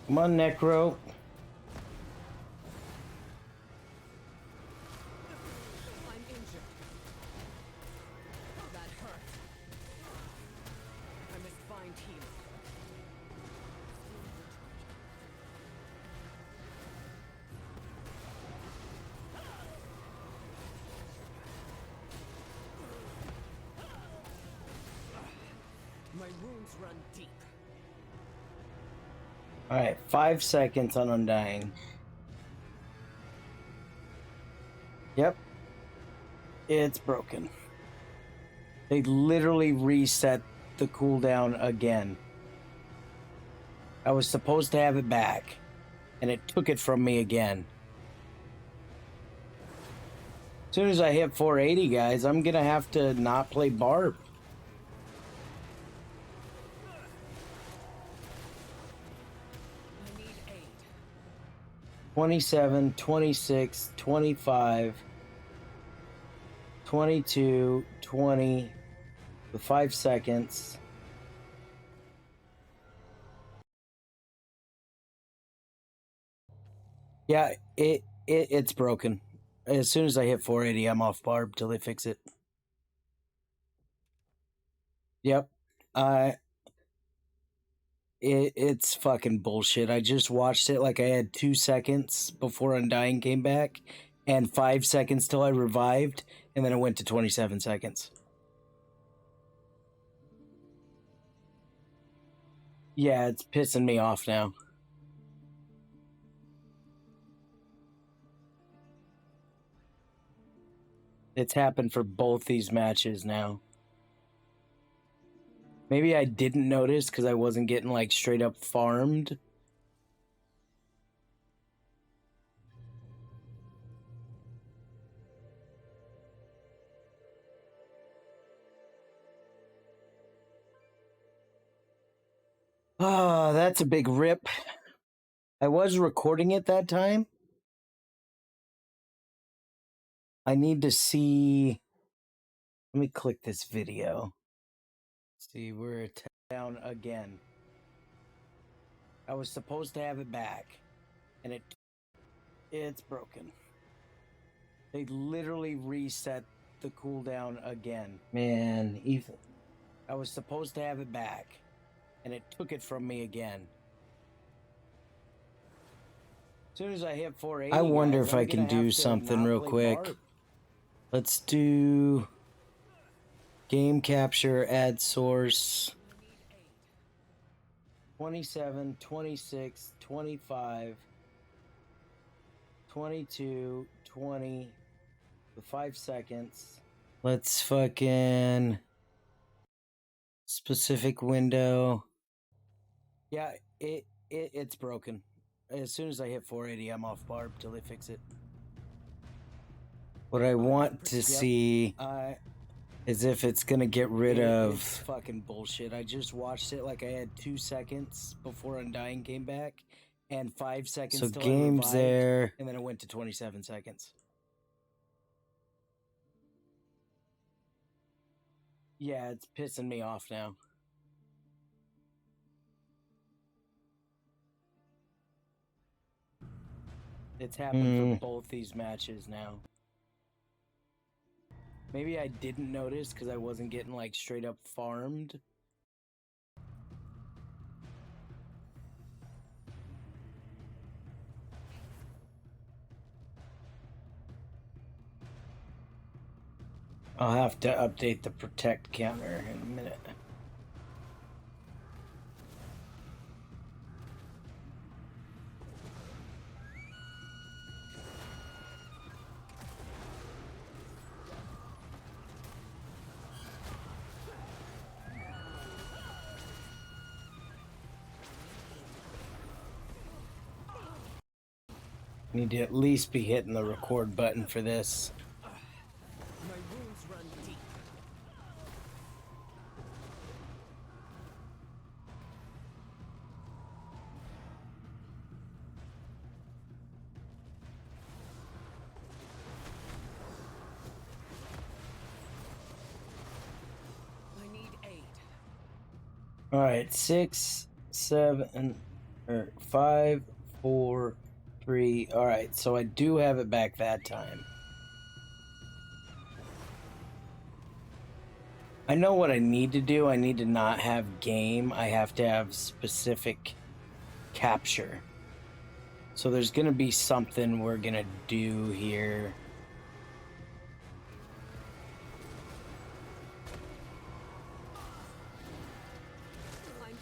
Come on, Necro. I'm injured. That hurt. I must find healing. My wounds run deep. Alright, 5 seconds on Undying. Yep. It's broken. They literally reset the cooldown again. I was supposed to have it back, and it took it from me again. As soon as I hit 480, guys, I'm gonna have to not play Barb. I need aid. 27, 26, 25, 22, 20, with 5 seconds. Yeah, it's broken. As soon as I hit 480, I'm off Barb till they fix it. Yep. It's fucking bullshit. I just watched it like I had 2 seconds before Undying came back, and 5 seconds till I revived, and then it went to 27 seconds. Yeah, it's pissing me off now. It's happened for both these matches now. Maybe I didn't notice because I wasn't getting like straight up farmed. Ah, that's a big rip. I was recording it that time. I need to see. Let me click this video. See, we're down again. I was supposed to have it back, and it's broken. They literally reset the cooldown again. Man, Ethan. I was supposed to have it back, and it took it from me again. As soon as I hit 480, I wonder if I can do something real quick. Barb. Let's do game capture, add source. 27, 26, 25, 22, 20, with 5 seconds. Let's fucking specific window. Yeah, it's broken. As soon as I hit 480, I'm off Barb till they fix it. What I want to see is if it's gonna get rid of. It's fucking bullshit. I just watched it like I had 2 seconds before Undying came back, and 5 seconds. So till game's I revived, there, and then it went to 27 seconds. Yeah, it's pissing me off now. It's happened for both these matches now. Maybe I didn't notice because I wasn't getting like straight up farmed. I'll have to update the protect counter in a minute. Need to at least be hitting the record button for this. My wounds run deep. I need aid. All right, 6, 7, or 5, 4, 3. All right, so I do have it back that time. I know what I need to do. I need to not have game. I have to have specific capture. So there's going to be something we're going to do here.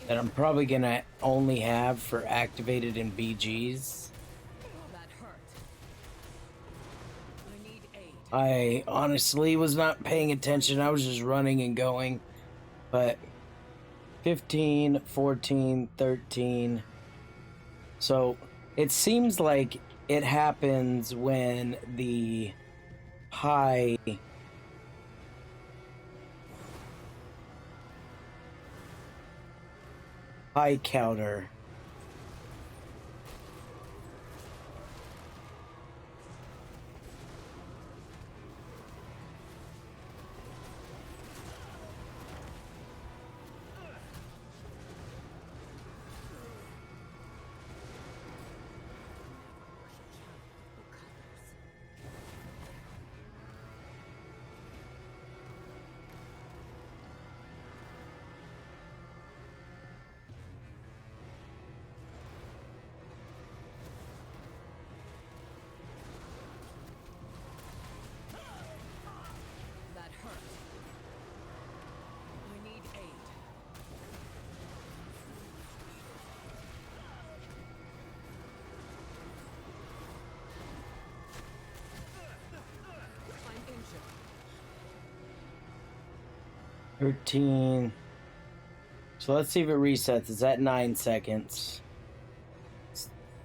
that I'm probably gonna only have for activated in BGs. That hurt. I need aid. I honestly was not paying attention. I was just running and going. But 15, 14, 13. So it seems like it happens when the high counter That hurt. I need aid. I'm injured. 13. So let's see if it resets. It's at 9 seconds.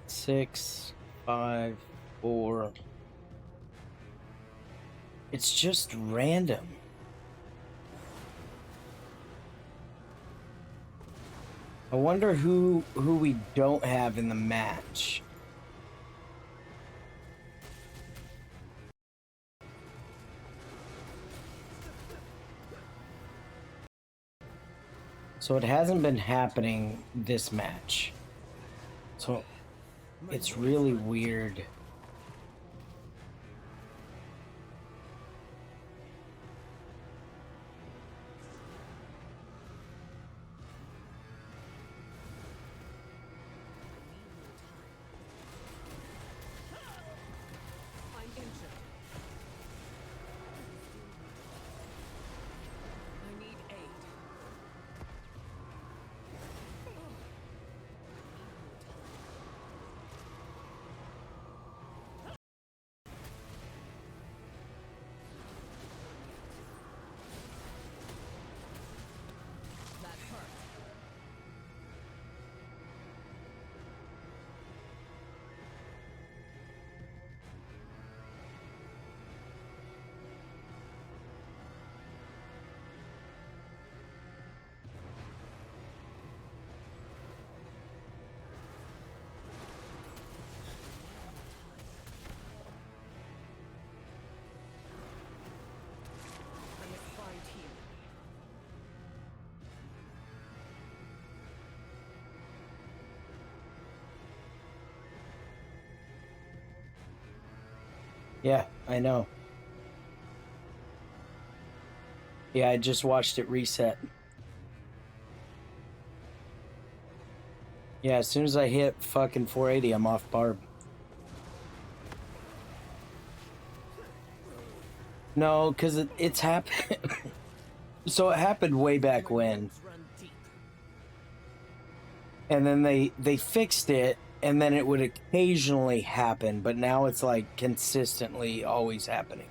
6, 5, 4. It's just random. I wonder who we don't have in the match. So it hasn't been happening this match. So it's really weird. I'm injured. I need aid. That hurt. I must find here. Yeah, I know. Yeah, I just watched it reset. Yeah, as soon as I hit fucking 480, I'm off Barb. No, because it's happened. So it happened way back when. Run deep. And then they fixed it, and then it would occasionally happen, but now it's like consistently always happening.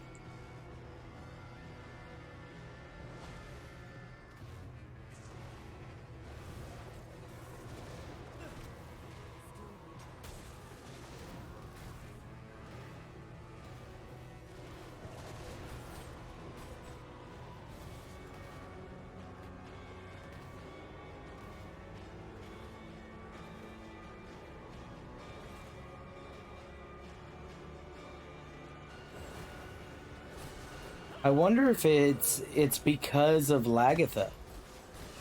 I wonder if it's because of Lagatha.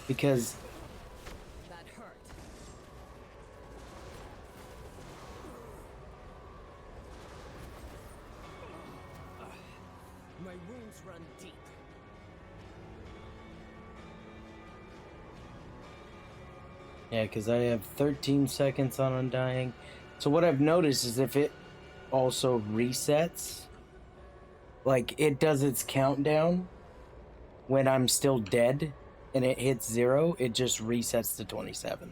Because That hurt. My wounds run deep. yeah, because I have 13 seconds on Undying. So what I've noticed is if it also resets, like it does its countdown when I'm still dead, and it hits 0, it just resets to 27.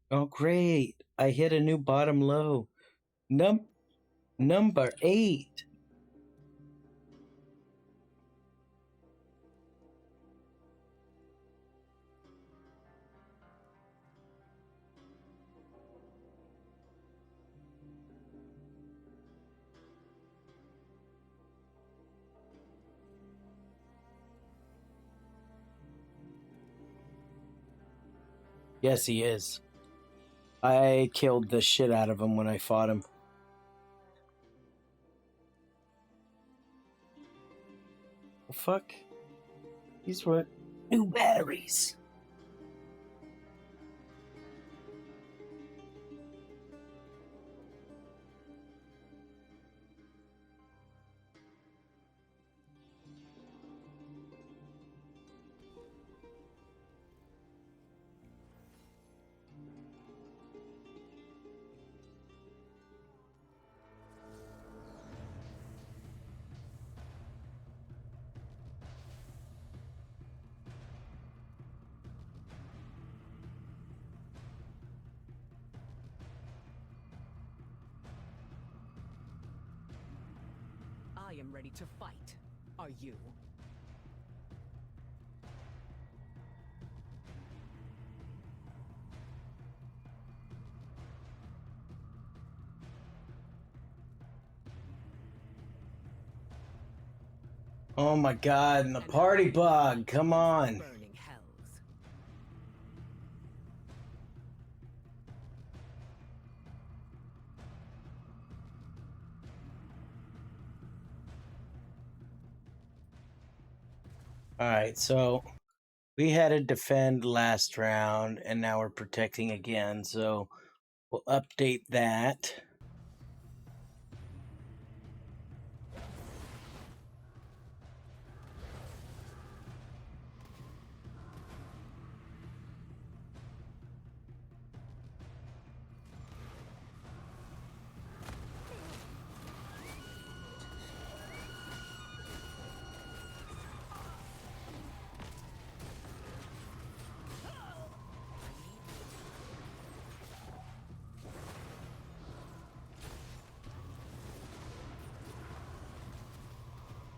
Oh, great. I hit a new bottom low. Number 8. Yes, he is. I killed the shit out of him when I fought him. The fuck? These were new batteries. I am ready to fight. Are you? Oh my god, and the party bug, come on. Burning hells. Alright, so we had to defend last round, and now we're protecting again, so we'll update that.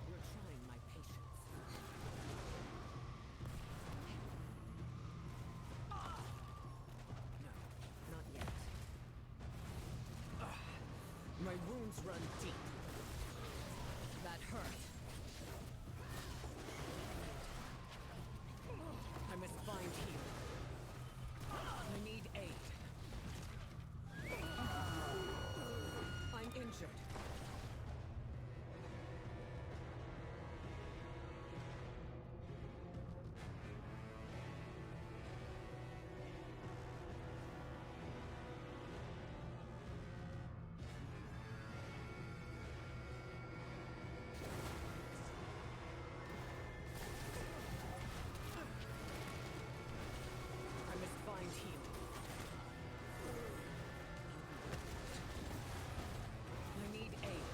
You're trying my patience. No, not yet. My wounds run deep. That hurt. I must find healing. I need aid. I'm injured. I must find healing. I need aid.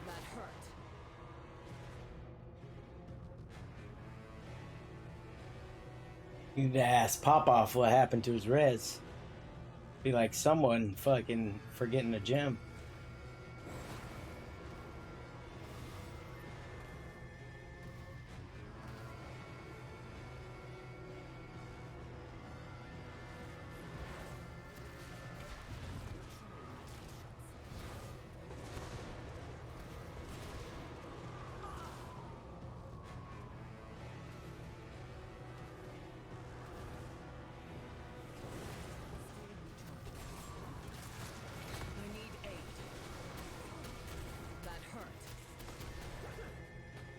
That hurt. You need to ask Popoff what happened to his res. Be like someone fucking forgetting a gem. I need aid. That hurt.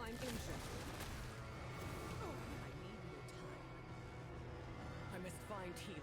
I'm injured. I need more time. I must find healing.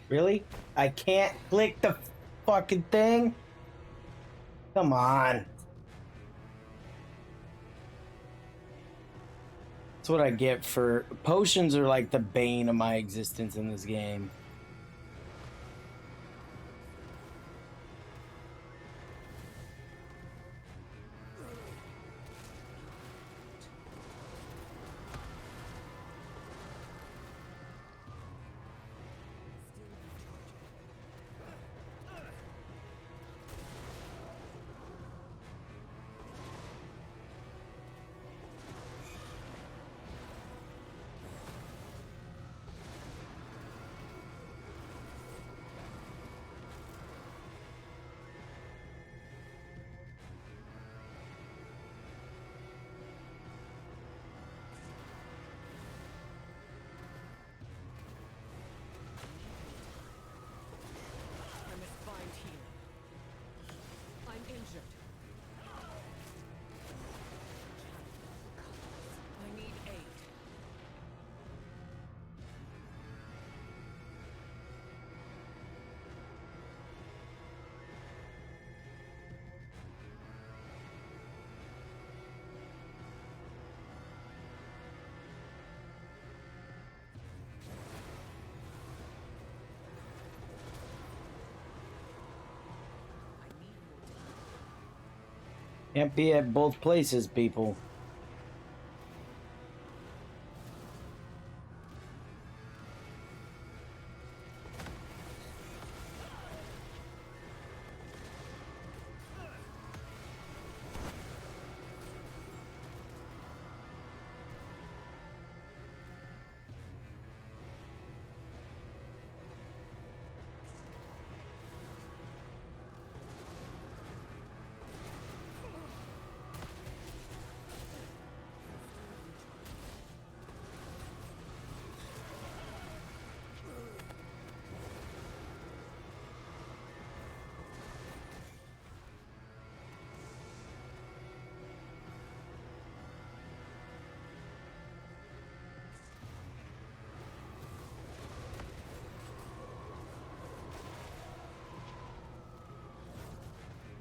Really? I can't click the fucking thing? Come on. That's what I get for potions are like the bane of my existence in this game. I must find healing. I'm injured. I need aid. Can't be at both places, people.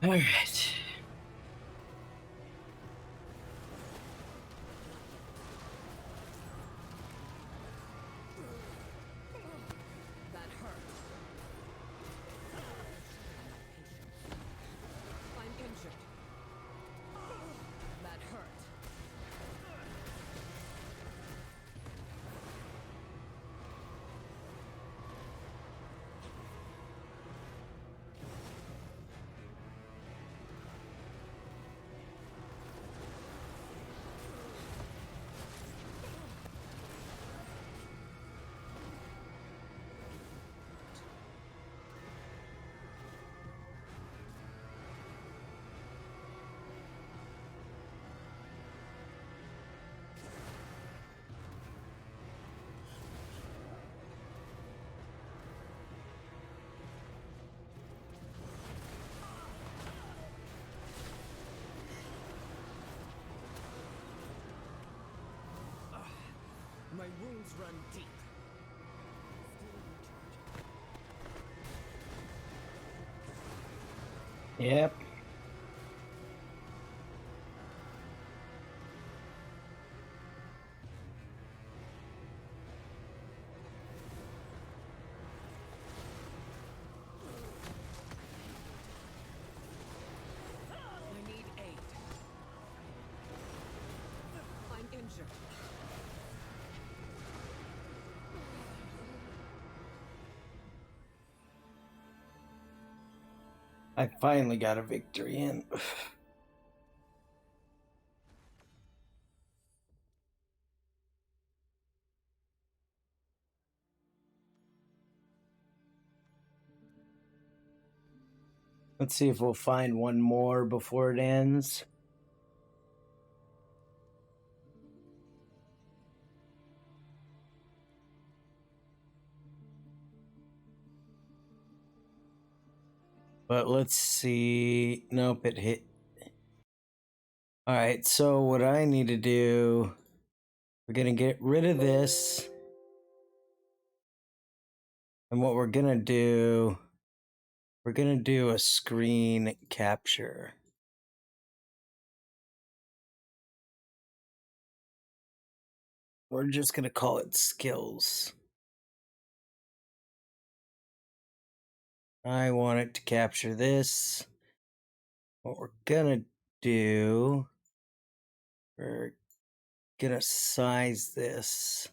All right. That hurt. I'm injured. That hurt. My wounds run deep. Yep. I need aid. I'm injured. I finally got a victory in. Let's see if we'll find one more before it ends. But let's see. Nope, it hit. All right, so what I need to do, we're going to get rid of this. And what we're gonna do a screen capture. We're just gonna call it skills. I want it to capture this. What we're gonna do, we're gonna size this.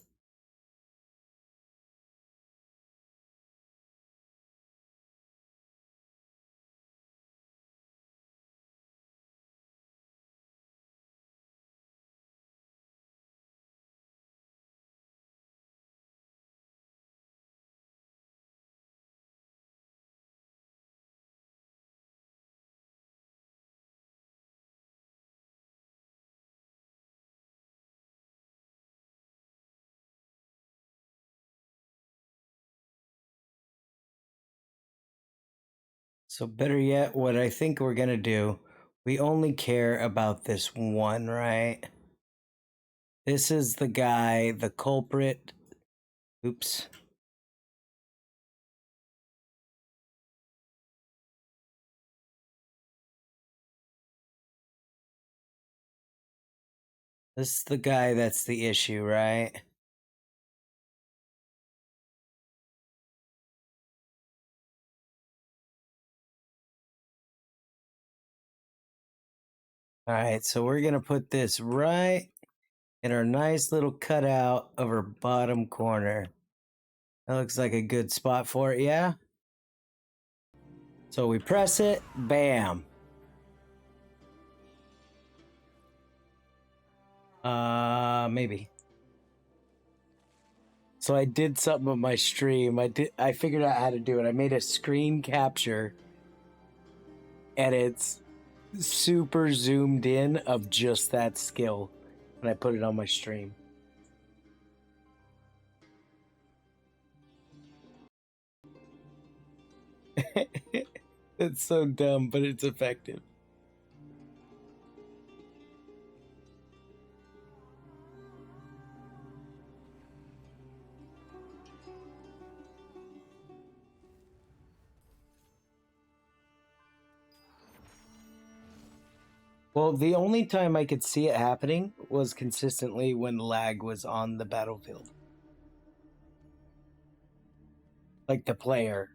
So better yet, what I think we're gonna do, we only care about this one, right? This is the guy, the culprit. Oops. This is the guy that's the issue, right? Alright, so we're gonna put this right in our nice little cutout of our bottom corner. That looks like a good spot for it, yeah? So we press it, bam. Maybe. So I did something on my stream. I figured out how to do it. I made a screen capture and it's super zoomed in of just that skill. And I put it on my stream. It's so dumb, but it's effective. Well, the only time I could see it happening was consistently when lag was on the battlefield. Like the player.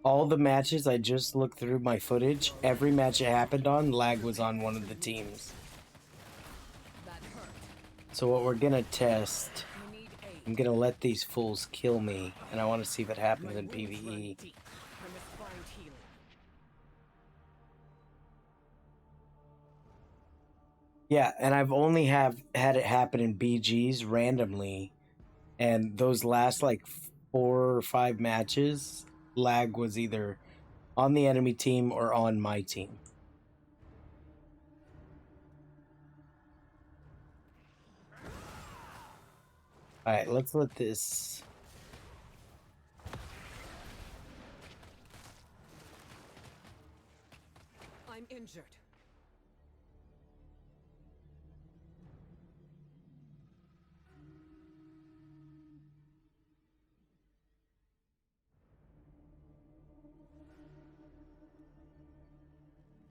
All the matches, I just looked through my footage. Every match it happened on, lag was on one of the teams. So what we're gonna test, I'm gonna let these fools kill me, and I want to see if it happens in PvE. Yeah, and I've only had it happen in BGs randomly, and those last like 4 or 5 matches, lag was either on the enemy team or on my team. Alright, let's let this... I'm injured.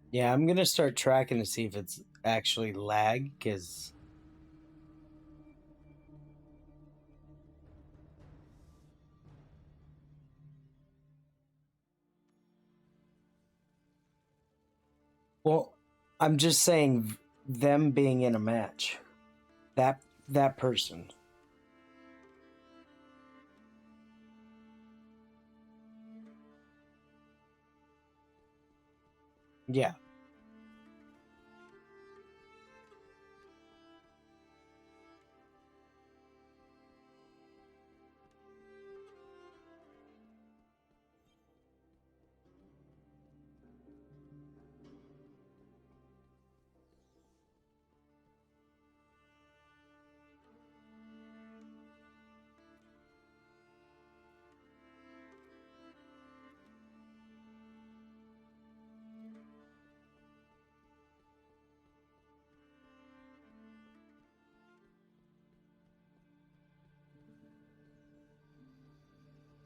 Yeah, I'm gonna start tracking to see if it's actually lag, because... Well, I'm just saying them being in a match. That person. Yeah.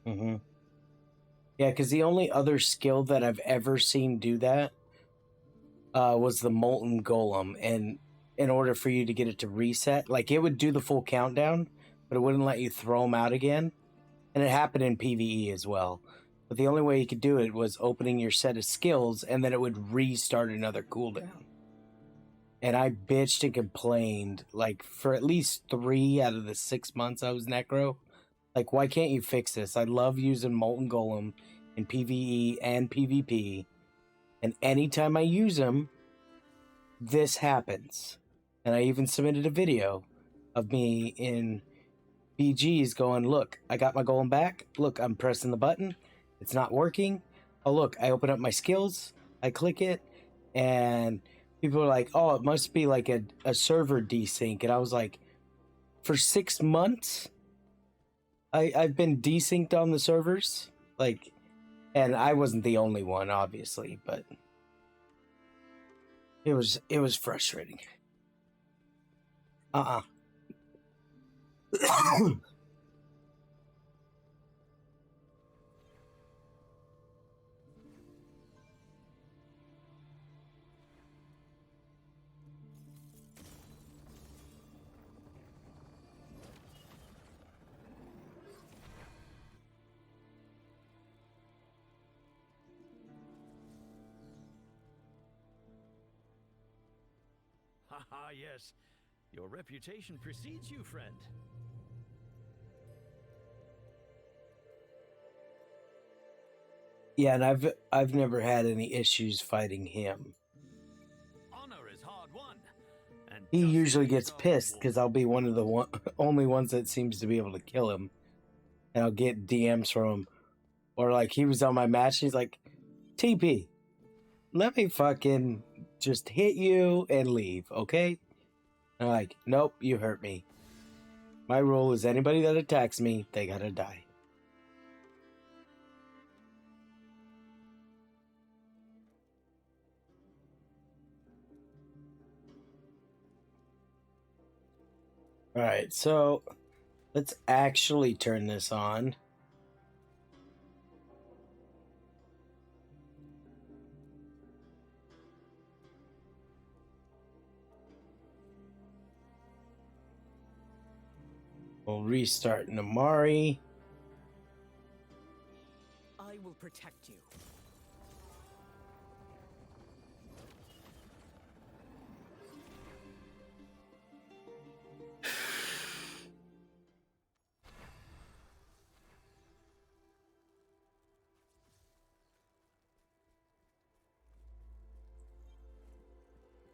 Mm-hmm. Yeah, because the only other skill that I've ever seen do that was the Molten Golem. And in order for you to get it to reset, like it would do the full countdown, but it wouldn't let you throw them out again. And it happened in PvE as well. But the only way you could do it was opening your set of skills, and then it would restart another cooldown. And I bitched and complained, like, for at least 3 out of the 6 months I was Necro. Like, why can't you fix this? I love using Molten Golem in PvE and PvP. And anytime I use them, this happens. And I even submitted a video of me in BG's going, look, I got my golem back. Look, I'm pressing the button. It's not working. Oh, look, I open up my skills. I click it. And people are like, oh, it must be like a server desync. And I was like, for 6 months, I've been desynced on the servers. Like, and I wasn't the only one, obviously, but it was frustrating. Haha, yes. Your reputation precedes you, friend. Yeah, and I've never had any issues fighting him. Honor is hard won. And He usually gets pissed because I'll be one of the only ones that seems to be able to kill him. And I'll get DMs from him. Or like he was on my match, he's like, TP, let me fucking just hit you and leave, okay? And I'm like, nope, you hurt me. My rule is anybody that attacks me, they gotta die. Alright, so let's actually turn this on. We'll restart Namari. I will protect you.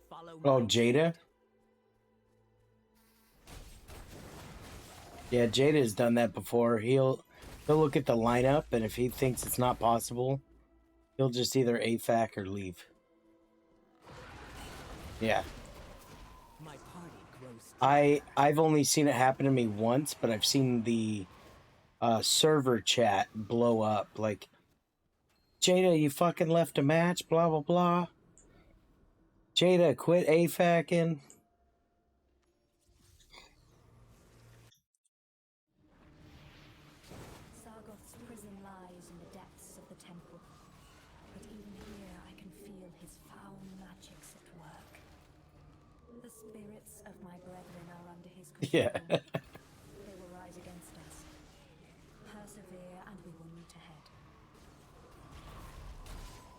Follow Oh, my Jada? Yeah, Jada has done that before. He'll look at the lineup, and if he thinks it's not possible, he'll just either AFAK or leave. Yeah. My party grows. I've only seen it happen to me once, but I've seen the server chat blow up. Like, Jada, you fucking left a match, blah, blah, blah. Jada, quit AFAKing. Sargoth's prison lies in the depths of the temple. But even here I can feel his foul magics at work. The spirits of my brethren are under his control. Yeah. They will rise against us. Persevere and we will meet ahead.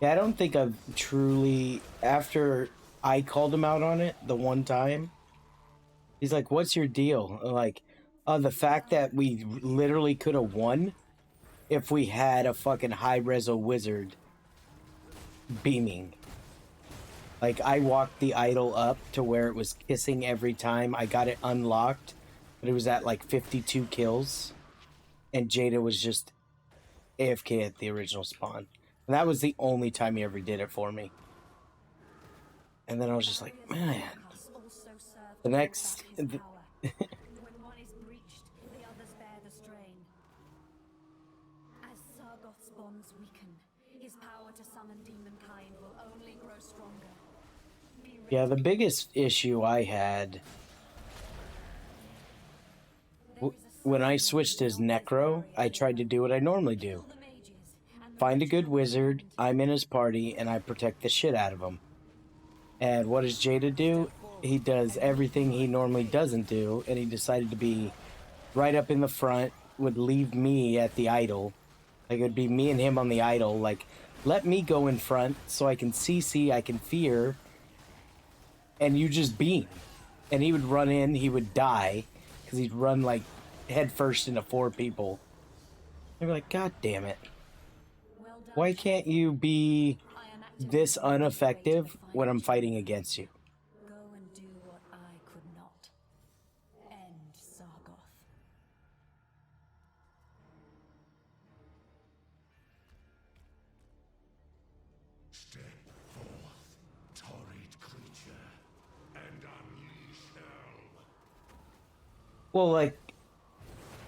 Yeah, I don't think I've truly, after I called him out on it the one time, he's like, what's your deal? I'm like, the fact that we literally could have won if we had a fucking high reso wizard beaming. Like, I walked the idol up to where it was kissing every time. I got it unlocked, but it was at like 52 kills. And Jada was just AFK at the original spawn. And that was the only time he ever did it for me. And then I was just like, man. The next... When one is breached, the others bear the strain. As Sargoth's bonds weaken, his power to summon demonkind will only grow stronger. Yeah, the biggest issue I had When I switched his Necro, I tried to do what I normally do. Find a good wizard, I'm in his party, and I protect the shit out of him. And what does Jada do? He does everything he normally doesn't do, and he decided to be right up in the front, would leave me at the idol. Like, it would be me and him on the idol. Like, let me go in front so I can CC, I can fear, and you just beam. And he would run in, he would die, because he'd run, like, head first into 4 people. They'd be like, God damn it. Why can't you be this ineffective when I'm fighting against you? Go and do what I could not. End Sargoth. Step forth, torrid creature, and unleash hell. Well, like,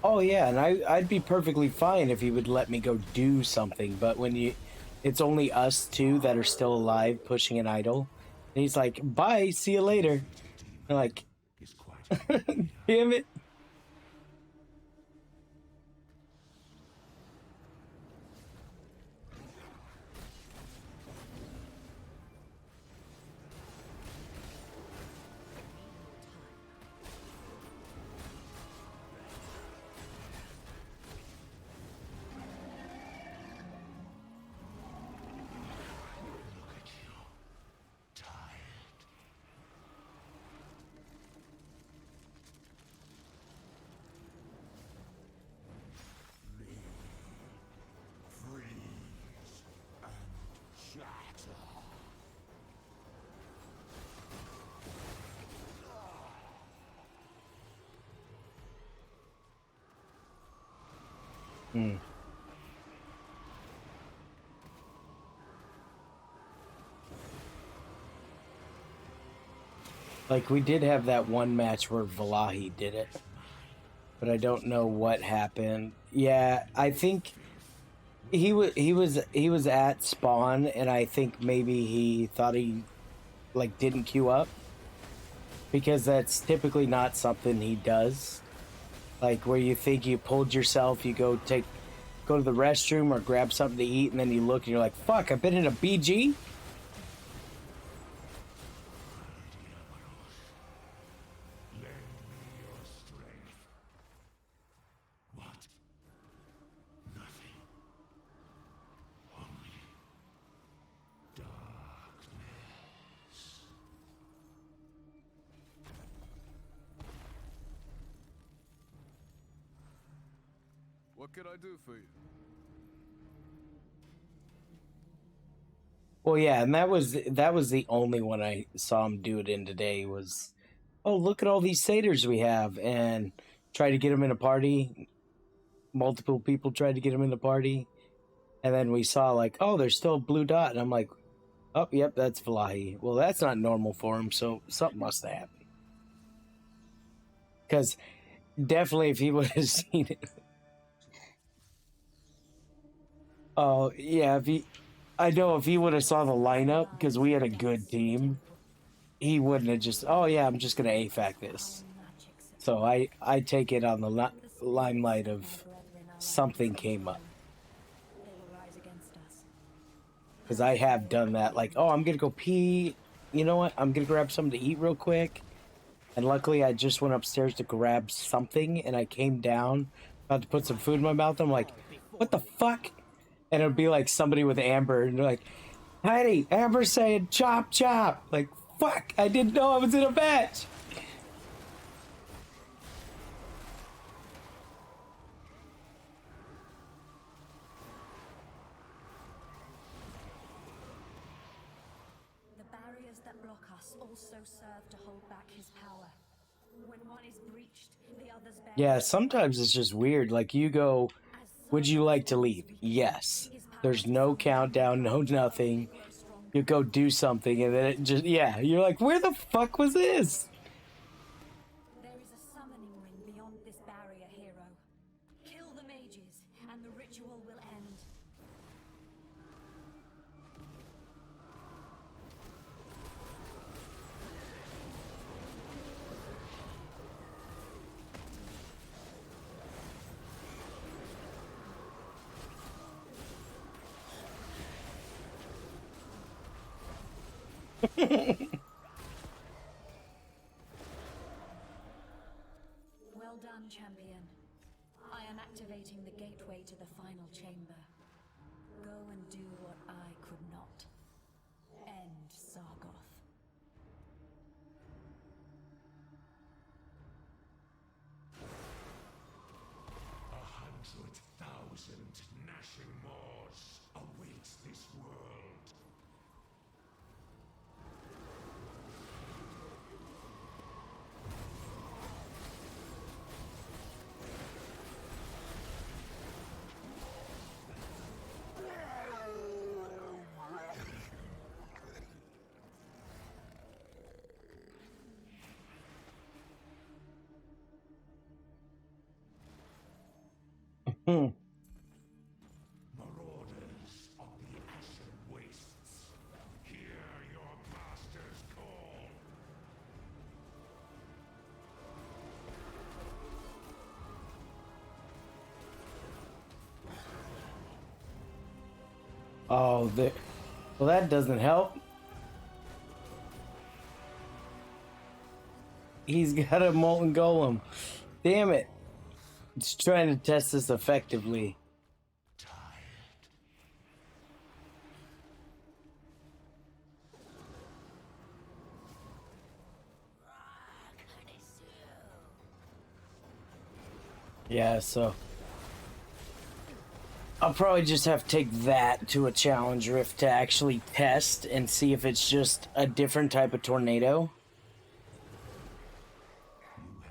oh yeah, and I'd be perfectly fine if he would let me go do something, but when it's only us two that are still alive pushing an idol, and he's like, bye, see you later. I'm like, damn it. Hmm. Like, we did have that one match where Valahi did it, but I don't know what happened. Yeah, I think he was at spawn, and I think maybe he thought he like didn't queue up, because that's typically not something he does. Like, where you think you pulled yourself, you go to the restroom or grab something to eat, and then you look and you're like, fuck, I've been in a BG? What could I do for you? Well, yeah, and that was the only one I saw him do it in today was, oh, look at all these satyrs we have, and try to get him in a party. Multiple people tried to get him in the party, and then we saw like, oh, there's still a blue dot, and I'm like, oh, yep, that's Valahi. Well, that's not normal for him, so something must have happened. Because definitely if he would have seen it. Oh, yeah, I know if he would have saw the lineup, because we had a good team, he wouldn't have just, oh yeah, I'm just going to AFAC this. So I take it on the limelight of something came up. Because I have done that, like, oh, I'm going to go pee, you know what, I'm going to grab something to eat real quick. And luckily I just went upstairs to grab something, and I came down, about to put some food in my mouth, I'm like, what the fuck? And it would be like somebody with Amber, and they're like, Heidi, Amber's saying chop chop. Like, fuck, I didn't know I was in a match. The barriers that block us also serve to hold back his power. When one is breached, the others bear. Yeah, sometimes it's just weird. Like, you go, would you like to leave? Yes. There's no countdown, no nothing. You go do something, and then it just, yeah, you're like, where the fuck was this? There is a summoning ring beyond this barrier, hero. Kill the mages, and the ritual will end. Well done, champion. I am activating the gateway to the final chamber. Go and do what I could not. End Sargoth. 100,000 gnashing maws awaits this world. Marauders of the Ashen Wastes, hear your master's call. Oh, well, that doesn't help. He's got a molten golem. Damn it. It's trying to test this effectively. Yeah, so I'll probably just have to take that to a challenge rift to actually test and see if it's just a different type of tornado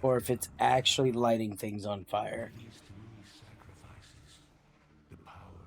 or if it's actually lighting things on fire. These three sacrifices, the power of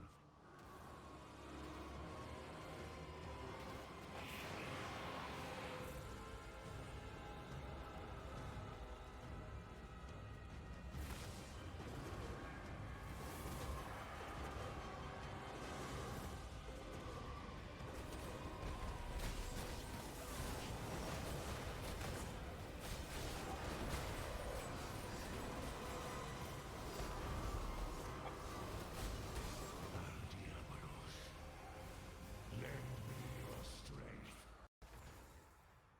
lend me your strength.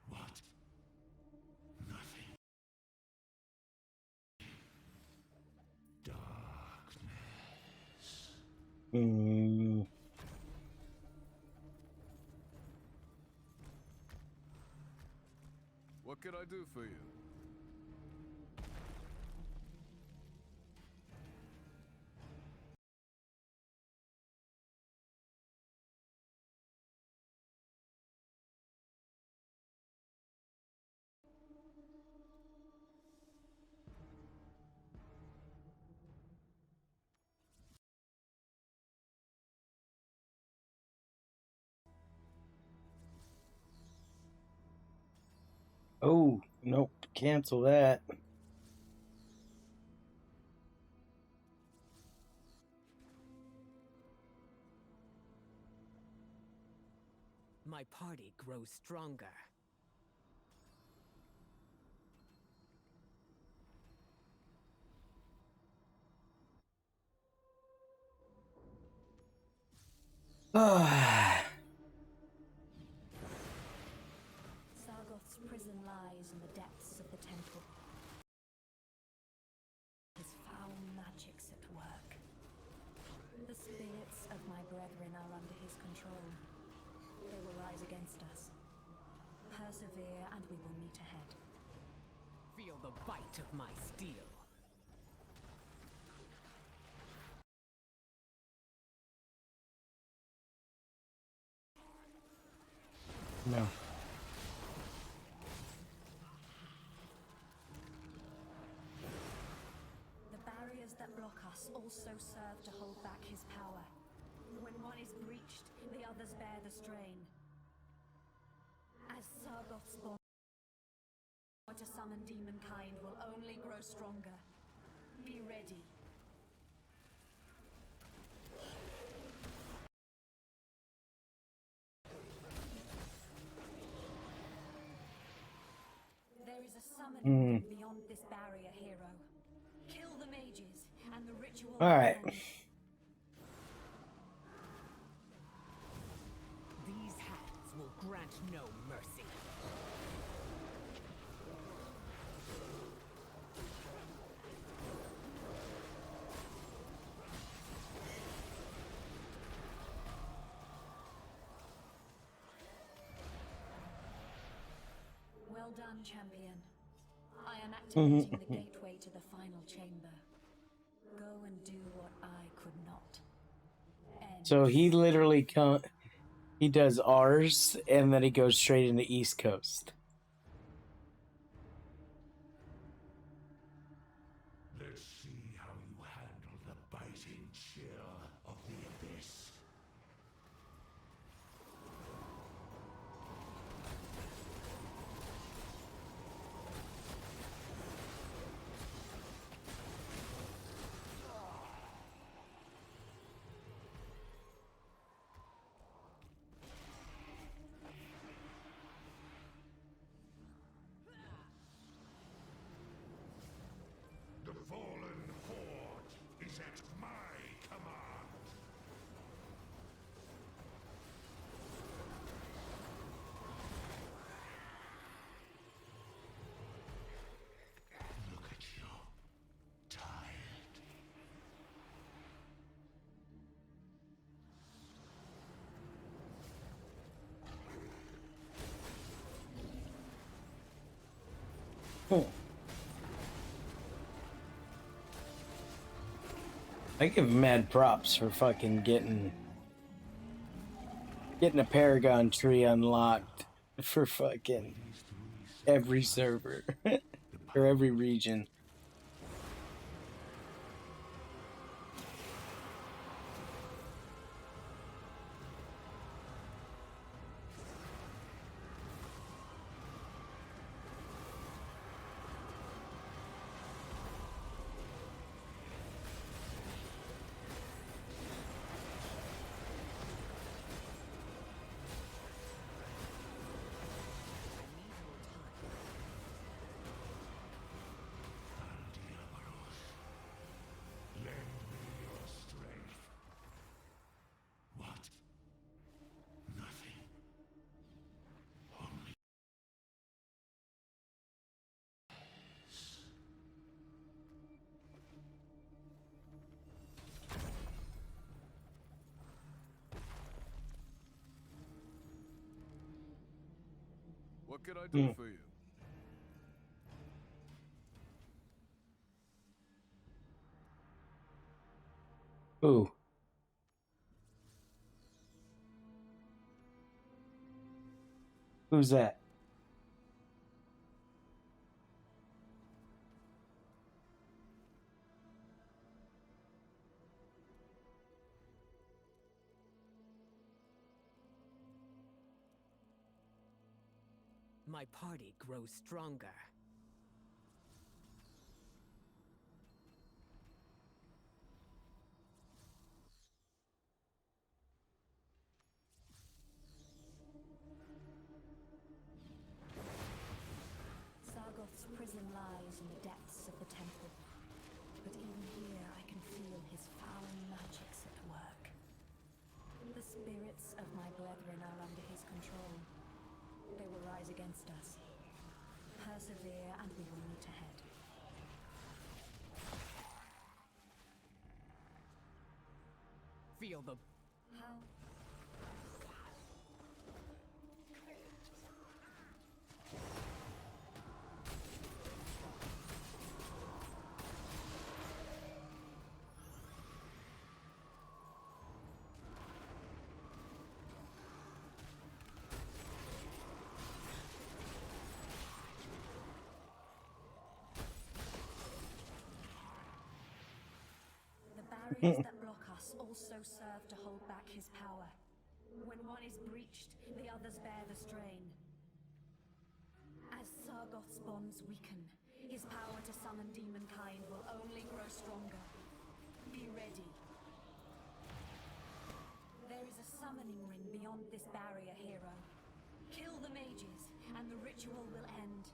What? Nothing. Darkness. What can I do for you? Oh, nope. Cancel that. My party grows stronger. Sargoth's prison lies in the depths of the temple. His foul magic's at work. The spirits of my brethren are under his control. They will rise against us. Persevere and we will meet ahead. Feel the bite of my steel. No. The barriers that block us also serve to hold back his power. When one is breached, the others bear the strain. As Sargoth's bond to summon demonkind will only grow stronger. Be ready. There is a summoning beyond this barrier, hero. Kill the mages, and the ritual will Alright. end. These hands will grant no mercy. done, champion. I am activating the gateway to the final chamber. Go and do what I could not. End. So he literally he does ours and then he goes straight into East Coast. Let's see how you handle the biting chill of the abyss. The fallen horde is at my command. Look at you, tired. I give mad props for fucking getting a Paragon tree unlocked for fucking every server or every region. Lend me your strength. What? Nothing. Only. What can I do for you? Ooh. Who's that? My party grows stronger. Sargoth's prison lies in the depths of the temple. But even here I can feel his foul magics at work. The spirits of my brethren are under his control. They will rise against us. Persevere and we will meet ahead. Feel the How? The barriers that block us also serve to hold back his power. When one is breached, the others bear the strain. As Sargoth's bonds weaken, his power to summon demonkind will only grow stronger. Be ready. There is a summoning ring beyond this barrier, hero. Kill the mages, and the ritual will end.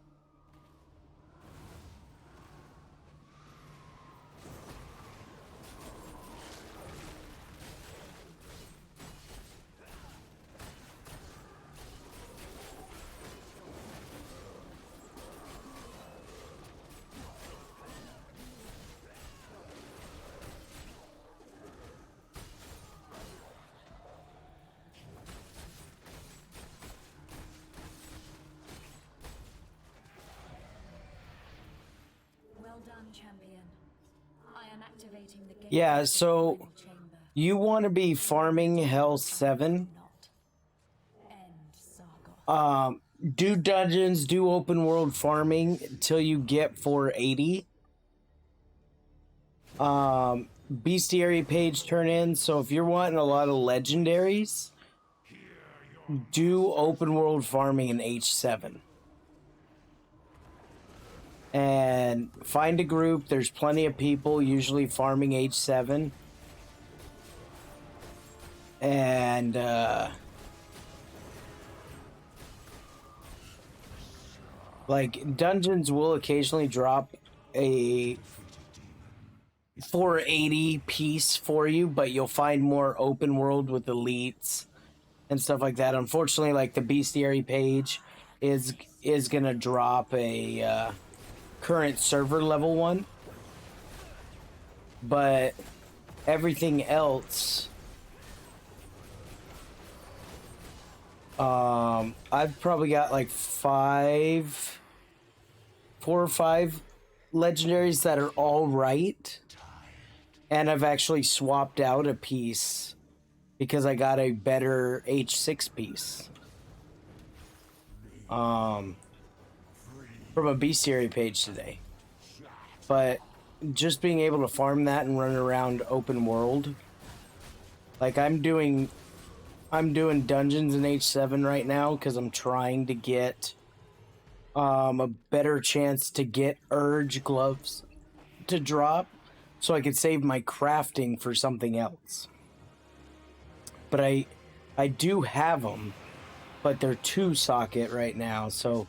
Well done, champion. I am activating the gate Yeah, of the so final chamber. you want to be farming Hell 7. Not end Sargoth. Do dungeons, do open world farming until you get 480. Bestiary page turn in. So if you're wanting a lot of legendaries, do open world farming in H7. And find a group. There's plenty of people usually farming H7. And like dungeons will occasionally drop a 480 piece for you, but you'll find more open world with elites and stuff like that. Unfortunately, like the bestiary page is gonna drop a current server level 1, but everything else, I've probably got like 4 or 5 legendaries that are all right, and I've actually swapped out a piece because I got a better H6 piece from a bestiary page today. But just being able to farm that and run around open world, like I'm doing dungeons in H7 right now because I'm trying to get a better chance to get urge gloves to drop so I could save my crafting for something else. But I do have them, but they're 2 socket right now, so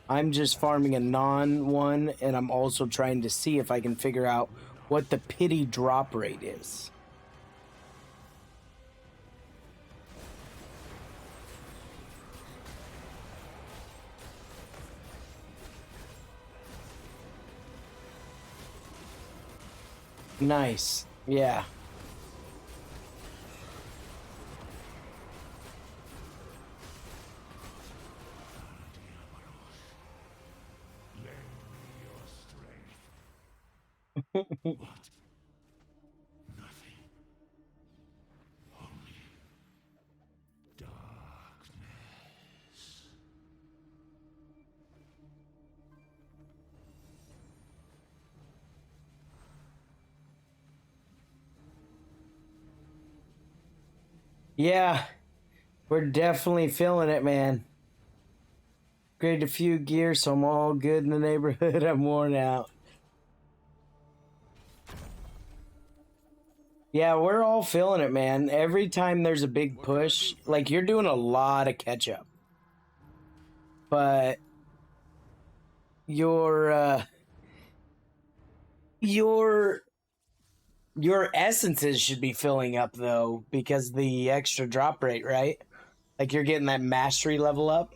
I'm just farming a non one, and I'm also trying to see if I can figure out what the pity drop rate is. Nice. Yeah. What? Nothing. Only darkness. Yeah. We're definitely feeling it, man. Graded a few gear, so I'm all good in the neighborhood. I'm worn out. Yeah, we're all feeling it, man. Every time there's a big push, like you're doing a lot of catch up. But your essences should be filling up though, because the extra drop rate, right? Like you're getting that mastery level up.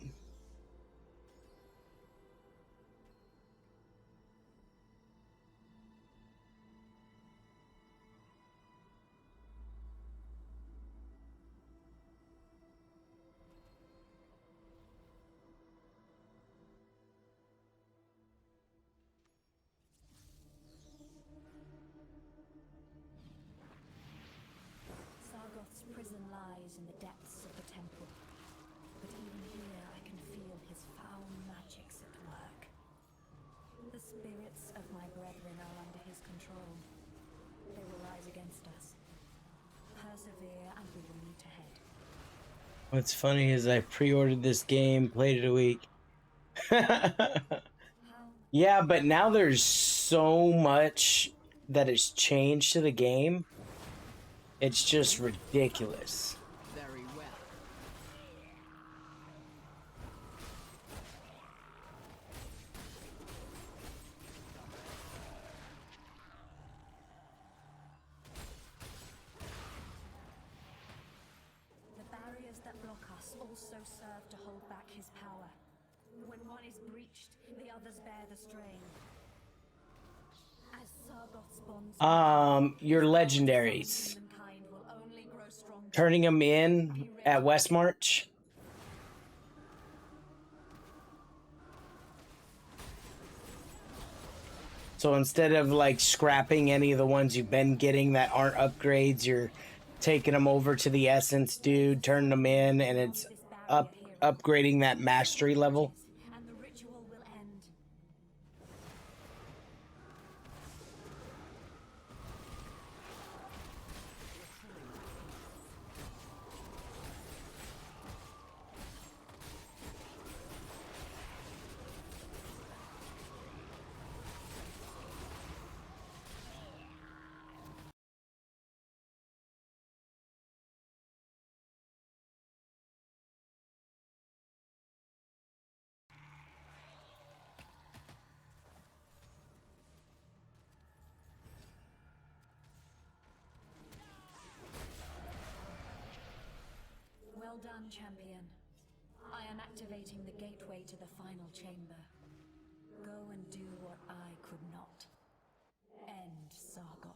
Sargoth's prison lies in the depths of the temple. But even here I can feel his foul magics at work. The spirits of my brethren are under his control. They will rise against us. Persevere and we will meet ahead. What's funny is I pre-ordered this game, played it a week. Yeah, but now there's so much that has changed to the game. It's just ridiculous. Very well. The barriers that block us also serve to hold back his power. When one is breached, the others bear the strain. As Sargoth's bonds Your legendaries. humankind will only grow stronger. Turning them in at Westmarch. So instead of like scrapping any of the ones you've been getting that aren't upgrades, you're taking them over to the essence dude, turning them in, and it's upgrading that mastery level. And the ritual will end. Well done, champion. I am activating the gateway to the final chamber. Go and do what I could not. End Sargoth.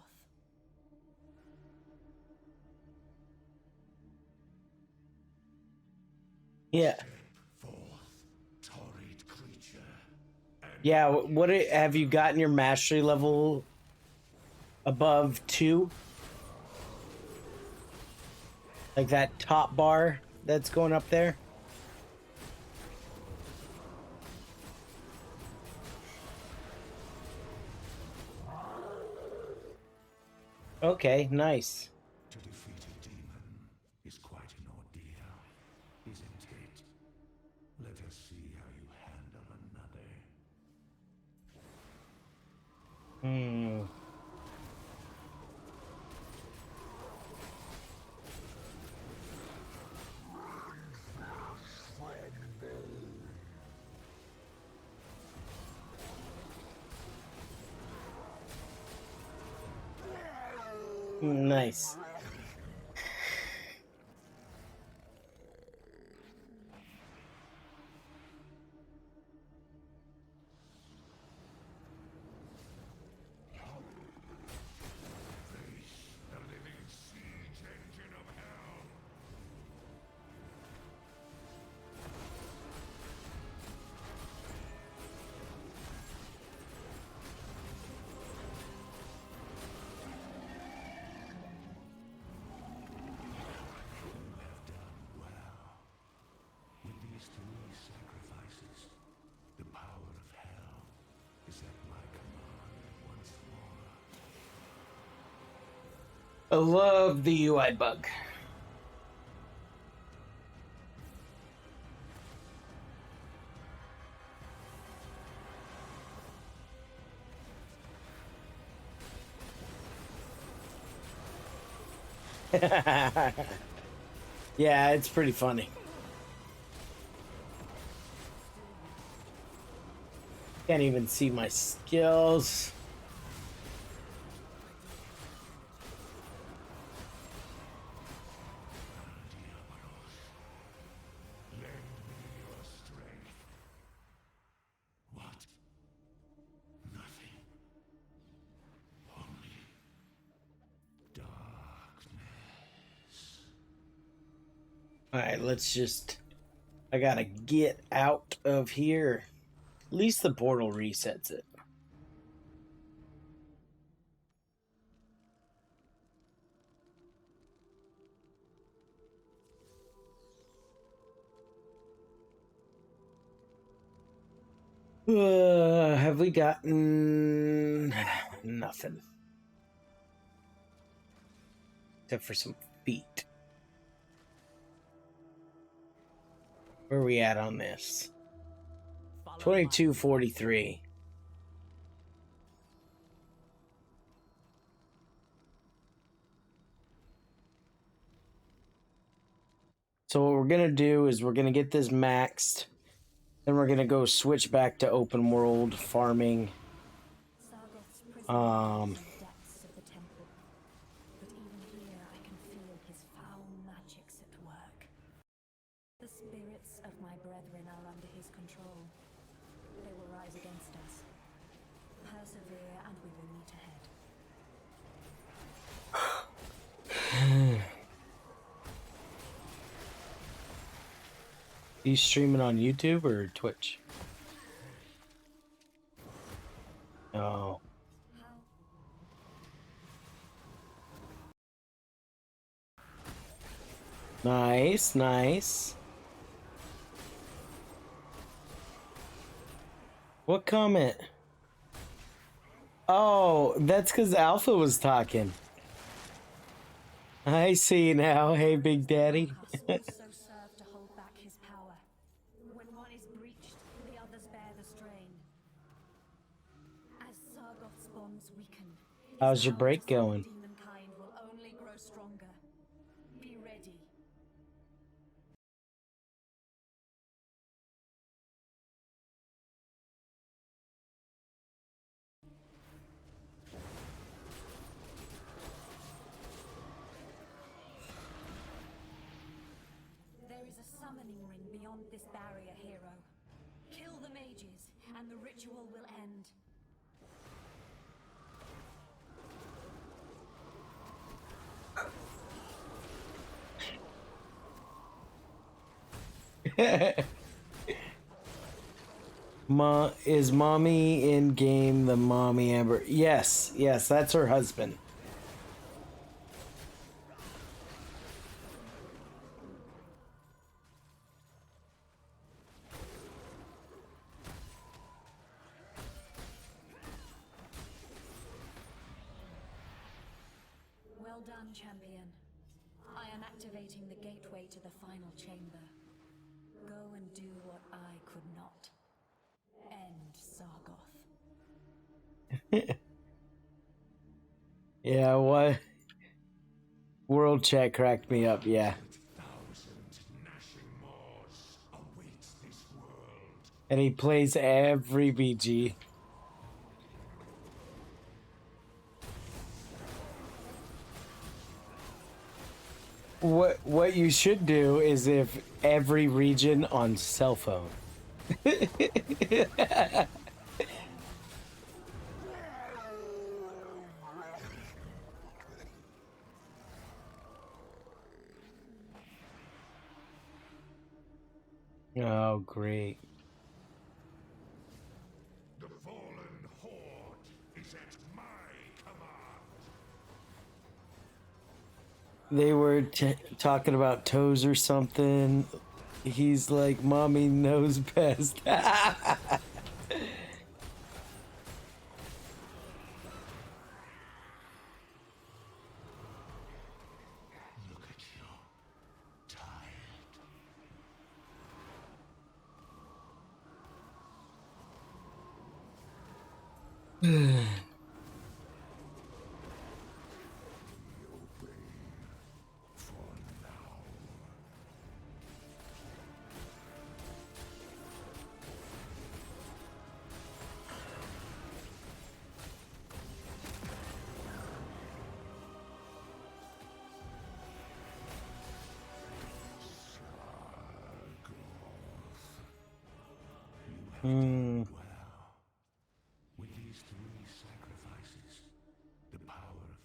Yeah. Forth, torrid creature. Yeah, what have you gotten your mastery level above 2? Like that top bar that's going up there? Okay, nice. To defeat a demon is quite an ordeal, isn't it? Let us see how you handle another. Nice. The living siege engine of hell. The power of hell is at my command once more. I love the UI bug. Yeah, it's pretty funny. Can't even see my skills. Lend me your strength. What? Nothing. Only darkness. Alright, let's just... I gotta get out of here. At least the portal resets it. Have we gotten nothing? Except for some feet. Where are we at on this? 2243. So what we're gonna do is we're gonna get this maxed. Then we're gonna go switch back to open world farming. Sargoth's prison lies in the depths of the temple. But even here I can feel his foul magics at work. The spirits of my brethren are under his control. They will rise against us. Persevere and we will meet ahead. Are you streaming on YouTube or Twitch? Oh. Nice, nice. What comment? Oh, that's because Alpha was talking. I see now. Hey, Big Daddy. Also serve to hold back his power. When one is breached, the others bear the strain. As Sargoth's bonds weaken, his How's your power break to summon going? demonkind will only grow stronger. Be ready. There is a summoning ring beyond this barrier, hero. Kill the mages, and the ritual will end. Is mommy in game the mommy Amber? Yes, yes, that's her husband. Well done, champion. I am activating the gateway to the final chamber. Go and do what I could not. End Sargoth. Yeah, what? World chat cracked me up, yeah. And he plays every BG. What you should do is if every region on cell phone. Oh, great. The fallen horde is at my command. They were talking about toes or something. He's like, mommy knows best. Look at you, tired. Hmm. With these three sacrifices, the power of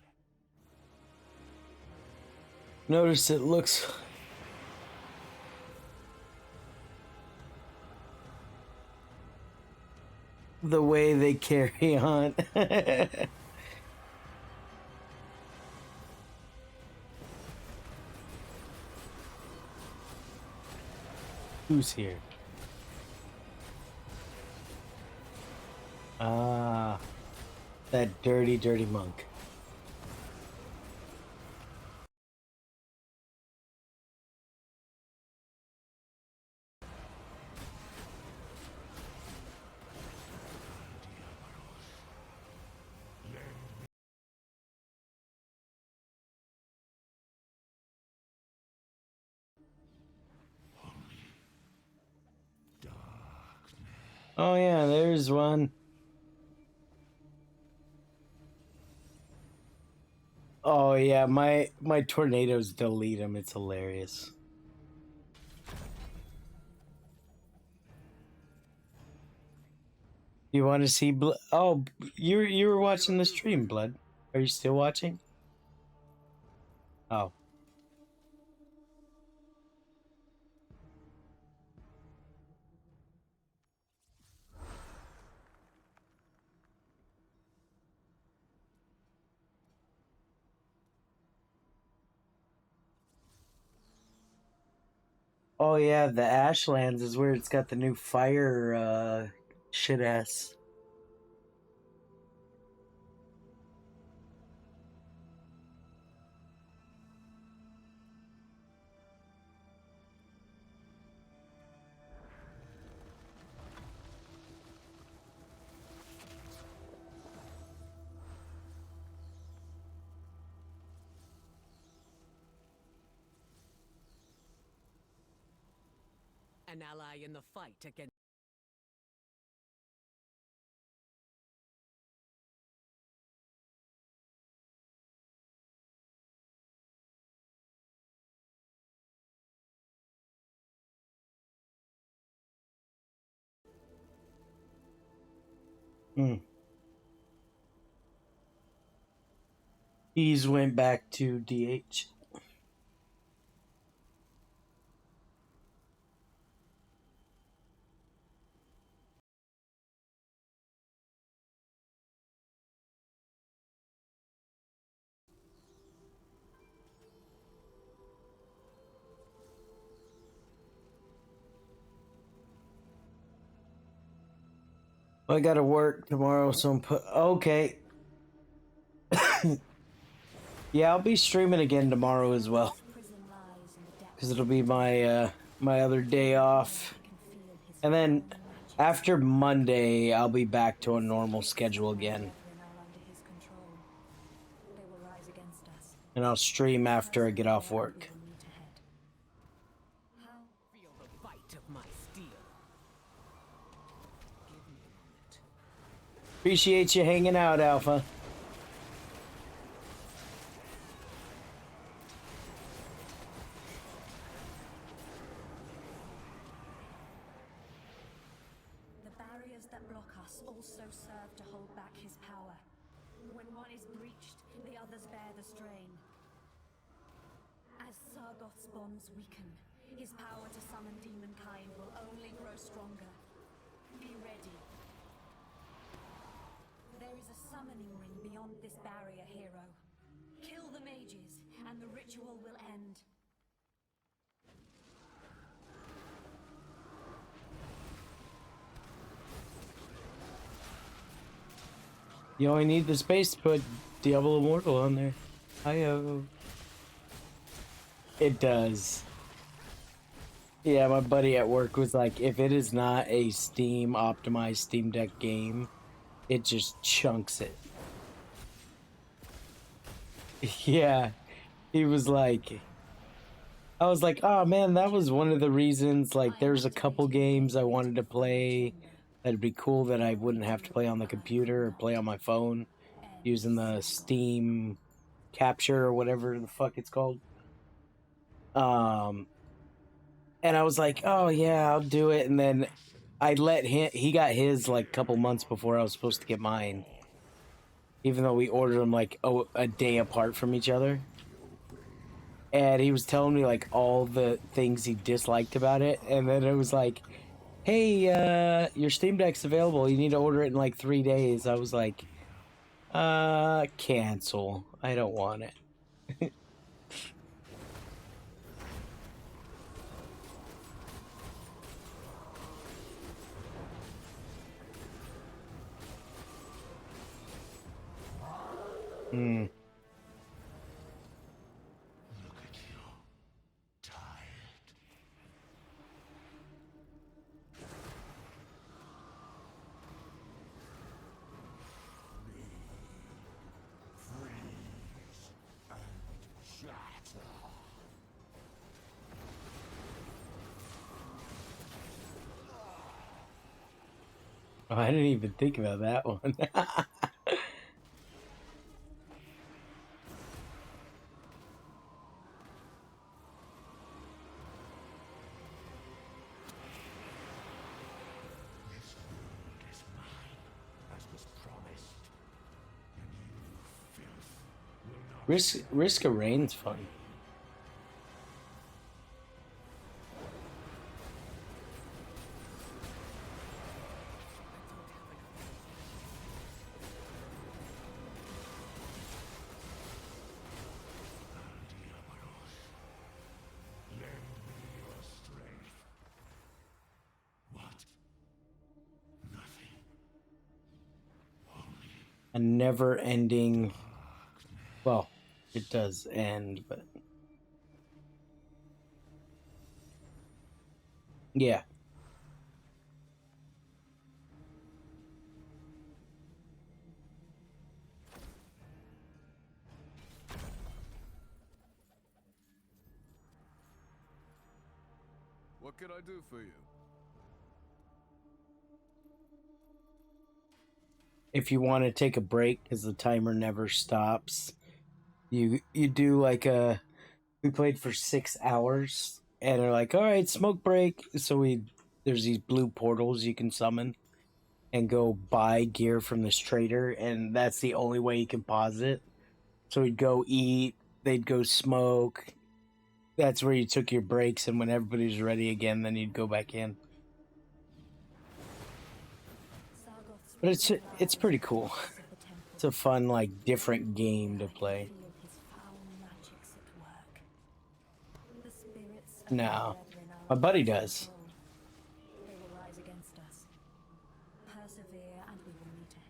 Notice it looks. The way they carry on. Who's here? Ah, that dirty, dirty monk. Oh yeah, there's one. Oh yeah, my tornadoes delete them. It's hilarious. You want to see blood? Oh, you were watching the stream, blood. Are you still watching? Oh. Oh yeah, the Ashlands is where it's got the new fire shit ass. An ally in the fight against. He's went back to DH. I gotta work tomorrow, so I'm okay. Yeah, I'll be streaming again tomorrow as well, because it'll be my my other day off, and then after Monday I'll be back to a normal schedule again, and I'll stream after I get off work. Feel the bite of my steel. Give me a moment. Appreciate you hanging out, Alpha. The barriers that block us also serve to hold back his power. When one is breached, the others bear the strain. As Sargoth's bonds weaken, his power to summon demonkind will only grow stronger. Be ready. There is a summoning ring beyond this barrier, hero. Kill the mages, and the ritual will end. You only need the space to put Diablo Immortal on there. It does. Yeah, my buddy at work was like, if it is not a Steam optimized Steam Deck game, it just chunks it. Yeah, he was like, I was like, oh man, that was one of the reasons. Like, there's a couple games I wanted to play that'd be cool that I wouldn't have to play on the computer or play on my phone using the Steam capture or whatever the fuck it's called. And I was like, oh yeah, I'll do it. And then I let him, he got his like a couple months before I was supposed to get mine, even though we ordered them like a day apart from each other. And he was telling me like all the things he disliked about it. And then it was like, hey, your Steam Deck's available. You need to order it in like 3 days. I was like, cancel. I don't want it. Look at you. Tired. Freeze and shatter. Oh, I didn't even think about that one. This world is mine, as was promised. And you, filth, will not Risk of Rain's fun. Lend me your strength. a never-ending. Well, it does end, but yeah. What could I do for you? If you want to take a break, because the timer never stops, you do like a. We played for 6 hours, and they're like, "All right, smoke break." So there's these blue portals you can summon and go buy gear from this trader, and that's the only way you can pause it. So we'd go eat, they'd go smoke. That's where you took your breaks, and when everybody's ready again, then you'd go back in. Sargoth's But prison it's lies pretty in the cool. depths of the temple. It's a fun, like, different game to I can play. feel his foul magics at work. The spirits of No, my brethren are my buddy under does. control. They will rise against us. Persevere and we will meet it.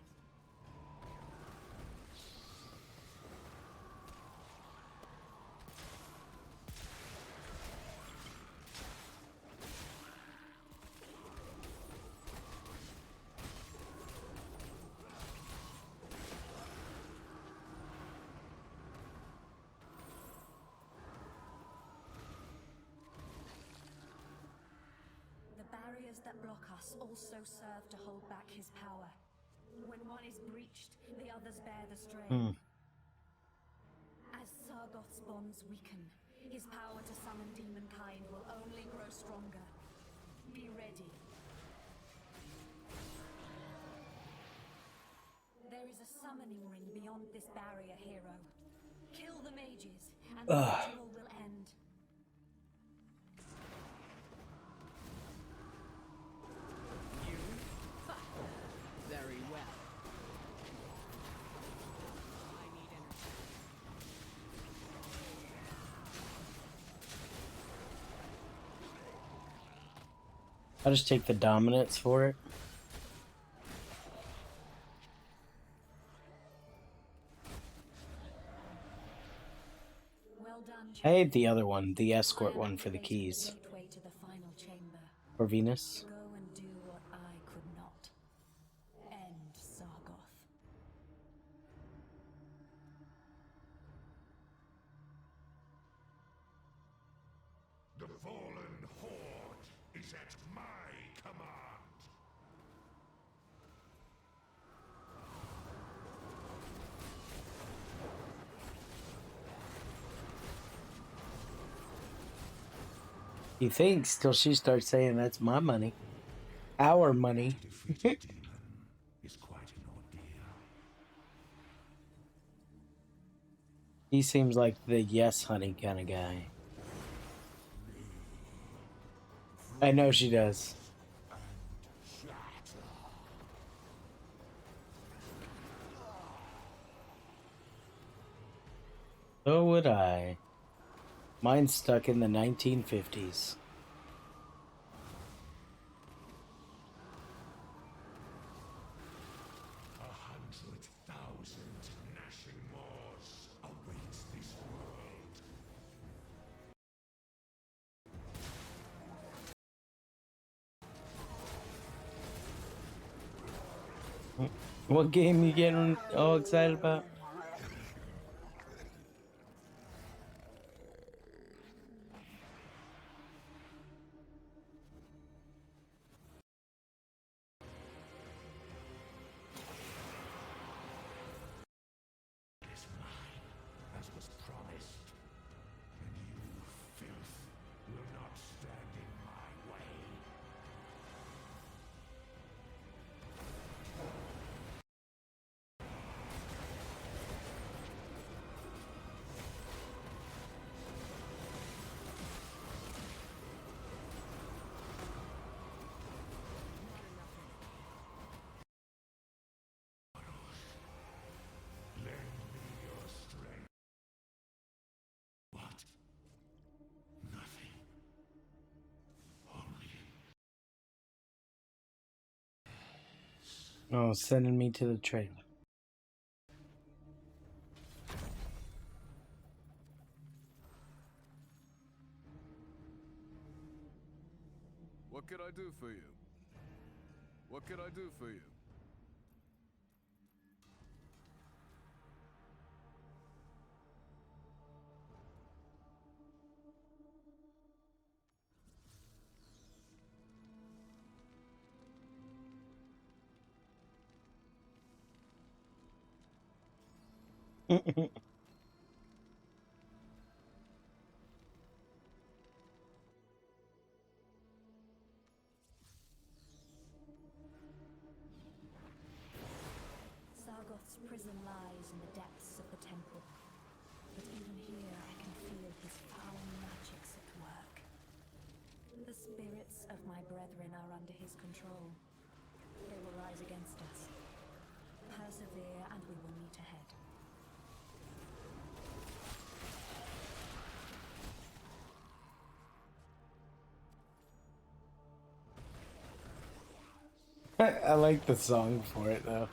The barriers that block us also serve to hold back his power. When one is breached, the others bear the strain. As Sargoth's bonds weaken, his power to summon demonkind will only grow stronger. Be ready. There is a summoning ring beyond this barrier, hero. Kill the mages, and the ritual will end. Very well. I need energy. I'll just take the dominance for it. Well done, I hate the other one, the escort one for the activating keys. gateway to the final chamber. Or Venus. Go and do what I could not. End Sargoth. The fallen horde is at my command. He thinks till she starts saying that's my money. Our money. Defeat a demon is quite an ordeal. He seems like the yes honey kind of guy. I know she does. So would I. Mine's stuck in the 1950s. A 100,000 gnashing maws awaits this world. What game you getting all excited about? Is mine, as was promised. And you, filth, will not stand in my way. Lend me your strength. What? Nothing. Only Oh, sending me to the trailer. could I do for you? What could I do for you? Sargoth's prison lies in the depths of the temple. But even here I can feel his foul magics at work. The spirits of my brethren are under his control. They will rise against us. Persevere and we will meet ahead. I like the song for it though.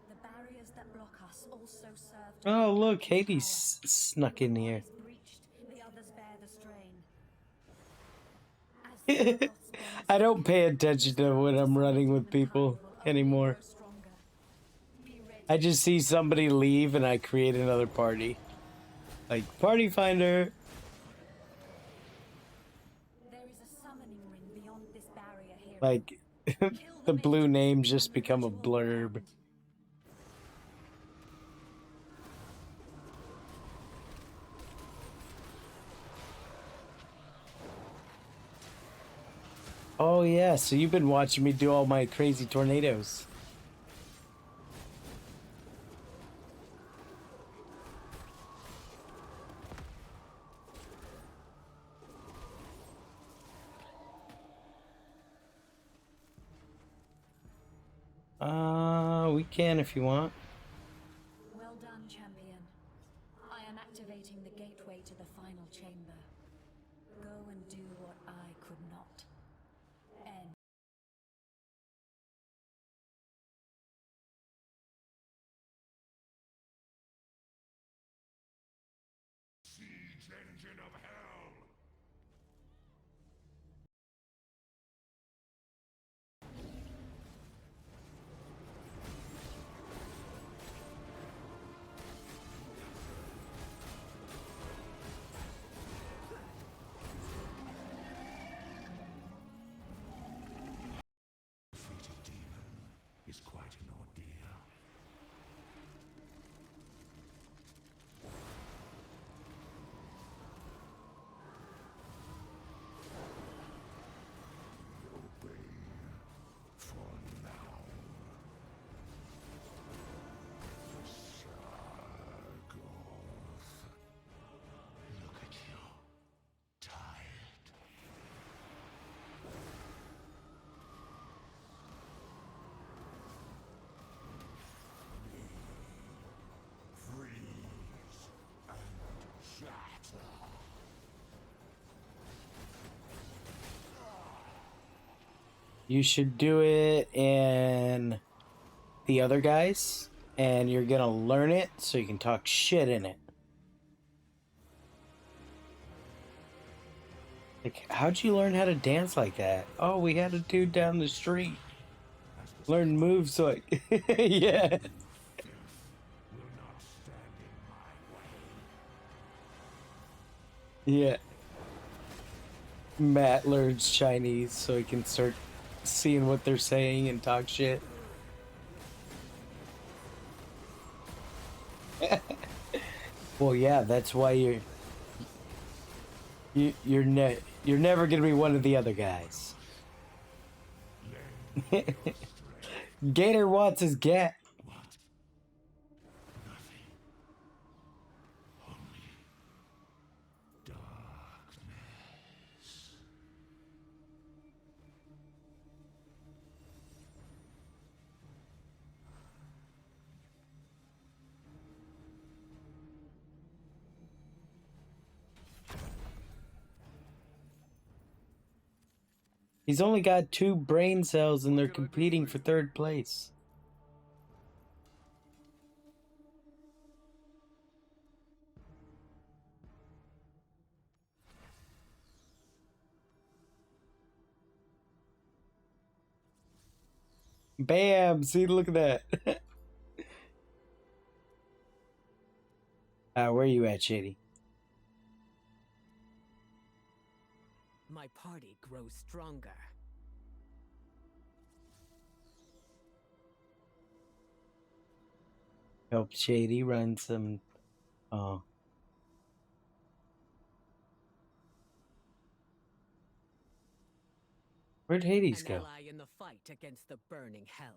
The barriers that block us also serve to Oh look, Hades snuck in here. is breached, the others bear the strain. As Sargoth's bonds I don't pay attention to when I'm running with people anymore. grow stronger, be ready. I just see somebody leave and I create another party. Like, party finder. There is a summoning ring beyond this barrier here. Like, the blue names just become a blurb. Oh yeah, so you've been watching me do all my crazy tornadoes. We can if you want. Well done, champion. I am activating the gateway to the final chamber. Go and do what I could not. End. Siege engine of hell! Defeated demon is quite an ordeal. Obey for now. Sargoth. Look at you. Tired. Freeze and shatter. You should do it in the other guys, and you're gonna learn it so you can talk shit in it. Like, how'd you learn how to dance like that? Oh, we had a dude down the street. Learn moves like, yeah. Will not stand in my way. Yeah. Matt learns Chinese so he can start seeing what they're saying and talk shit. Well, yeah, that's why you're never gonna be one of the other guys. Gator wants his gat. Nothing. Only darkness. He's only got 2 brain cells and they're competing for 3rd place. Bam! See, look at that. Where you at, Shady? My party grows stronger. Help Shady run some. Oh. Where'd Hades An go? ally in the fight against the burning hells.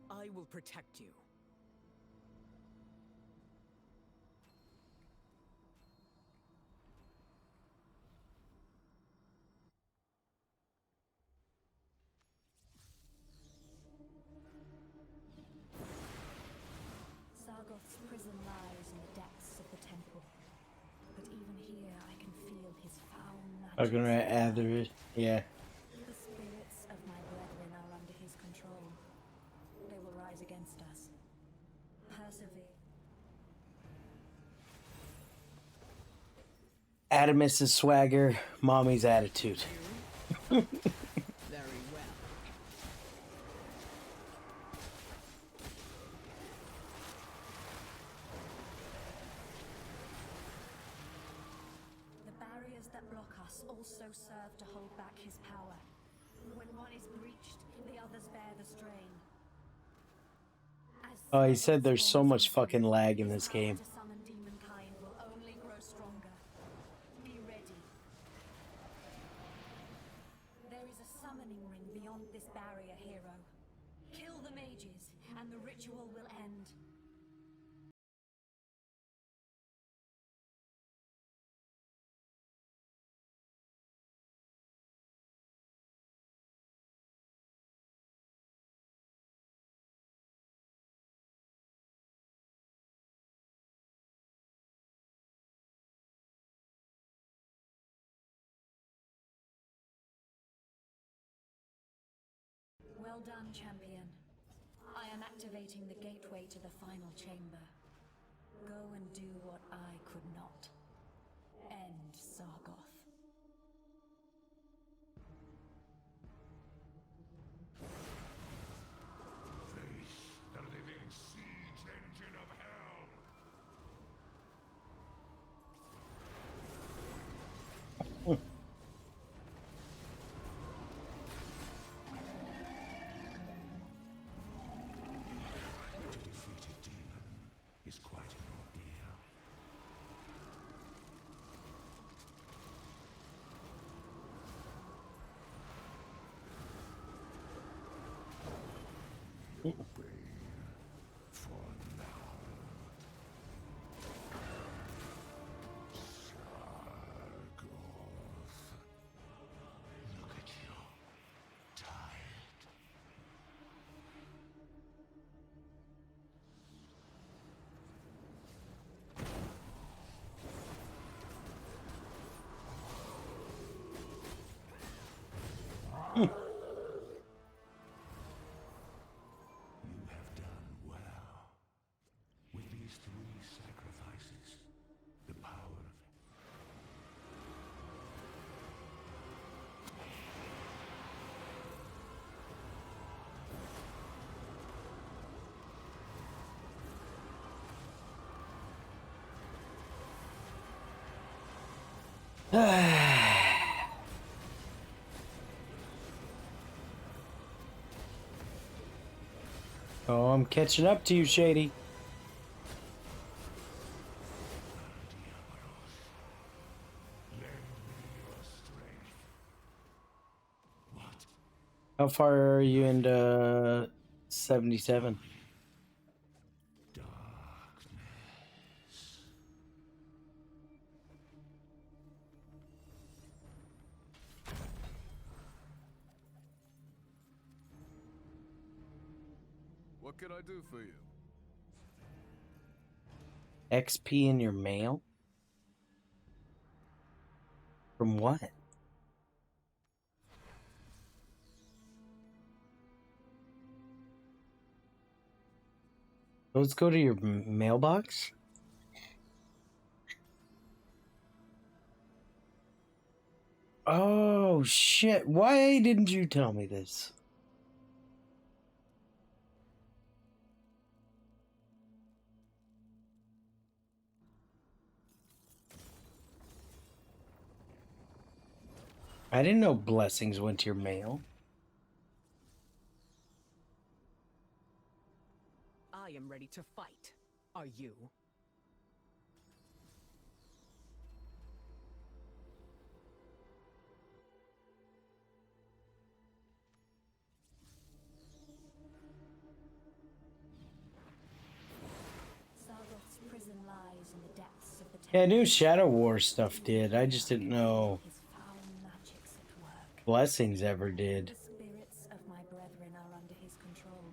I will protect you. Sargoth's prison lies in the depths of the temple. But even here I can feel his foul I'm magic. gonna add the. Yeah. The spirits of my brethren are under his control. They will rise against us. Persevere. Adamus' swagger, mommy's attitude. Very well. The barriers that block us also serve to hold back his power. When one is breached, the others bear the strain. As Oh, he said Sargoth there's so spawns much within, fucking lag in his this power game. to summon demonkind will only grow stronger. Be ready. There is a summoning ring beyond this barrier, hero. Kill the mages, and the ritual will end. Well done, champion. I am activating the gateway to the final chamber. Go and do what I could not. End Sargoth. Face the living siege engine of hell. To defeat a demon is quite an ordeal. No pain for now. Sargoth. Look at you. Tired. You have done well. With these 3 sacrifices, the power of Oh, I'm catching up to you, Shady. lend me your strength. What? How far are you into 77? Darkness. What can I do for you? XP in your mail? From what? Let's go to your mailbox. Oh shit, why didn't you tell me this? I didn't know blessings went to your mail. I am ready to fight. Are you? Sargoth's prison lies in the depths of the Yeah, I temple. knew Shadow War stuff did. I just didn't know His foul magics at work. blessings ever did. The spirits of my brethren are under his control.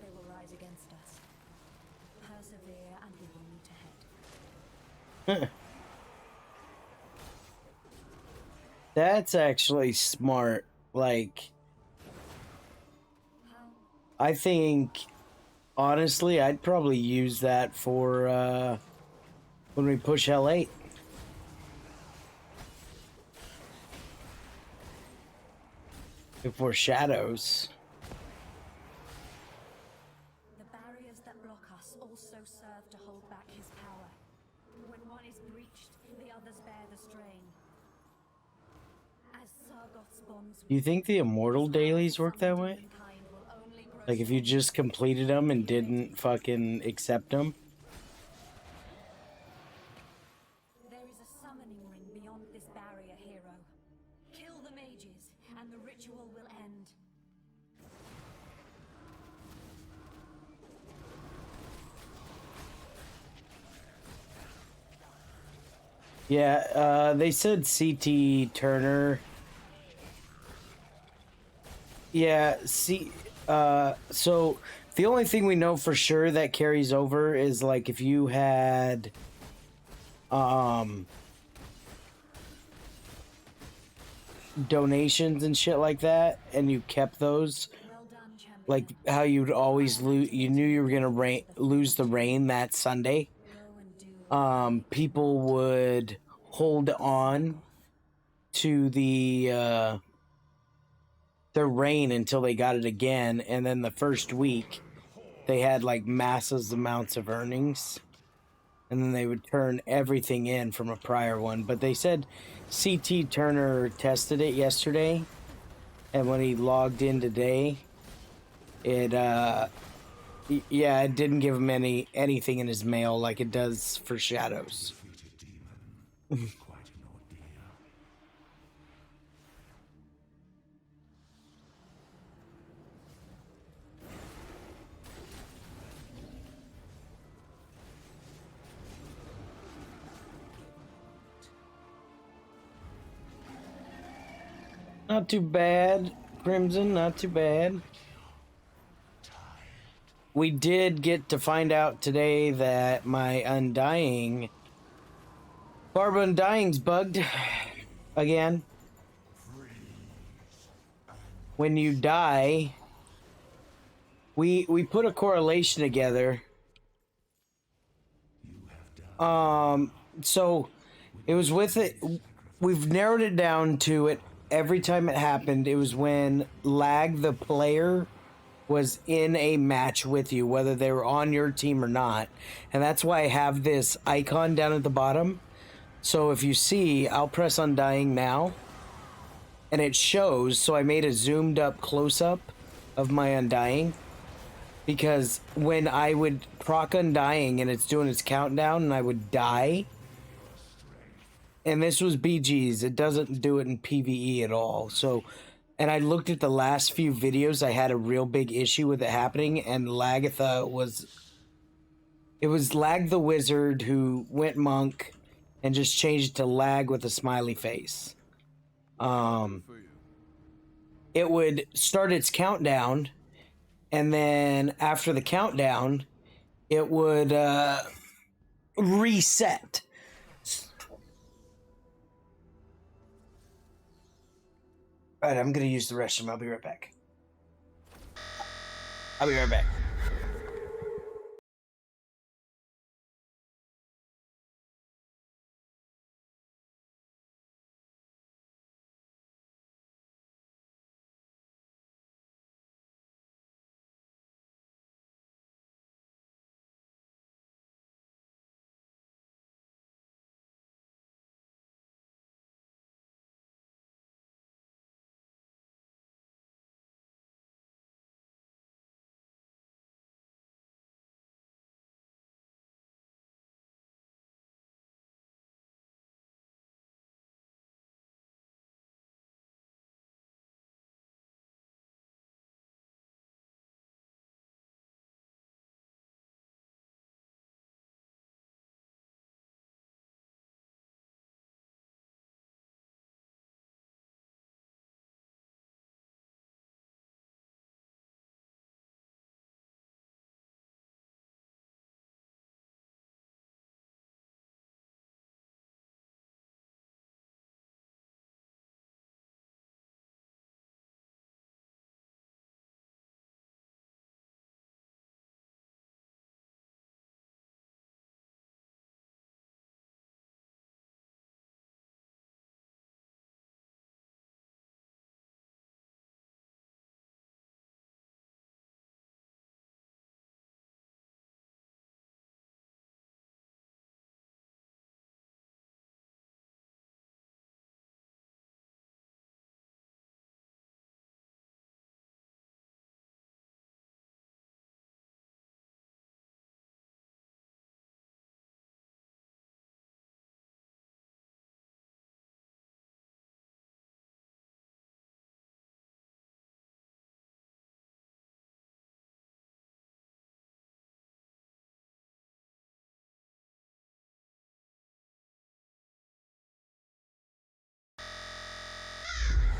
They will rise against us. Persevere and we will meet ahead. That's actually smart. Like, I think, honestly, I'd probably use that for, when we push L8. If we're shadows. The barriers that block us also serve to hold back his power. When one is breached, the others bear the strain. As Sargoth's bonds Do you think the immortal dailies work that way? kind will only grow Like, if you stronger. just completed them and didn't fucking accept them? There is a summoning ring beyond this barrier, hero. Kill the mages, and the ritual will end. Yeah, they said CT Turner. Yeah, so the only thing we know for sure that carries over is like if you had donations and shit like that and you kept those, Well done, champion. like how you'd always lose, you knew you were gonna lose the rain that Sunday. Go and do People would hold on to the rain until they got it again, and then the first week they had like massive amounts of earnings, and then they would turn everything in from a prior one. But they said CT Turner tested it yesterday, and when he logged in today, it yeah, it didn't give him anything in his mail like it does for shadows. Quite an ordeal. Not too bad, Crimson, not too bad. We did get to find out today that my Undying, Barb Undying's bugged again. When you die, we put a correlation together. So it was with it. We've narrowed it down to it. Every time it happened, it was when Lag the player was in a match with you, whether they were on your team or not. And that's why I have this icon down at the bottom. So if you see, I'll press Undying now, and it shows. So I made a zoomed up close-up of my Undying, because when I would proc Undying and it's doing its countdown and I would die, and this was BG's, it doesn't do it in PvE at all. So, and I looked at the last few videos, I had a real big issue with it happening, and Lagatha it was Lag the Wizard who went monk and just changed it to Lag with a smiley face. For you. It would start its countdown, and then after the countdown, it would reset. All right, I'm gonna use the restroom. I'll be right back. I'll be right back.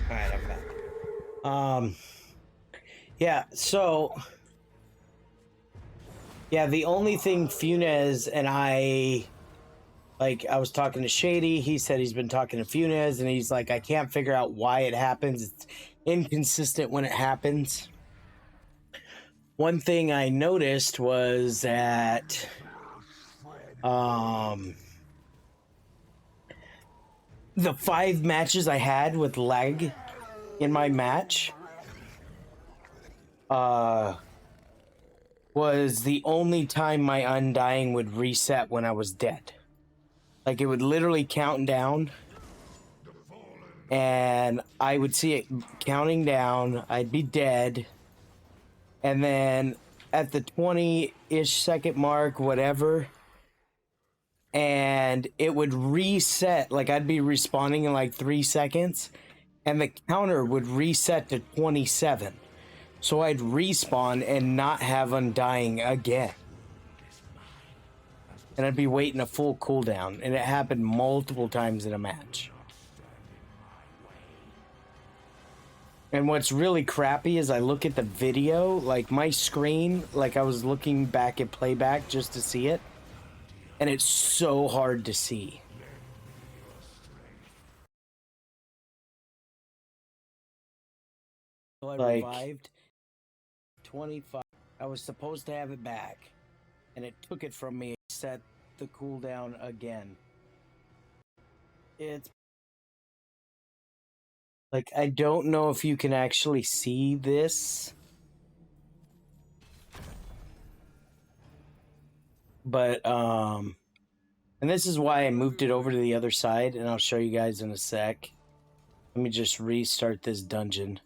All right, I'm back. Yeah, so yeah, the only thing Funes and I was talking to Shady, he said he's been talking to Funes and he's like, I can't figure out why it happens. It's inconsistent when it happens. One thing I noticed was that the 5 matches I had with lag in my match was the only time my undying would reset when I was dead. Like, it would literally count down, and I would see it counting down, I'd be dead, and then at the 20-ish second mark, whatever, and it would reset, like I'd be respawning in like 3 seconds, and the counter would reset to 27. So I'd respawn and not have undying again. And I'd be waiting a full cooldown, and it happened multiple times in a match. And what's really crappy is I look at the video, like my screen, like I was looking back at playback just to see it, and it's so hard to see. So I revived 25. I was supposed to have it back, and it took it from me. Set the cooldown again. It's like, I don't know if you can actually see this, but and this is why I moved it over to the other side, and I'll show you guys in a sec. Let me just restart this dungeon.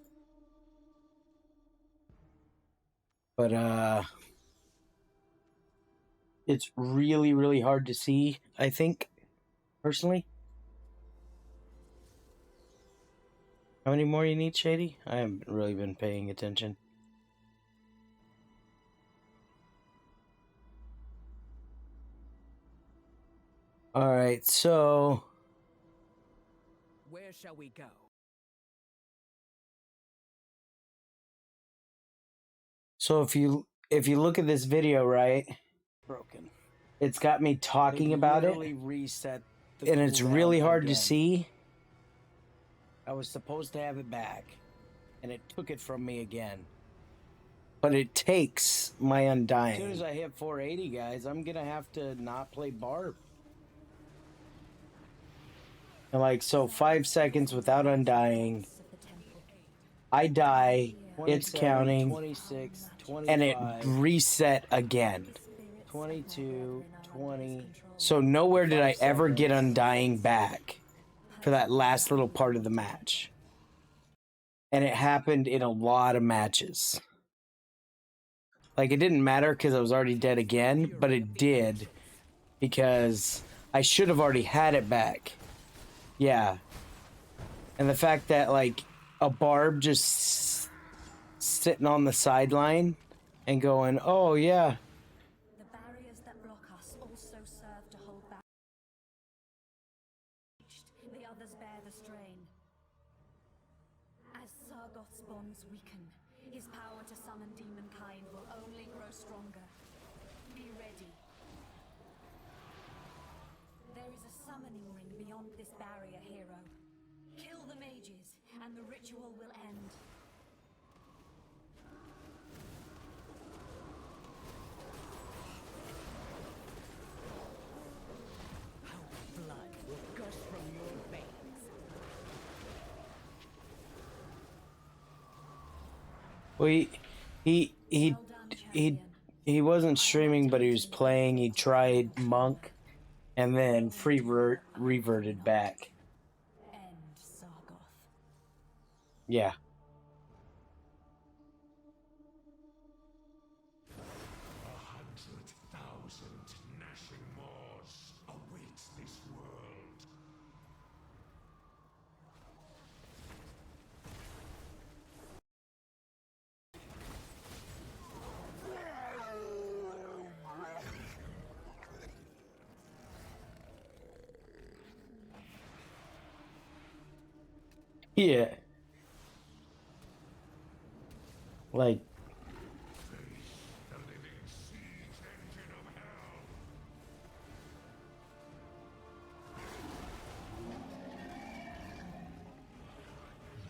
But it's really, really hard to see, I think, personally. How many more you need, Shady? I haven't really been paying attention. Alright, so Where shall we go? So if you look at this video, right, broken. It's got me talking about it, reset and it's really hard to see. I was supposed to have it back, and it took it from me again. But it takes my undying. As soon as I hit 480, guys, I'm gonna have to not play Barb. And like, so 5 seconds without undying, I die, it's counting, 26, 25, and it reset again. 22, 20. So nowhere did I ever get undying back for that last little part of the match. And it happened in a lot of matches. Like, it didn't matter because I was already dead again, but it did because I should have already had it back. Yeah. And the fact that, like, a Barb just sitting on the sideline and going, oh, yeah. The barriers that block us also serve to hold back. The others bear the strain. As Sargoth's bonds weaken, his power to summon demonkind will only grow stronger. Be ready. There is a summoning ring beyond this barrier, hero. Kill the mages, and the ritual will end. Our blood will gush from your veins. Well, he wasn't streaming, but he was playing. He tried Monk, and then reverted back. End Sargoth. Yeah. Gnashing maws awaits this world. Yeah. Like, The living siege engine of hell.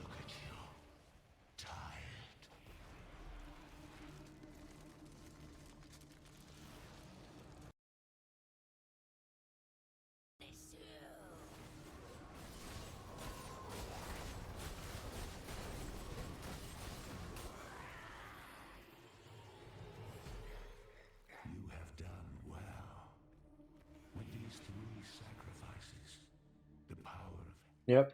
Look at you. Tired. You have done well. With these 3 sacrifices, the power of yep.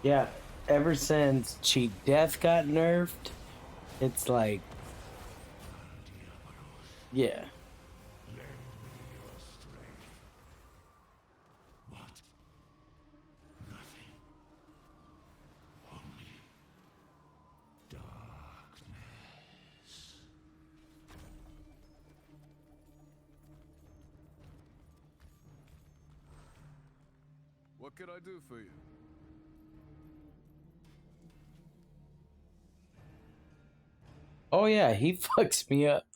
Yeah, ever since Cheap Death got nerfed, it's like, yeah. lend me your strength. What? Nothing. Only darkness. What could I do for you? Oh yeah, he fucks me up.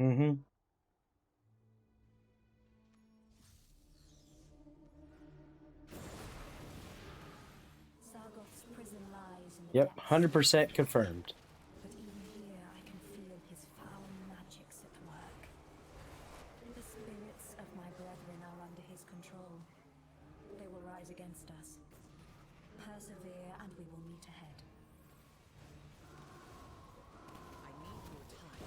Mm-hmm. Sargoth's prison lies in the Yep, depths. 100% confirmed. But even here, I can feel his foul magics at work. The spirits of my brethren are under his control. They will rise against us. Persevere, and we will meet ahead. I need more time.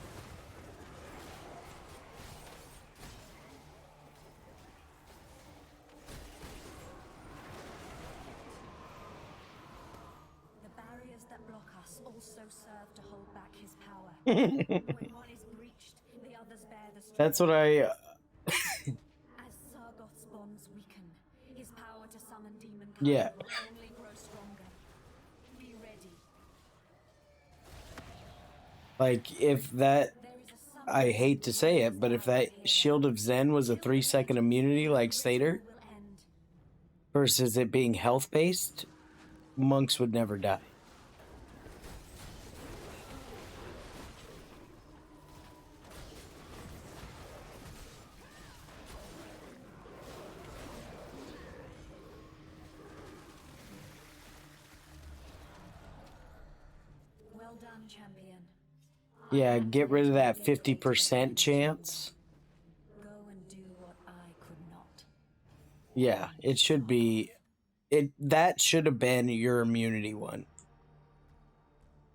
The barriers that block us also serve to hold back his power. When one is breached, the others bear the strain. That's what I... As Yeah. will only grow stronger. Be ready. Like, if that, There is a sun I hate to say it, but if that Shield of Zen was a 3-second immunity like Satyr, will end. versus it being health based, monks would never die. Well done, champion. Yeah, get rid of that 50% chance. Go and do what I could not. Yeah, it should be. That should have been your immunity one.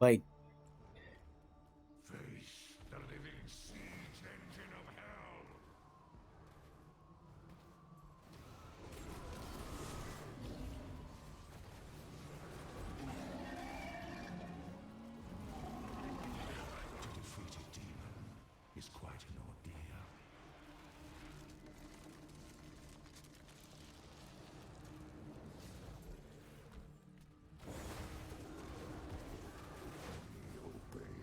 Like, Face the living siege engine of hell. To defeat a demon is quite an ordeal. Obey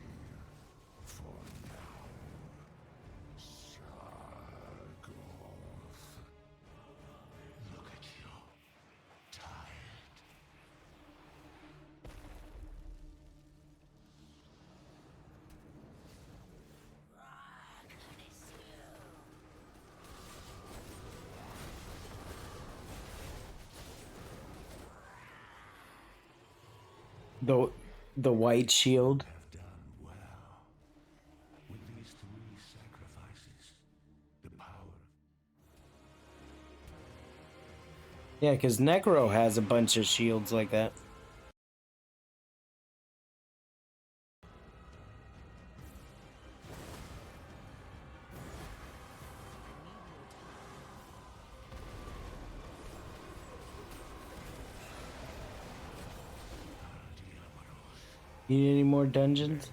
for now. Sargoth. Look at you. Tired. the white shield. Have done well. With these 3 sacrifices, the power Yeah, because Necro has a bunch of shields like that. Need any more dungeons?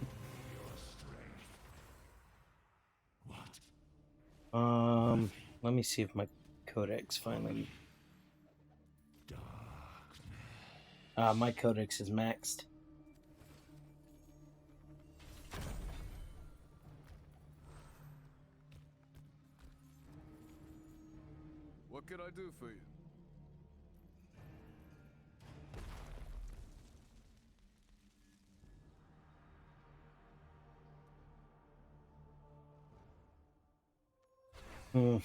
Let me see if my codex finally. My codex is maxed. What can I do for you? Hmm.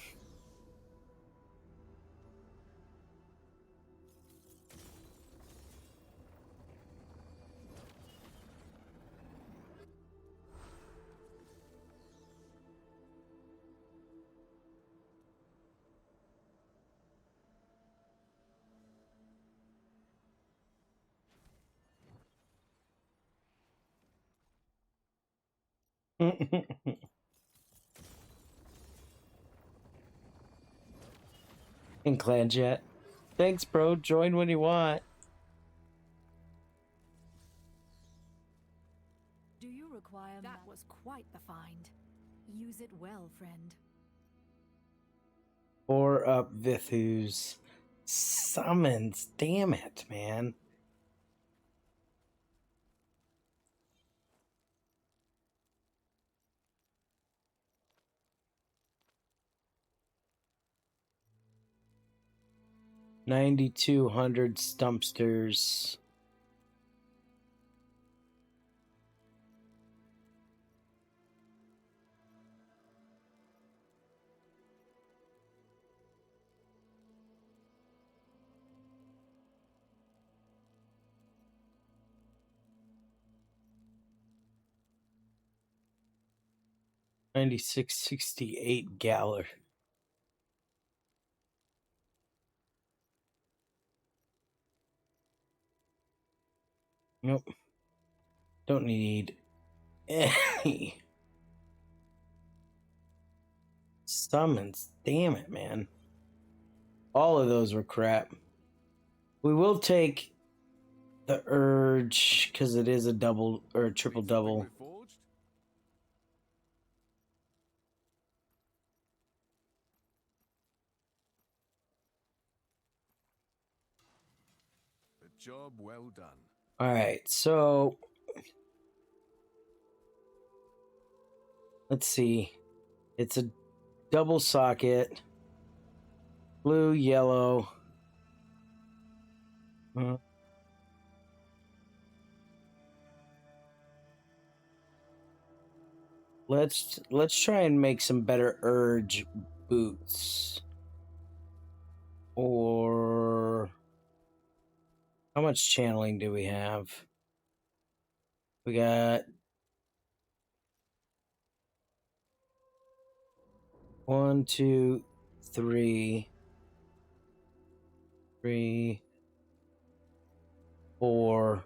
In clan chat. Thanks, bro. Join when you want. Do you require that? Was quite the find. Use it well, friend. Or up Vithu's summons. Damn it, man. $9,200 stumpsters. $96.68 Galler. Nope. Don't need any summons. Damn it, man. All of those were crap. We will take the Urge because it is a double or a triple double. Reforged? job well done. All right, so let's see. It's a double socket. Blue, yellow. Let's try and make some better urge boots. Or how much channeling do we have? We got 1, 2, 3, 3, 4.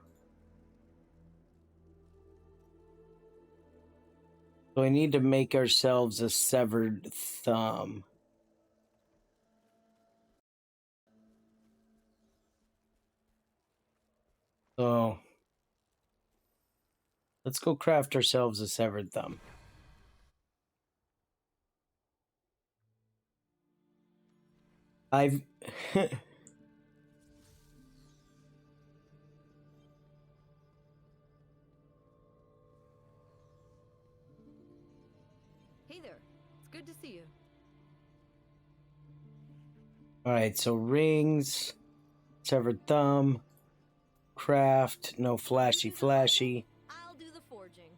So we need to make ourselves a severed thumb. So let's go craft ourselves a severed thumb. I've Hey there. It's good to see you. All right, so rings, severed thumb, craft, no flashy. I'll do the forging.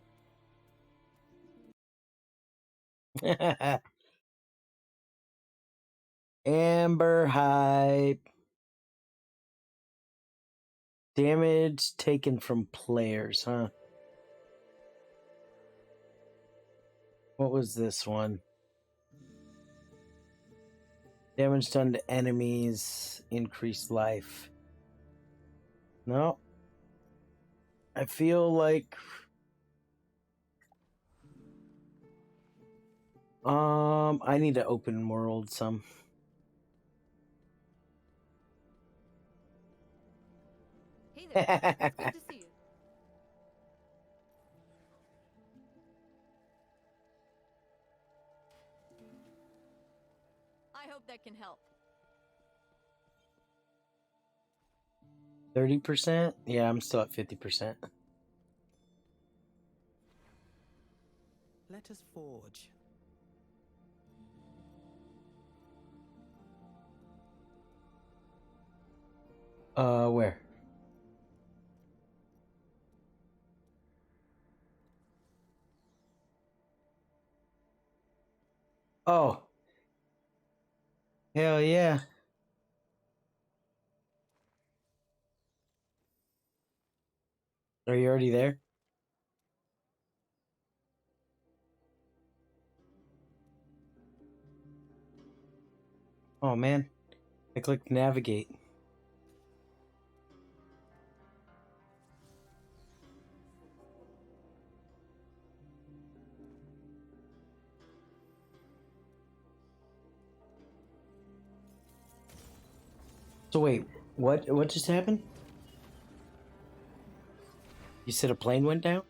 Amber hype. Damage taken from players, huh? What was this one? Damage done to enemies, increased life. No. I feel like I need to open world some. Hey there. It's good to see you. I hope that can help. 30%? Yeah, I'm still at 50%. Let us forge. Where? Oh. Hell yeah. Are you already there? Oh man. I clicked navigate. So wait, what just happened? You said a plane went down?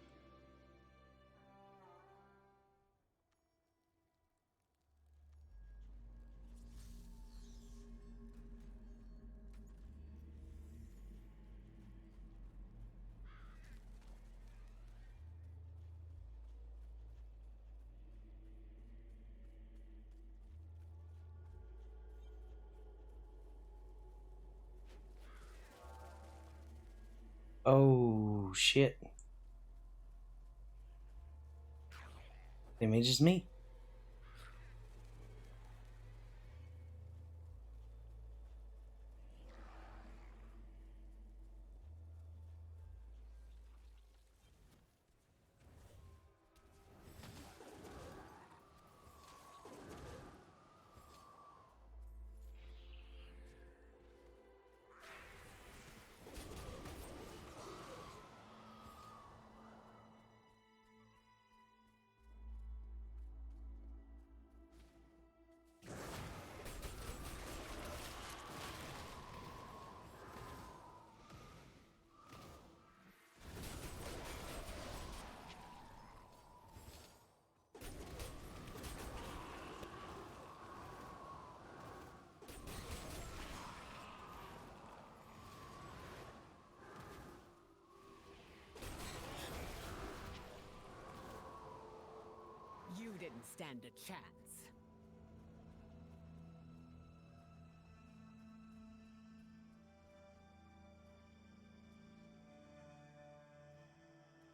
Oh shit. Image is me. didn't stand a chance.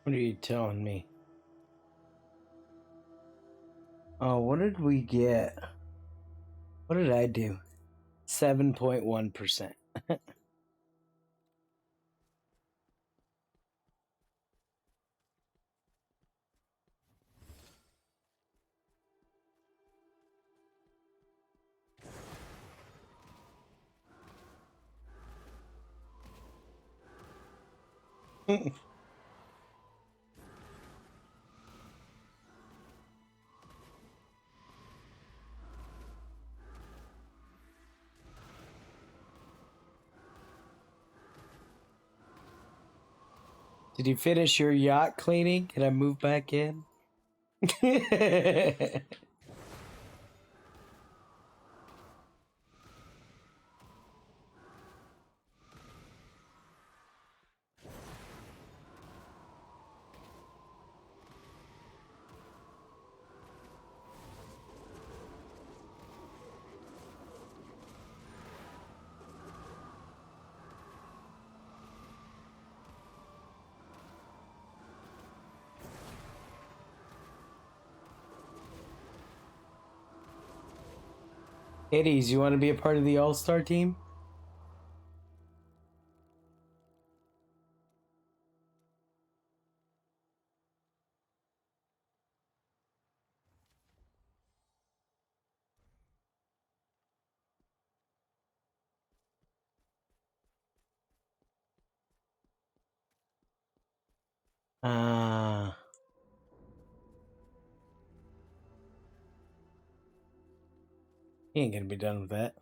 What are you telling me? Oh, what did we get? What did I do? 7.1%. Did you finish your yacht cleaning? Can I move back in? Hades, you want to be a part of the All-Star team? Ah. He ain't gonna be done with that.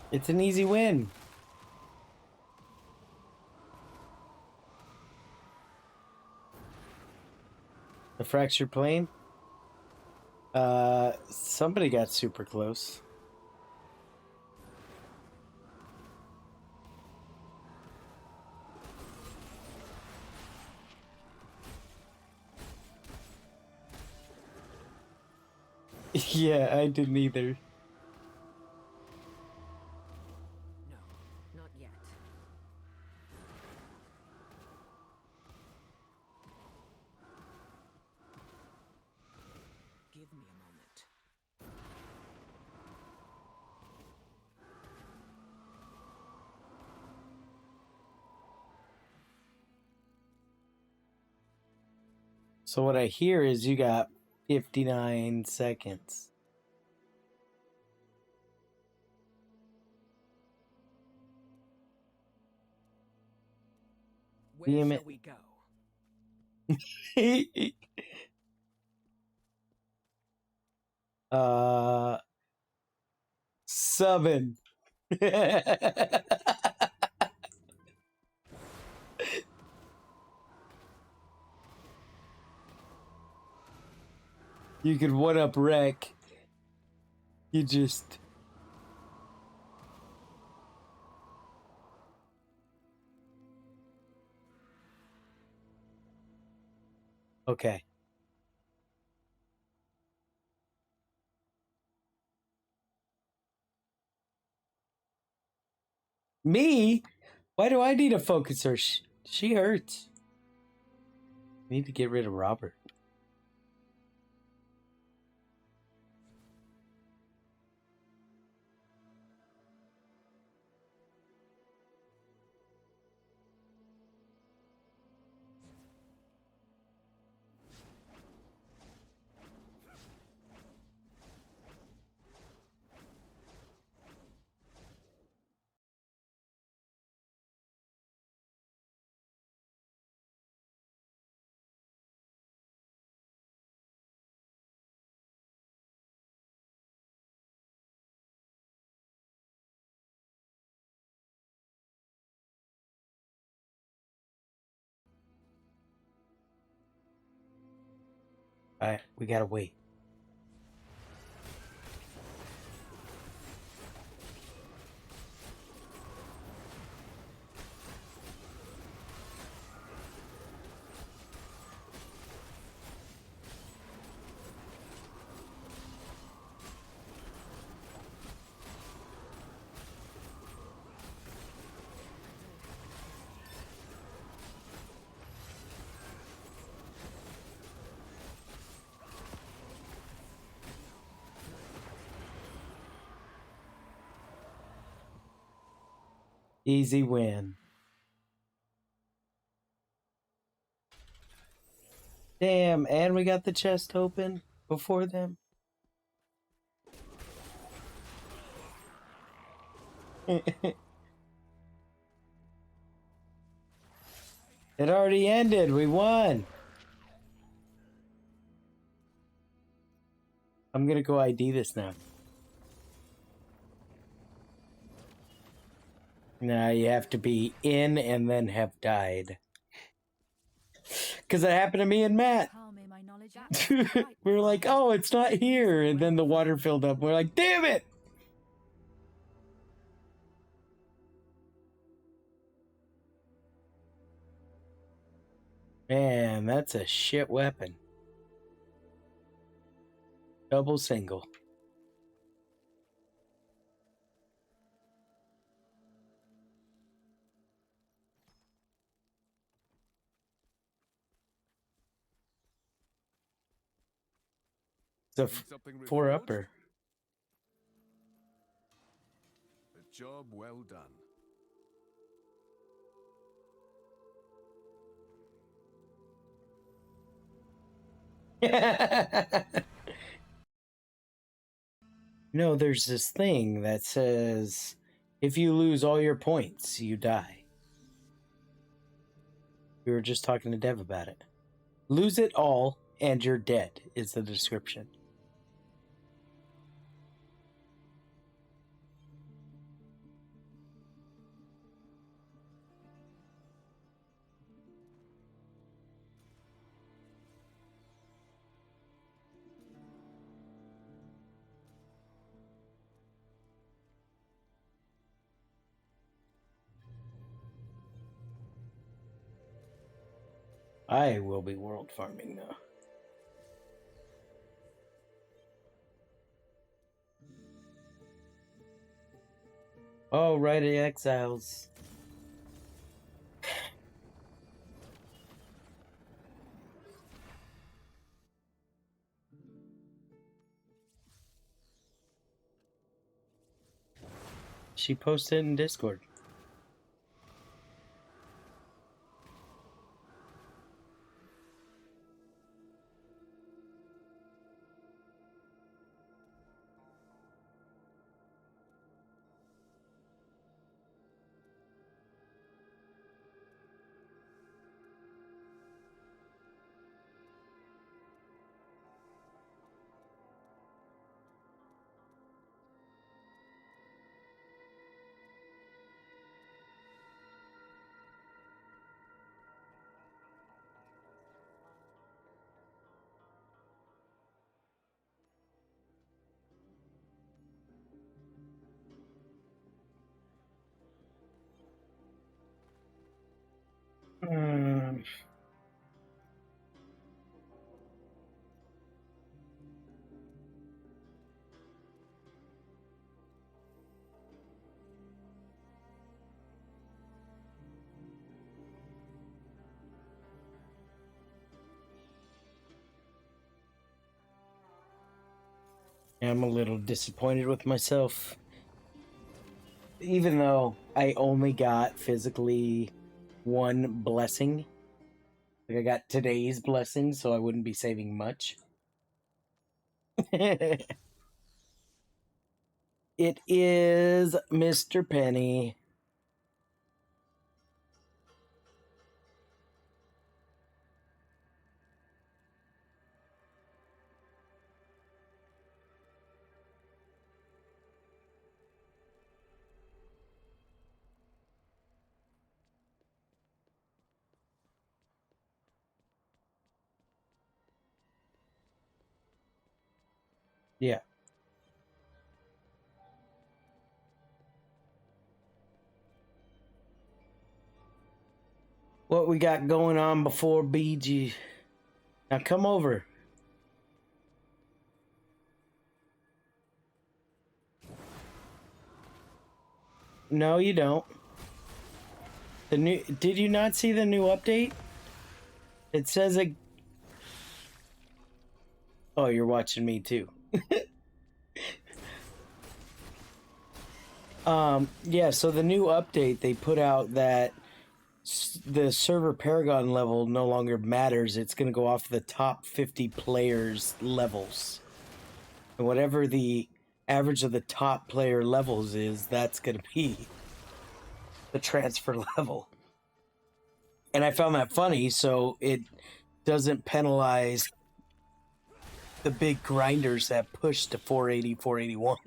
It's an easy win. The fractured plane? Somebody got super close. Yeah, I didn't either. No, not yet. Give me a moment. So what I hear is you got 59 seconds. Where Damn shall it. we go? 7. You could one up wreck. You just. Okay. Me? Why do I need a focuser? She hurts. Need to get rid of Robert. Alright, we gotta wait. Easy win. Damn, and we got the chest open before them. It already ended. We won. I'm gonna go ID this now. Now you have to be in and then have died. Because that happened to me and Matt. How may my knowledge We were like, oh, it's not here. And then the water filled up. We're like, damn it. Man, that's a shit weapon. Double single. It's a four upper. A job well done. No, there's this thing that says if you lose all your points, you die. We were just talking to Dev about it. Lose it all and you're dead is the description. I will be world farming though. Oh, right, exiles. She posted in Discord. I'm a little disappointed with myself. Even though I only got physically one blessing. Like I got today's blessing, so I wouldn't be saving much. It is Mr. Penny. Yeah. What we got going on before BG? Now come over. No, you don't. The new. Did you not see the new update? It says it. Oh, you're watching me too. Yeah, so the new update they put out that the server Paragon level no longer matters. It's going to go off the top 50 players levels. And whatever the average of the top player levels is, that's going to be the transfer level. And I found that funny, so it doesn't penalize the big grinders that push to 480, 481.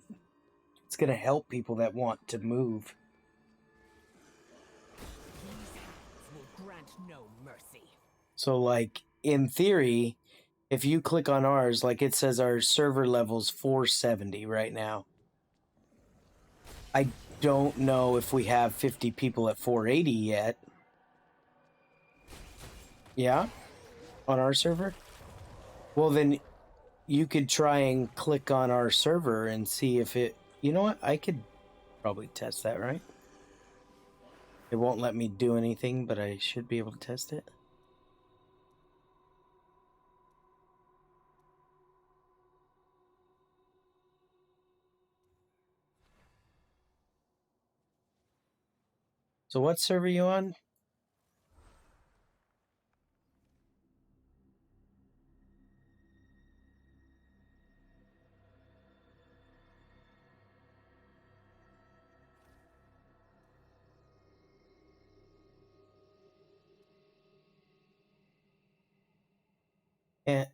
It's going to help people that want to move. Will grant no mercy. So, like, in theory, if you click on ours, like it says our server level's 470 right now. I don't know if we have 50 people at 480 yet. Yeah? On our server? Well, then you could try and click on our server and see if it... You know what? I could probably test that, right? It won't let me do anything, but I should be able to test it. So what server are you on?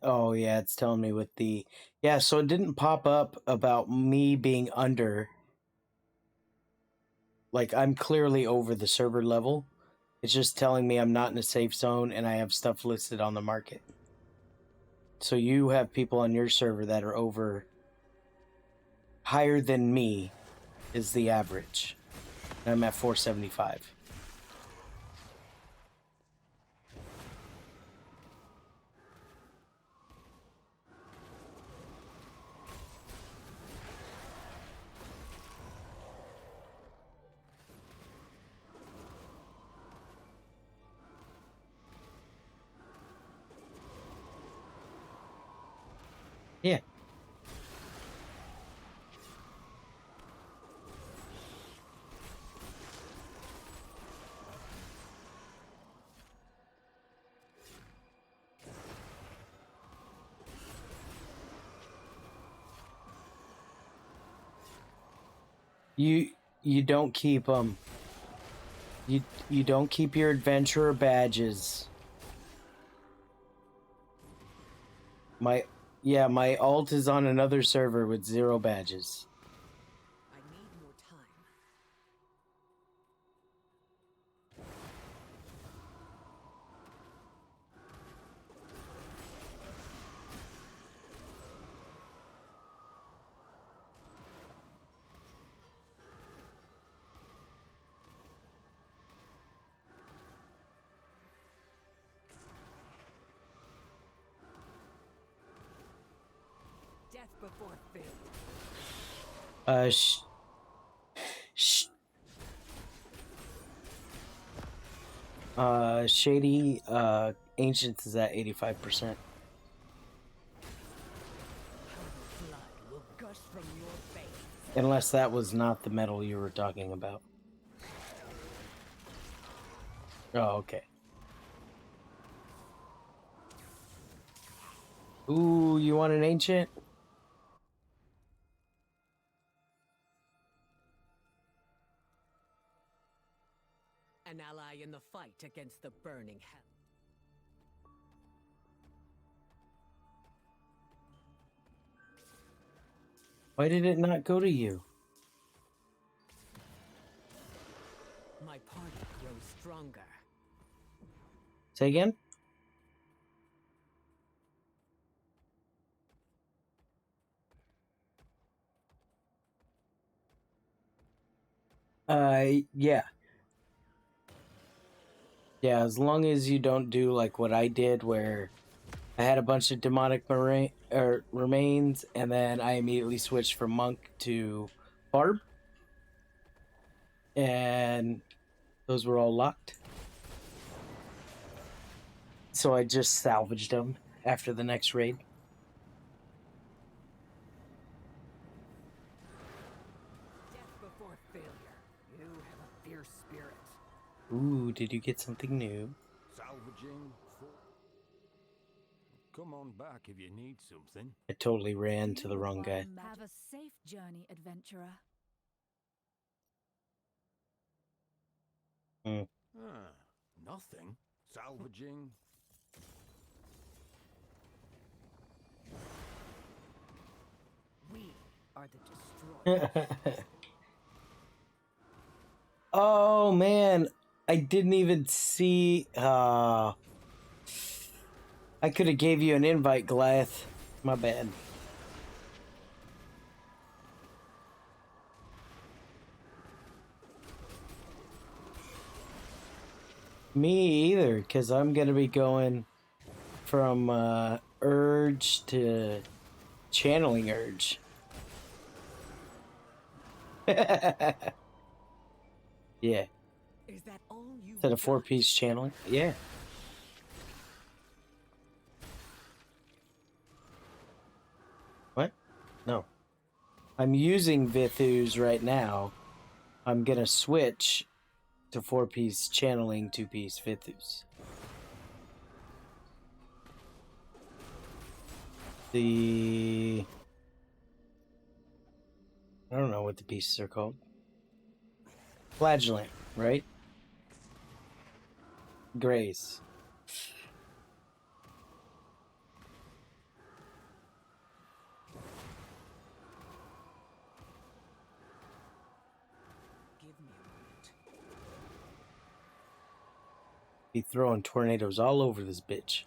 Oh yeah, it's telling me with the... Yeah, so it didn't pop up about me being under. Like, I'm clearly over the server level. It's just telling me I'm not in a safe zone and I have stuff listed on the market. So you have people on your server that are over... Higher than me is the average. And I'm at 475. Yeah. You don't keep you don't keep your adventurer badges. My alt is on another server with 0 badges. I need more time. Death before failure. Shady Ancients is at 85%. Blood will gush from your face. Unless that was not the metal you were talking about. Oh, okay. Ooh, you want an ancient? An ally in the fight against the burning hell. Why did it not go to you? My party grows stronger. Say again? Yeah. Yeah, as long as you don't do like what I did where I had a bunch of demonic remains and then I immediately switched from monk to barb. And those were all locked. So I just salvaged them after the next raid. Death before failure. You have a fierce spirit. Ooh, did you get something new? Salvaging for... Come on back if you need something. I totally ran to the wrong guy. Have a safe journey, adventurer. Ah, nothing. Salvaging. We are the destroyers. Oh man, I didn't even see. I could have gave you an invite, Goliath. My bad. Me either, because I'm gonna be going from Urge to channeling Urge. Yeah. Is that all you Is that a 4-piece channeling? Yeah. What? No. I'm using Vithus right now. I'm gonna switch to 4-piece channeling, 2-piece Vithus. I don't know what the pieces are called. Flagellant, right? Grace. Give me a moment. Be throwing tornadoes all over this bitch.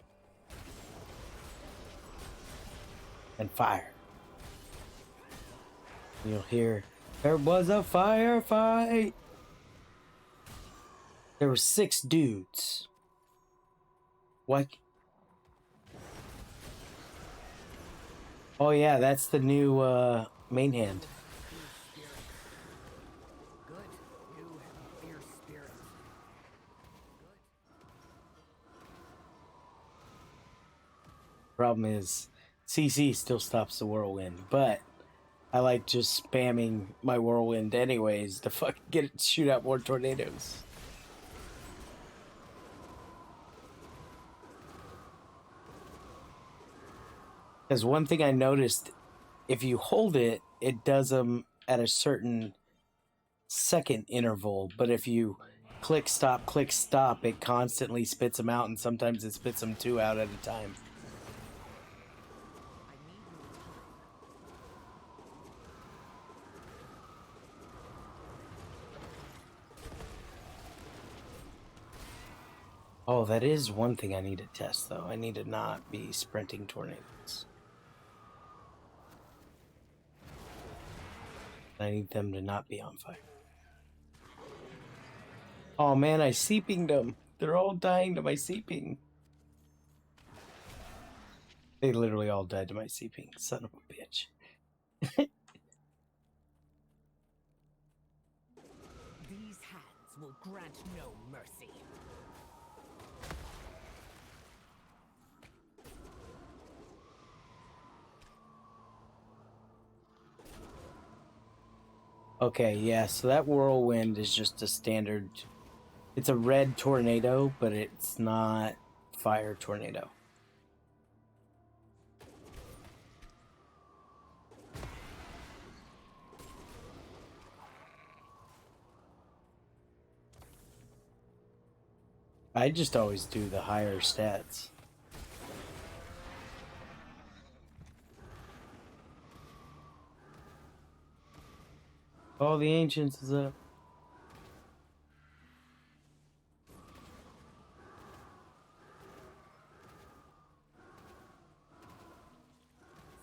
And fire. You'll hear, there was a firefight. There were 6 dudes. What? Oh yeah, that's the new main hand. Good. You have a fierce spirit. Problem is, CC still stops the whirlwind, but I like just spamming my whirlwind anyways to fucking shoot out more tornadoes. Because one thing I noticed, if you hold it, it does them at a certain second interval. But if you click, stop, it constantly spits them out, and sometimes it spits them 2 out at a time. Oh, that is one thing I need to test, though. I need to not be sprinting tornadoes. I need them to not be on fire. Oh man, I seepinged them. They're all dying to my seeping. They literally all died to my seeping. Son of a bitch. These hands will grant no mercy. Okay, yeah, so that whirlwind is just a standard. It's a red tornado, but it's not fire tornado. I just always do the higher stats. Oh, the Ancients is up.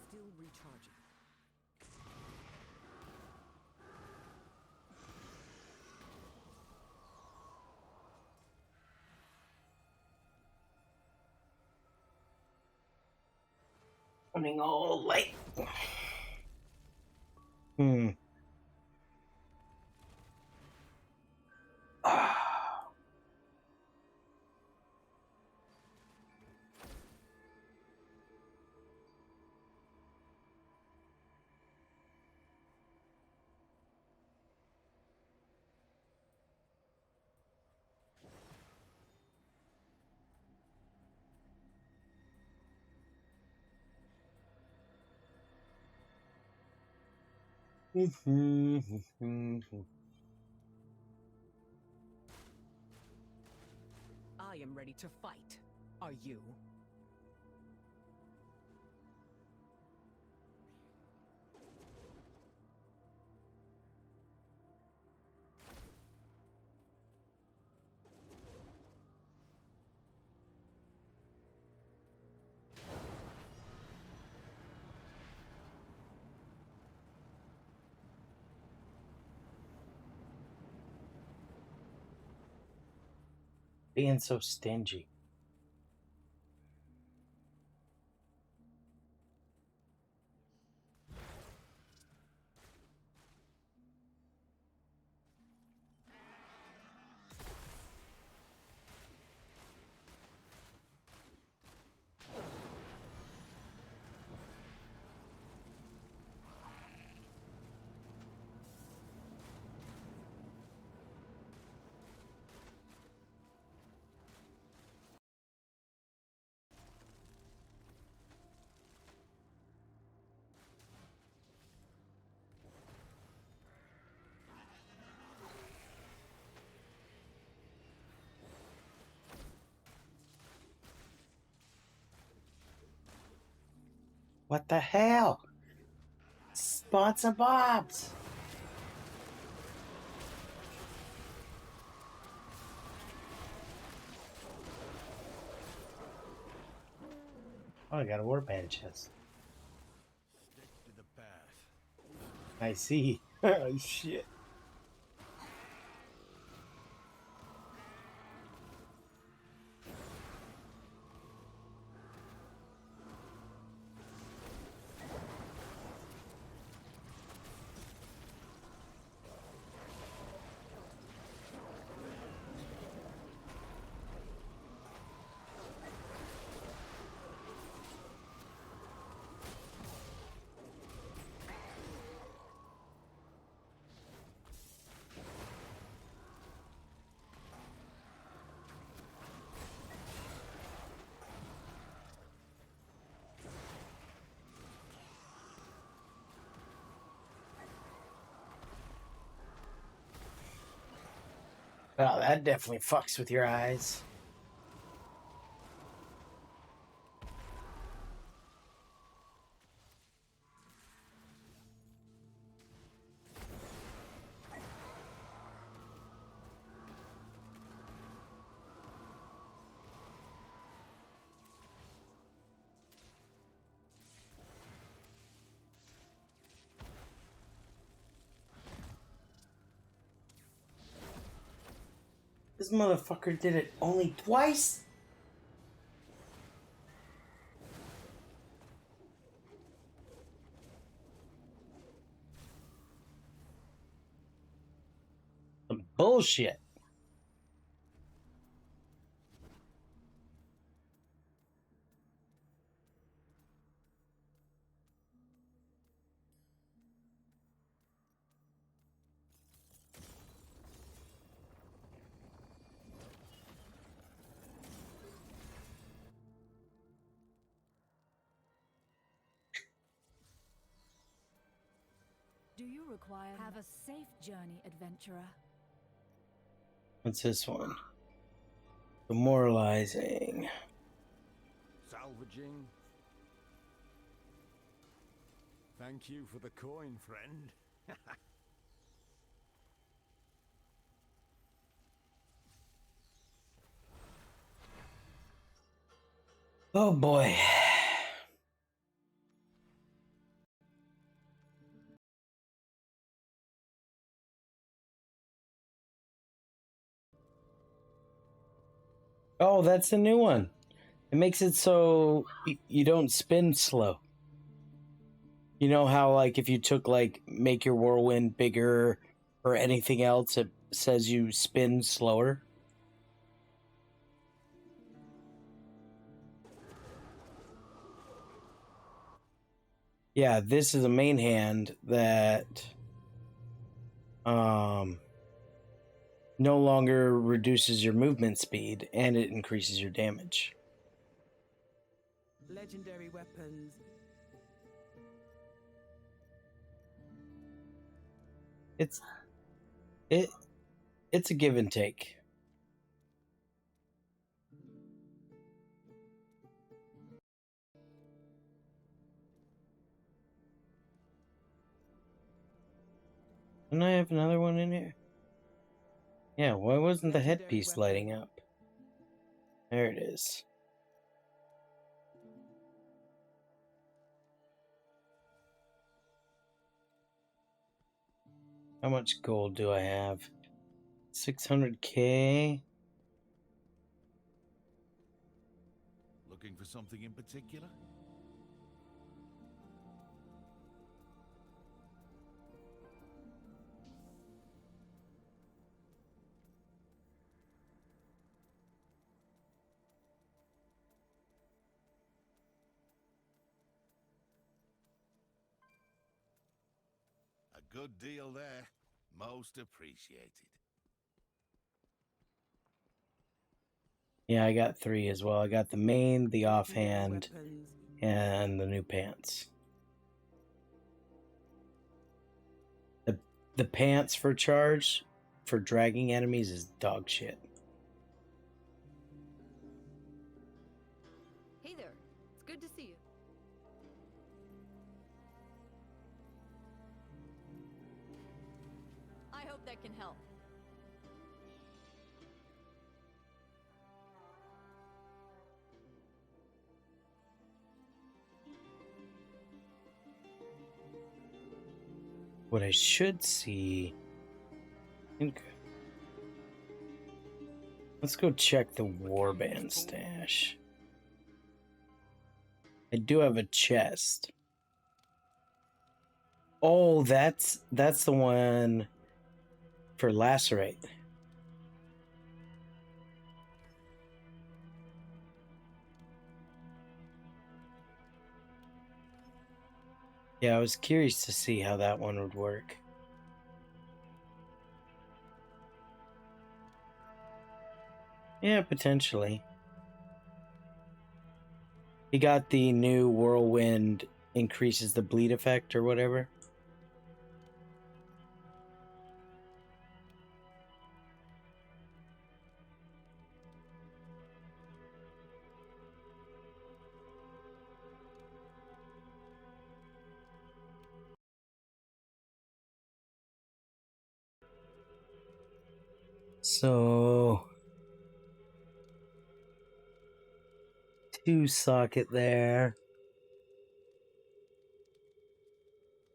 Still recharging. Running all late. Hmm. I am ready to fight. Are you? Being so stingy. What the hell? Sponsor Bob's. Oh, I got a warband chest. Stick to the path. I see. Oh, shit. Well, that definitely fucks with your eyes. This motherfucker did it only twice? Some bullshit. Do you require have a safe journey, adventurer? What's this one? Demoralizing. Salvaging. Thank you for the coin, friend. Oh boy. Oh, that's a new one. It makes it so you don't spin slow. You know how, like, if you took, like, make your whirlwind bigger or anything else, it says you spin slower? Yeah, this is a main hand that no longer reduces your movement speed, and it increases your damage. Legendary weapons. It's a give and take. Didn't I have another one in here? Yeah, why wasn't the headpiece lighting up? There it is. How much gold do I have? 600k? Looking for something in particular? A good deal there. Most appreciated. Yeah, I got 3 as well. I got the main, the offhand, and the new pants. The pants for charge for dragging enemies is dog shit. Hey there. It's good to see you. I hope that can help. What I should see... Let's go check the warband stash. I do have a chest. Oh, that's the one for lacerate. Yeah, I was curious to see how that one would work. Yeah, potentially. He got the new whirlwind, increases the bleed effect or whatever. So 2 socket there.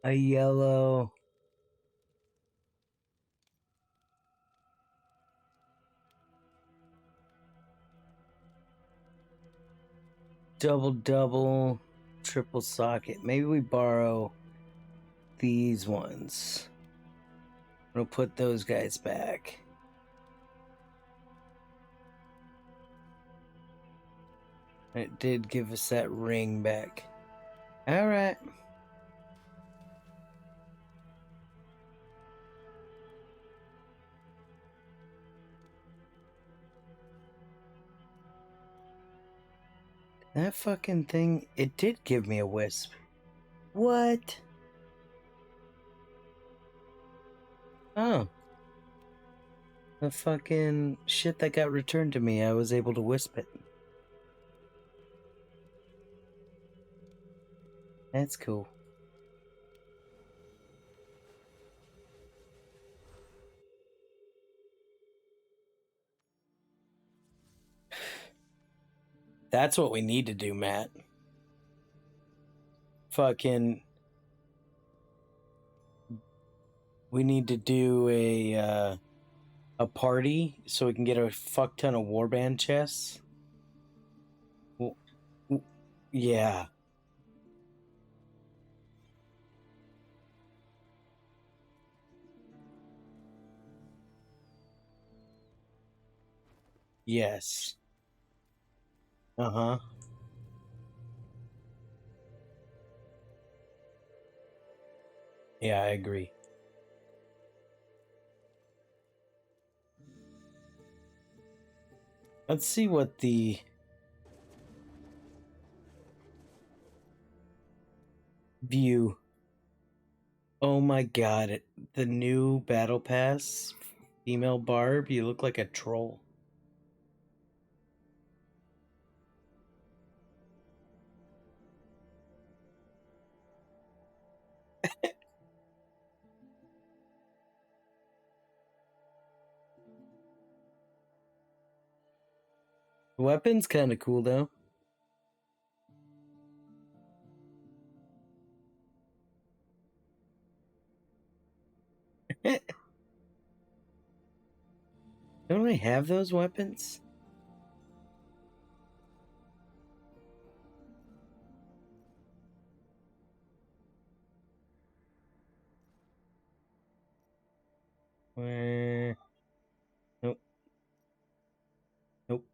A yellow. Double, triple socket. Maybe we borrow these ones. I'm gonna put those guys back. It did give us that ring back. Alright. That fucking thing, it did give me a wisp. What? Oh. The fucking shit that got returned to me, I was able to wisp it. That's cool. That's what we need to do, Matt. Fucking... We need to do a party so we can get a fuck ton of warband chests. Yeah. Yes. Uh-huh. Yeah, I agree. Let's see what the view. Oh my god, the new battle pass, female Barb, you look like a troll. Weapon's kind of cool though. Don't I have those weapons? Nope. Nope.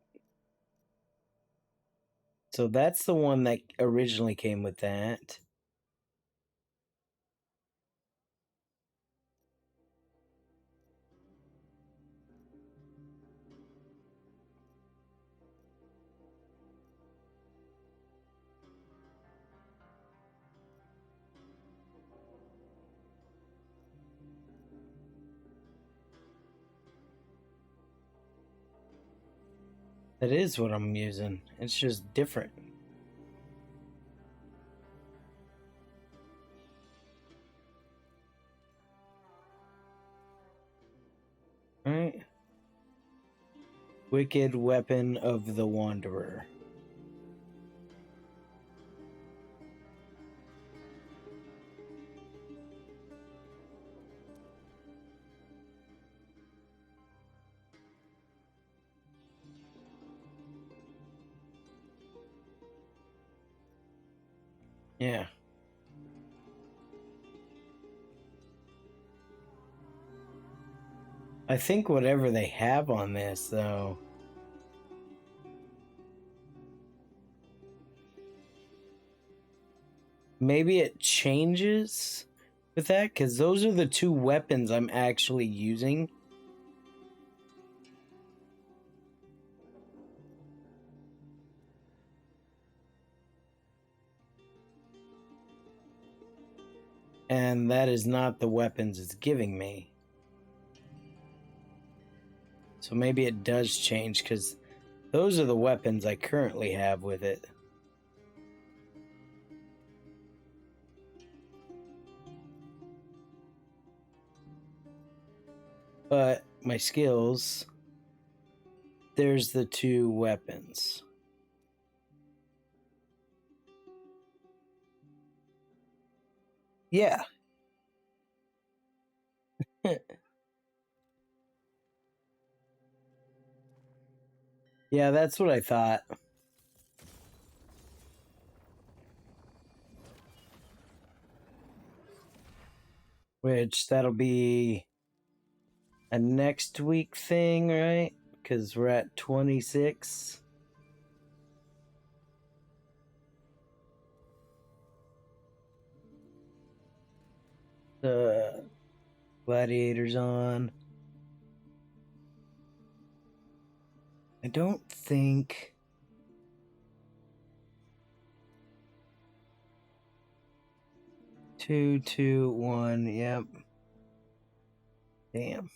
So that's the one that originally came with that. That is what I'm using. It's just different. Alright. Wicked Weapon of the Wanderer. Yeah. I think whatever they have on this, though, maybe it changes with that, because those are the two weapons I'm actually using. And that is not the weapons it's giving me. So maybe it does change, because those are the weapons I currently have with it. But my skills, there's the two weapons. Yeah. Yeah, that's what I thought. Which, that'll be a next week thing, right? Because we're at 26. The gladiators on. I don't think... Two, two, one, yep. Damn.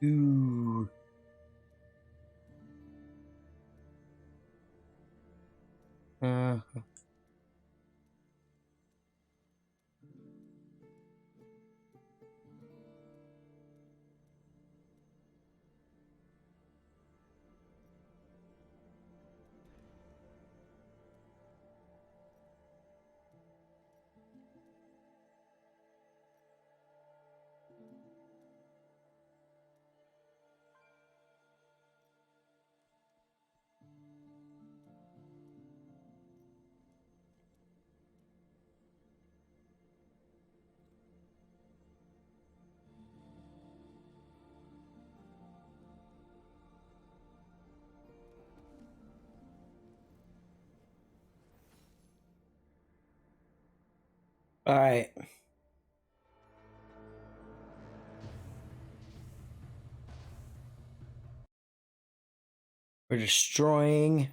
Ooh. Uh, All right. We're destroying.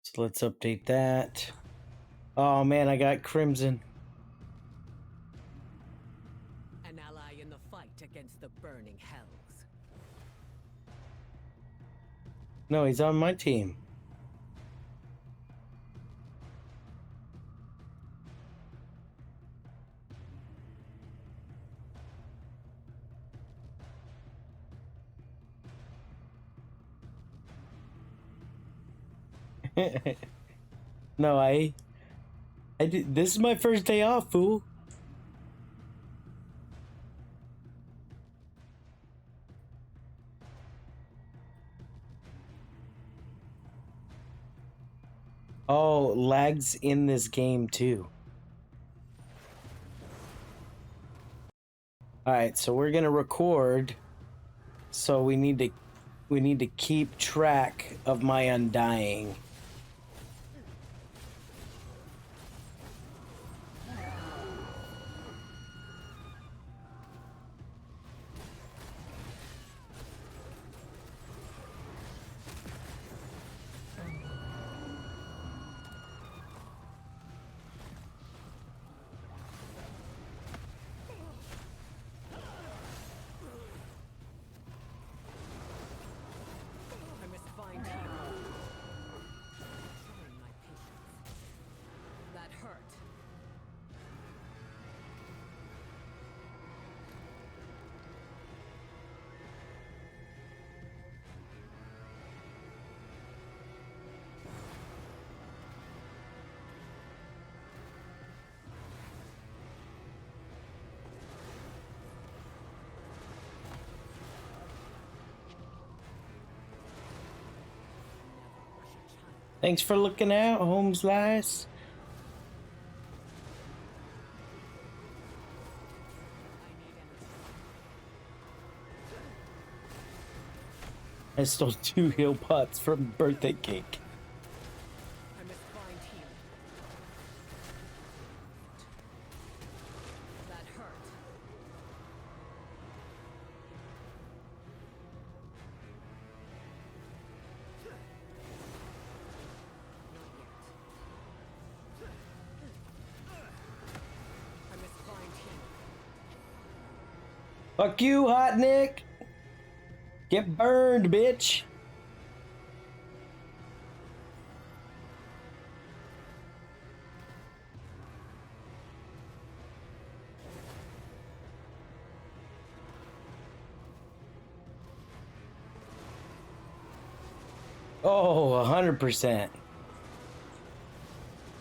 So let's update that. Oh man, I got Crimson. An ally in the fight against the burning hells. No, he's on my team. No, I did. This is my first day off, fool. Oh, lags in this game too. All right, so we're gonna record. So we need to keep track of my undying. I must find you. Trying my patience. That hurt. Thanks for looking out, Holmes Lass. I stole 2 heal pots from birthday cake. I must find you. That hurt. I must find him. Fuck you, Hot Nick. Get burned, bitch. Oh, 100%.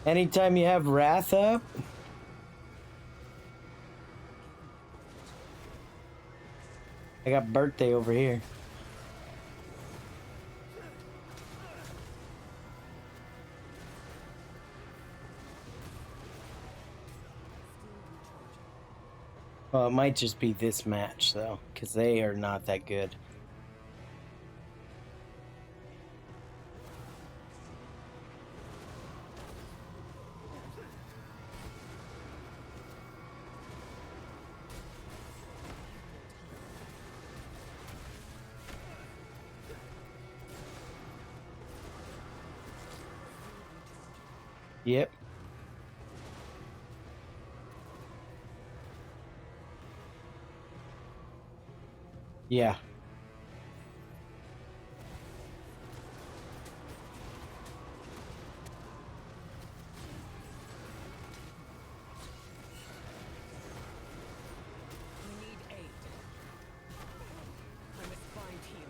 Anytime you have Wrath up, I got birthday over here. Well, it might just be this match, though, because they are not that good. Yep. Yeah. We need aid. I must find him.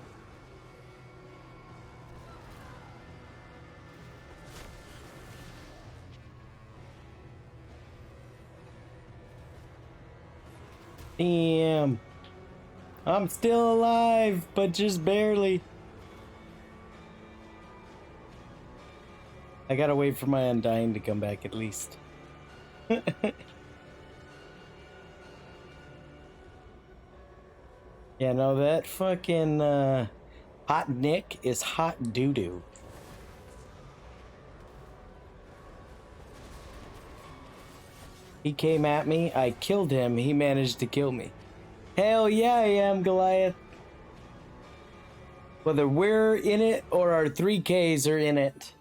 Damn. I'm still alive, but just barely. I gotta wait for my Undying to come back at least. Yeah, no, that fucking Hot Nick is hot doo-doo. He came at me, I killed him, he managed to kill me. Hell yeah, I am, Goliath. Whether we're in it or our 3Ks are in it.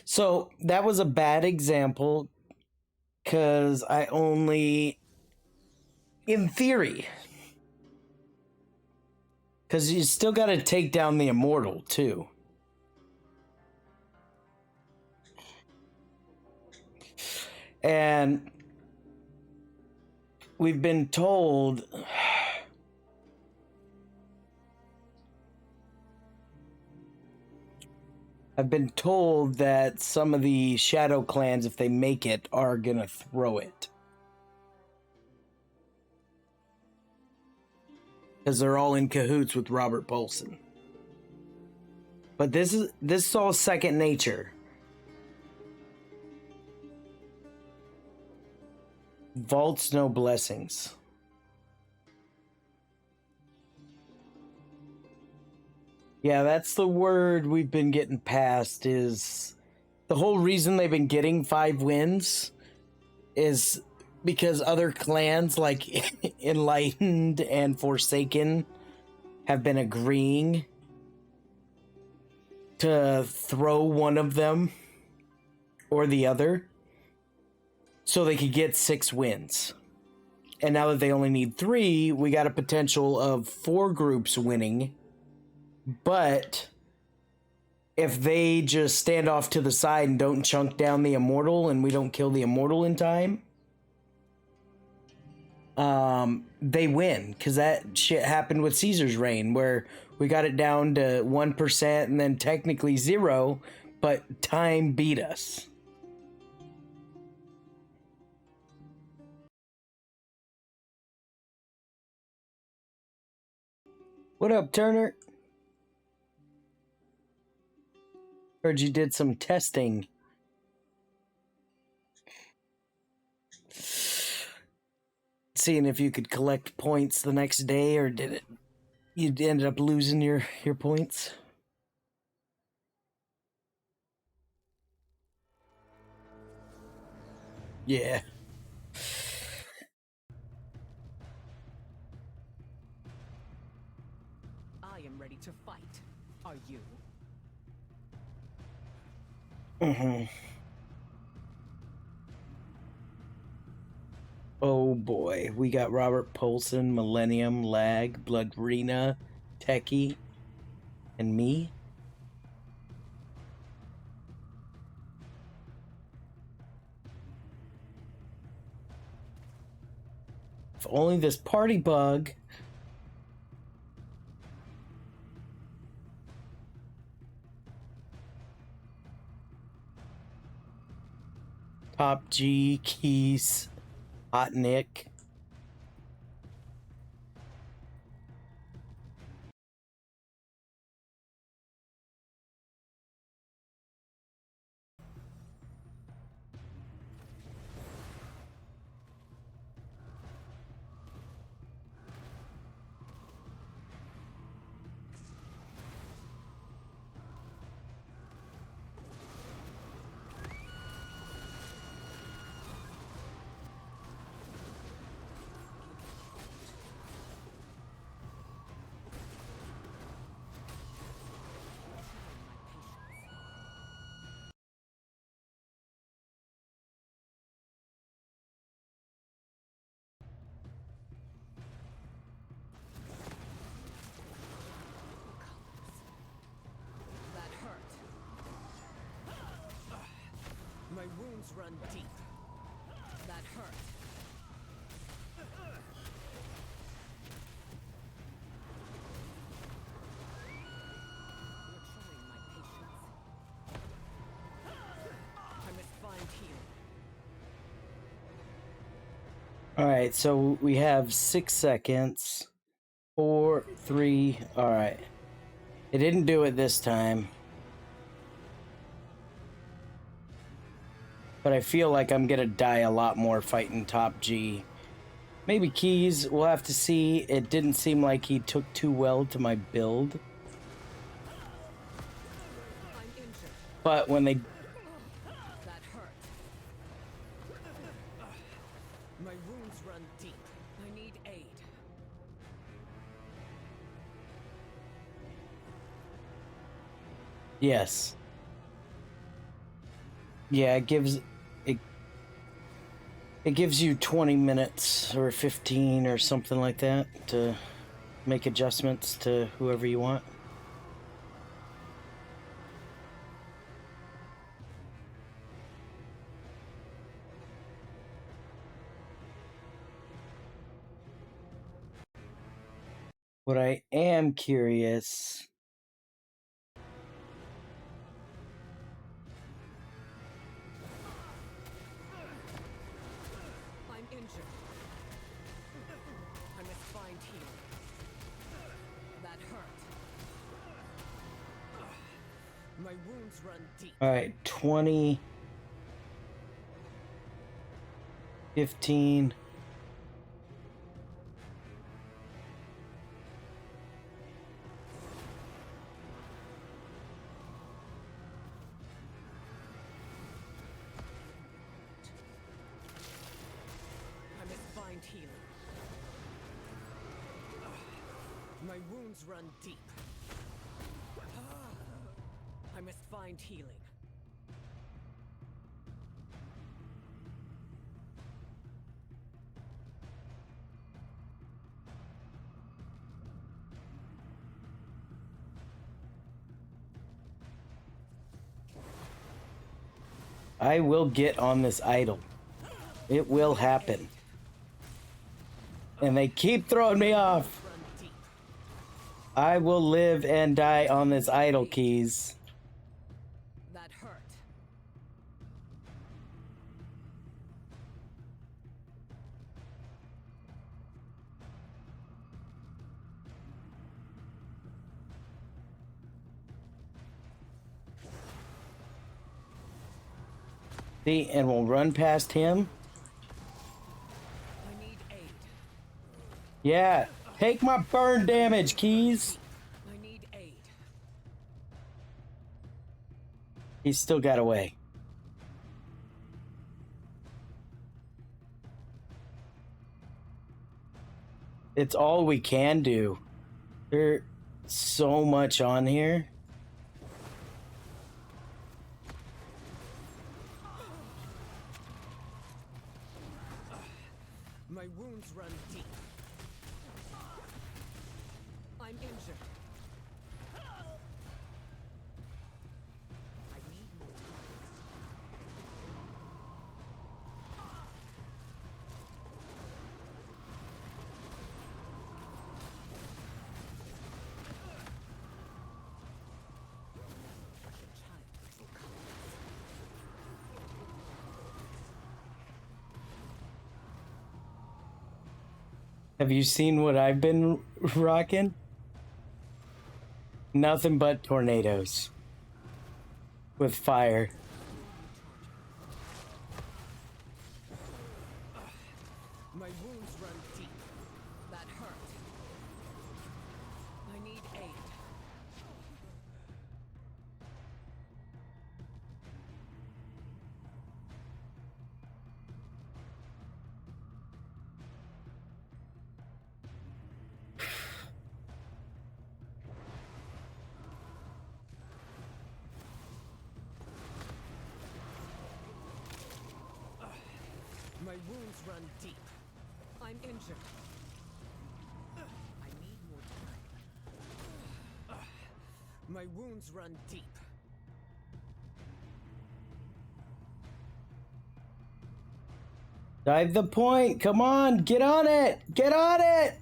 So that was a bad example because I only, in theory, because you still got to take down the immortal too. And we've been told I've been told that some of the shadow clans, if they make it, are gonna throw it. Because they're all in cahoots with Robert Paulson. But this is all second nature. Vaults no blessings. Yeah, that's the word we've been getting past, is the whole reason they've been getting 5 wins is because other clans like Enlightened and Forsaken have been agreeing to throw one of them or the other so they could get 6 wins. And now that they only need 3, we got a potential of 4 groups winning. But if they just stand off to the side and don't chunk down the immortal and we don't kill the immortal in time, they win. Because that shit happened with Caesar's reign, where we got it down to 1% and then technically 0, but time beat us. What up, Turner? Heard you did some testing. Seeing if you could collect points the next day, or did it? You ended up losing your points. Yeah. I am ready to fight. Are you? Mm-hmm. Oh boy, we got Robert Polson, Millennium, Lag, Bloodrina, Techie, and me. If only this party bug. Top G, Keys, Hot Nick. That hurt. My wounds run deep. That hurt. You're trying my patience. I must find healing. Alright, so we have 6 seconds. 4, 3, alright. It didn't do it this time. But I feel like I'm gonna die a lot more fighting Top G. Maybe keys, we'll have to see. It didn't seem like he took too well to my build. I'm injured. But when they... That hurt. My wounds run deep. I need aid. Yes. Yeah, it gives... It gives you 20 minutes or 15 or something like that to make adjustments to whoever you want. What I am curious... I'm injured. I must find healing. That hurt. My wounds run deep. Alright, 20... 15... I must find healing. My wounds run deep. I must find healing. I will get on this idol. It will happen. And they keep throwing me off. Run deep. I will live and die on this idol, Keys. That hurt. See, and we'll run past him. I need aid. Yeah, take my burn damage, Keys. I need aid. He's still got away. It's all we can do. There's so much on here. My wounds run deep. I'm injured. I need more. Have you seen what I've been rocking? Nothing but tornadoes. With fire. My wounds run deep. That hurt. I need aid. My wounds run deep. I'm injured. I need more time. My wounds run deep. Dive the point. Come on, get on it. Get on it.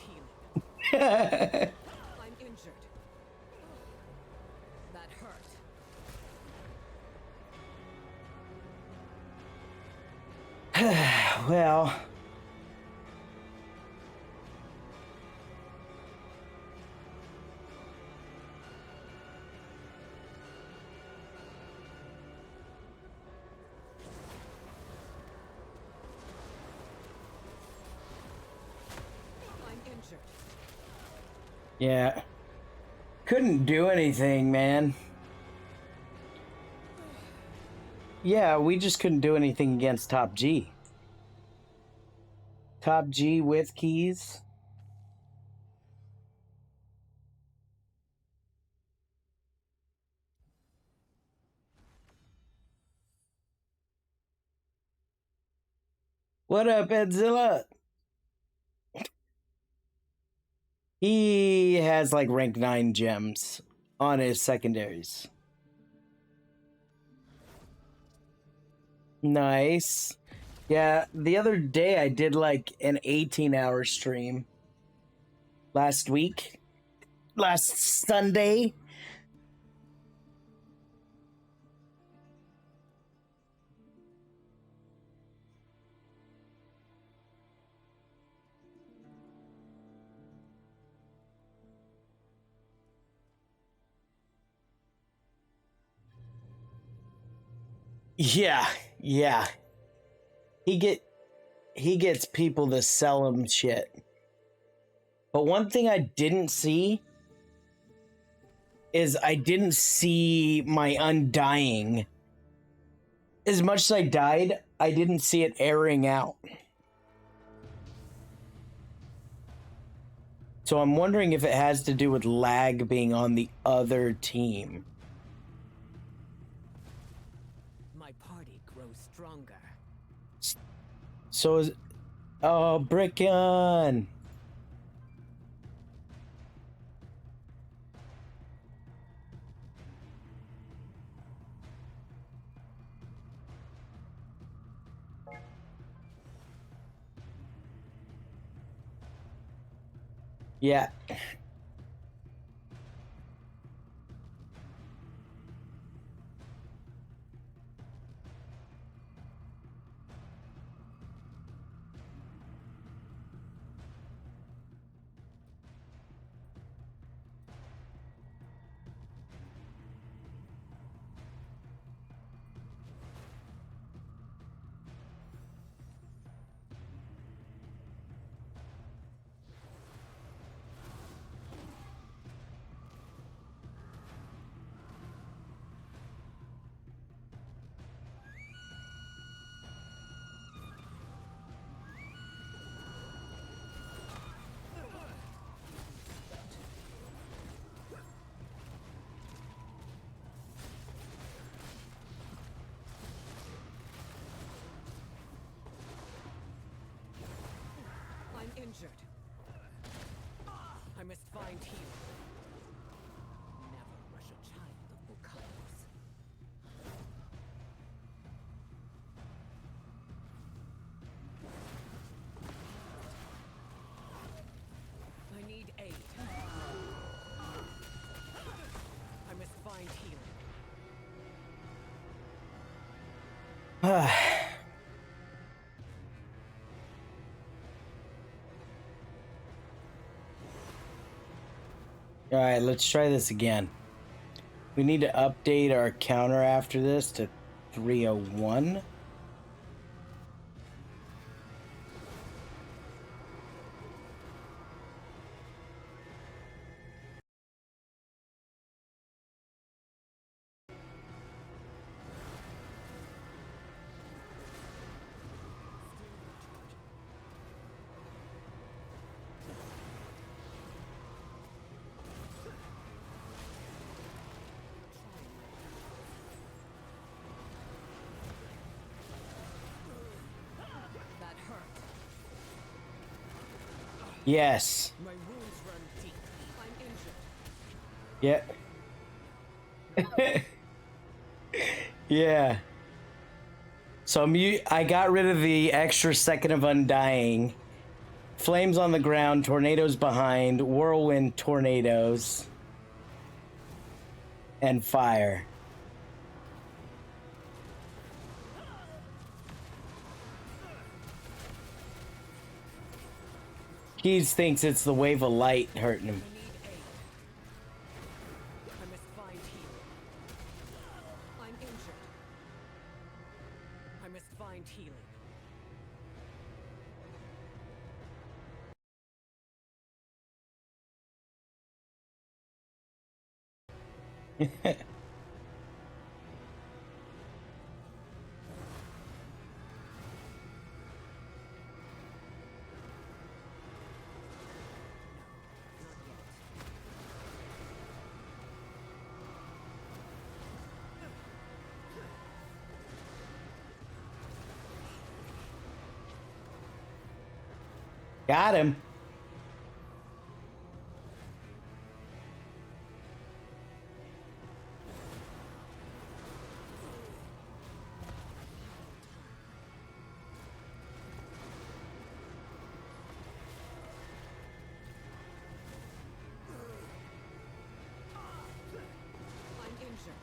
healing. I'm injured. That hurt. Well, I'm injured. yeah. Couldn't do anything, man. Yeah, we just couldn't do anything against Top G. Top G with keys. What up, Edzilla? He has like rank 9 gems on his secondaries. Nice. Yeah, the other day I did like an 18-hour stream. Last week. Last Sunday. Yeah, yeah. He gets people to sell him shit. But one thing I didn't see is I didn't see my undying. As much as I died, I didn't see it airing out. So I'm wondering if it has to do with lag being on the other team. My party grows stronger. So is... Oh, Brickon! Yeah. I'm injured. I must find healing. Never rush a child of Volcanoes. I need aid. I must find healing. Alright, let's try this again. We need to update our counter after this to 301. That hurt. Yes. My wounds run deep. I'm injured. Yeah. Yeah. So I got rid of the extra second of undying Flames on the ground, tornadoes behind, whirlwind tornadoes, and fire. Keys thinks it's the wave of light hurting him. I must find healing. I'm injured. I must find healing. Got him. I'm injured.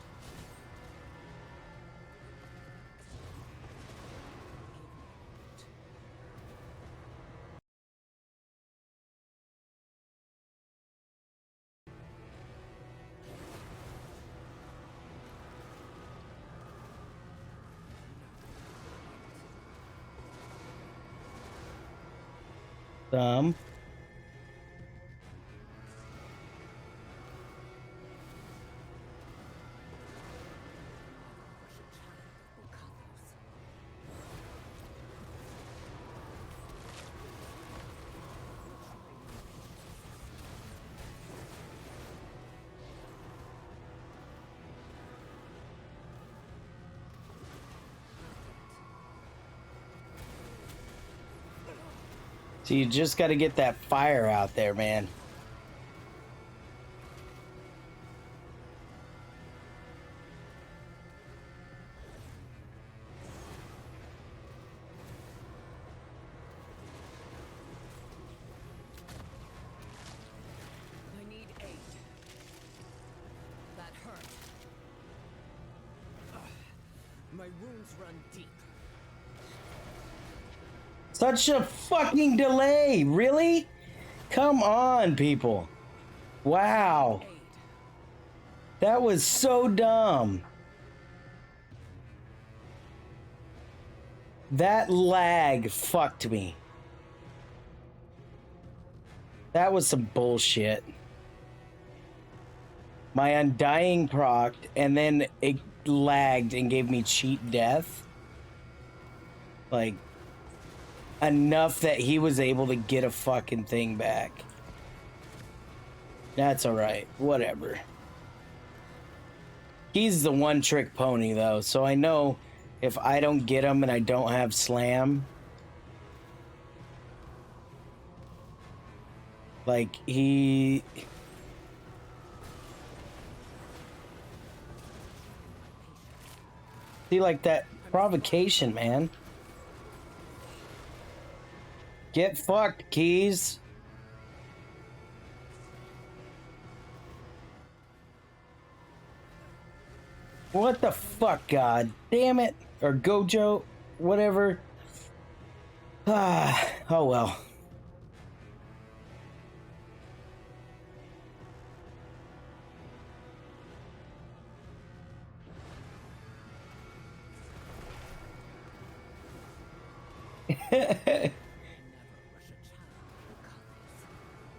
Some. So you just got to get that fire out there, man. I need aid. That hurt. Ugh. My wounds run deep. Such a fucking delay. Really? Come on, people. Wow. That was so dumb. That lag fucked me. That was some bullshit. My Undying procced, and then it lagged and gave me cheat death. Like, enough that he was able to get a fucking thing back. That's alright. Whatever. He's the one-trick pony, though, so I know if I don't get him and I don't have slam, like, he... See, like, that provocation, man. Get fucked, Keys. What the fuck, God damn it. Or Gojo, whatever. Ah, oh well.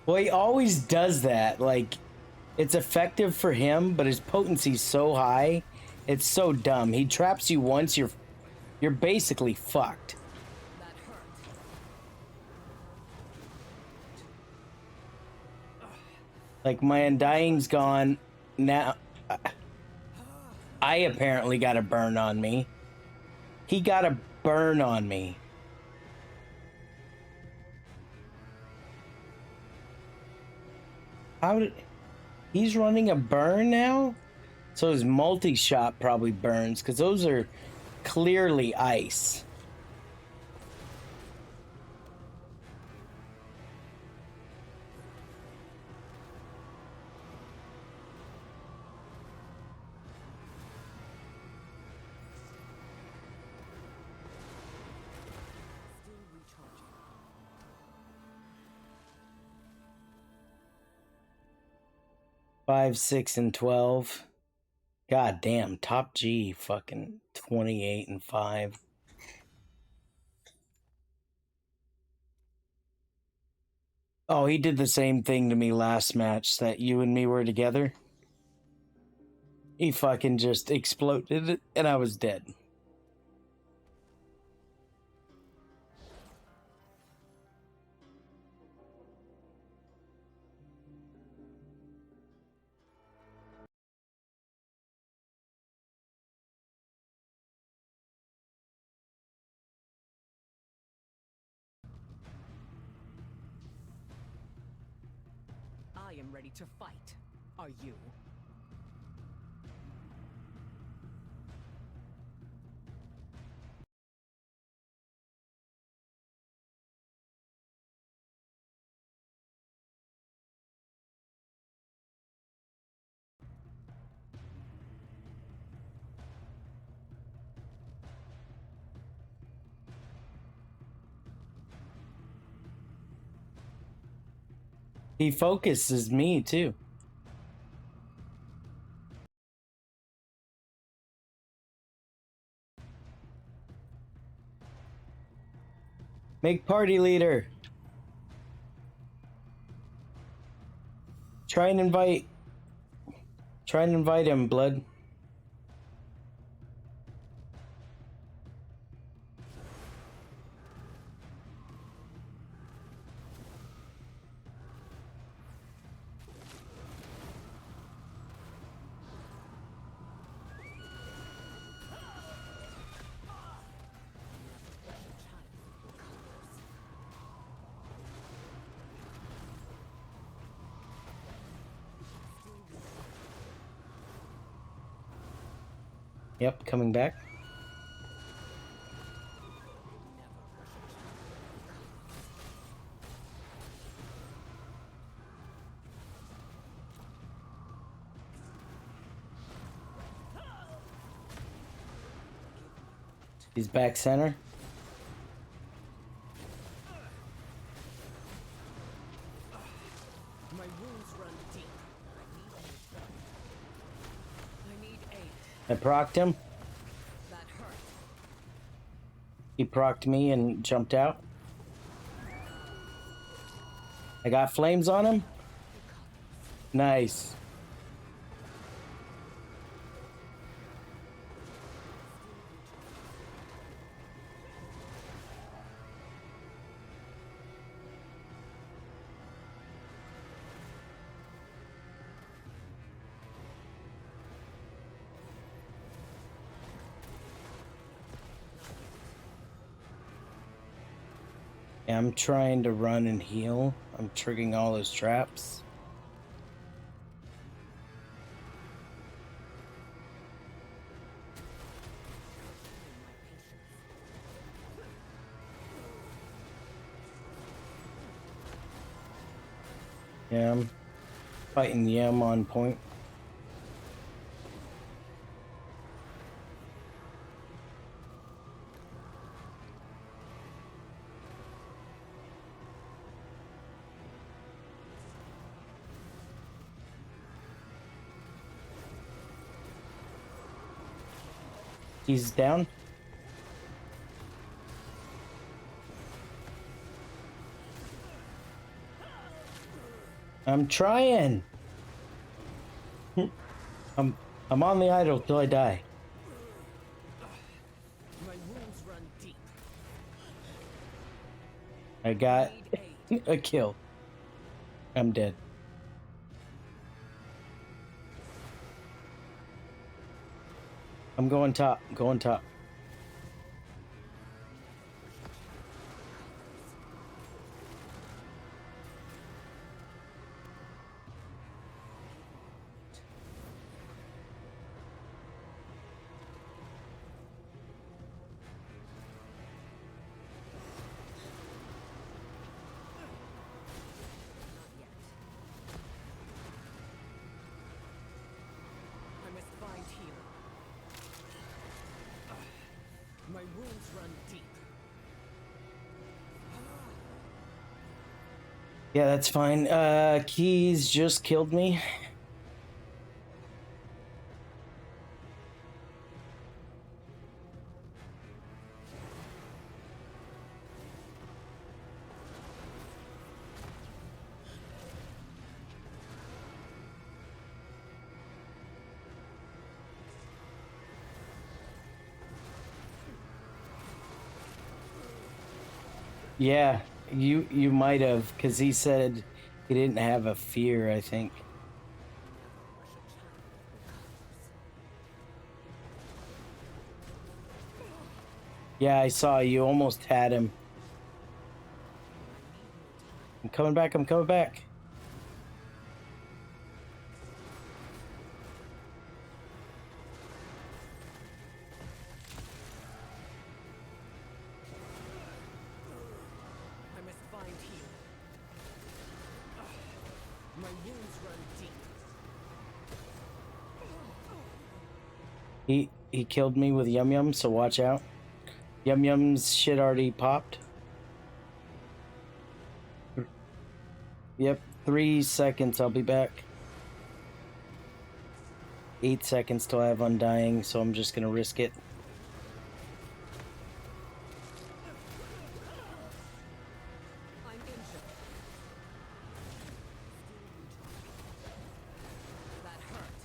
Well, he always does that. Like, it's effective for him, but his potency's so high, it's so dumb. He traps you once, you're basically fucked. Like, my Undying's gone. Now, I apparently got a burn on me. He got a burn on me. How did... He's running a burn now? So his multi-shot probably burns, because those are clearly ice. 5, 6, and 12. God damn, top G fucking 28 and 5. Oh, he did the same thing to me last match that you and me were together. He fucking just exploded and I was dead. I am ready to fight. Are you? He focuses me too. Make party leader. Try and invite him, blood. Yep, coming back. He's back center. My wounds run deep. I need aid. I procced him. That hurt. He procced me and jumped out. I got flames on him. Nice. I'm trying to run and heal. I'm triggering all his traps. Yeah, I'm fighting Yem on point. He's down. I'm trying. I'm on the idol till I die. My wounds run deep. I got a kill. I'm dead. I'm going top. Going top. I must find healing. My wounds run deep. Yeah, that's fine. Keys just killed me. Yeah, you might have, because he said he didn't have a fear, I think. Yeah, I saw you almost had him. I'm coming back, I'm coming back. I must find healing. My wounds run deep. He killed me with Yum Yum, so watch out. Yum Yum's shit already popped. Yep, 3 seconds, I'll be back. 8 seconds till I have Undying, so I'm just gonna risk it. I'm injured. That hurt.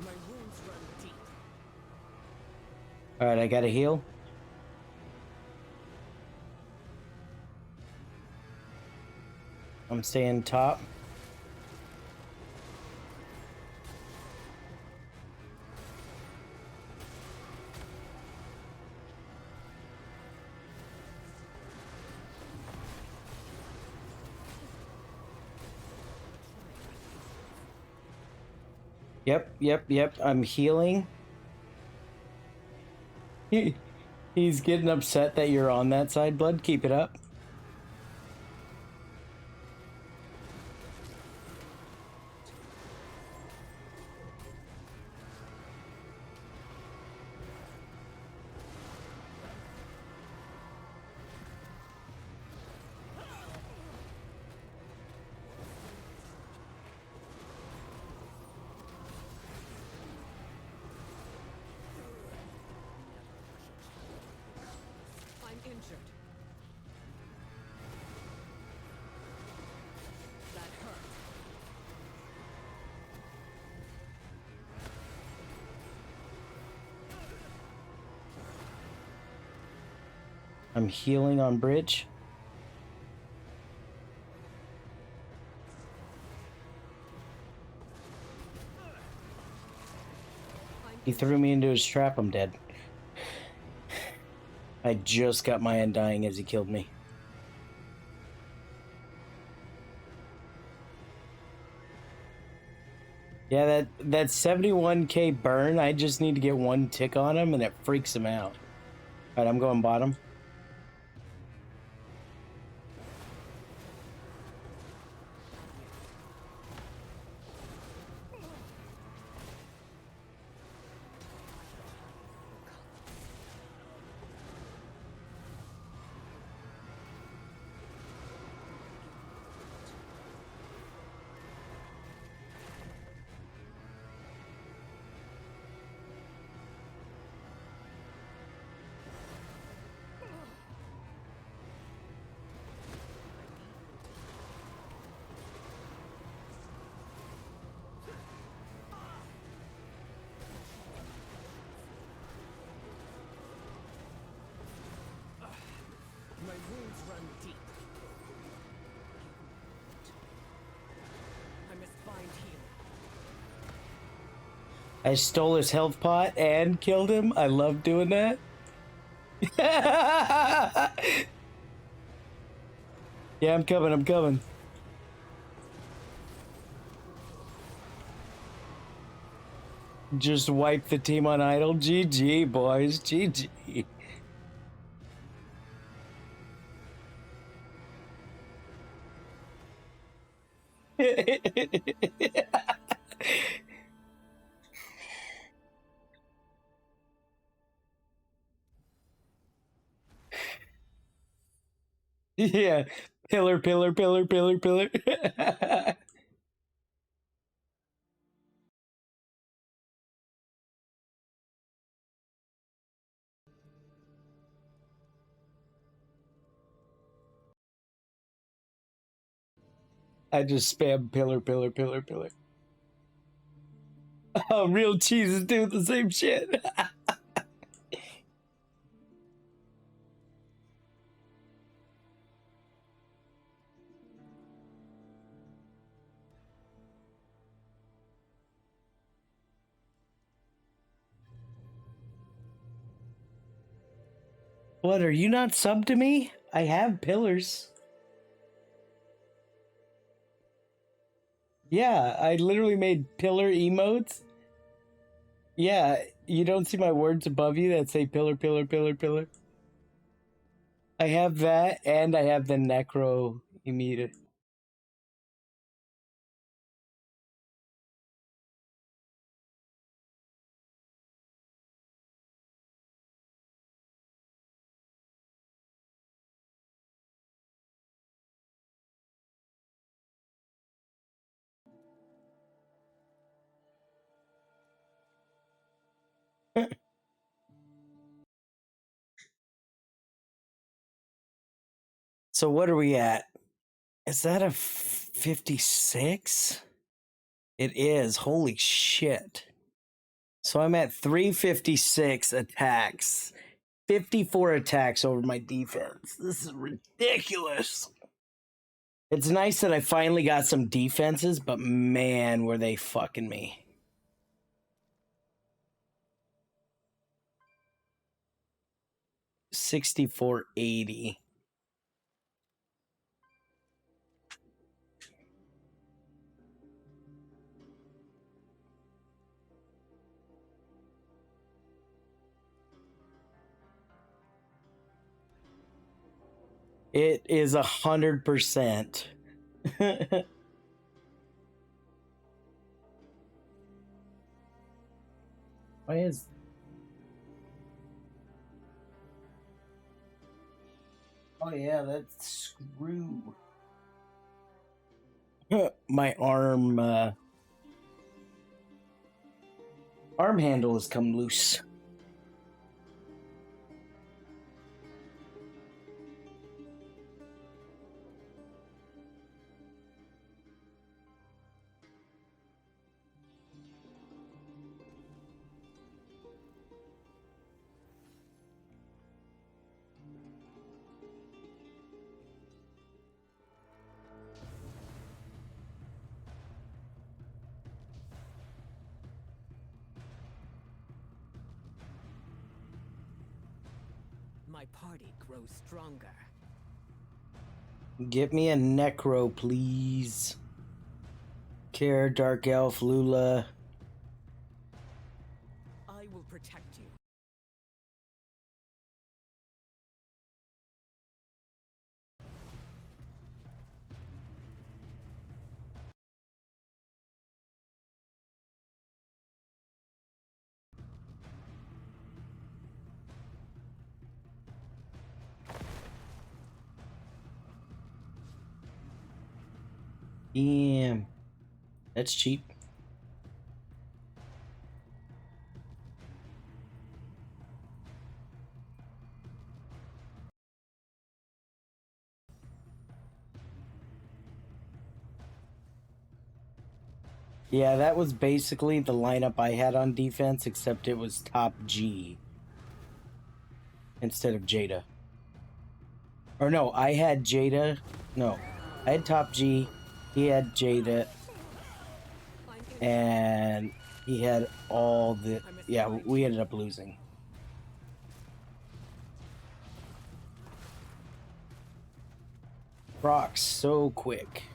My wounds run deep. Alright, I gotta heal. I'm staying top. Yep. I'm healing. He's getting upset that you're on that side, Blood. Keep it up. I'm injured. That hurt. I'm healing on bridge. He threw me into his trap. I'm dead. I just got my Undying as he killed me. Yeah, that 71k burn, I just need to get one tick on him and it freaks him out. Alright, I'm going bottom. My wounds run deep. I must find healing. I stole his health pot and killed him. I love doing that. Yeah, I'm coming. Just wipe the team on idle. GG, boys. GG. Yeah. Pillar. I just spam pillar. Oh, real cheese is doing the same shit. What, are you not subbed to me? I have pillars. Yeah, I literally made pillar emotes. Yeah, you don't see my words above you that say pillar, pillar, pillar, pillar? I have that, and I have the necro emote. So what are we at? Is that a 56? It is. Holy shit. So I'm at 356 attacks. 54 attacks over my defense. This is ridiculous. It's nice that I finally got some defenses, but man, were they fucking me. $64.80. It is 100%. Why is... Oh yeah, that's screw. My arm handle has come loose. My party grows stronger. Get me a necro, please. Care, Dark Elf, Lula. I will protect you. Damn. That's cheap. Yeah, that was basically the lineup I had on defense, except it was top G instead of Jada. Or no, I had Jada. No, I had top G. He had Jada. And he had all the... Yeah, we ended up losing. Rocks so quick.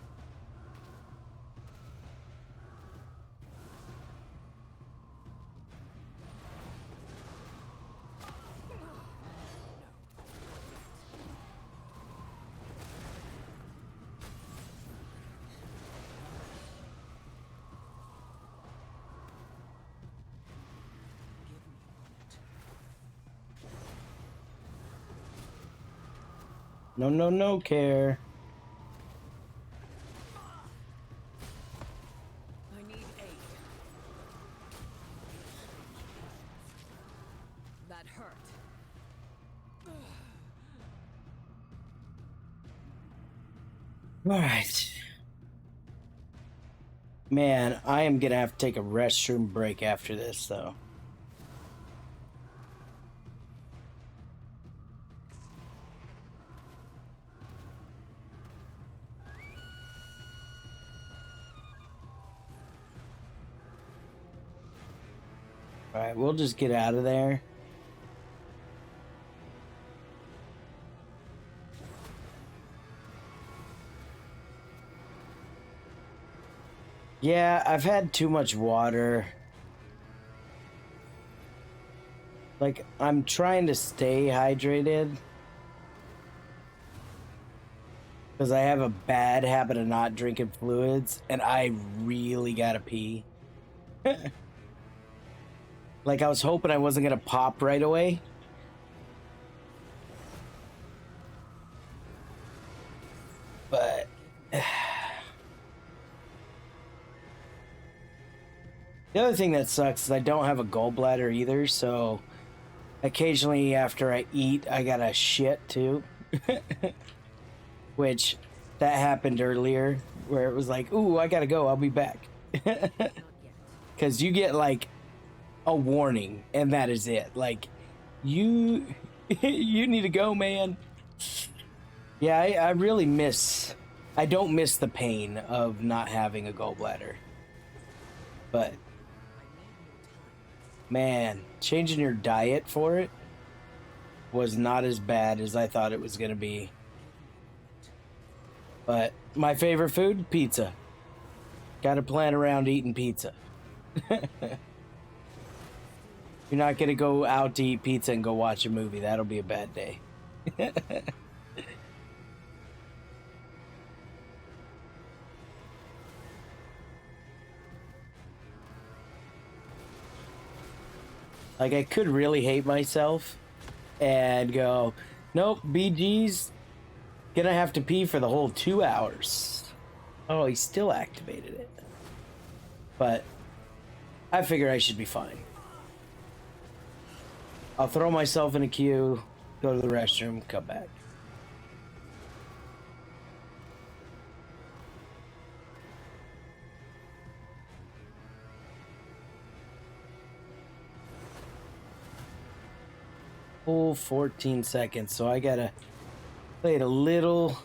No, no, no, Care. I need aid. That hurt. All right. Man, I am gonna have to take a restroom break after this, though. All right, we'll just get out of there. Yeah, I've had too much water. Like, I'm trying to stay hydrated. Because I have a bad habit of not drinking fluids, and I really gotta pee. Like, I was hoping I wasn't gonna pop right away. But... the other thing that sucks is I don't have a gallbladder either, so... occasionally after I eat, I gotta shit, too. Which, that happened earlier, where it was like, ooh, I gotta go, I'll be back. Because you get, like, a warning, and that is it. Like, you you need to go, man. Yeah, I really miss... I don't miss the pain of not having a gallbladder. But, man, changing your diet for it was not as bad as I thought it was going to be. But my favorite food, pizza. Got to plan around eating pizza. You're not going to go out to eat pizza and go watch a movie. That'll be a bad day. Like, I could really hate myself and go, nope, BG's gonna have to pee for the whole 2 hours. Oh, he still activated it. But I figure I should be fine. I'll throw myself in a queue, go to the restroom, come back. Full 14 seconds, so I gotta play it a little.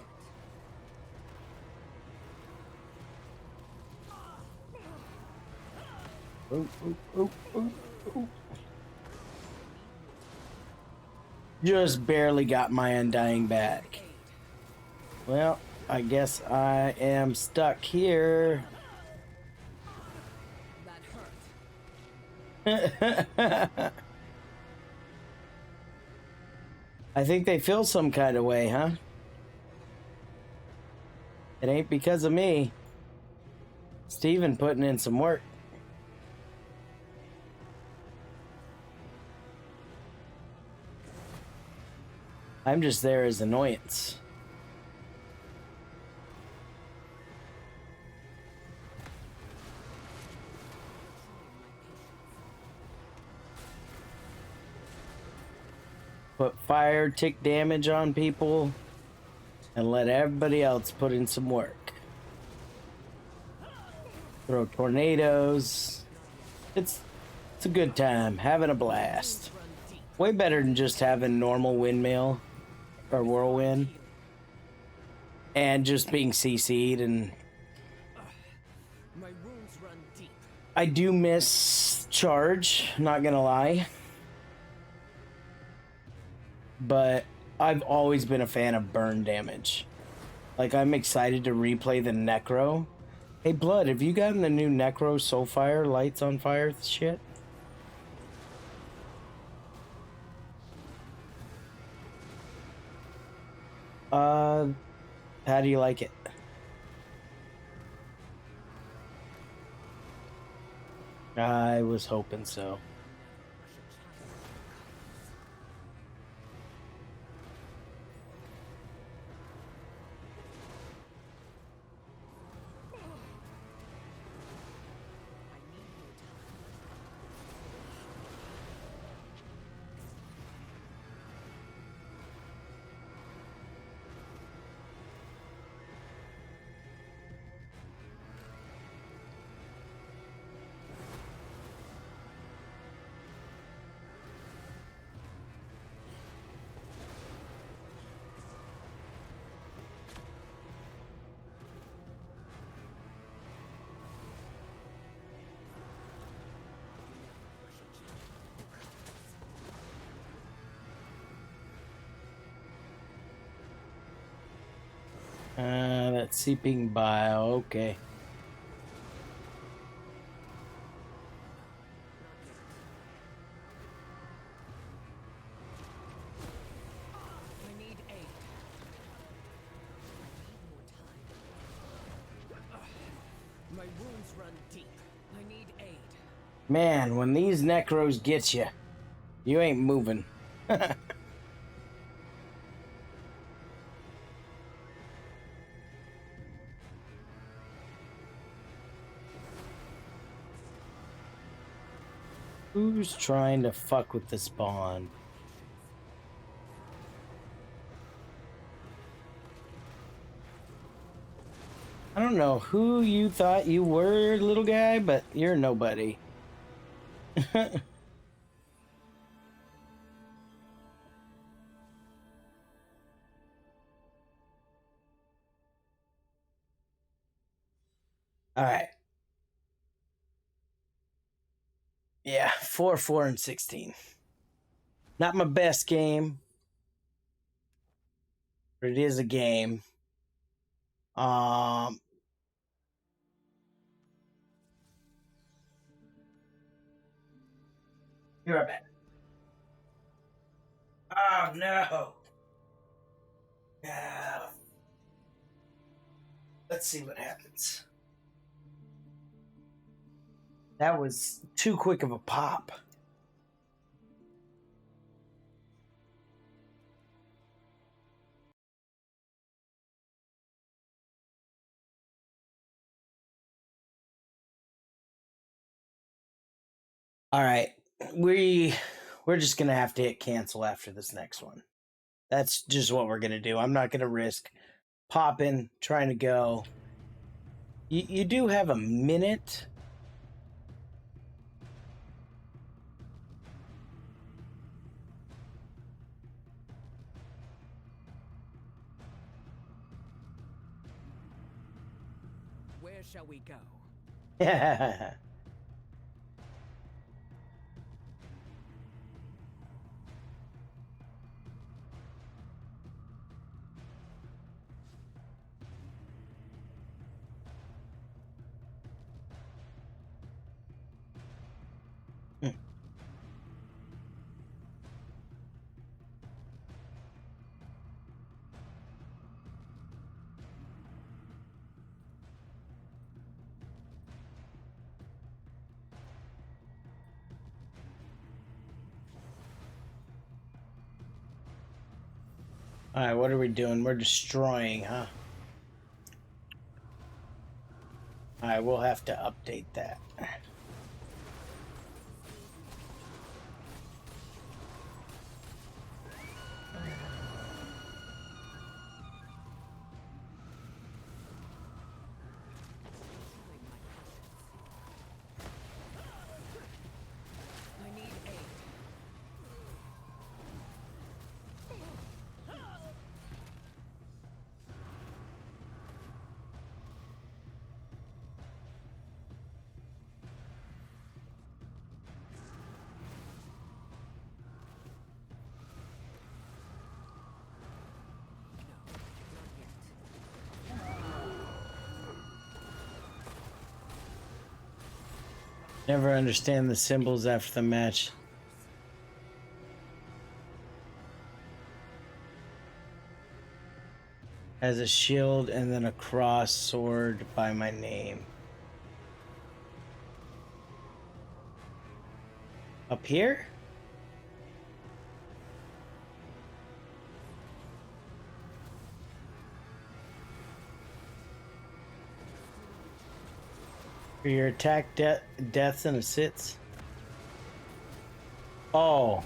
Just barely got my undying back. Well, I guess I am stuck here. I think they feel some kind of way, huh? It ain't because of me. Steven putting in some work. I'm just there as annoyance. Put fire tick damage on people and let everybody else put in some work. Throw tornadoes. It's a good time, having a blast. Way better than just having normal windmill or whirlwind and just being CC'd. And I do miss charge, not gonna lie. But I've always been a fan of burn damage. Like, I'm excited to replay the Necro. Hey, Blood, have you gotten the new Necro Soulfire lights on fire shit? How do you like it? I was hoping so. That's seeping bile, okay. wounds run deep. I need aid. Man, when these necros get you, you ain't moving. Who's trying to fuck with the spawn? I don't know who you thought you were, little guy, but you're nobody. All right. Yeah, 4, 4, and 16. Not my best game, but it is a game. Be right back. Oh no. Yeah. Let's see what happens. That was too quick of a pop. All right. We're just going to have to hit cancel after this next one. That's just what we're going to do. I'm not going to risk popping, trying to go. You do have a minute. Where shall we go? Yeah. All right, what are we doing? We're destroying, huh? All right, we'll have to update that. I need aid. Never understand the symbols after the match. Has a shield and then a cross sword by my name. Up here? For your attack, deaths, and assists? Oh.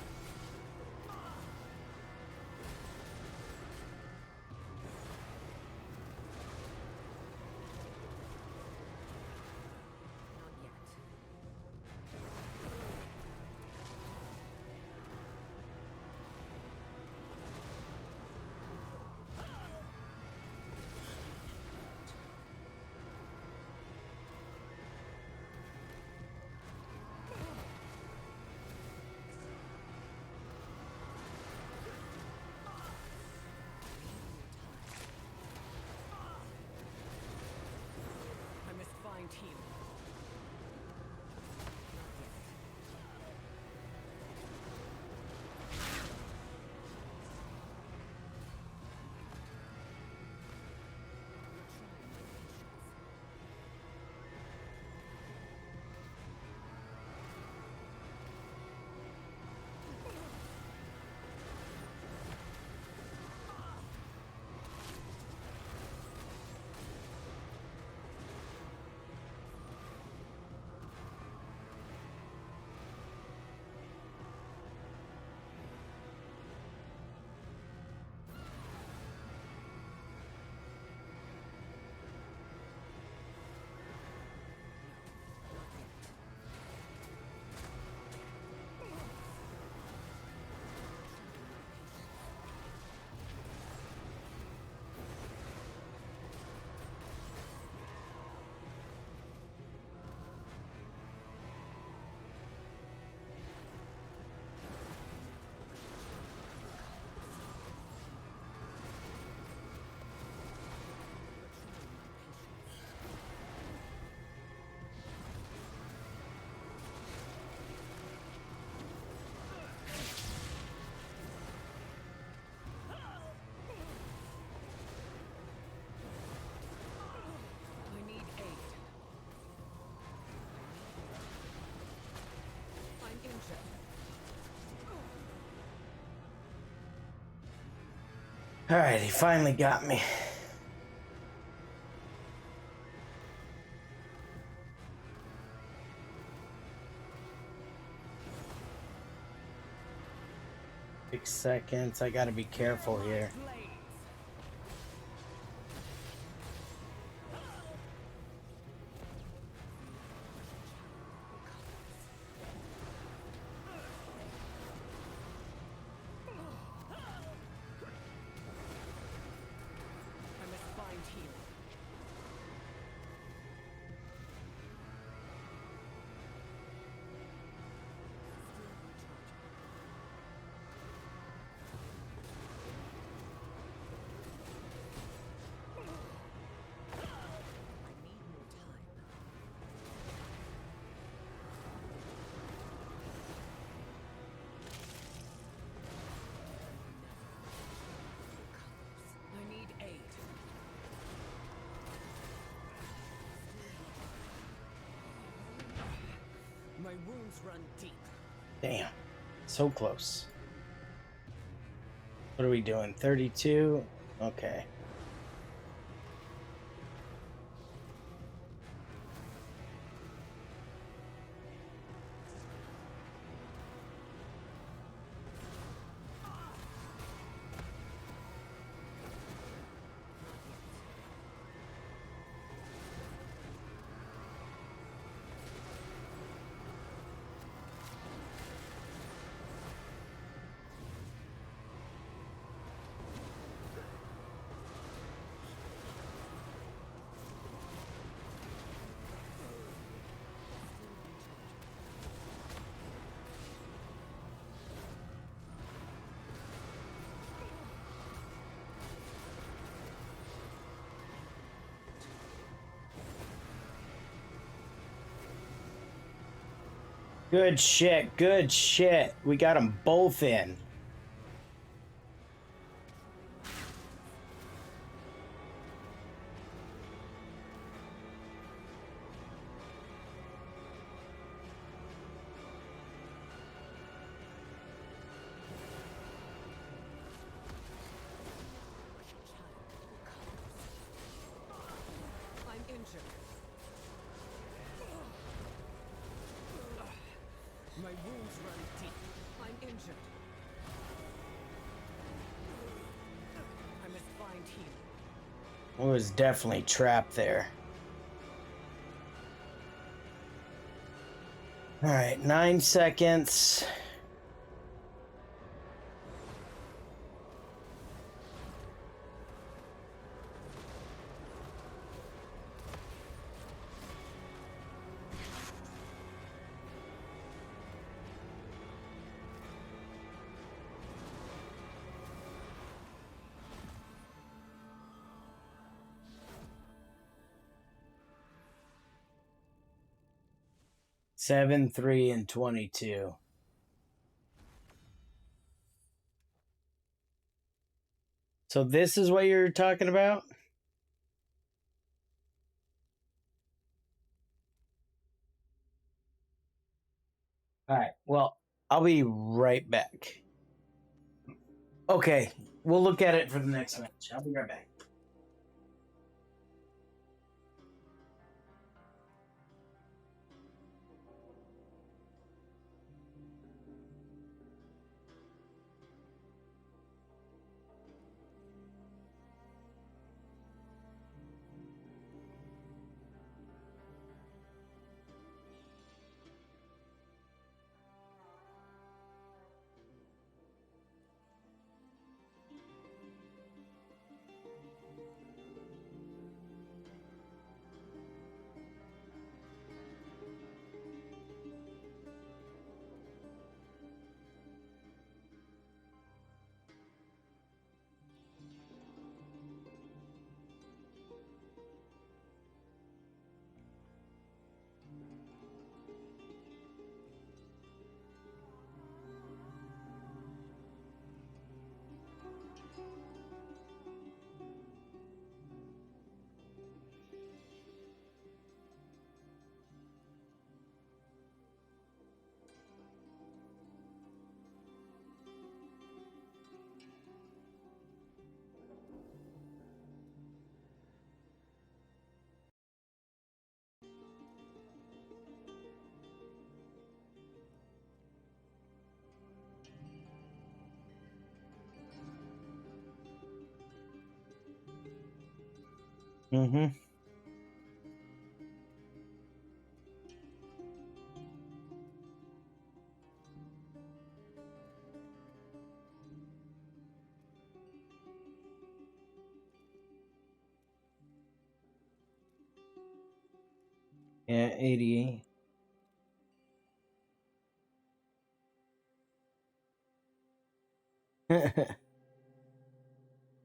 All right, he finally got me. Seconds. I gotta be careful here. My wounds run deep. Damn. So close. What are we doing? 32? Okay. Good shit, good shit. We got them both in. I'm injured. My wounds run deep. I'm injured. I must find healing. I was definitely trapped there. All right, 9 seconds. Seven, 3, and 22. So this is what you're talking about? All right, well, I'll be right back. Okay, we'll look at it for the next match. I'll be right back. Mm-hmm. Yeah, 88.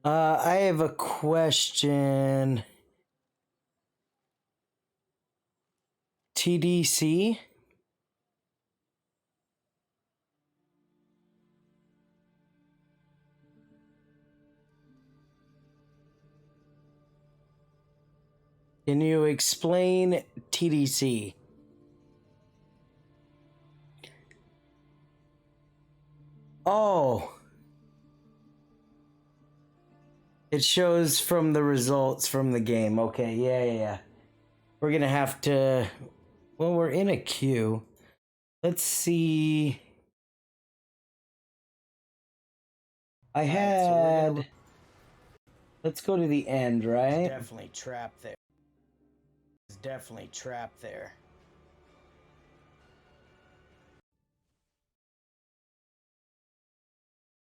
I have a question. TDC? Can you explain TDC? Oh. It shows from the results from the game. Okay, yeah. We're gonna have to... Well, we're in a queue. Let's see... I had... Let's go to the end, right? There's definitely trapped there. There's definitely trapped there.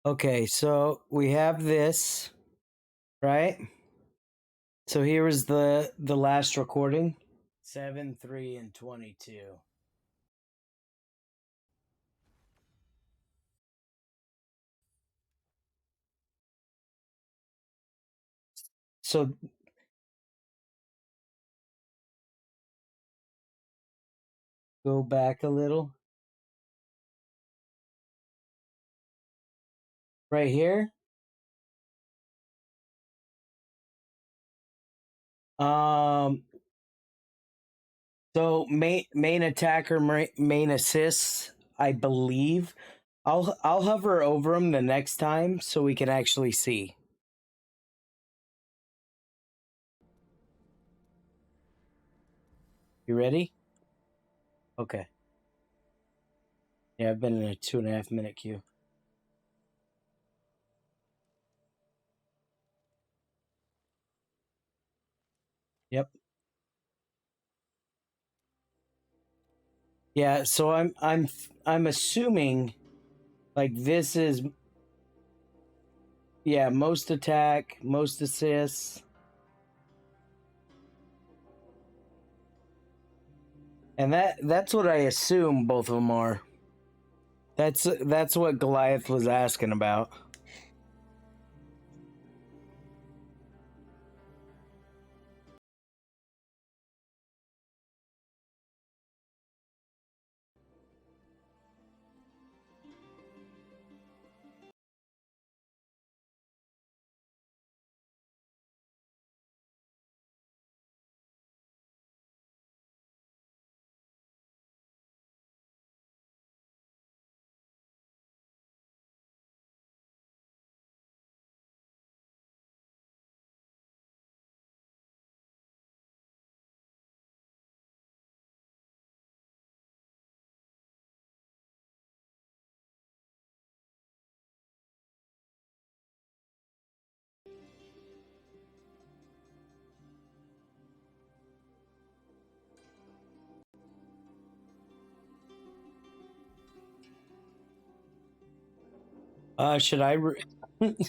Okay, so we have this, right? So here is the last recording. 7, 3, and 22. So go back a little. Right here. So main attacker, main assists, I believe. I'll hover over them the next time so we can actually see. You ready? Okay. Yeah, I've been in a 2.5 minute queue. Yep. Yeah, so I'm assuming like this is, yeah, most attack, most assists. And that's what I assume both of them are. That's what Goliath was asking about. Should I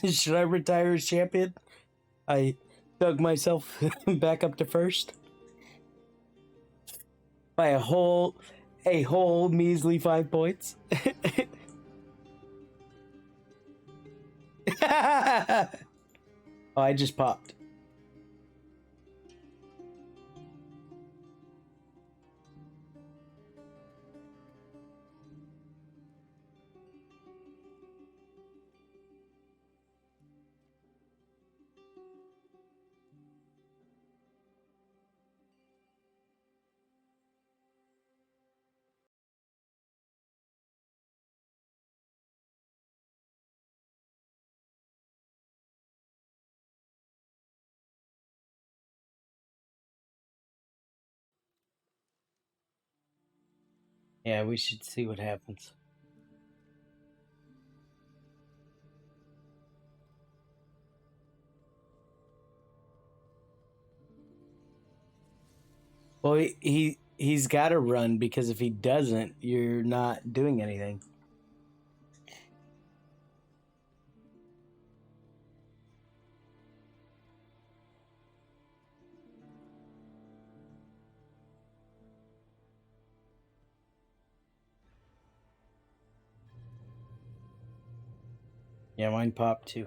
should I retire as champion? I dug myself back up to first by a whole measly 5 points. Oh, I just popped. Yeah, we should see what happens. Well, he's got to run because if he doesn't, you're not doing anything. Yeah, mine popped too.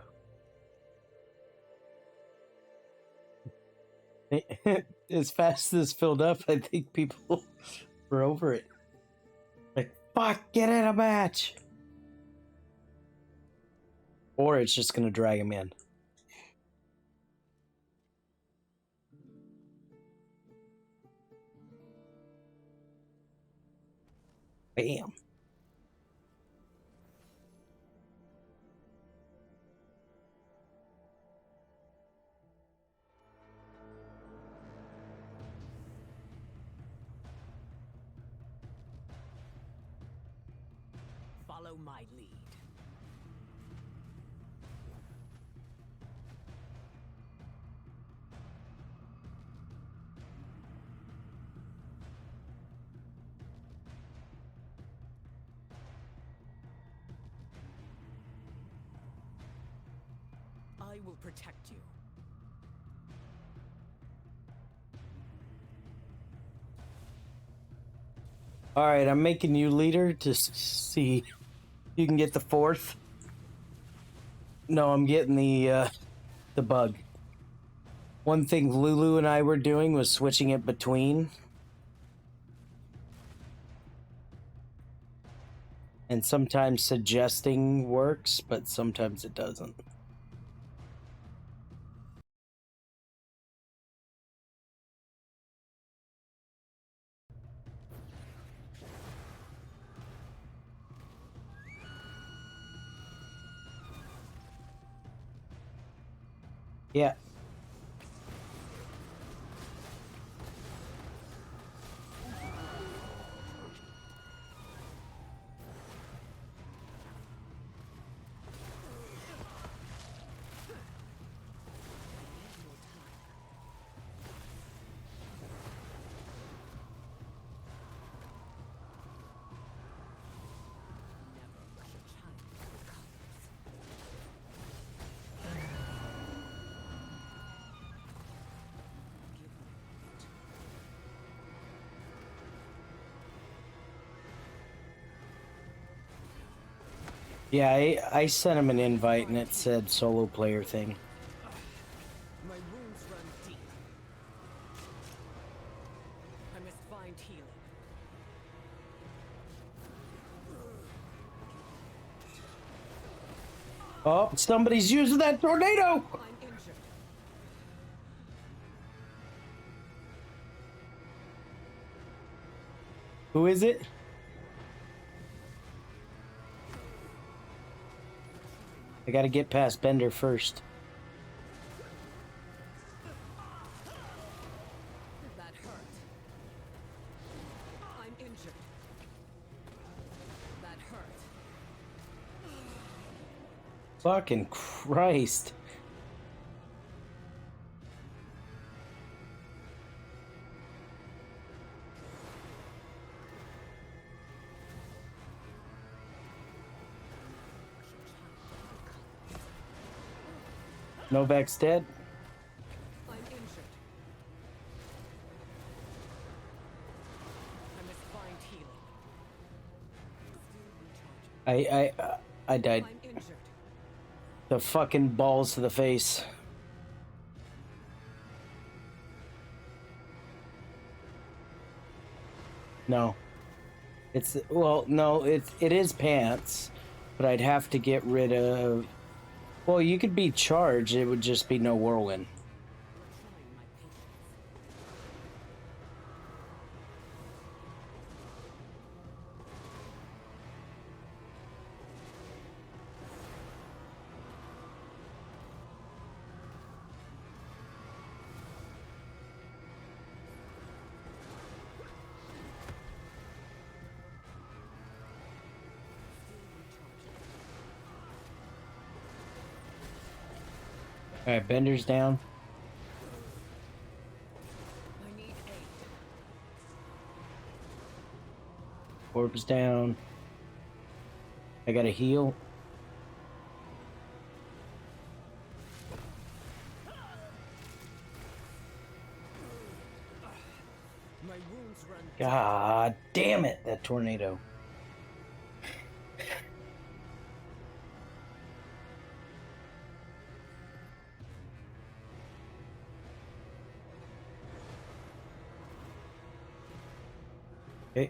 As fast as this filled up, I think people were over it. Like, fuck, get in a match! Or it's just gonna drag him in. Bam. Follow my lead. I will protect you. Alright, I'm making you leader to see if you can get the 4th. No, I'm getting the bug. One thing Lulu and I were doing was switching it between. And sometimes suggesting works, but sometimes it doesn't. Yeah. Yeah, I sent him an invite and it said solo player thing. My wounds run deep. I must find healing. Oh, somebody's using that tornado! I'm injured. Who is it? I gotta get past Bender first. That hurt. I'm injured. That hurt. Fucking Christ. Novak's dead. I'm injured. I must find healing. I died. I'm injured. The fucking balls to the face. No. It's, well, no, it is pants, but I'd have to get rid of, well, you could be charged, it would just be no whirlwind. Alright, Bender's down. I need aid. Orbs down. I gotta heal. My wounds run God damn it, that tornado. Okay.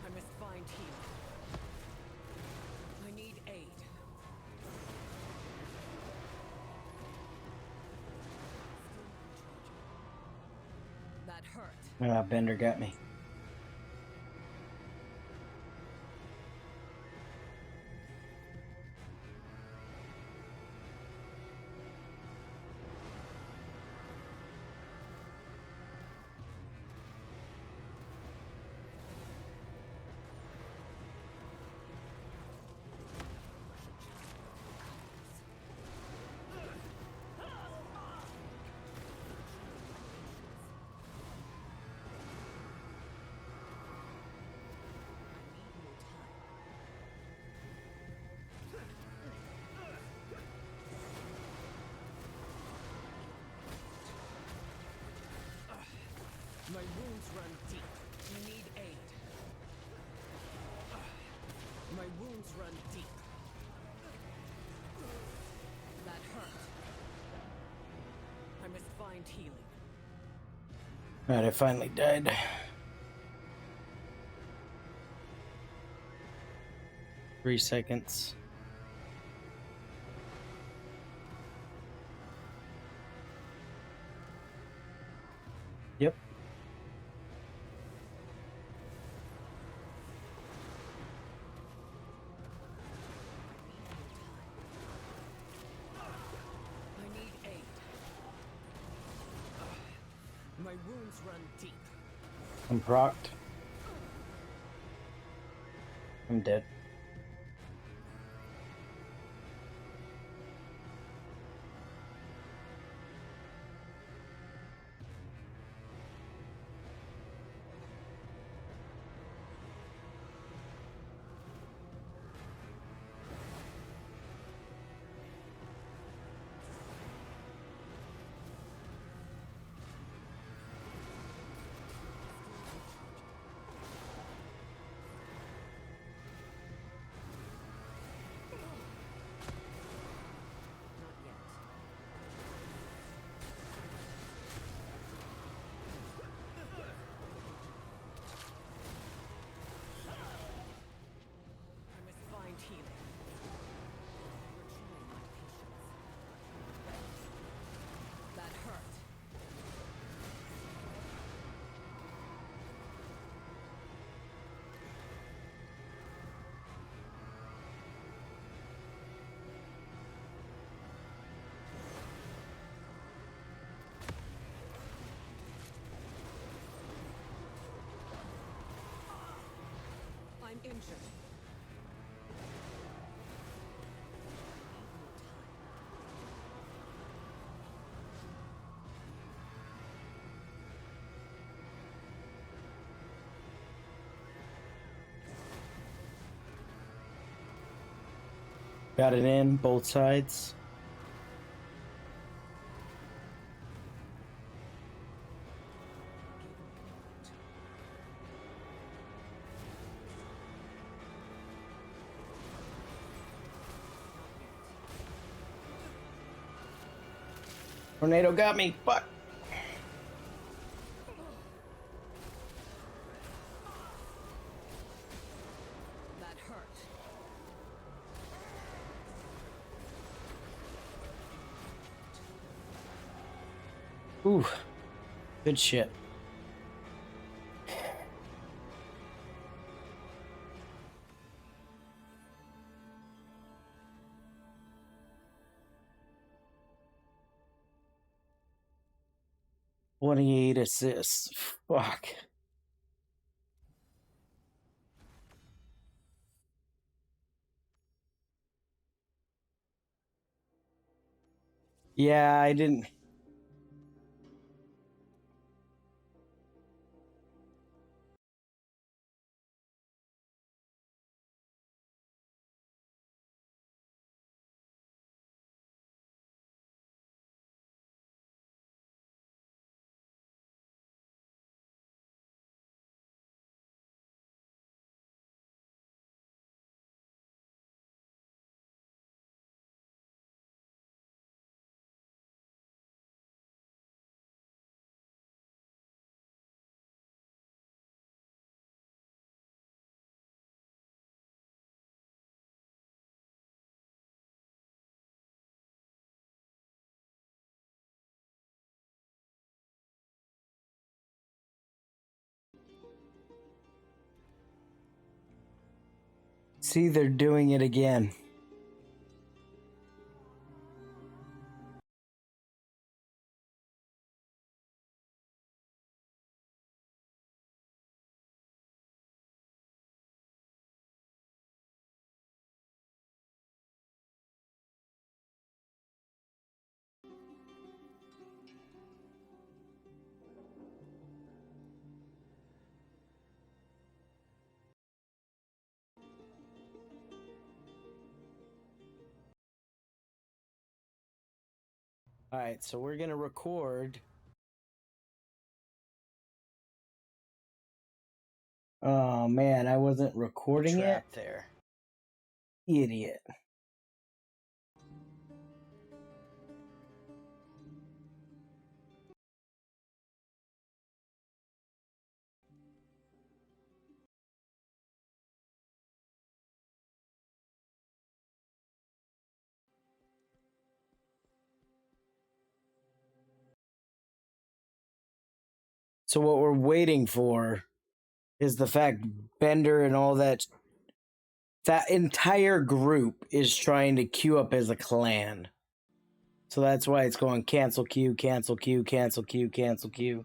I must find healing. I need aid. That hurt. Ah, Bender got me. My wounds run deep. You need aid. My wounds run deep. That hurt. I must find healing. Alright, I finally died. Three seconds. Yep. I need aid. My wounds run deep. I'm procced. I'm dead. I must find healing. That hurt. I'm injured. Got it in, both sides. Tornado got me. Fuck. That hurt. Ooh. Good shit. 28 assists. Fuck. Yeah, I didn't. See, they're doing it again. All right, so we're gonna record. Oh man, I wasn't recording it. There, idiot. So what we're waiting for is the fact Bender and all that entire group is trying to queue up as a clan. So that's why it's going cancel queue, cancel queue, cancel queue, cancel queue.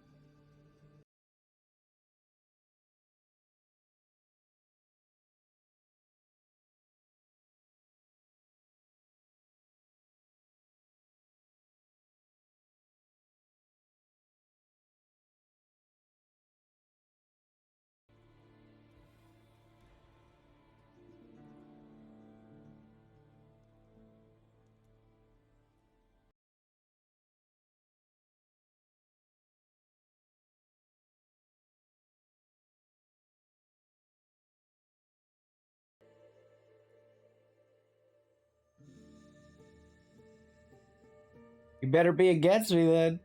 You better be against me then.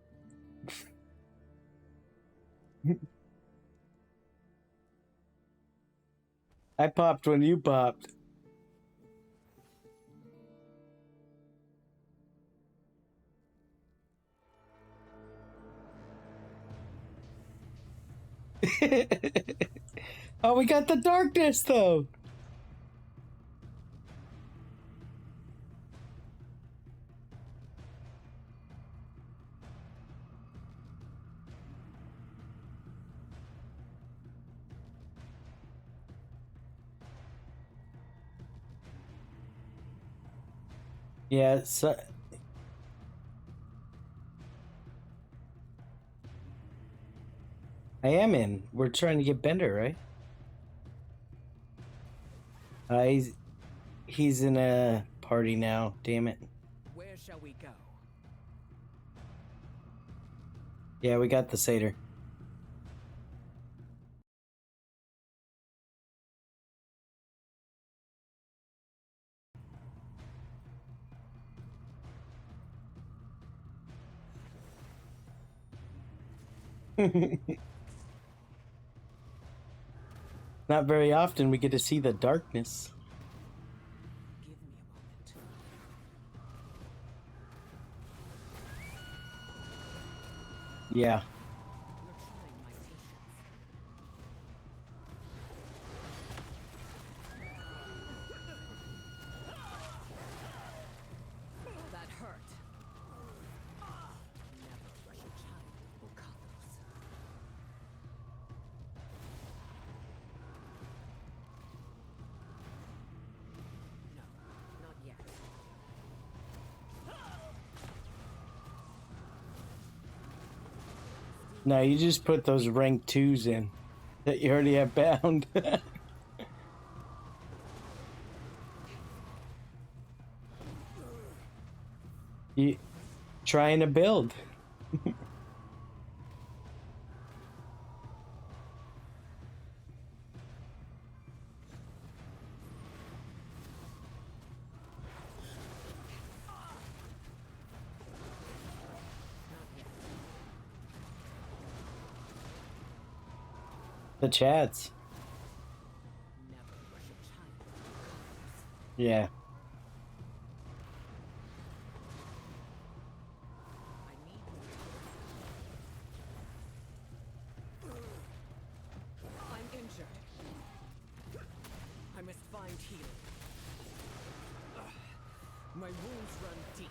I popped when you popped. Oh, we got the darkness though. Yeah, so I am in. We're trying to get Bender, right? He's in a party now. Damn it. Where shall we go? Yeah, we got the satyr. Not very often we get to see the darkness. Give me a moment. Yeah. You're trying my patience. That hurt. Never let a child will come. No, you just put those rank 2s in that you already have bound. You trying to build. The chats. Yeah. I'm injured. I must find healing. My wounds run deep.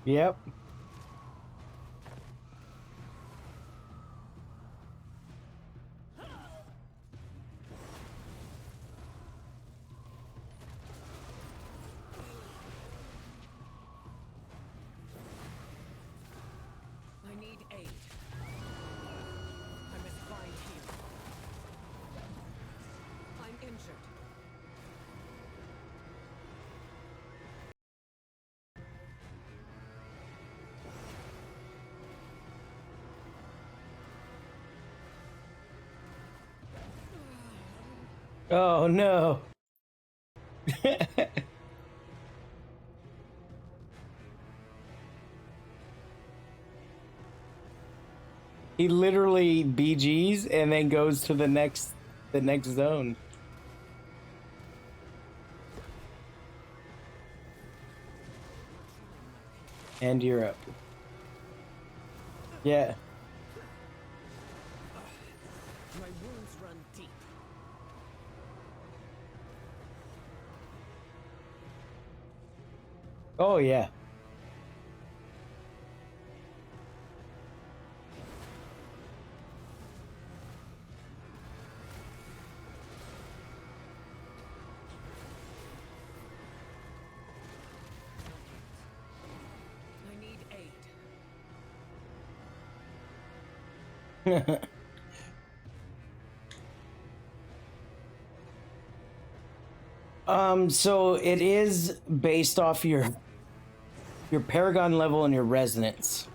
Yep. I need aid. I must find healing. I'm injured. Oh no. He literally BGs and then goes to the next zone. And you're up. Yeah. My wounds run deep. Oh yeah. I need aid. So it is based off your paragon level and your resonance.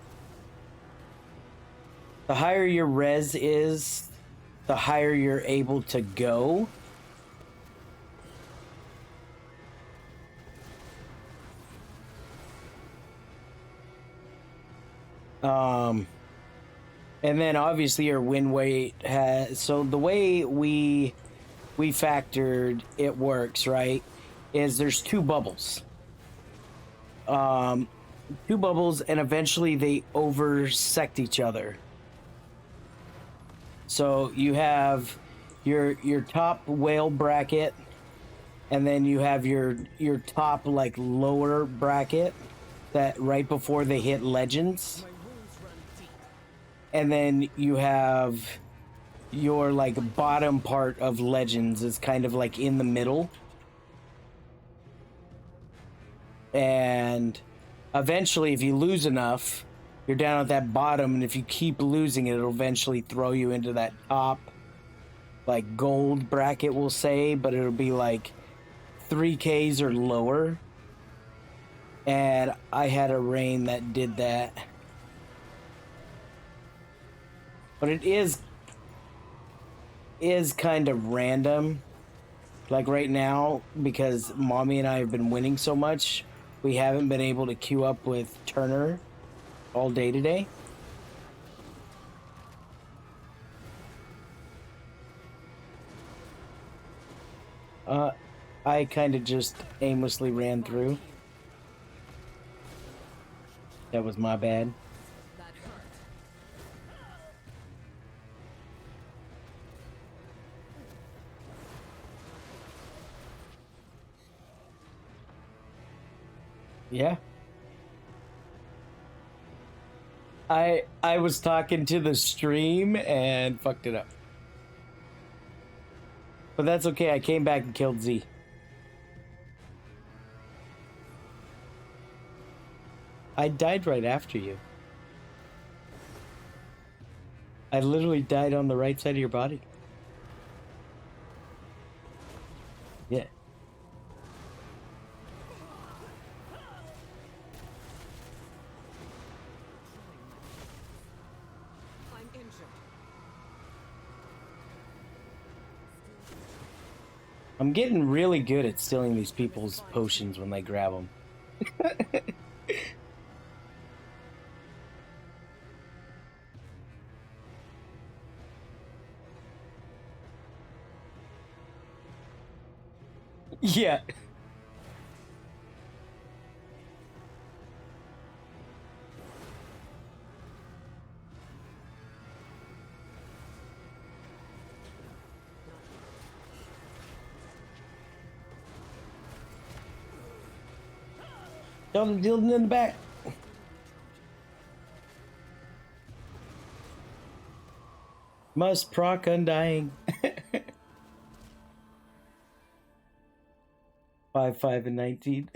The higher your res is, the higher you're able to go. And then obviously your win weight has, so the way we factored it works, right, is there's two bubbles. Two bubbles, and eventually they oversect each other. So you have your top whale bracket, and then you have your top like lower bracket that right before they hit legends. My wounds run deep. And then you have your like bottom part of legends is kind of like in the middle. And eventually if you lose enough, you're down at that bottom, and if you keep losing it, it'll eventually throw you into that top like gold bracket, we'll say, but it'll be like 3Ks or lower. And I had a rain that did that. But it is kind of random. Like right now, because Mommy and I have been winning so much, we haven't been able to queue up with Turner all day today. I kind of just aimlessly ran through. That was my bad. That hurt. Yeah. I was talking to the stream and fucked it up. But that's okay, I came back and killed Z. I died right after you. I literally died on the right side of your body. Yeah. I'm injured. I'm getting really good at stealing these people's potions when they grab them. Yeah. Tell them dealing in the back. Must proc undying. 5, 5, and 19.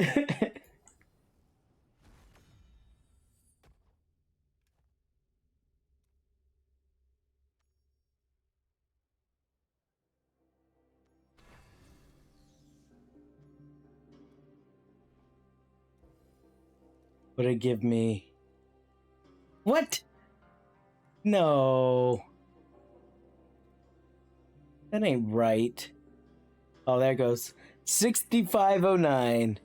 Would it give me... What? No. That ain't right. Oh, there it goes. 6509.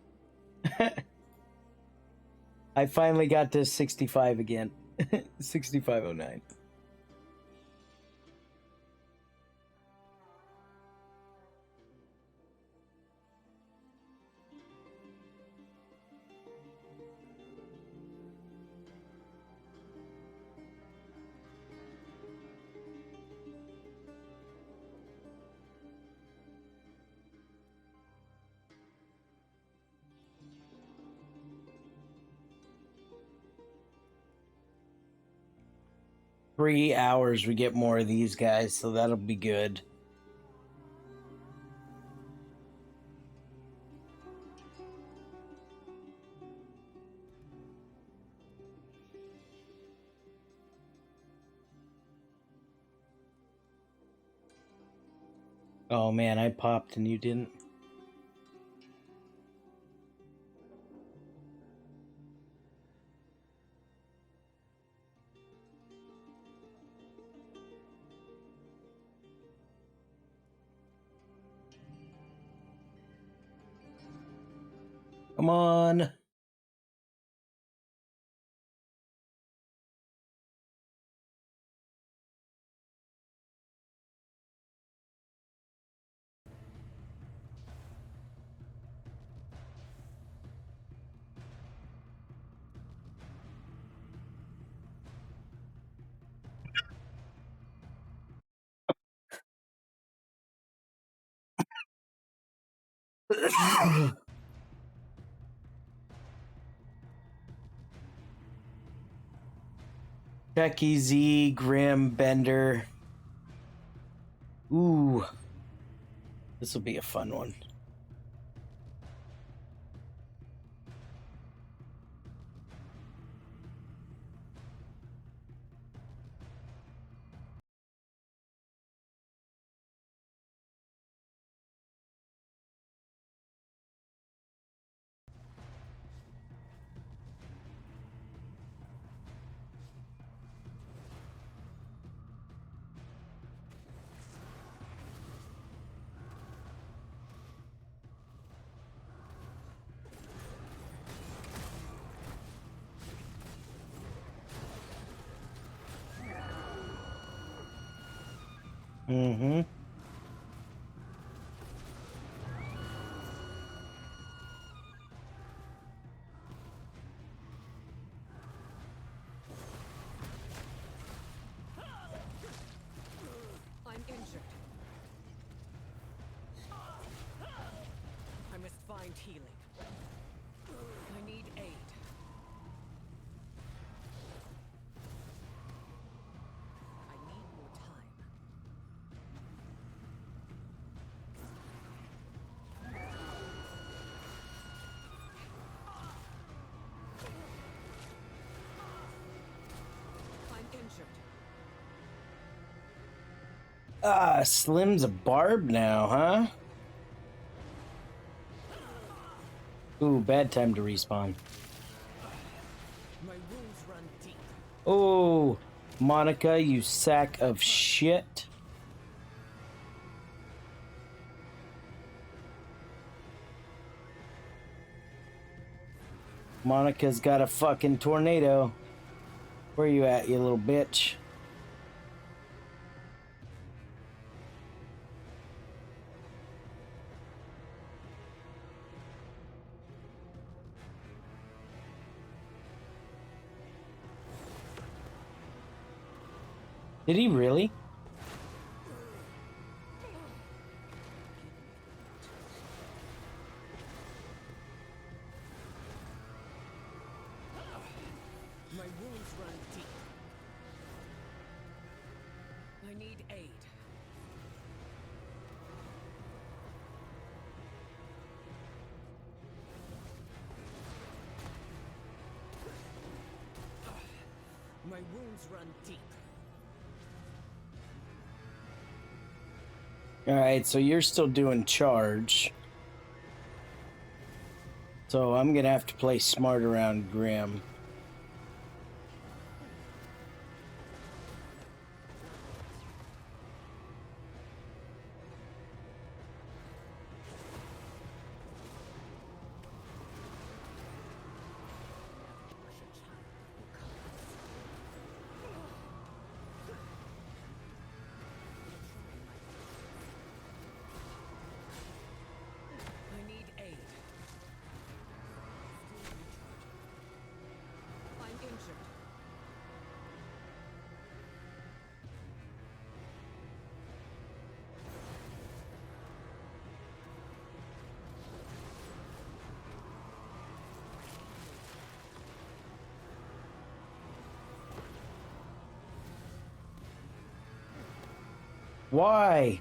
I finally got to 65 again. 6509. Three hours we get more of these guys, so that'll be good. Oh man, I popped and you didn't. Come on. Becky Z, Grim, Bender. Ooh. This will be a fun one. Mm-hmm. I'm injured. I must find healing. I need aid. I need more time. Ah, Slim's a barb now, huh? Ooh, bad time to respawn. My wounds run deep. Oh, Monica, you sack of shit. Monica's got a fucking tornado. Where you at, you little bitch? Did he really? My wounds run deep. I need aid. My wounds run deep. Alright, so you're still doing charge. So I'm gonna have to play smart around Grim. I need aid. I'm injured. Why?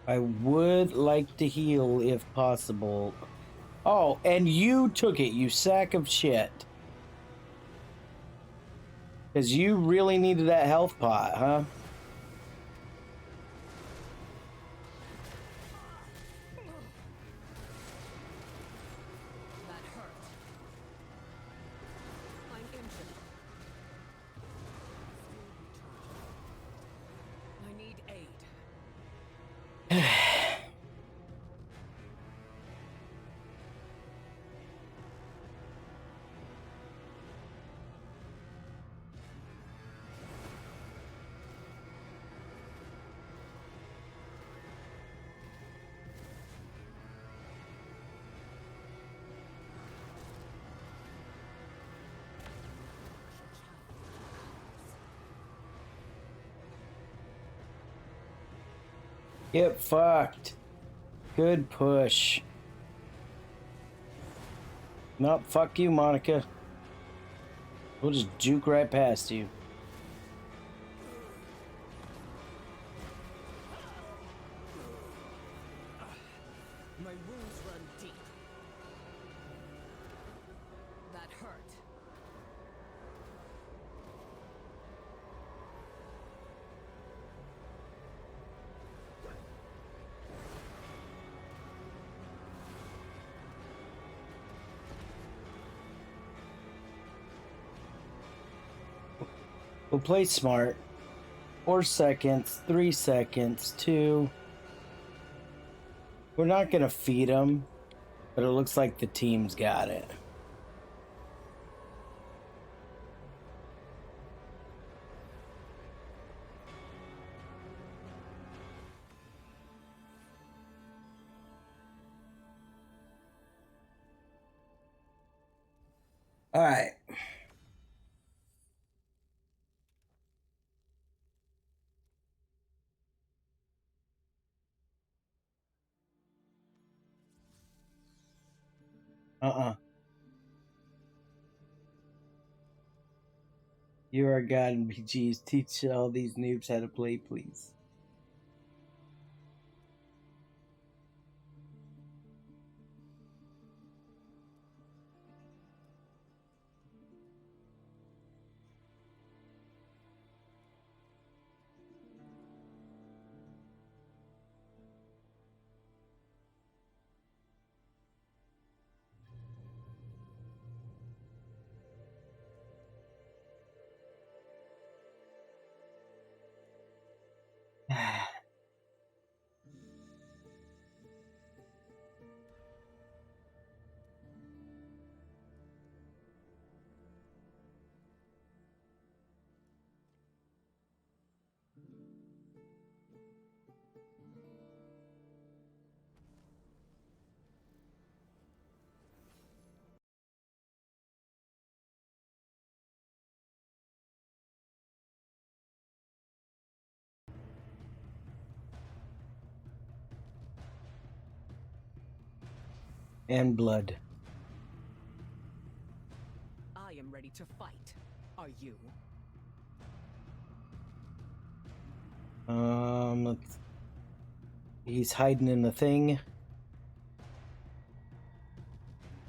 I would like to heal if possible. Oh, and you took it, you sack of shit. Because you really needed that health pot, huh? That hurt. I'm injured. I need aid. Get fucked. Good push. Nope, fuck you, Monica. We'll just juke right past you. My wounds run deep. That hurt. We'll play smart. 4 seconds, 3 seconds, 2. We're not gonna feed them, but it looks like the team's got it. All right. You are God in BGs. Teach all these noobs how to play, please. And blood. I am ready to fight. Are you? He's hiding in the thing.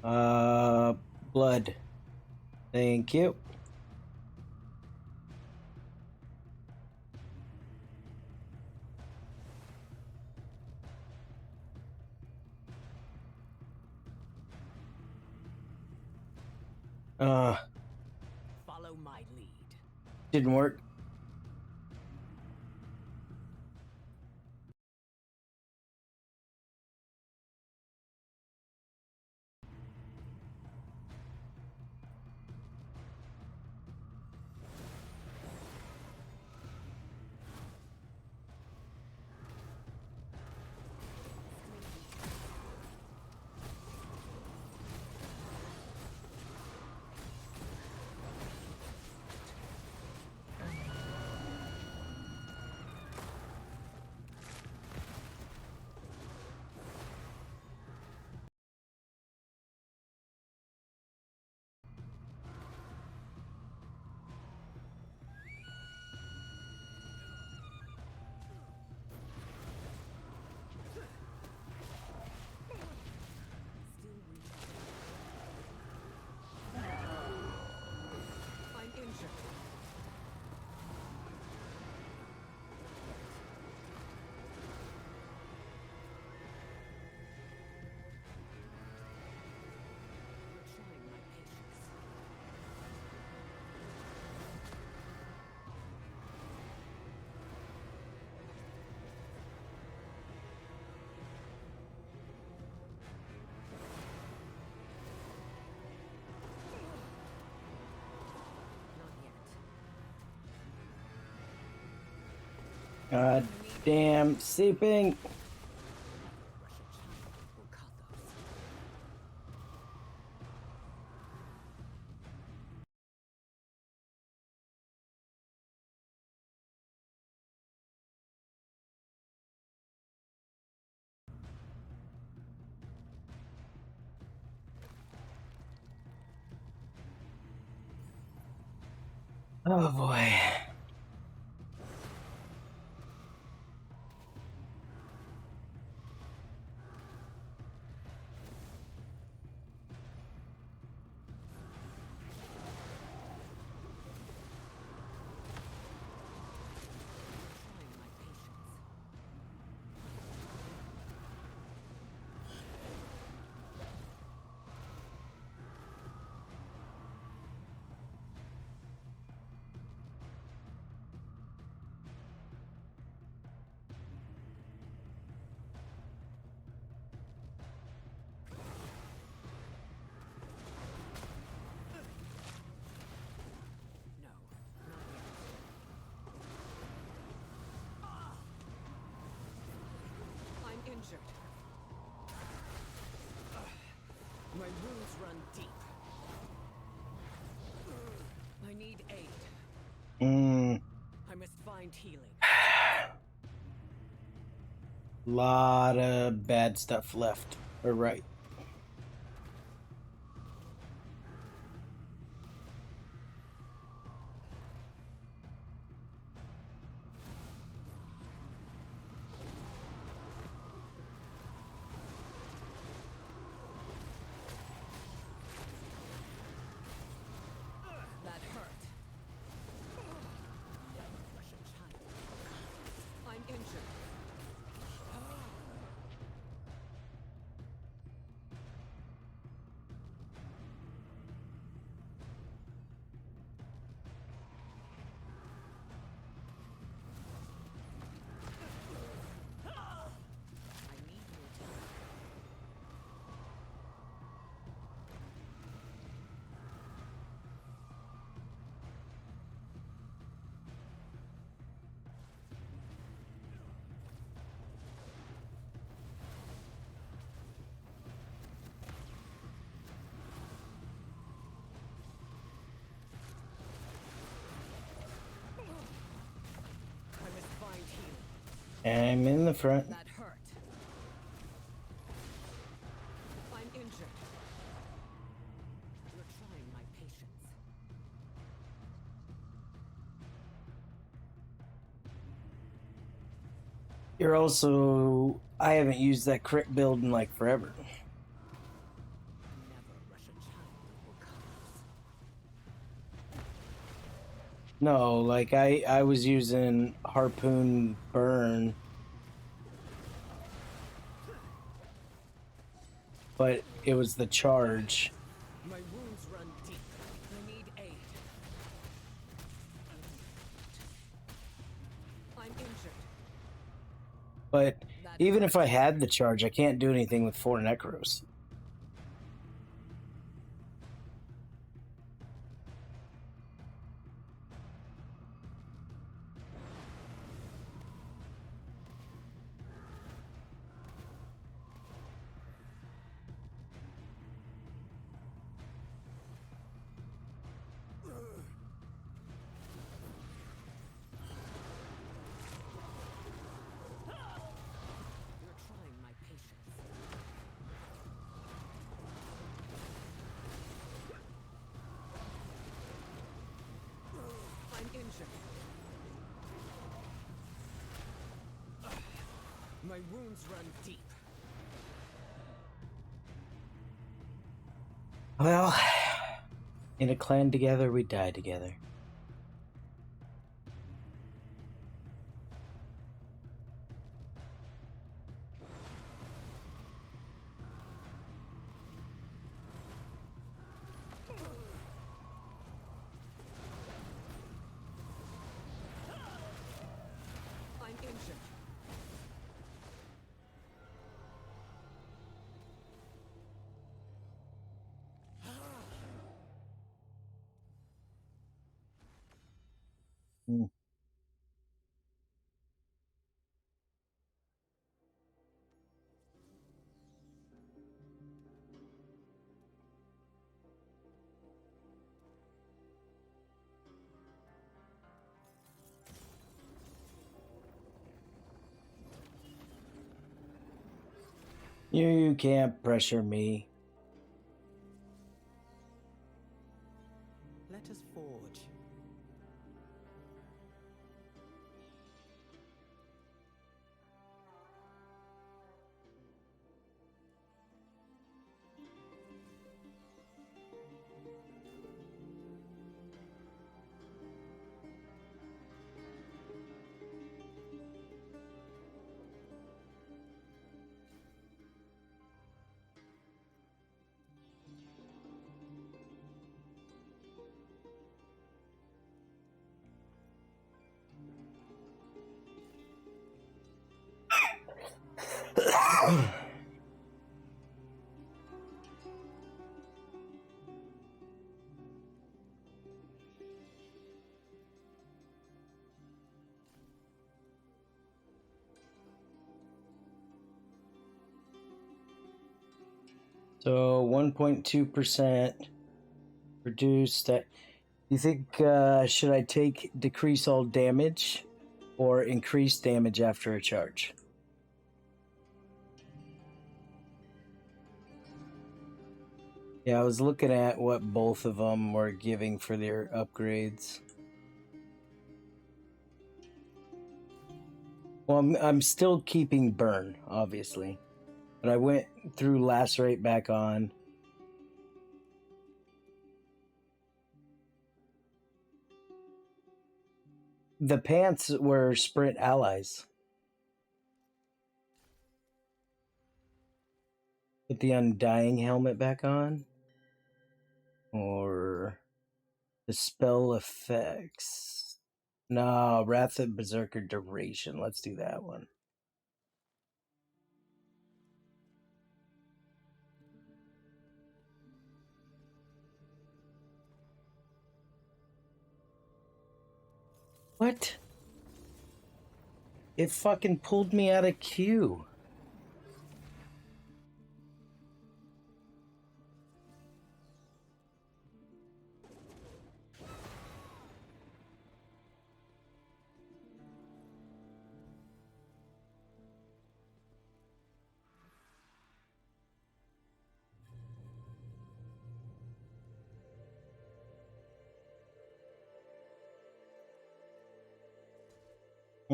Blood. Thank you. Follow my lead. Didn't work. I'm injured. You're trying my patience. Not yet. God damn sleeping. Russian child will cut those. Oh boy. Trying my patience. No, not yet. I'm injured. My wounds run deep. I need aid. I must find healing. Lot of bad stuff left. Or right. I'm in the front. That hurt. I'm injured. You're trying my patience. You're also... I haven't used that crit build in like forever. Never rush a child before colors. No, like I was using Harpoon Burn. But it was the charge. My wounds run deep. I need aid. I'm injured. But even if I had the charge, I can't do anything with 4 Necros. You're trying my patience. I'm injured. My wounds run deep. Well, in a clan together, we die together. I'm injured. Hmm. You can't pressure me. Let us forge. So 1.2% reduced. You think should I take decrease all damage or increase damage after a charge? Yeah, I was looking at what both of them were giving for their upgrades. Well, I'm still keeping burn, obviously, but I went through lacerate back on. The pants were sprint allies. Put the undying helmet back on, or the spell effects. No, Wrath of Berserker duration. Let's do that one. What? It fucking pulled me out of queue.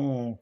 Hmm.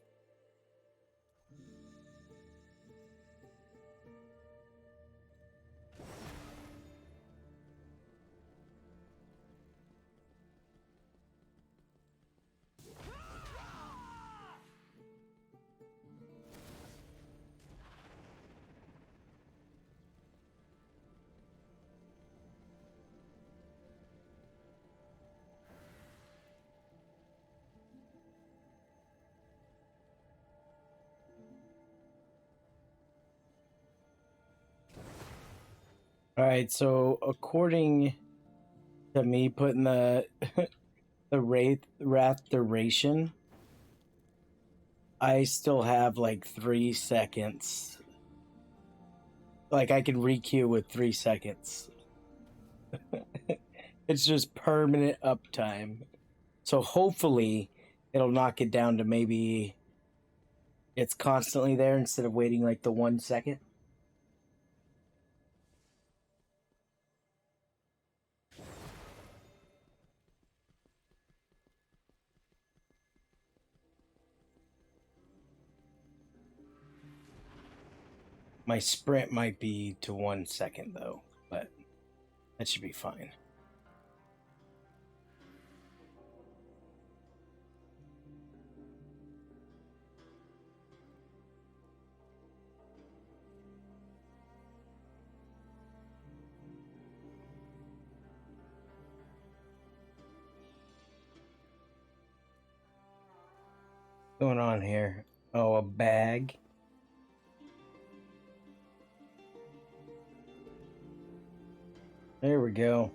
All right, so according to me putting the the wrath duration, I still have like 3 seconds. Like I can requeue with 3 seconds. It's just permanent uptime. So hopefully it'll knock it down to maybe it's constantly there instead of waiting like the 1 second. My sprint might be to 1 second though, but that should be fine. What's going on here? Oh, a bag. There we go.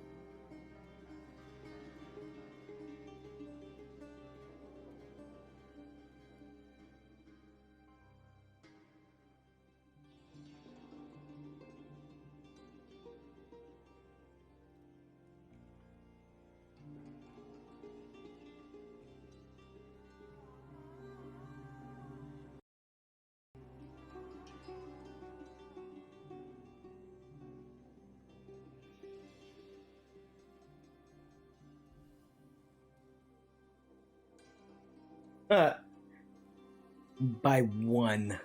By one.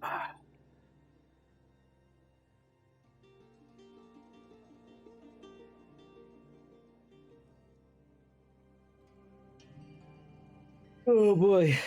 Ah. Oh boy.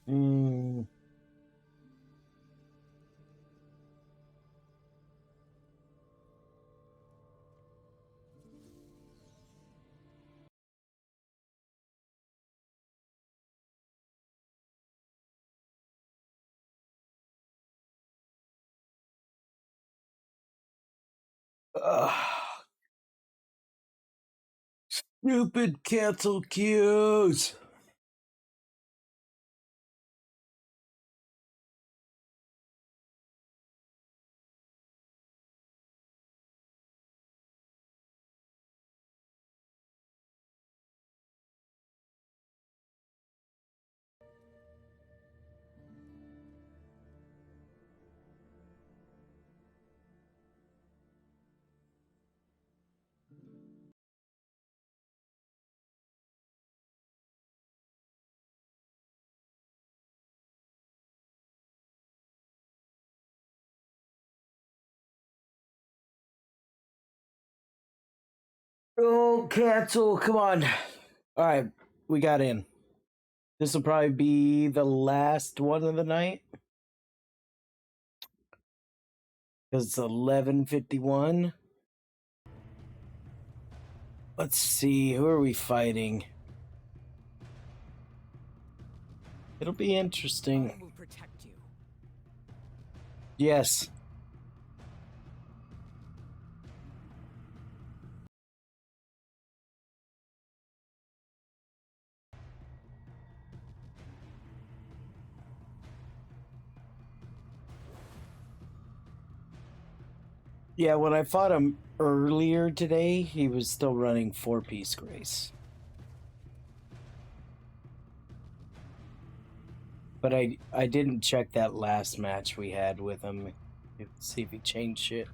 Mm. Ugh. Stupid cancel queues. Don't cancel. Come on. All right, we got in. This will probably be the last one of the night. Because it's 11:51. Let's see. Who are we fighting? It'll be interesting. I will protect you. Yes. Yeah, when I fought him earlier today, he was still running 4-piece Grace. But I didn't check that last match we had with him. See if he changed shit.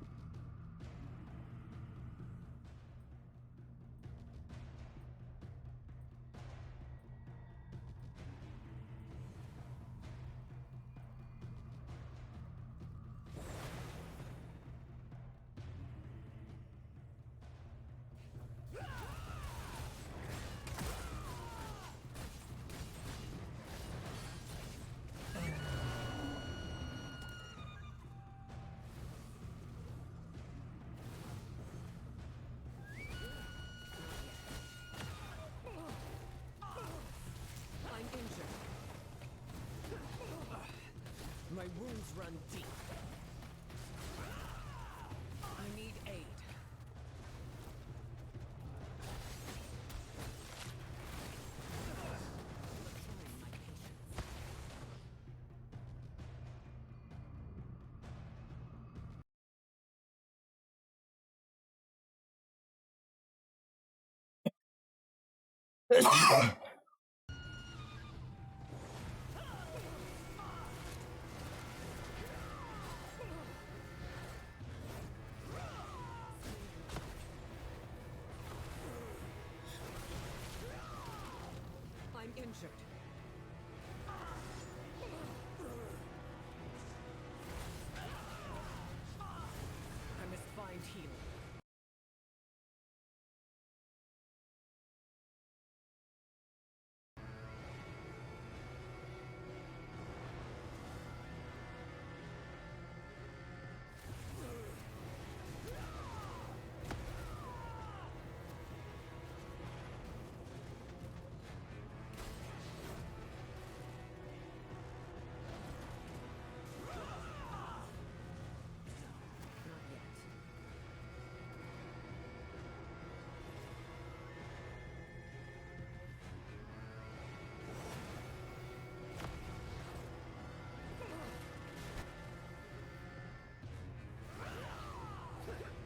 I'm injured. My wounds run deep. I need aid. I'm injured. I must find healing. Not yet.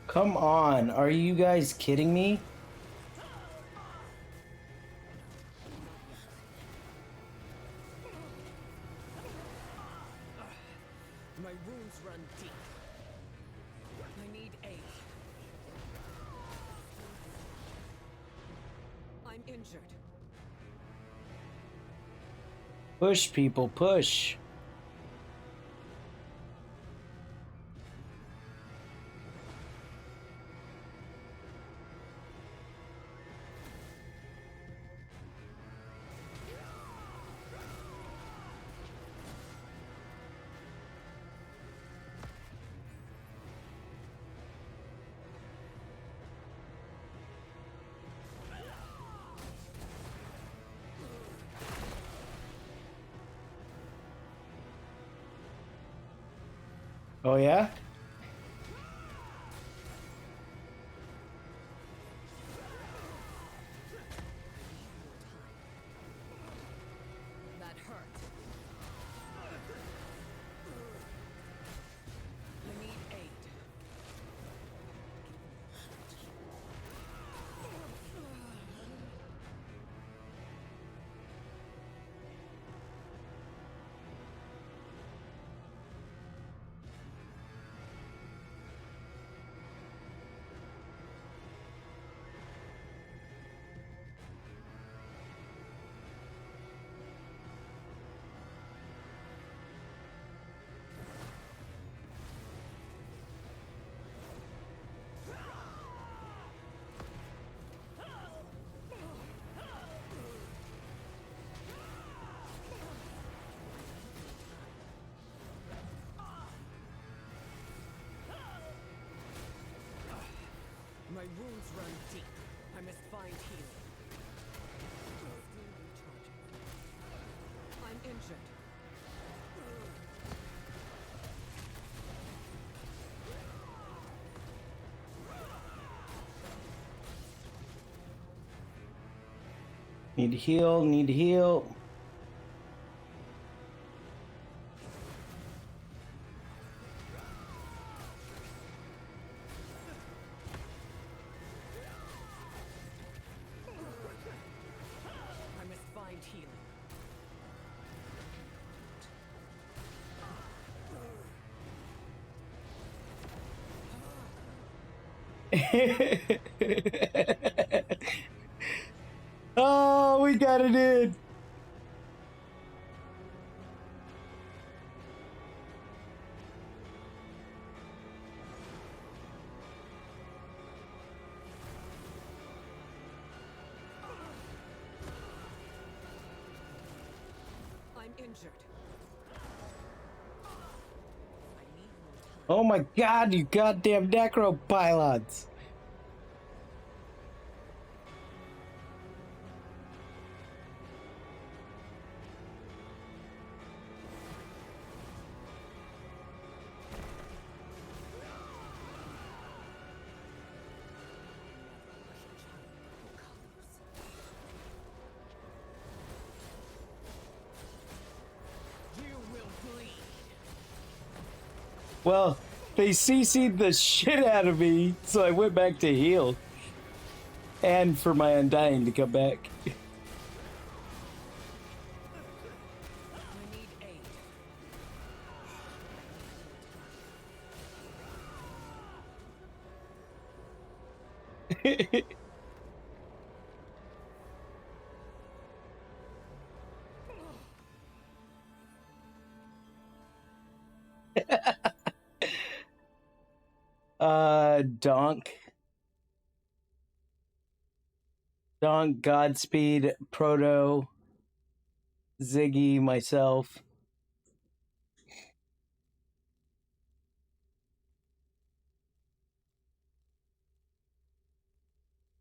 Come on, are you guys kidding me? My wounds run deep. I need aid. I'm injured. Push, people, push. Oh yeah? That hurt. I need aid. My wounds run deep. I must find healing. I'm injured. Need to heal, need to heal. I must find healing. Oh, we got it in. I'm injured. Oh my god, you goddamn necro pylons. Well, they CC'd the shit out of me, so I went back to heal. And for my Undying to come back. Donk. Donk, Godspeed, Proto, Ziggy, myself.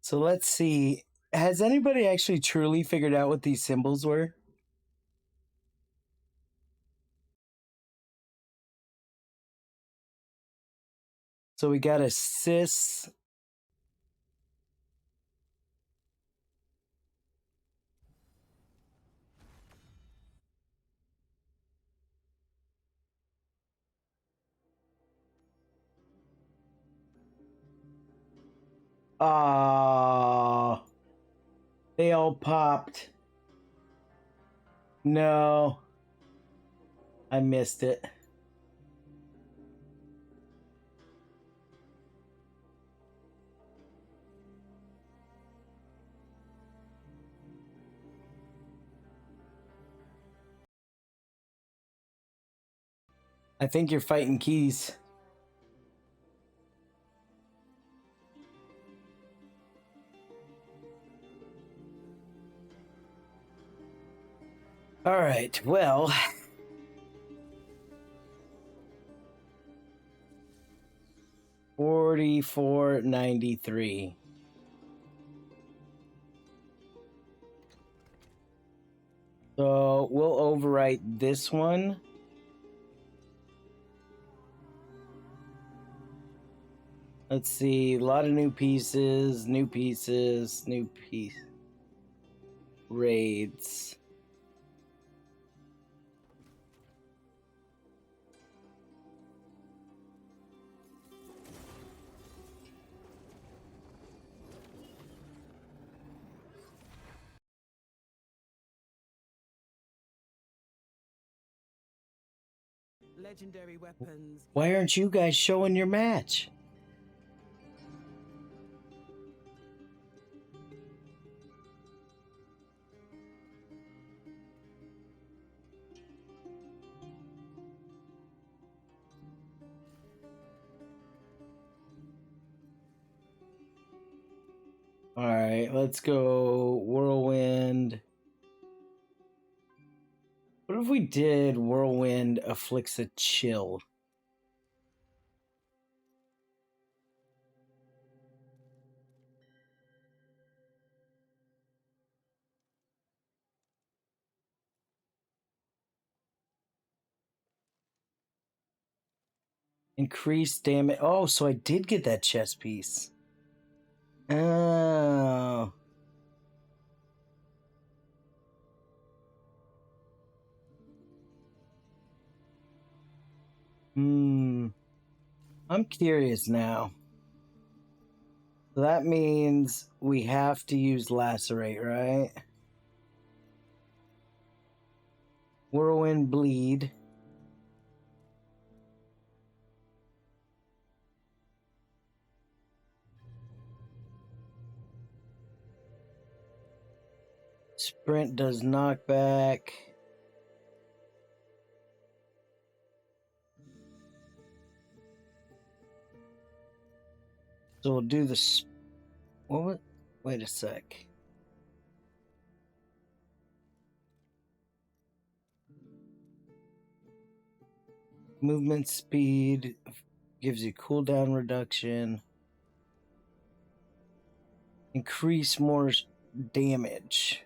So let's see. Has anybody actually truly figured out what these symbols were? So we got a cis. Ah, they all popped. No, I missed it. I think you're fighting keys. All right, well. $44.93. So we'll overwrite this one. Let's see, a lot of new pieces, new piece. Raids. Legendary weapons. Why aren't you guys showing your match? All right, let's go Whirlwind. What if we did Whirlwind afflicts a chill? Increase damage. Oh, so I did get that chest piece. Oh. I'm curious now. So that means we have to use lacerate, right? Whirlwind bleed. Sprint does knockback. So we'll do the... What? Wait a sec. Movement speed gives you cooldown reduction. Increase more damage.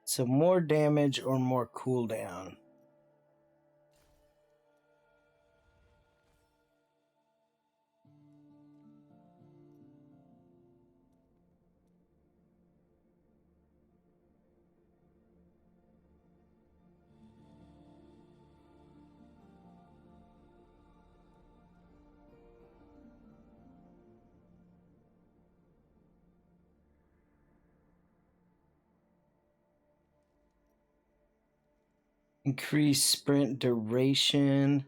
So more damage or more cooldown. Increase sprint duration.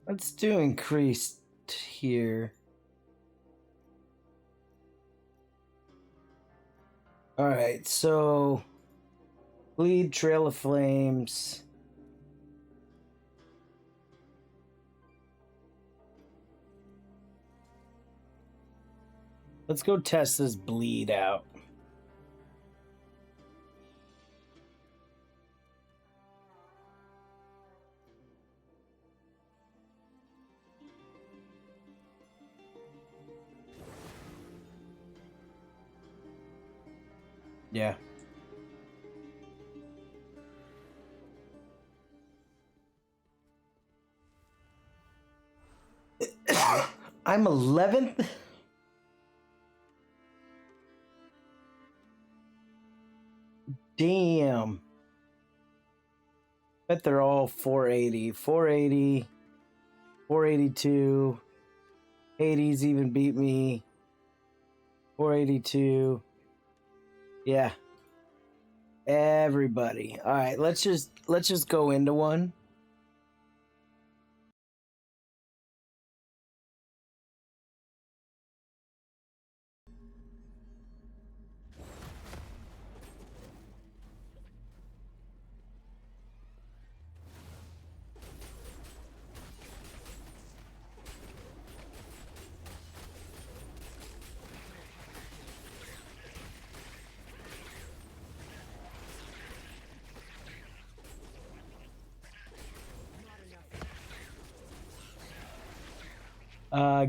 Let's do increased here. Alright, so bleed, trail of flames. Let's go test this bleed out. Yeah. I'm 11th? Damn. Bet they're all 480. 480. 482. Hades even beat me. 482. Yeah. Everybody. All right, let's just go into one.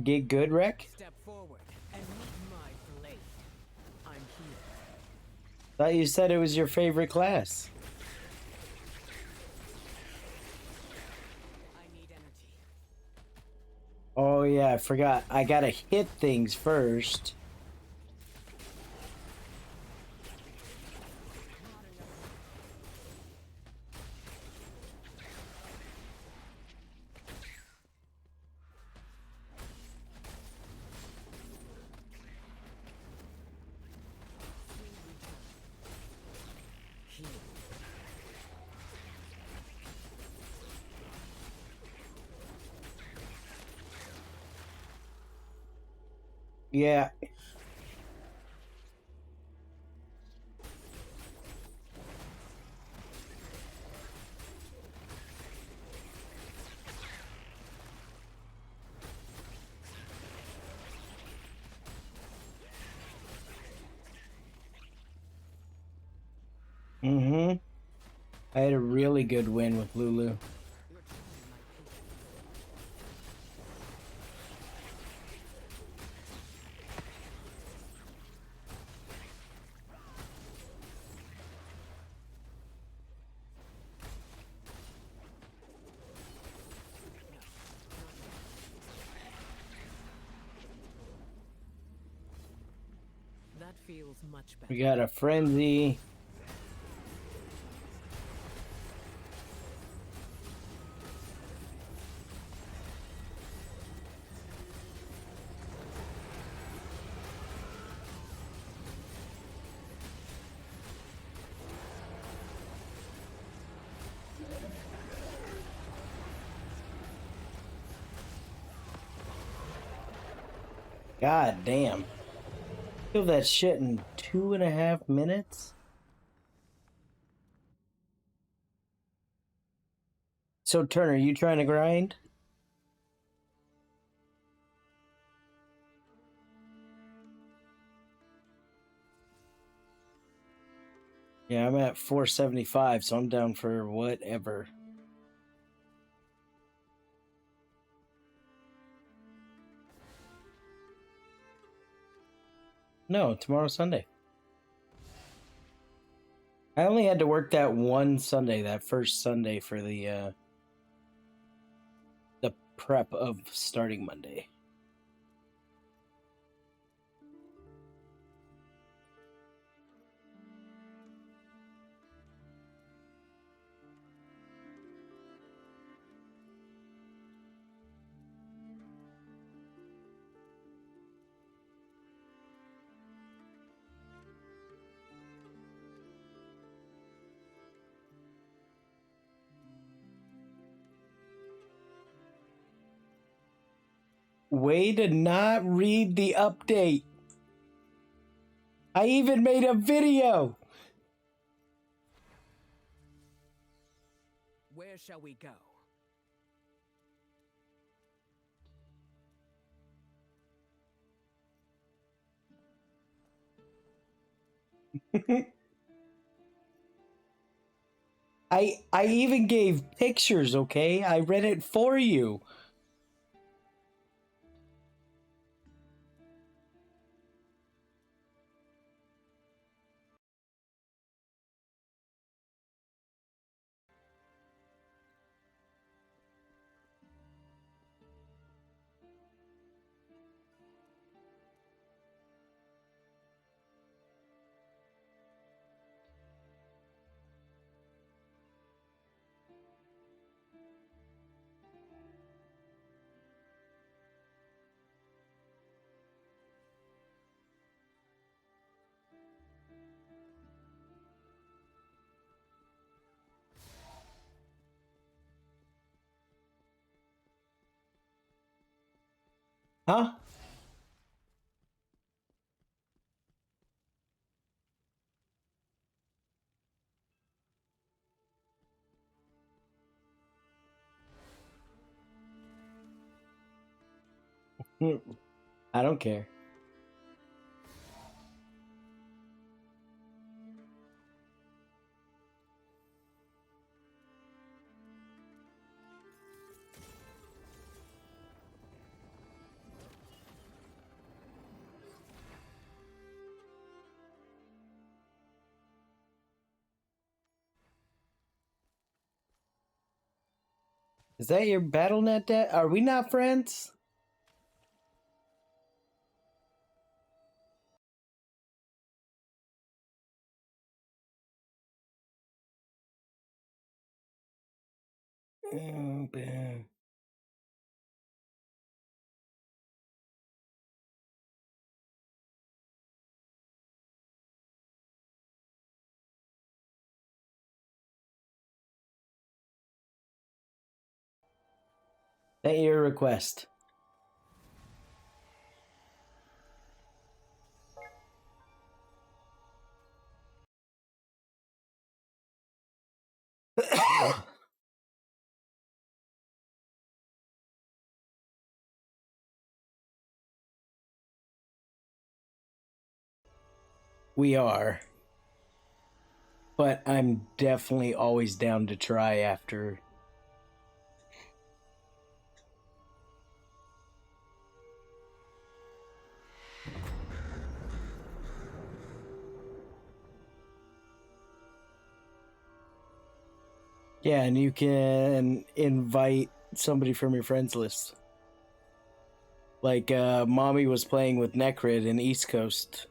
Get good, Rec? Step forward and meet my blade. I'm here. Thought you said it was your favorite class. I need energy. Oh yeah, I forgot. I gotta hit things first. Yeah. Mm-hmm. I had a really good win with Lulu. That feels much better. We got a frenzy. God damn. Kill that shit in 2.5 minutes? So, Turner, you trying to grind? Yeah, I'm at 475, so I'm down for whatever. No, tomorrow's Sunday. I only had to work that one Sunday, that first Sunday for the prep of starting Monday. Way to not read the update. I even made a video. Where shall we go? I even gave pictures, okay? I read it for you. Huh? I don't care. Is that your BattleNet debt? Are we not friends? Oh, man. That your request. We are. But I'm definitely always down to try after. Yeah, and you can invite somebody from your friends list. Like, Mommy was playing with Necrid in East Coast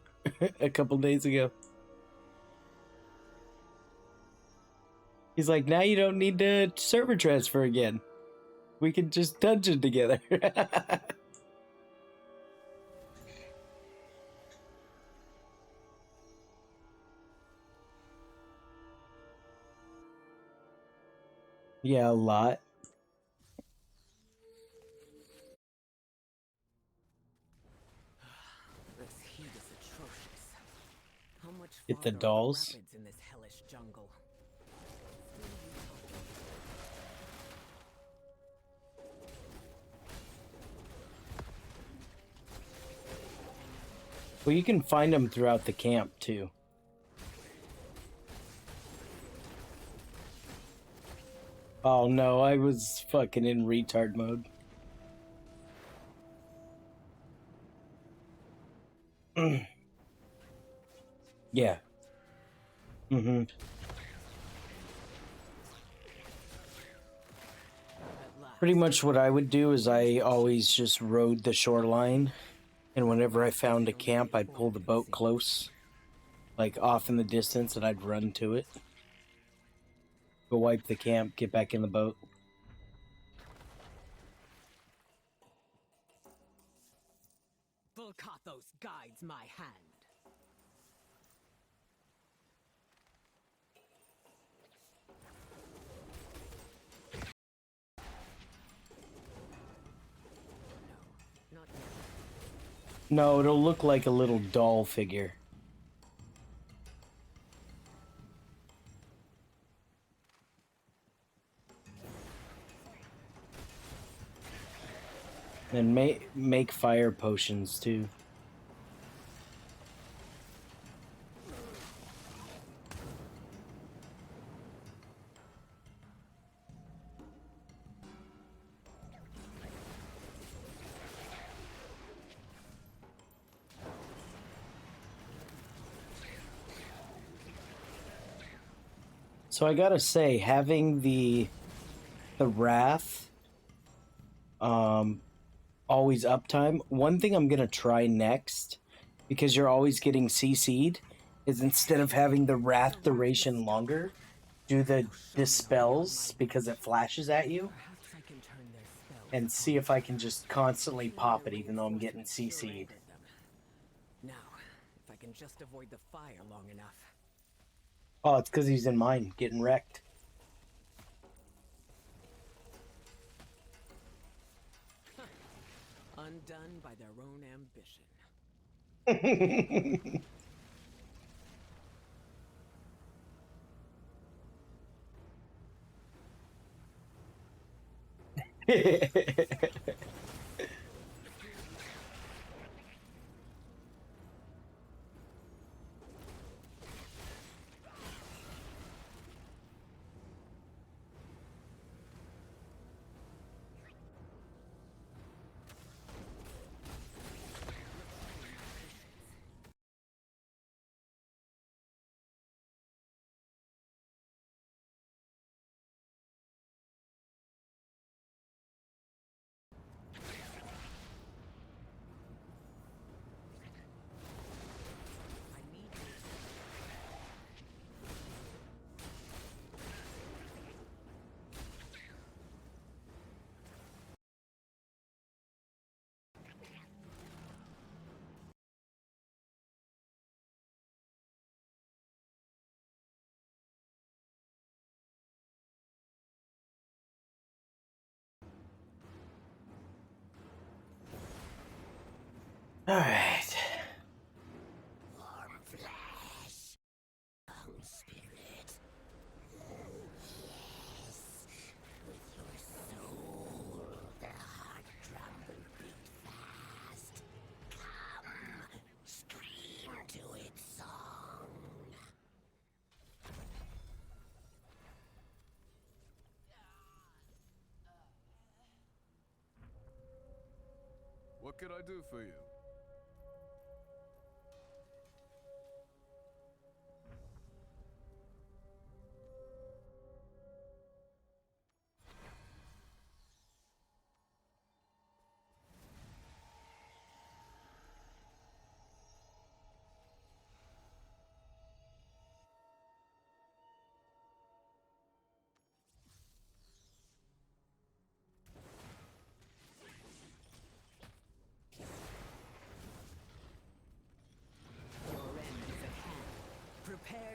a couple days ago. He's like, now you don't need to server transfer again. We can just dungeon together. Yeah, a lot. This heat is atrocious. How much Get the farther are dolls. rapids in this hellish jungle? Well, you can find them throughout the camp, too. Oh no, I was fucking in retard mode. Yeah. Mm-hmm. Pretty much what I would do is I always just rode the shoreline, and whenever I found a camp, I'd pull the boat close, like off in the distance, and I'd run to it. Go wipe the camp, get back in the boat. Volkathos guides my hand. No, not yet. No, it'll look like a little doll figure. And make fire potions too. So I gotta say, having the wrath, always uptime. One thing I'm gonna try next, because you're always getting CC'd, is instead of having the wrath duration longer, do the dispels because it flashes at you, Perhaps I can turn their spells and see if I can just constantly pop it even though I'm getting CC'd. Now, if I can just avoid the fire long enough. Oh, it's because he's in mine, getting wrecked. Undone by their own ambition. All right. Warm flesh, young spirit. Yes, with your soul, the heart drum will beat fast. Come, scream to its song. What could I do for you?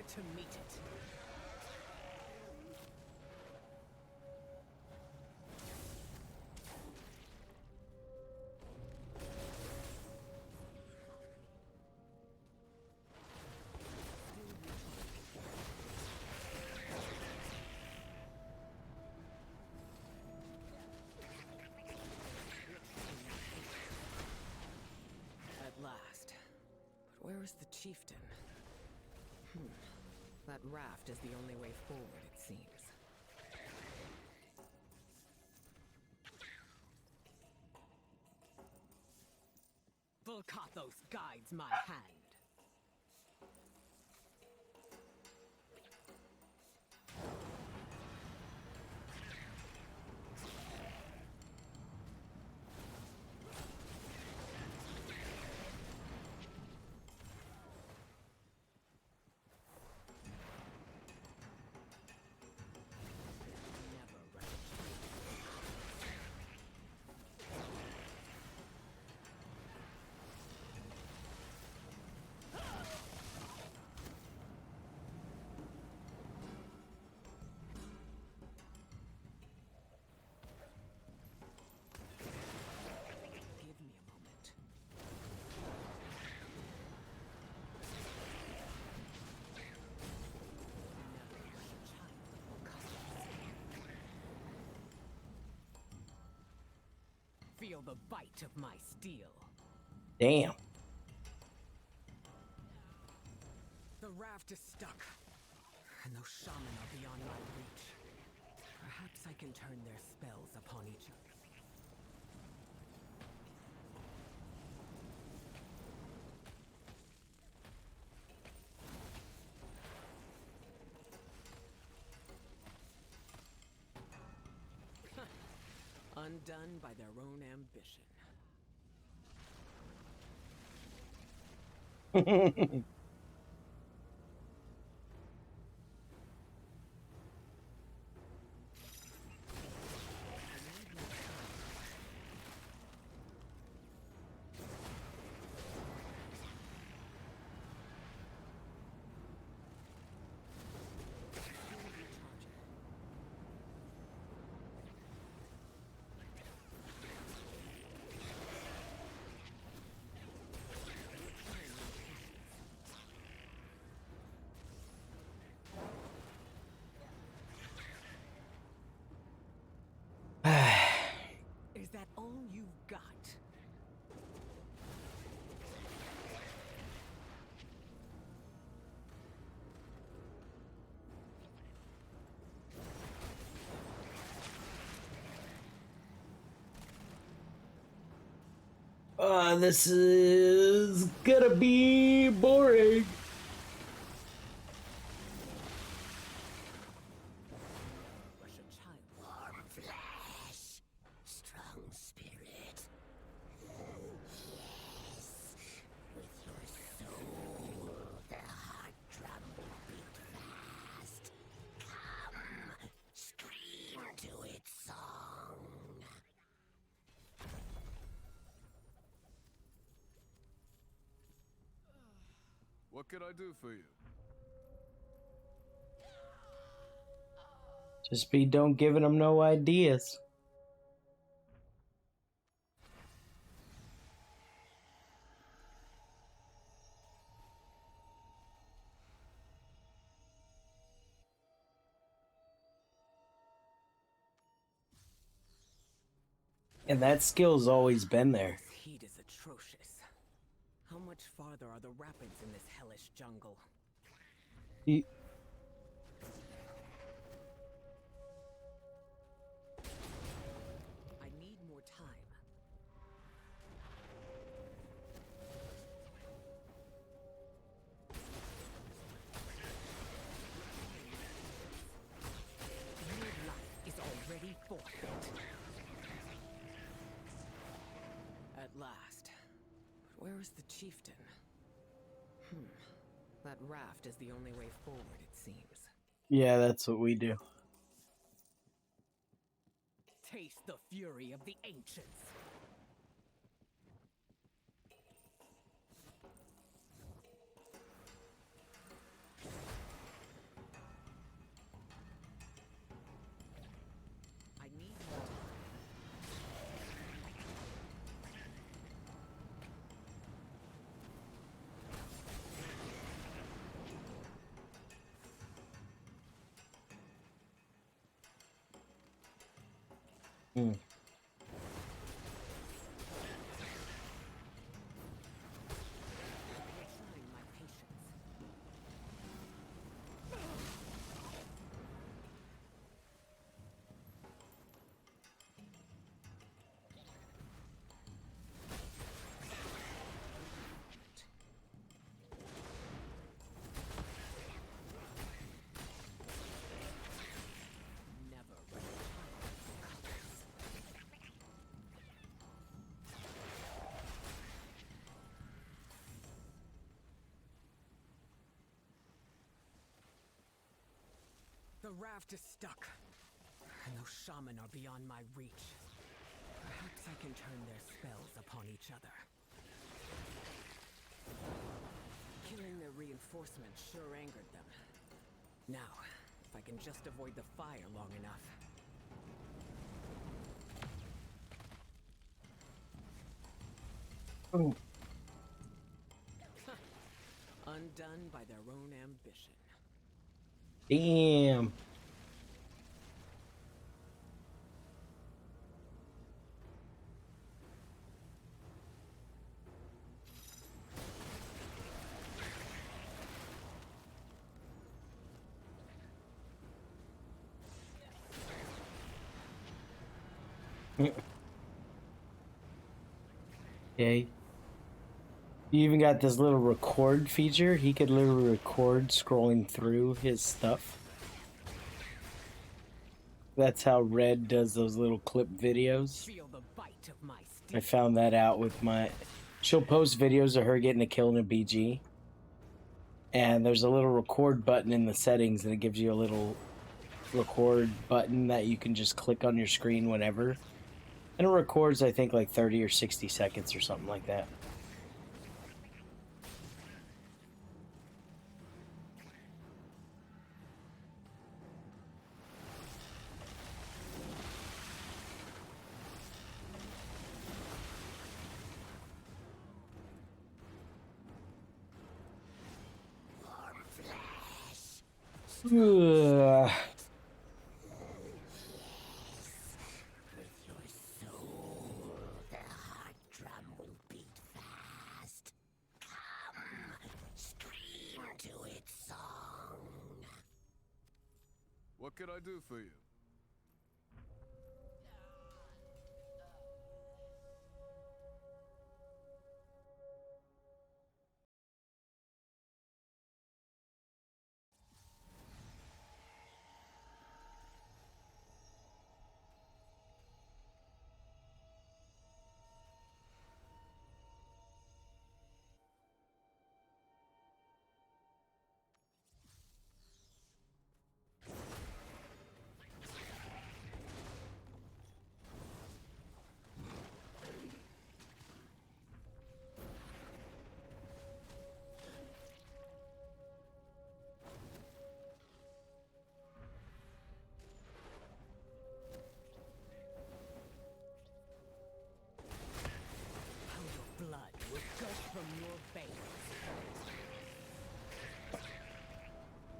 to meet it. At last. But where is the chieftain? That raft is the only way forward, it seems. Volkathos guides my hand. Give me a moment. Feel the bite of my steel. Damn. The raft is stuck, and those shaman are beyond my reach. Perhaps I can turn their spells upon each other. Undone by their own ambition. Is that all you've got? This is gonna be boring. Warm flesh, strong spirit. Yes, with your soul, the heart drum will beat fast. Come, scream to its song. What can I do for you? Just be don't giving them no ideas. And that skill's always been there. This heat is atrocious. How much farther are the rapids in this hellish jungle? You, I need more time. Your life is already forfeit. At last. But where is the chieftain? That raft is the only way forward, it seems. yeah, that's what we do. Taste the fury of the ancients. Hmm. Trying my patience. Never run out of colors. The raft is stuck, and those shaman are beyond my reach. Perhaps I can turn their spells upon each other. Killing their reinforcements sure angered them. Now, if I can just avoid the fire long enough. Oh. Undone by their own ambition. Damn. Okay. You even got this little record feature. He could literally record scrolling through his stuff. That's how Red does those little clip videos. Feel the bite of my steel. I found that out with my... She'll post videos of her getting a kill in a BG. And there's a little record button in the settings, and it gives you a little record button that you can just click on your screen whenever. And it records, I think, like 30 or 60 seconds or something like that. With your soul, the heart drum will beat fast. Come, scream to its song. What can I do for you? How your blood will gush from your veins.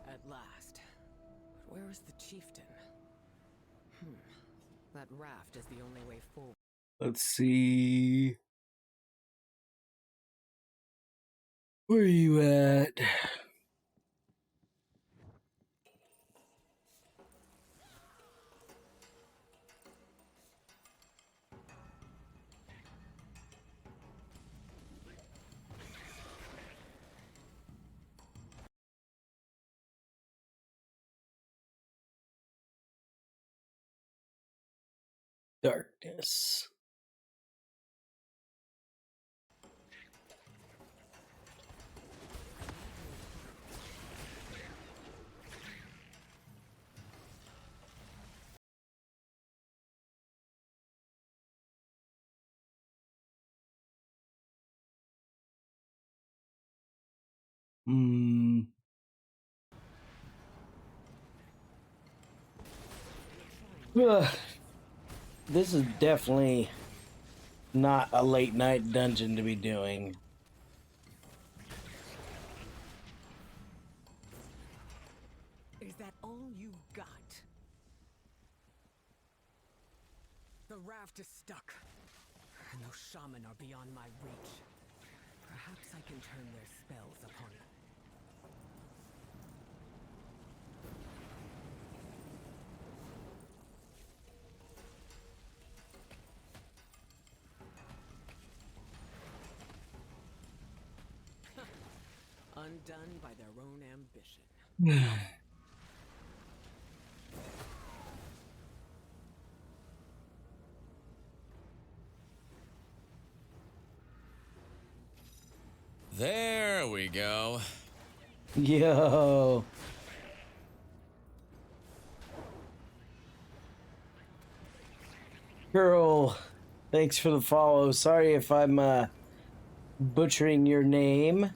At last. But where is the chieftain? That raft is the only way forward. Let's see. Where are you at? Darkness. Ugh. This is definitely not a late night dungeon to be doing. Is that all you got? The raft is stuck, and those shaman are beyond my reach. Perhaps I can turn their spells upon it. Undone by their own ambition. There we go. Yo. Girl, thanks for the follow. Sorry if I'm butchering your name.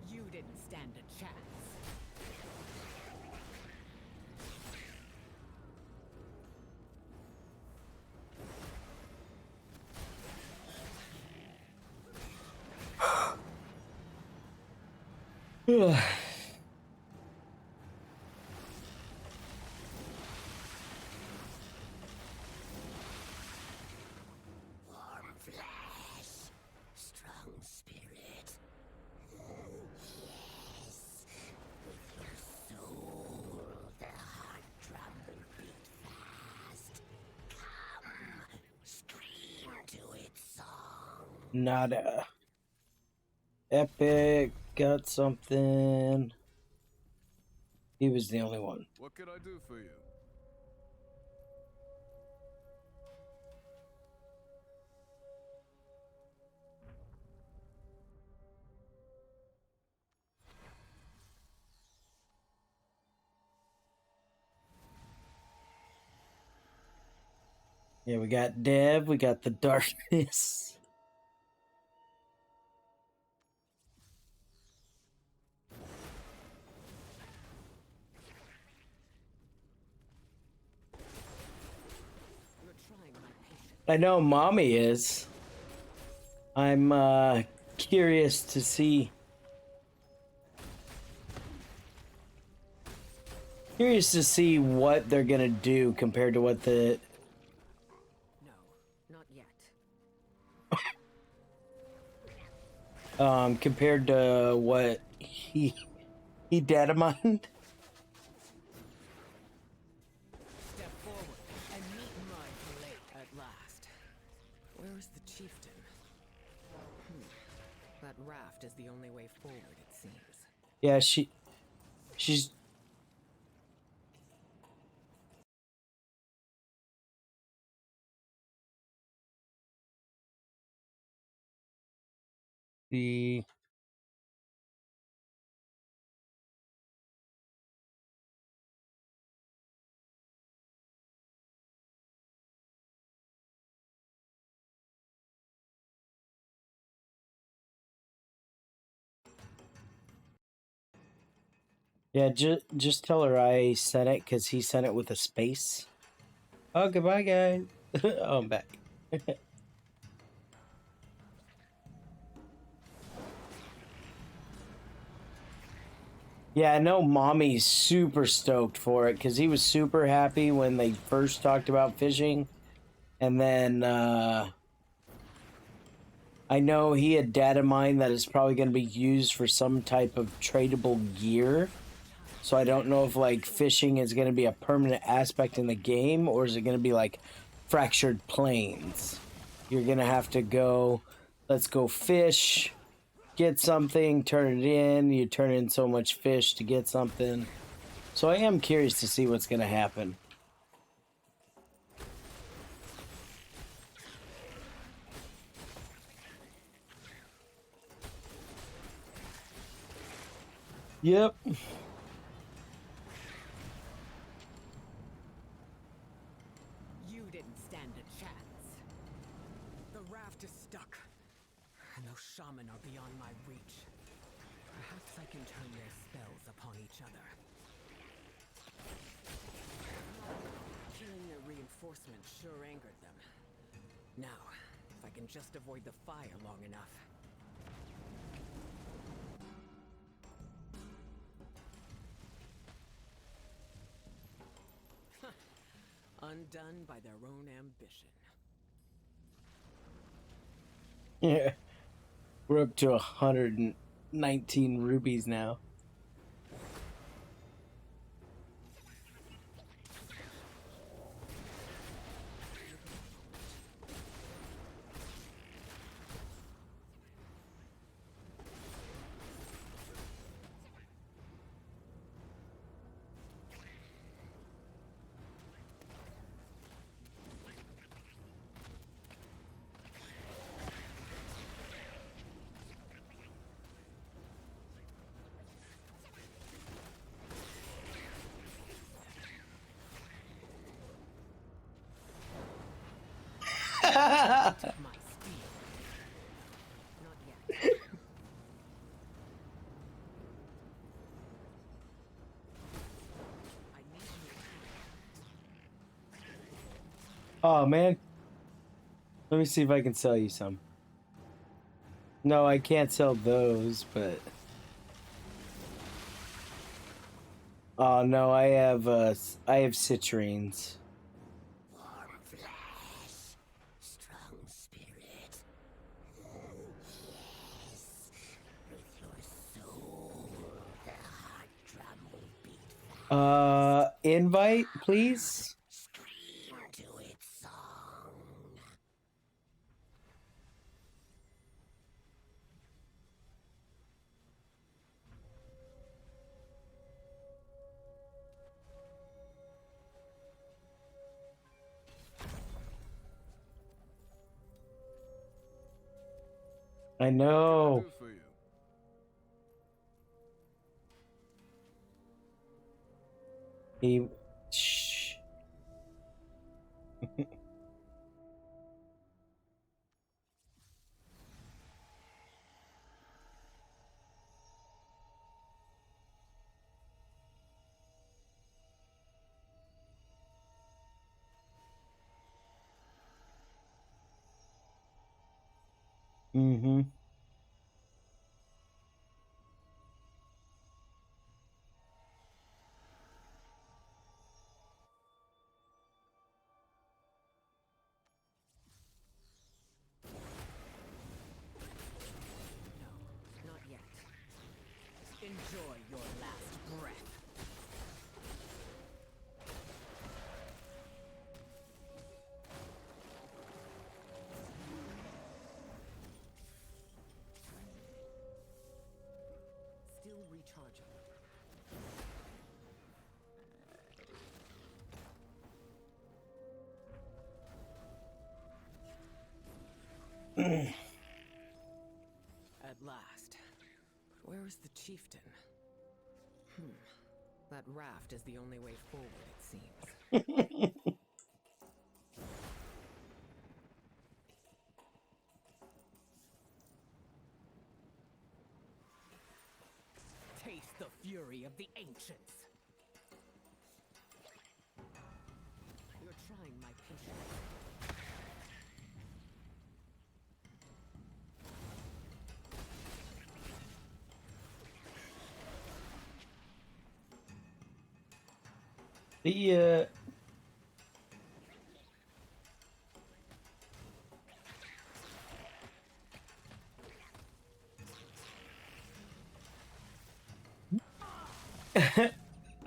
You didn't stand a chance. Warm flesh, strong spirit. Yes, with your soul, the heart drum will beat fast. Come, scream to its song. Nada. Epic got something. He was the only one. What can I do for you? Yeah, we got Dev, we got the darkness. You're trying my patience. I know Mommy is. I'm curious to see. Curious to see what they're gonna do compared to what the. No, not yet. Compared to what he data mined. Step forward and meet my blade at last. Where is the chieftain? That raft is the only way forward, it seems. Yeah, she's. The. Yeah, just tell her I sent it because he sent it with a space. Oh, goodbye, guys. Oh, I'm back. Yeah, I know Mommy's super stoked for it because he was super happy when they first talked about fishing. And then I know he had data mined that it's probably going to be used for some type of tradable gear. So I don't know if like fishing is going to be a permanent aspect in the game or is it going to be like fractured planes. You're going to have to go, let's go fish, get something, turn it in. You turn in so much fish to get something. So I am curious to see what's going to happen. Yep. You didn't stand a chance. The raft is stuck, and those shaman are beyond my reach. Perhaps I can turn their spells upon each other. reinforcements sure angered them. Now, if I can just avoid the fire long enough. Undone by their own ambition. Yeah. We're up to 119 rubies now. My steel. Not yet. I need you. Oh man. Let me see if I can sell you some. No, I can't sell those, but oh no, I have citrines. Warm flesh, strong spirit. Yes, with your soul, the heart drum will beat fast. Invite, please. Scream to its song. I What can I know. do for you? He shh. Mm-hmm. No, not yet. Enjoy your last breath. Still recharging. At last. But where is the chieftain? That raft is the only way forward, it seems. Taste the fury of the ancients. You're trying my patience. The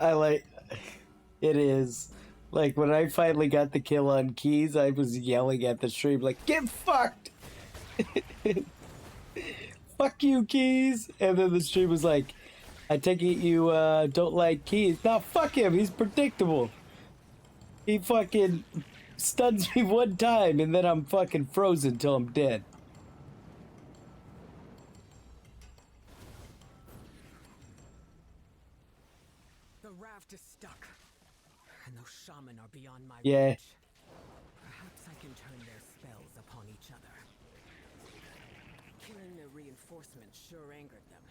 I like it is like when I finally got the kill on Keys, I was yelling at the stream like, "Get fucked!" Fuck you, Keys. And then the stream was like, "I take it you don't like Keys." Nah, fuck him. He's predictable. He fucking stuns me one time and then I'm fucking frozen till I'm dead. The raft is stuck, and those shaman are beyond my Yeah. reach. Perhaps I can turn their spells upon each other. Killing their reinforcements sure angered them.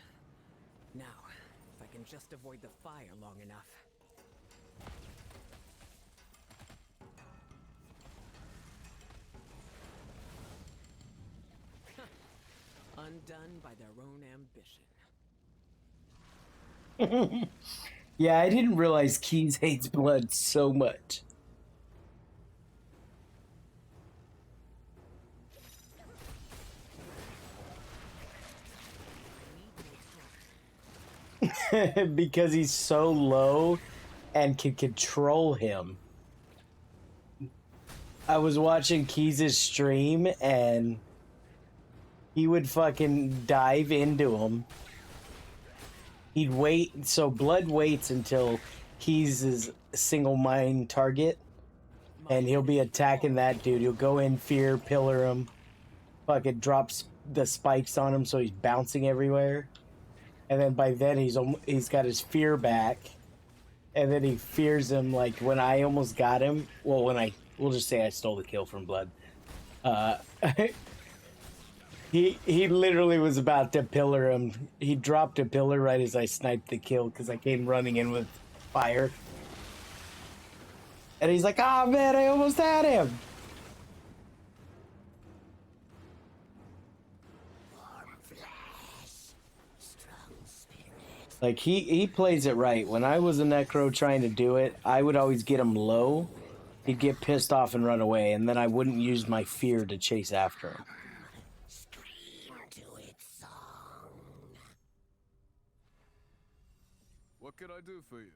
Now, if I can just avoid the fire long enough. Undone by their own ambition. Yeah, I didn't realize Keys hates blood so much. Because he's so low and can control him. I was watching Keys' stream and he would fucking dive into him. He'd wait, so Blood waits until Keys is single mine target and he'll be attacking that dude. He'll go in, fear, pillar him, fucking drops the spikes on him so he's bouncing everywhere. And then by then he's got his fear back, and then he fears him. Like when I almost got him. Well, we'll just say I stole the kill from Blood. He literally was about to pillar him. He dropped a pillar right as I sniped the kill because I came running in with fire. And he's like, "Oh man, I almost had him." Like, he plays it right. When I was a Necro trying to do it, I would always get him low. He'd get pissed off and run away, and then I wouldn't use my fear to chase after him. Scream to its song. What can I do for you?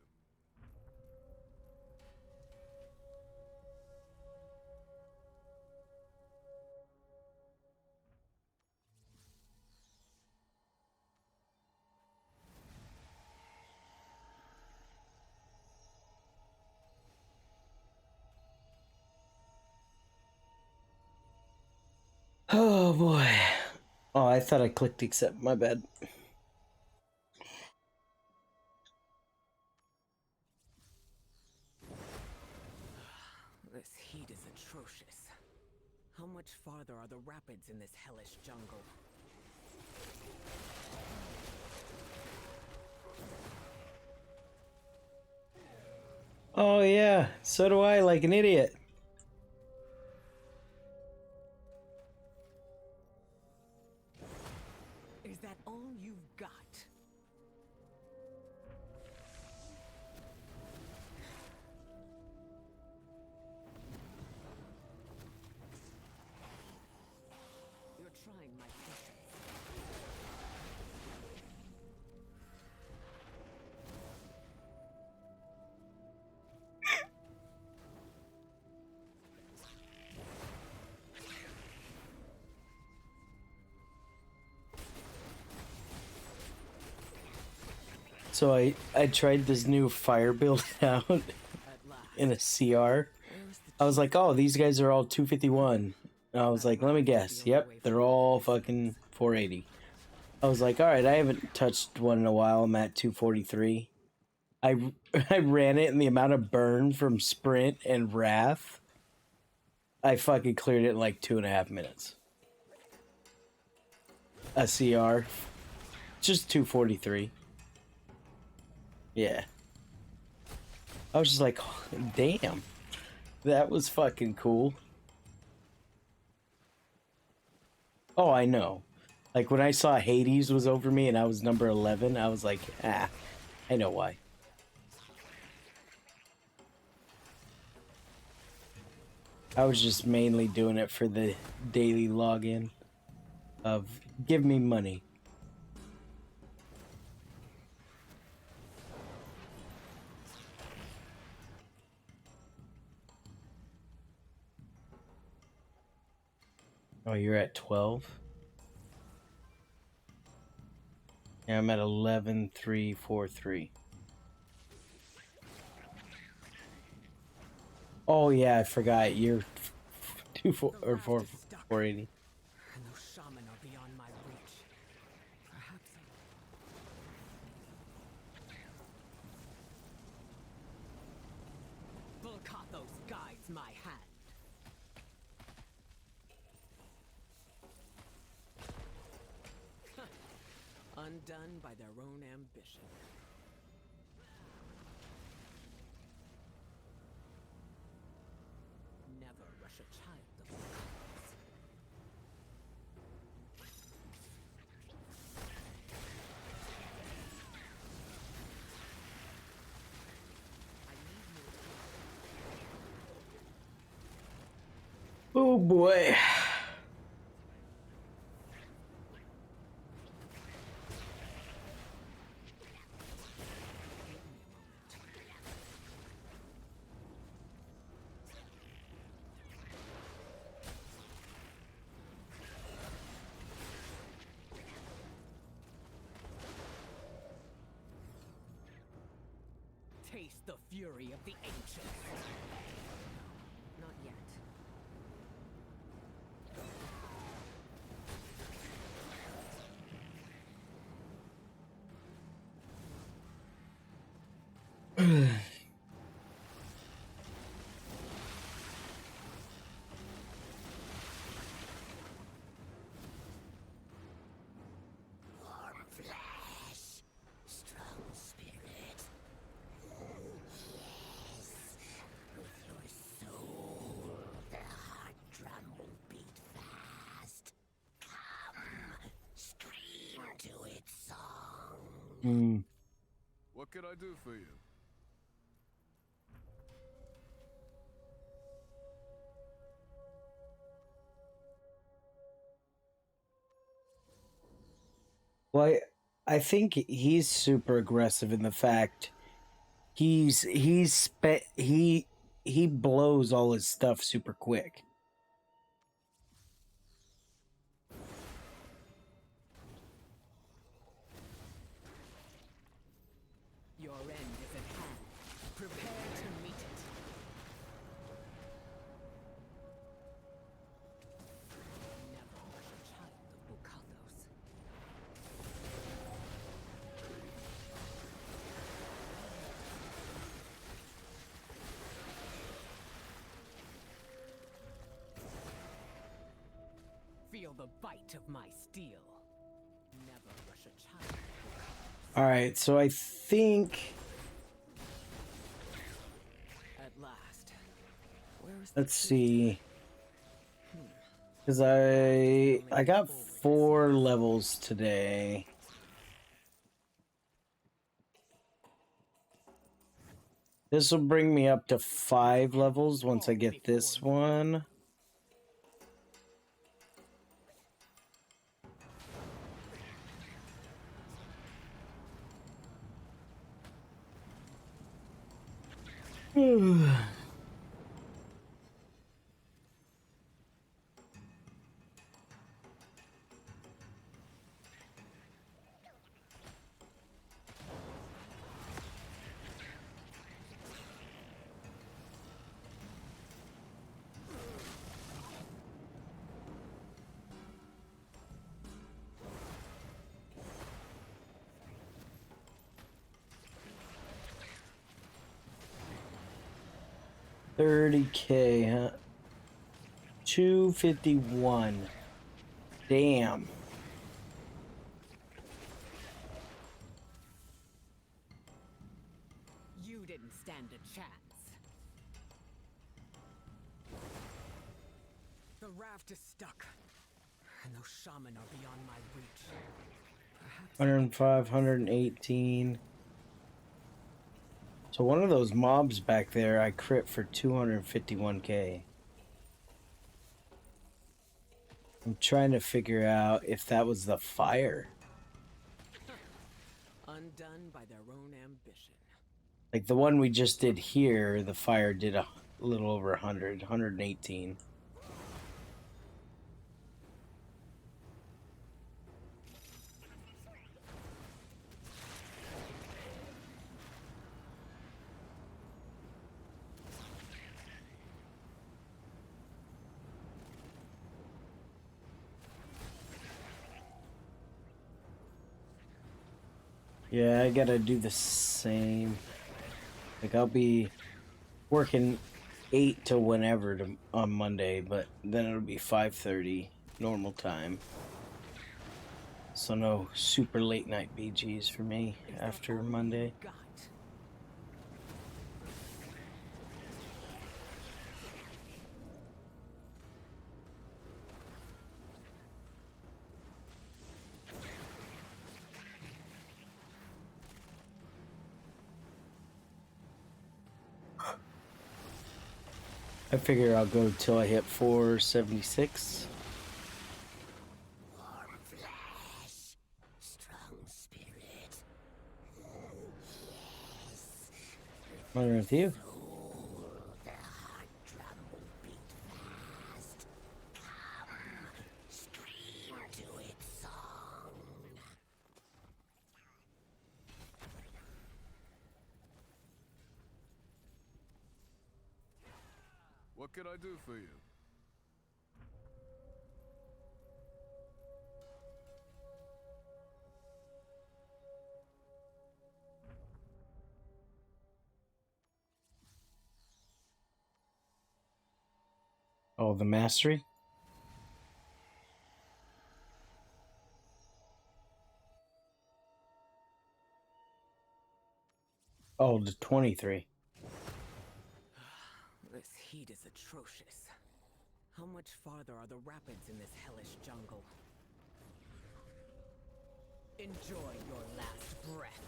Oh boy. Oh, I thought I clicked accept. My bad. This heat is atrocious. How much farther are the rapids in this hellish jungle? Oh yeah, so do I, like an idiot. Is that all you've got? You're trying my patience. So I tried this new fire build out in a CR. I was like, oh, these guys are all 251. And I was like, let me guess. Yep, they're all fucking 480. I was like, all right, I haven't touched one in a while. I'm at 243. I ran it, and the amount of burn from Sprint and Wrath, I fucking cleared it in like 2.5 minutes. A CR. Just 243. Yeah. I was just like, oh, damn. That was fucking cool. Oh, I know. Like, when I saw Hades was over me and I was number 11, I was like, I know why. I was just mainly doing it for the daily login of, give me money. Oh, you're at 12? Yeah, I'm at 11,343. Oh yeah, I forgot. You're 480. And those shaman are beyond my reach. Perhaps Volcathos guides my hand. Undone by their own ambition. Never rush a child of the gods. Oh boy. Taste the fury of the ancients. No, not yet. Warm flesh, strong spirit. Yes, with your soul, the heart drum will beat fast. Come, scream to its song. Hmm. What can I do for you? Well, I think he's super aggressive in the fact he blows all his stuff super quick. Your end is at hand. Prepare to meet it. Never was a child of Bukathos. Feel the bite of my steel. Never rush a child. All right, so I think At last. Where is the let's truth? see, because I got 4 levels today. This will bring me up to 5 levels once I get this one. $30K, huh? 251. Damn. You didn't stand a chance. The raft is stuck, and those shaman are beyond my reach. Perhaps 105, 118. So one of those mobs back there, I crit for 251K. I'm trying to figure out if that was the fire. undone by their own ambition. Like the one we just did here, the fire did a little over 100, 118. Yeah, I gotta do the same. Like I'll be working 8 to whenever on Monday, but then it'll be 5:30 normal time. So no super late night BGs for me after Monday. God. I figure I'll go till I hit 476. Warm flesh, strong spirit. Yes. What's with you? Soul, the heart drum will beat fast. Come, scream to its song. What can I do for you? Oh, the mastery? Oh, the 23. This heat is atrocious. How much farther are the rapids in this hellish jungle? Enjoy your last breath.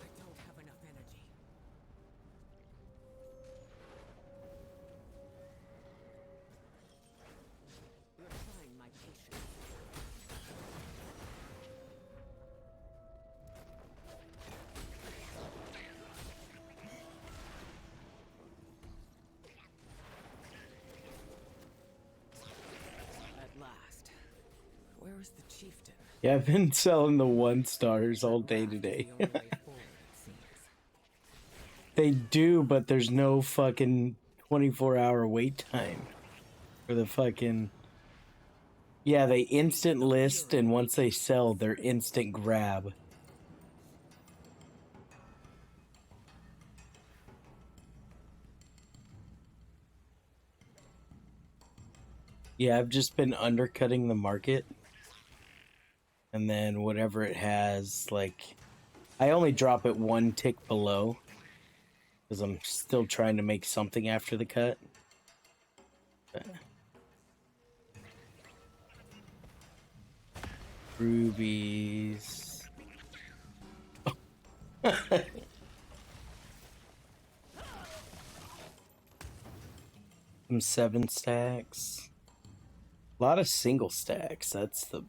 I don't have enough energy. You're trying my patience. At last. Where is the chieftain? Yeah, I've been selling the 1-stars all day today. The only way forward, it seems. They do, but there's no fucking 24-hour wait time for the fucking... Yeah, they instant list, and once they sell, they're instant grab. Yeah, I've just been undercutting the market. And then whatever it has, like... I only drop it 1 tick below. Because I'm still trying to make something after the cut. Rubies. Some 7 stacks. A lot of single stacks. That's the...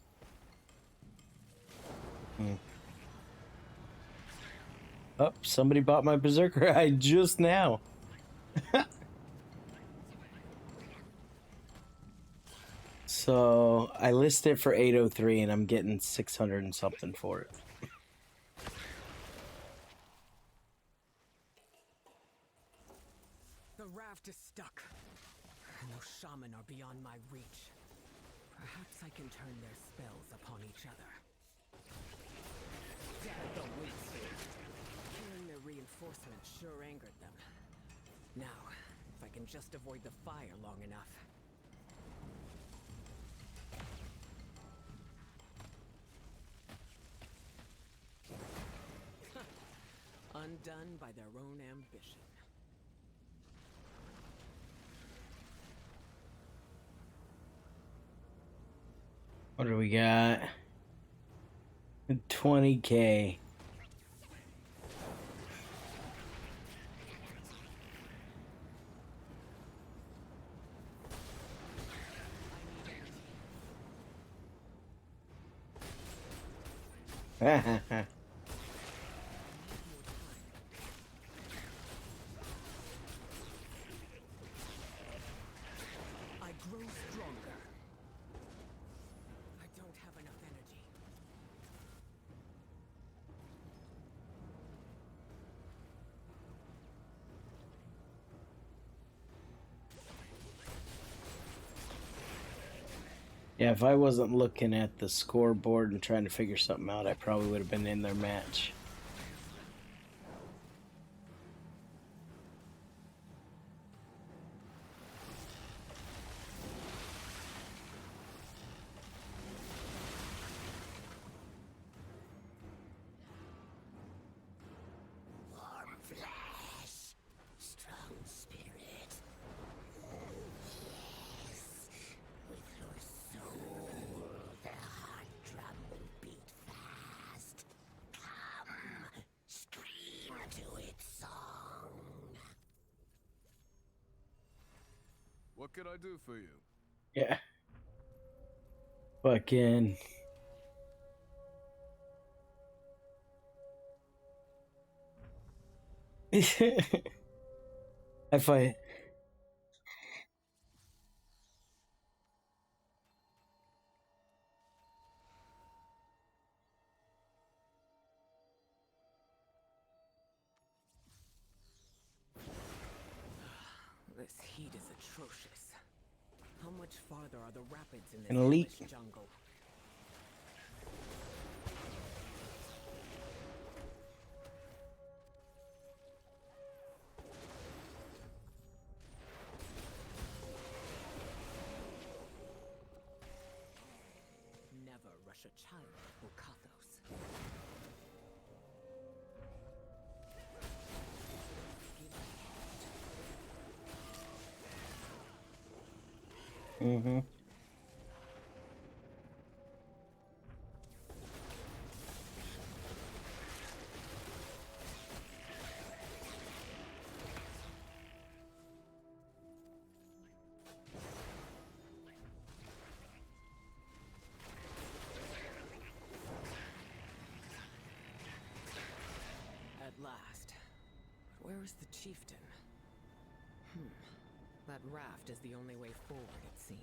Oh, somebody bought my Berserker hide just now. So I list it for 803 and I'm getting 600 and something for it. The raft is stuck, and those shaman are beyond my reach. Perhaps I can turn their spells upon each other. Damn the windstream. Killing their reinforcements sure angered them. Now, if I can just avoid the fire long enough. Undone by their own ambition. What do we got? 20K. I grow stronger. I don't have enough energy. Yeah, if I wasn't looking at the scoreboard and trying to figure something out, I probably would have been in their match. Warm flesh, strong spirit. Yes, with your soul, the heart drum will beat fast. Come, What can I do for you? Yeah. Fucking. I fight. This heat is atrocious. How much farther are the rapids in this An elite. hellish jungle? Never rush a child of Bokathos. Mm-hmm. At last. Where is the chieftain? That raft is the only way forward, it seems.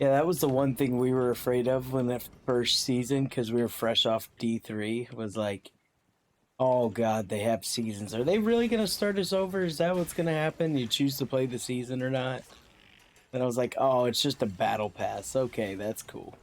Yeah, that was the one thing we were afraid of when that first season, because we were fresh off D3, was like, oh god, they have seasons. Are they really going to start us over? Is that what's going to happen? You choose to play the season or not? And I was like, oh, it's just a battle pass. Okay, that's cool.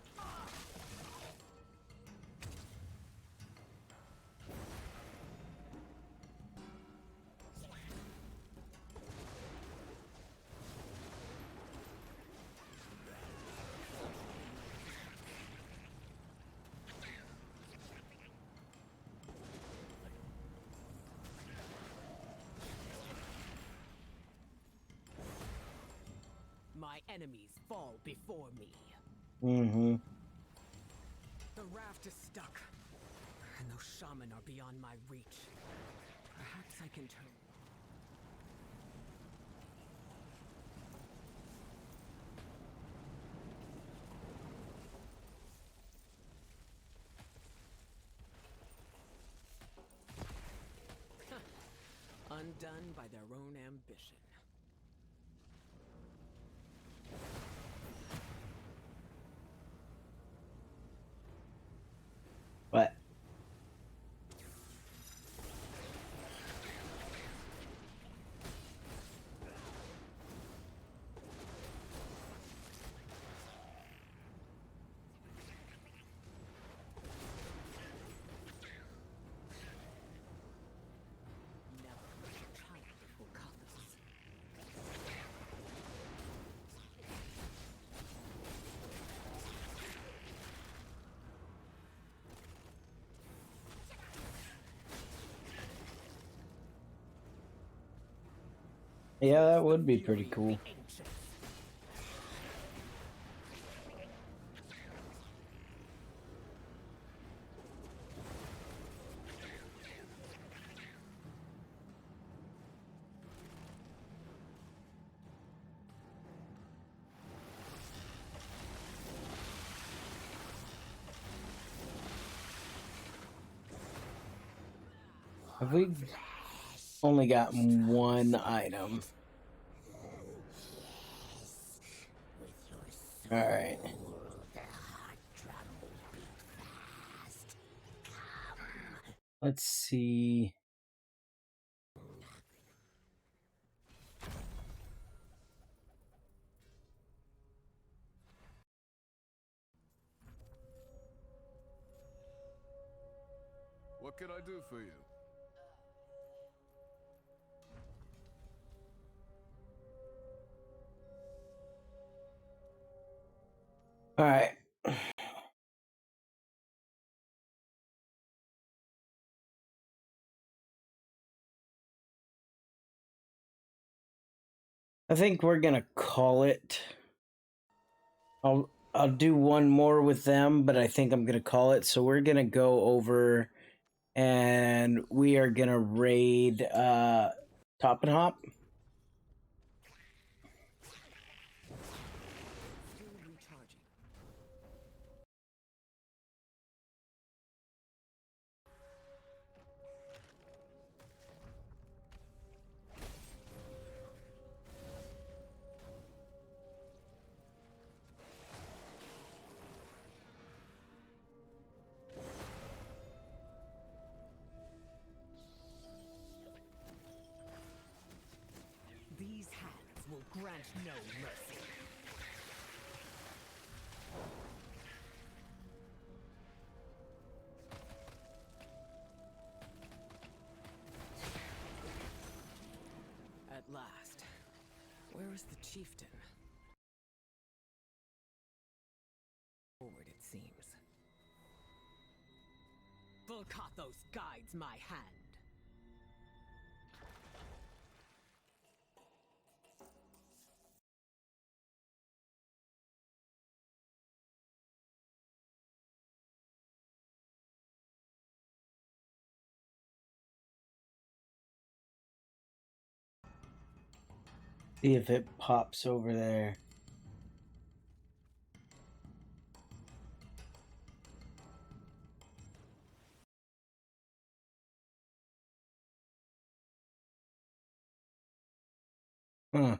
My enemies fall before me. Mm-hmm. The raft is stuck, and those shaman are beyond my reach. Perhaps I can turn. Undone by their own ambition. What? Never let a child of Bokathos. Yeah, that would be pretty cool. Have we only got one item? All right. Let's see. What can I do for you? All right. I think we're gonna call it. I'll do one more with them, but I think I'm gonna call it. So we're gonna go over and we are gonna raid Top and Hop. Fuel recharging. These hands will grant no mercy. At last. Where is the chieftain? Forward, it seems. Volkathos guides my hand. See if it pops over there. Huh.